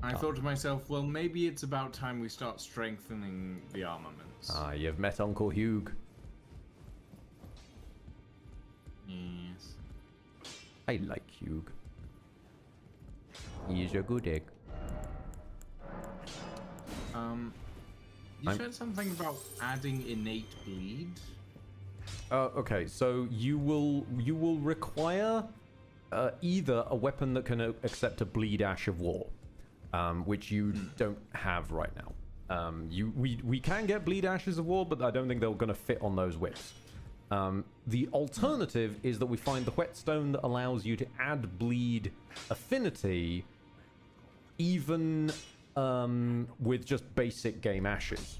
I thought to myself, well, maybe it's about time we start strengthening the armaments. Ah, you've met Uncle Hugh. Yes. I like Hugh. He's a good egg. You said something about adding innate bleed. Okay, so you will require either a weapon that can accept a bleed ash of war, which you don't have right now. We can get bleed ashes of war, but I don't think they're going to fit on those whips. The alternative is that we find the whetstone that allows you to add bleed affinity, even with just basic game ashes.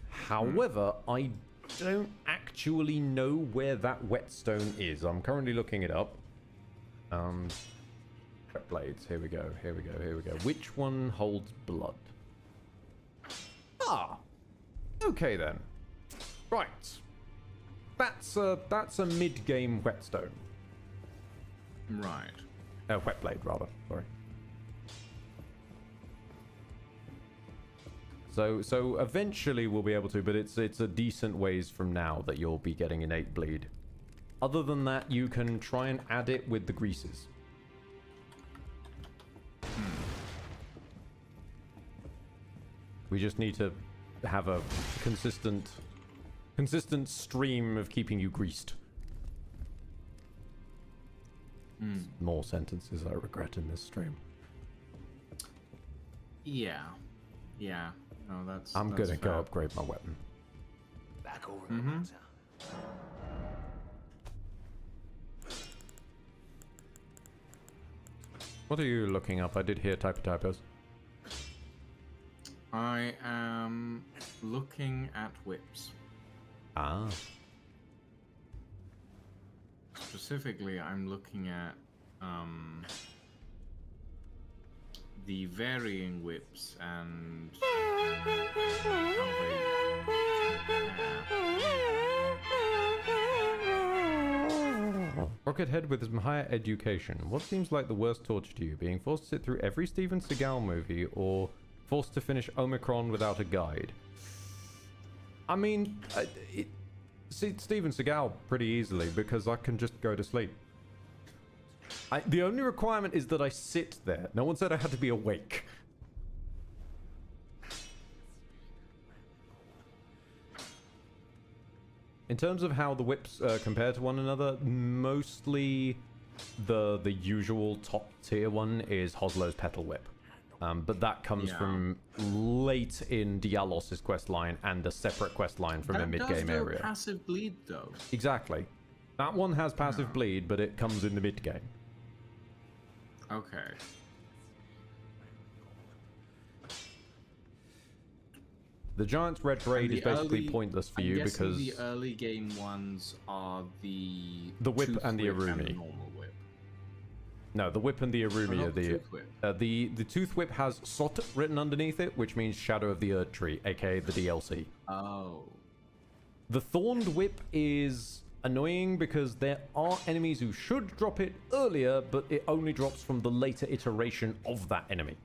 However, I don't actually know where that whetstone is. I'm currently looking it up. Blades. Here we go. Here we go. Here we go. Which one holds blood? Ah. Okay then. Right. That's a mid-game whetstone. Right. Wet blade rather. Sorry. So eventually we'll be able to, but it's a decent ways from now that you'll be getting innate bleed. Other than that, you can try and add it with the greases. We just need to have a consistent stream of keeping you greased. More sentences I regret in this stream. Yeah. Yeah. No, that's. I'm that's gonna fair. go upgrade my weapon. Back over the matter. What are you looking up? I did hear typos. I am looking at whips. Ah. Specifically, I'm looking at the varying whips and how Rockhead with some higher education. What seems like the worst torture to you? Being forced to sit through every Steven Seagal movie or forced to finish Omicron without a guide? I mean, see Steven Seagal pretty easily because I can just go to sleep. The only requirement is that I sit there. No one said I had to be awake. In terms of how the whips compare to one another, mostly the usual top tier one is Hoslow's Petal Whip. But that comes from late in Dialos's quest line and a separate quest line from a mid-game area. Passive bleed though. Exactly. That one has passive bleed, but it comes in the mid-game. Okay. The Giant's Red Braid is basically pointless for you because the early game ones are the whip and the Arumi. And the normal whip. No, the whip and the Arumi are the tooth whip. The tooth whip has Sot written underneath it, which means Shadow of the Erd Tree, aka the DLC. Oh. The Thorned Whip is annoying because there are enemies who should drop it earlier, but it only drops from the later iteration of that enemy.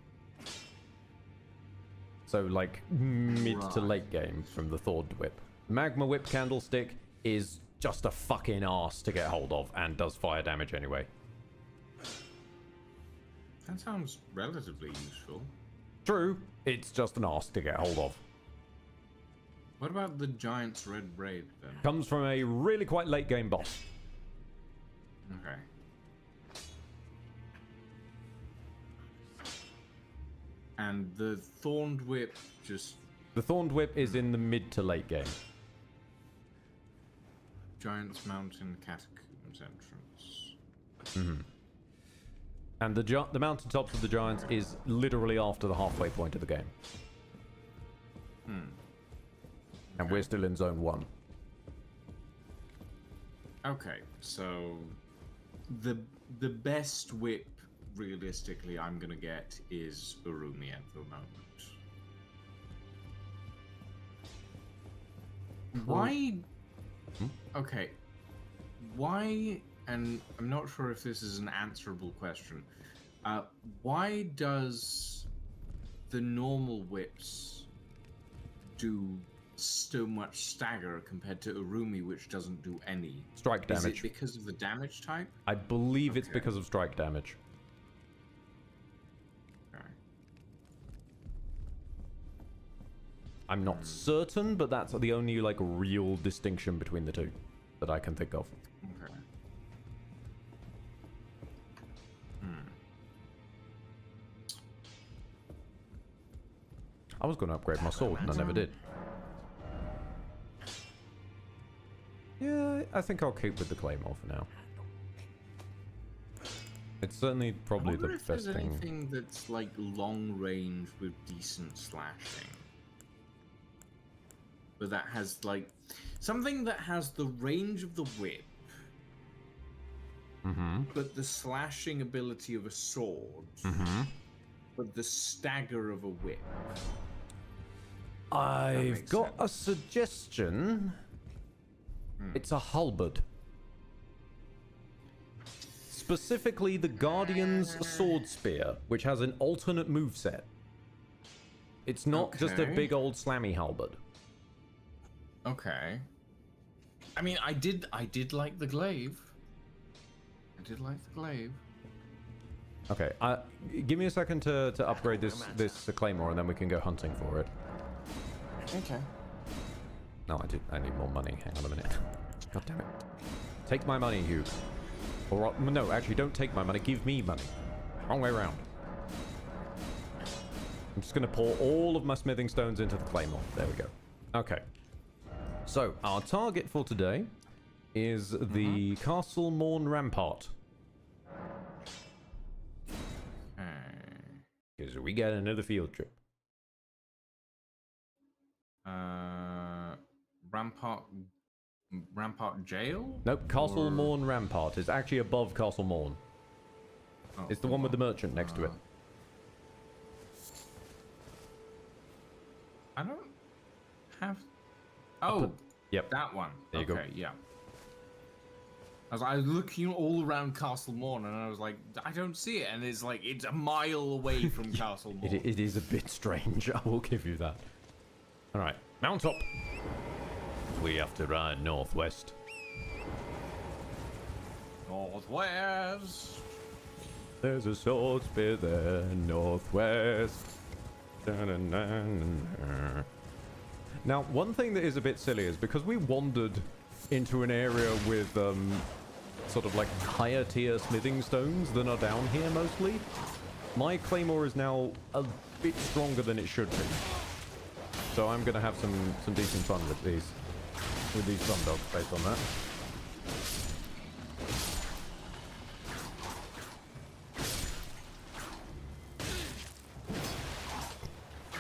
So like mid to late game from the Thorned Whip. Magma Whip Candlestick is just a fucking arse to get hold of and does fire damage anyway. That sounds relatively useful. True, it's just an arse to get hold of. What about the Giant's Red Braid then? Comes from a really quite late game boss. Okay. And the Thorned Whip just... The Thorned Whip is in the mid to late game. Giant's Mountain Catacombs entrance. Mm-hmm. And the mountaintops of the Giants is literally after the halfway point of the game. And we're still in Zone 1. Okay, so the best whip realistically I'm gonna get is Urumi at the moment. Why? Okay. Why? And I'm not sure if this is an answerable question. Why does the normal whips do so much stagger compared to Urumi, which doesn't do any? Strike damage. Is it because of the damage type? I believe it's because of strike damage. I'm not certain, but that's the only like real distinction between the two that I can think of. Okay. I was going to upgrade my sword, and I never did. Yeah, I think I'll keep with the claymore for now. It's certainly probably the best there's thing. Anything that's like long range with decent slashing, but that has like something that has the range of the whip, but the slashing ability of a sword, but the stagger of a whip. I've got a suggestion. It's a halberd. Specifically the Guardian's Sword Spear, which has an alternate moveset. It's not just a big old slammy halberd. Okay. I mean, I did like the glaive. I did like the glaive. Okay, give me a second to upgrade this claymore, and then we can go hunting for it. Okay. No, I need more money. Hang on a minute. God damn it. Take my money, Hugh. Or, no, actually, don't take my money. Give me money. Wrong way around. I'm just going to pour all of my smithing stones into the claymore. There we go. Okay. So, our target for today is the Castle Morn Rampart. Because we get another field trip. Rampart Jail? Nope, Castle Morn Rampart is actually above Castle Morn. Oh, it's the one with the merchant next to it. I don't have... Oh, yep. That one. There you go. Okay, yeah. I was looking all around Castle Morn, and I was like, I don't see it, and it's like, it's a mile away from Castle Morn. It is a bit strange, I will give you that. Alright, mount up! We have to ride northwest. Northwest! There's a sword spear there, northwest. Da-na-na-na-na. Now, one thing that is a bit silly is because we wandered into an area with sort of like higher tier smithing stones than are down here mostly, my claymore is now a bit stronger than it should be. So I'm gonna have some decent fun with these sun dogs based on that.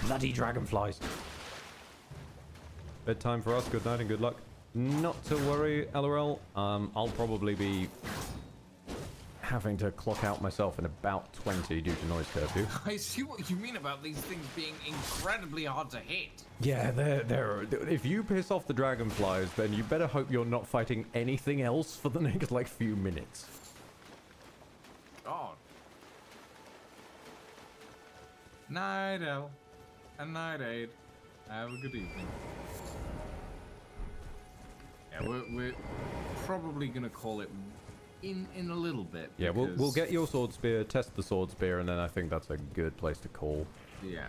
Bloody dragonflies. Bedtime for us. Good night and good luck. Not to worry, LOL. I'll probably be having to clock out myself in about 20 due to noise curfew. I see what you mean about these things being incredibly hard to hit. Yeah, they're if you piss off the dragonflies, then you better hope you're not fighting anything else for the next like few minutes. God. Night, El. And night, Aid. Have a good evening. Yeah, we're probably gonna call it in a little bit. Yeah, we'll get your sword spear, test the sword spear, and then I think that's a good place to call. Yeah.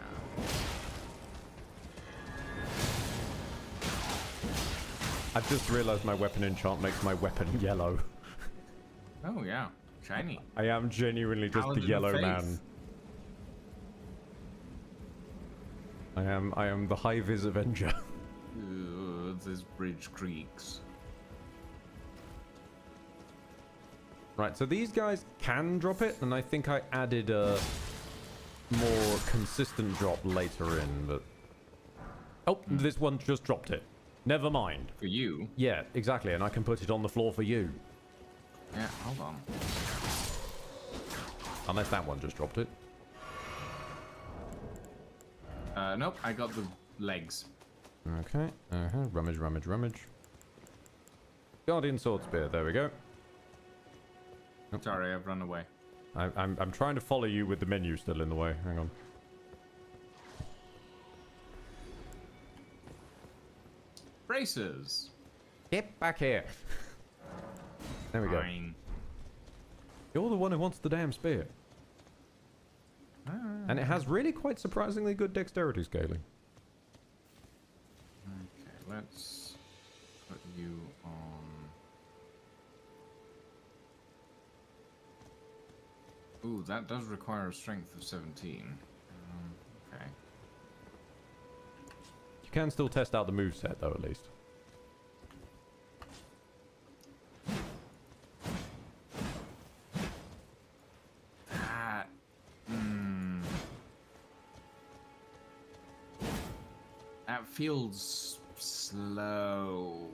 I've just realized my weapon enchant makes my weapon yellow. Oh yeah, shiny. I am genuinely just the yellow man. I am the high-vis Avenger. This bridge creaks. Right, so these guys can drop it, and I think I added a more consistent drop later in, but... Oh, this one just dropped it. Never mind. For you? Yeah, exactly, and I can put it on the floor for you. Yeah, hold on. Unless that one just dropped it. Nope, I got the legs. Okay, rummage, rummage, rummage. Guardian sword spear, there we go. Sorry, I've run away. I'm trying to follow you with the menu still in the way. Hang on. Bracers. Get back here. There we go. You're the one who wants the damn spear. And it has really quite surprisingly good dexterity scaling. let's put you on. Ooh, that does require a strength of 17. Okay. You can still test out the moveset, though, at least. That... That feels slow.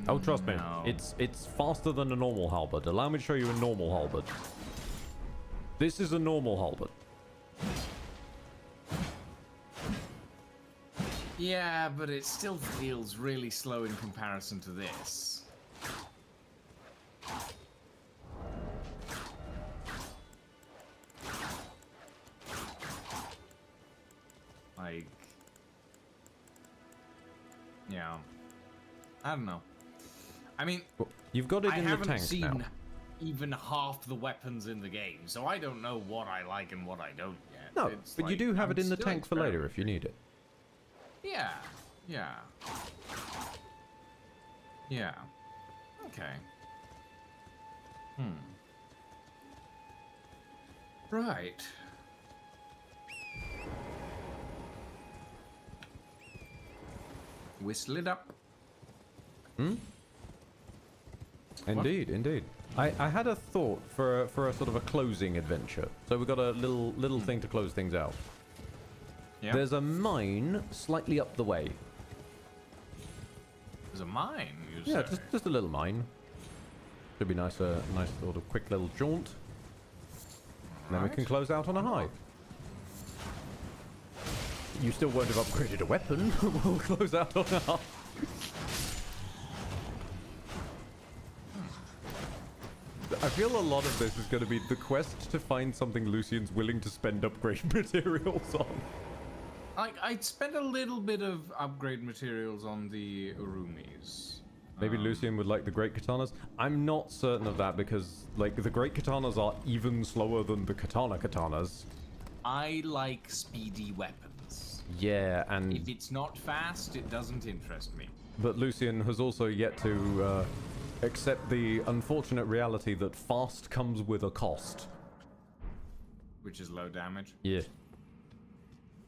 Oh, trust me. No. It's faster than a normal halberd. Allow me to show you a normal halberd. This is a normal halberd. Yeah, but it still feels really slow in comparison to this. Like... Yeah. I don't know. I mean... Well, you've got it in the tank now. I haven't seen even half the weapons in the game, so I don't know what I like and what I don't yet. No, It's but you like, do have I'm it in the still tank for later if you need it. Yeah, yeah. Yeah. Okay. Right. Whistle it up. Indeed, indeed. I had a thought for a sort of a closing adventure. So we've got a little thing to close things out. Yeah. There's a mine slightly up the way. There's a mine, you Yeah, say? just a little mine. Should be nice sort of quick little jaunt. And then we can close out on a high. You still won't have upgraded a weapon. We'll close out on a high. I feel a lot of this is going to be the quest to find something Lucian's willing to spend upgrade materials on. I'd spend a little bit of upgrade materials on the Urumis. Maybe Lucian would like the great katanas. I'm not certain of that because, like, the great katanas are even slower than the katanas. I like speedy weapons. Yeah, and... If it's not fast, it doesn't interest me. But Lucian has also yet to accept the unfortunate reality that fast comes with a cost. Which is low damage? Yeah.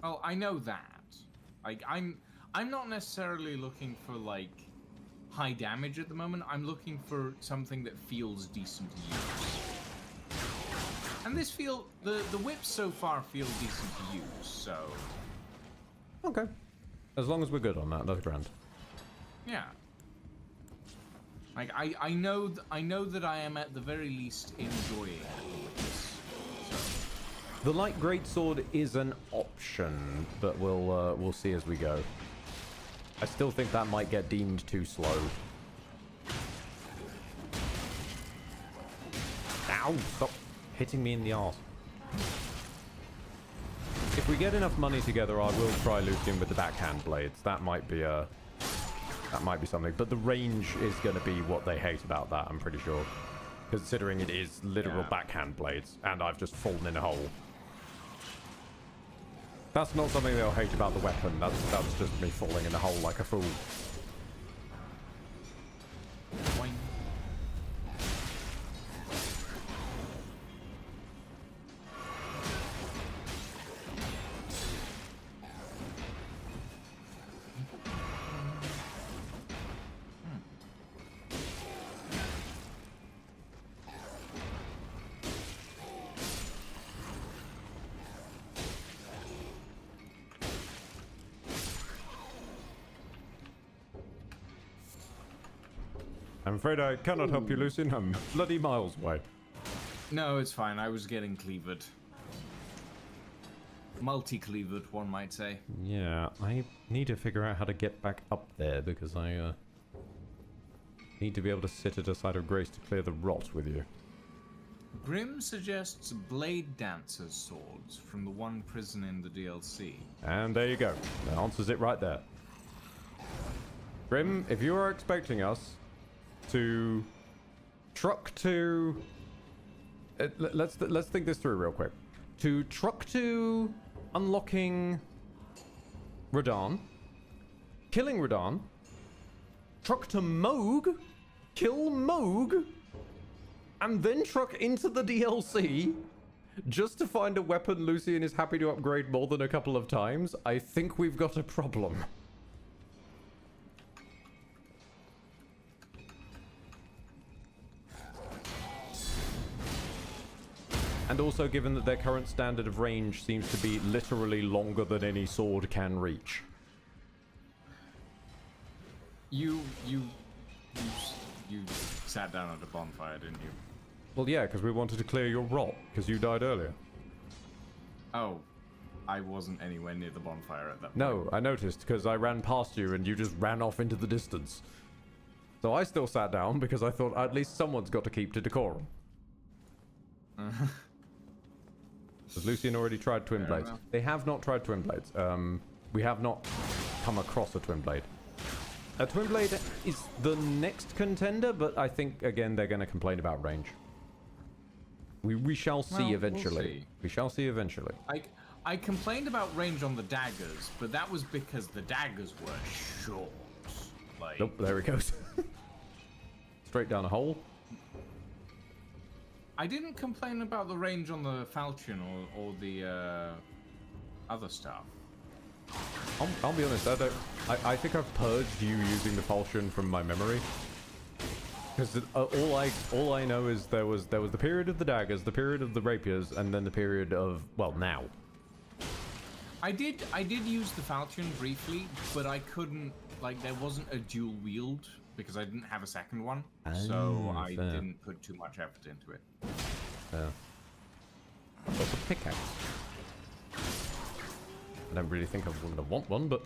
Oh, I know that. Like, I'm not necessarily looking for, like, high damage at the moment. I'm looking for something that feels decent to use. And this the whips so far feel decent to use, so... Okay. As long as we're good on that, that's grand. Yeah. Like, I know that I am at the very least enjoying the whips. The light greatsword is an option, but we'll see as we go. I still think that might get deemed too slow. Ow! Stop hitting me in the arse. If we get enough money together, I will try Lucian with the backhand blades. That might be something. But the range is going to be what they hate about that, I'm pretty sure. Considering it is literal backhand blades, and I've just fallen in a hole. That's not something they'll hate about the weapon. That's just me falling in a hole like a fool. Boing. I'm afraid I cannot help you, Lucian. I'm bloody miles away. No, it's fine. I was getting cleavered. Multi-cleavered, one might say. Yeah, I need to figure out how to get back up there because I need to be able to sit at a side of grace to clear the rot with you. Grim suggests Blade Dancer's swords from the one prison in the DLC. And there you go. That answers it right there. Grim, if you are expecting us to truck to... let's think this through real quick. To truck to unlocking Radahn, killing Radahn, truck to Moog, kill Moog, and then truck into the DLC just to find a weapon Lucian is happy to upgrade more than a couple of times. I think we've got a problem. And also, given that their current standard of range seems to be literally longer than any sword can reach. You sat down at a bonfire, didn't you? Well, yeah, because we wanted to clear your rot, because you died earlier. Oh, I wasn't anywhere near the bonfire at that point. No, I noticed, because I ran past you and you just ran off into the distance. So I still sat down, because I thought at least someone's got to keep to decorum. Because Lucian already tried Twin Blades. They have not tried Twin Blades. We have not come across a Twin Blade. A Twin Blade is the next contender, but I think, again, they're going to complain about range. We shall see eventually. We'll see. We shall see eventually. I complained about range on the daggers, but that was because the daggers were short. Like... Nope, there it goes. Straight down a hole. I didn't complain about the range on the falchion or the other stuff. I'll be honest, I think I've purged you using the falchion from my memory. Because all I know is there was the period of the daggers, the period of the rapiers, and then the period of, well, now. I did use the falchion briefly, but I couldn't, like, there wasn't a dual wield because I didn't have a second one, so I didn't put too much effort into it. Yeah. I've got a pickaxe. I don't really think I'm going to want one, but...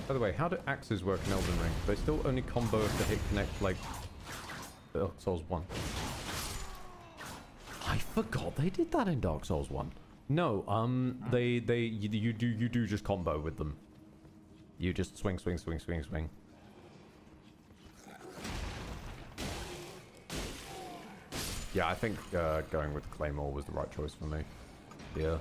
By the way, how do axes work in Elden Ring? They still only combo if they hit connect, like... Dark Souls 1. I forgot they did that in Dark Souls 1. No, you do just combo with them. You just swing. Yeah, I think going with Claymore was the right choice for me. Yeah.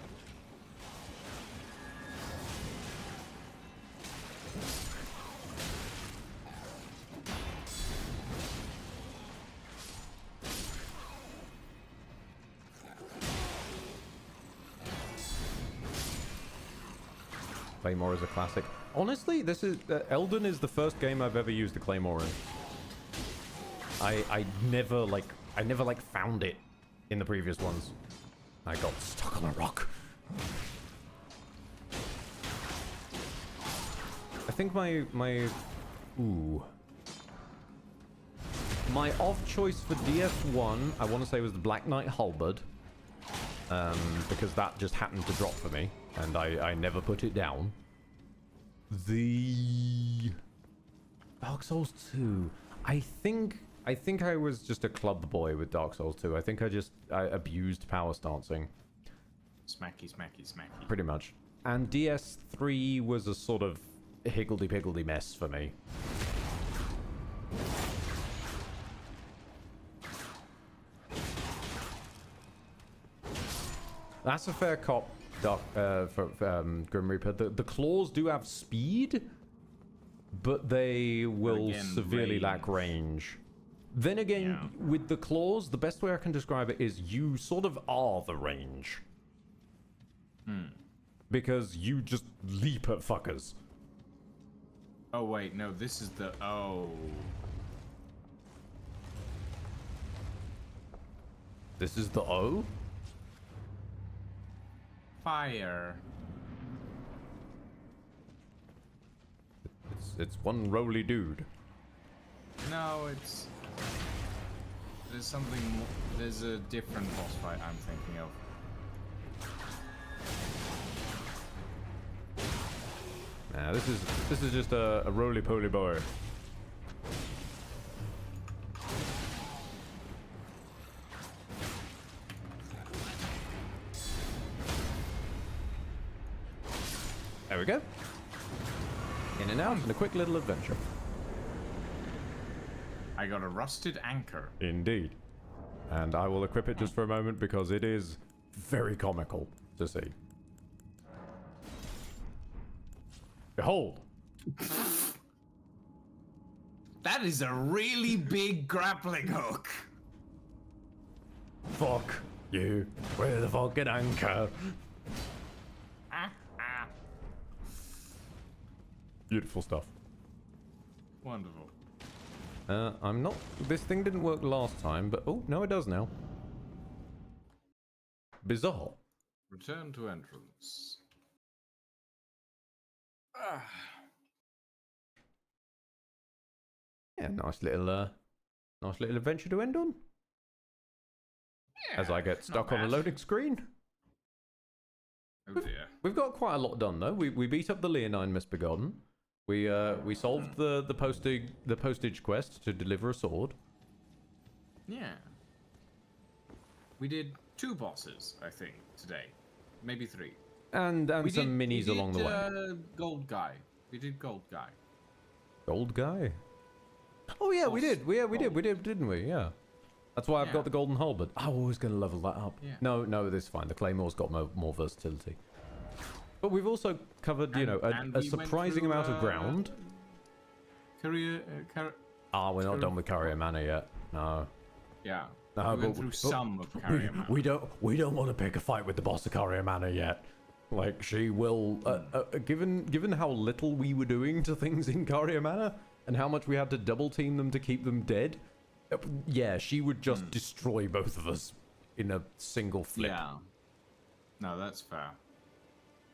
Claymore is a classic. Honestly, this is Elden is the first game I've ever used a Claymore in. I never found it in the previous ones. I got stuck on a rock. I think my off choice for DF1, I want to say, was the Black Knight Halberd. Because that just happened to drop for me, and I never put it down. The Dark Souls 2. I think I was just a club boy with Dark Souls 2. I think I abused power stancing. Smacky. Pretty much. And DS3 was a sort of higgledy-piggledy mess for me. That's a fair cop, Grim Reaper. The claws do have speed, but they will severely lack range. Then again, with the claws, the best way I can describe it is you sort of are the range. Because you just leap at fuckers. Oh wait, no, this is the This is the O? Fire. It's one roly dude. No, there's something more, there's a different boss fight I'm thinking of. Nah, this is just a roly-poly boy. There we go. In and out, and a quick little adventure. I got a rusted anchor. Indeed. And I will equip it just for a moment because it is very comical to see. Behold, That is a really big grappling hook. Fuck you with a fucking anchor. Beautiful stuff. Wonderful. I'm not. This thing didn't work last time, but oh no, it does now. Bizarre. Return to entrance. Yeah, nice little adventure to end on. Yeah, As I get stuck on a loading screen. Oh dear. We've got quite a lot done though. We beat up the Leonine Misbegotten. We solved the postage quest to deliver a sword. Yeah. We did 2 bosses, I think, today. Maybe 3. And some minis along the way. Gold guy. We did gold guy. Gold guy? Oh yeah, we did. We did, didn't we? Yeah. That's why I've got the golden halberd. I was going to level that up. Yeah. No, this is fine. The Claymore's got more versatility. But we've also covered, you know, a surprising amount of ground. We're not done with Carrier Manor yet. No. Yeah. No, we went through some of Carrier Manor. We don't want to pick a fight with the boss of Carrier Manor yet. Like, she will, given how little we were doing to things in Carrier Manor, and how much we had to double team them to keep them dead, yeah, she would just destroy both of us in a single flip. Yeah. No, that's fair.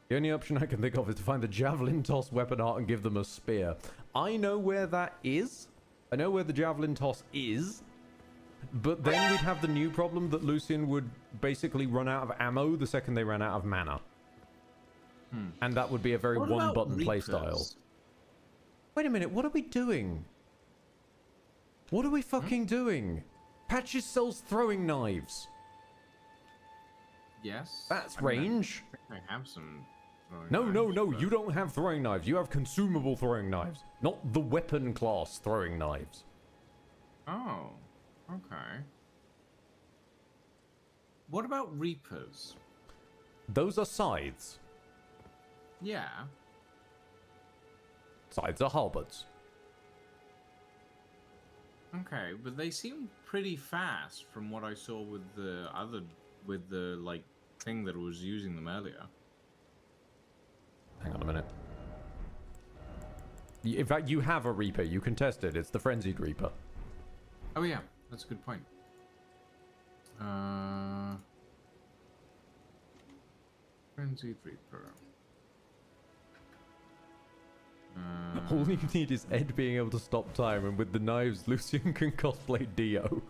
The only option I can think of is to find the javelin toss weapon art and give them a spear. I know where that is. I know where the javelin toss is. But then we'd have the new problem that Lucian would basically run out of ammo the second they ran out of mana. And that would be a very one-button playstyle. Wait a minute, what are we doing? What are we fucking doing? Patches sells throwing knives. Yes. That's range. I have some throwing No, knives, you don't have throwing knives. You have consumable throwing knives, not the weapon class throwing knives. Oh, okay. What about Reapers? Those are scythes. Yeah. Scythes are halberds. Okay, but they seem pretty fast from what I saw with the like thing that was using them earlier. Hang on a minute. In fact, you have a Reaper. You can test it. It's the Frenzied Reaper. Oh yeah, that's a good point. Frenzied Reaper. All you need is Ed being able to stop time, and with the knives, Lucian can cosplay Dio.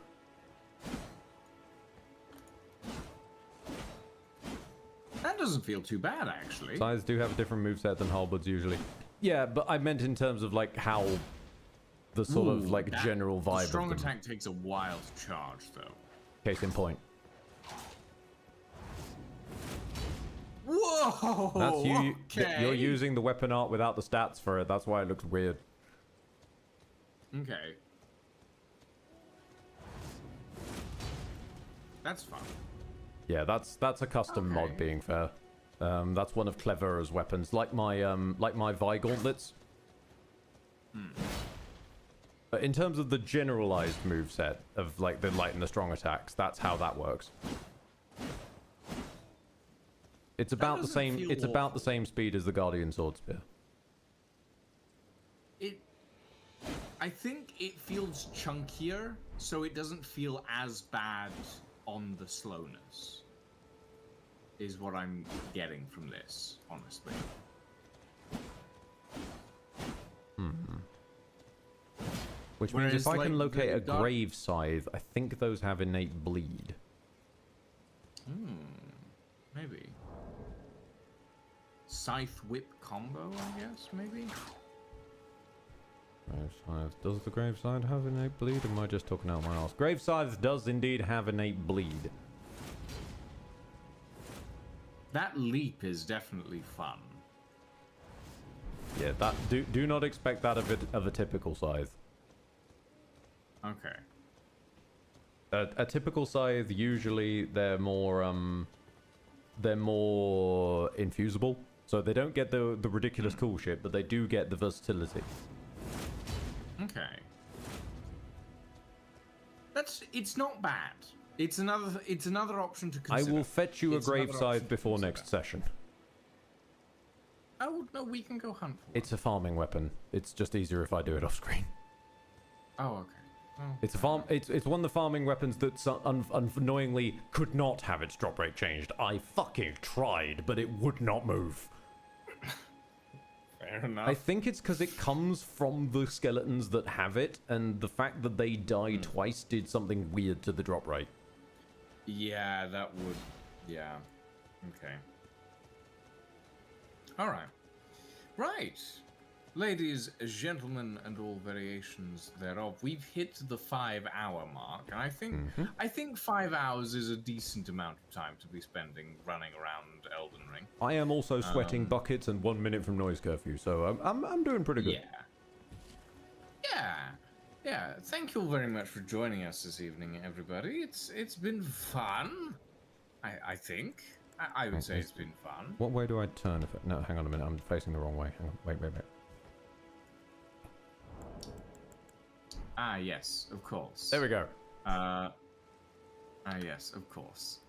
That doesn't feel too bad, actually. Scythes do have a different moveset than halberds usually. Yeah, but I meant in terms of like how the sort of like general vibe. The strong of them. attack takes a while to charge, though. Case in point. Whoa! That's you. Okay. You're using the weapon art without the stats for it. That's why it looks weird. Okay. That's fun. Yeah, that's a custom mod. Being fair, that's one of Clever's weapons, like my Vi gauntlets. But in terms of the generalized moveset of like the light and the strong attacks, that's how that works. It's about the same. It's about the same speed as the Guardian Sword Spear. I think it feels chunkier, so it doesn't feel as bad on the slowness. Is what I'm getting from this, honestly. Which means if I can locate a Grave Scythe, I think those have innate bleed. Maybe. Scythe Whip combo, I guess, maybe? Grave Scythe. Does the Grave Scythe have innate bleed? Or am I just talking out my ass? Grave Scythe does indeed have innate bleed. That leap is definitely fun. Yeah, that do not expect that of a typical scythe. Okay. A typical scythe, usually they're more infusible. So they don't get the ridiculous cool shit, but they do get the versatility. Okay. It's not bad. It's another option to consider. I will fetch you a gravescythe before next session. Oh no, we can go hunt for it. It's a farming weapon. It's just easier if I do it off screen. Oh, okay. Well, It's a farm. It's one of the farming weapons that annoyingly could not have its drop rate changed. I fucking tried, but it would not move. Fair enough. I think it's because it comes from the skeletons that have it, and the fact that they die twice did something weird to the drop rate. Yeah, that would. Yeah. Okay. All right. Right. Ladies, gentlemen, and all variations thereof, we've hit the 5-hour mark, and I think 5 hours is a decent amount of time to be spending running around Elden Ring. I am also sweating buckets and 1 minute from noise curfew, so I'm doing pretty good. Yeah. Thank you all very much for joining us this evening, everybody. It's been fun. I think. I would say it's been fun. What way do I turn? No, hang on a minute. I'm facing the wrong way. Hang on. Wait. Ah, yes, of course. There we go. Yes, of course.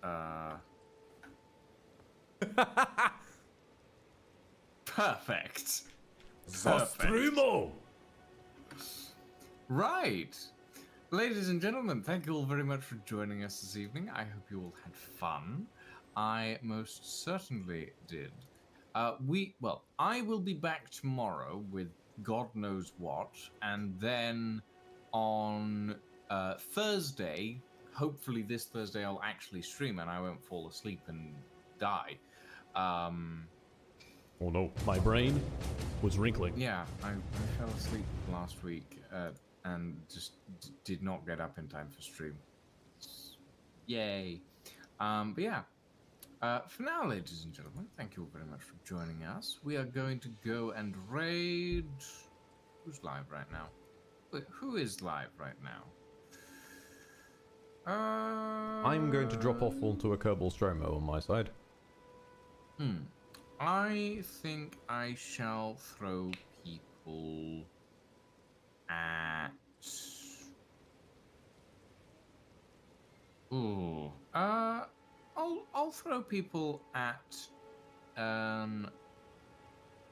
Perfect. Zastrumo! Right. Ladies and gentlemen, thank you all very much for joining us this evening. I hope you all had fun. I most certainly did. I will be back tomorrow with God knows what, and then on Thursday, hopefully this Thursday, I'll actually stream and I won't fall asleep and die. Oh no, my brain was wrinkling. Yeah, I fell asleep last week and just did not get up in time for stream. Yay. But yeah. For now, ladies and gentlemen, thank you all very much for joining us. We are going to go and raid... Who's live right now? Wait, who is live right now? I'm going to drop off onto a Kerbal Stromo on my side. I think I shall throw people at... Ooh. I'll throw people at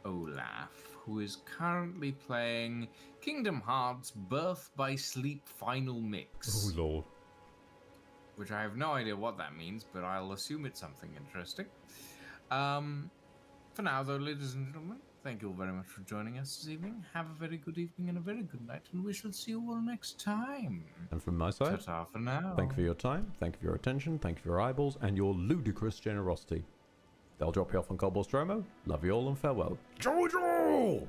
Olaf, who is currently playing Kingdom Hearts Birth by Sleep Final Mix. Oh lord. Which I have no idea what that means, but I'll assume it's something interesting. For now, though, ladies and gentlemen, thank you all very much for joining us this evening. Have a very good evening and a very good night, and we shall see you all next time. And from my side, ta-ta for now. Thank you for your time, thank you for your attention, thank you for your eyeballs, and your ludicrous generosity. They'll drop you off on Kerbal Stromo. Love you all and farewell. Jojo!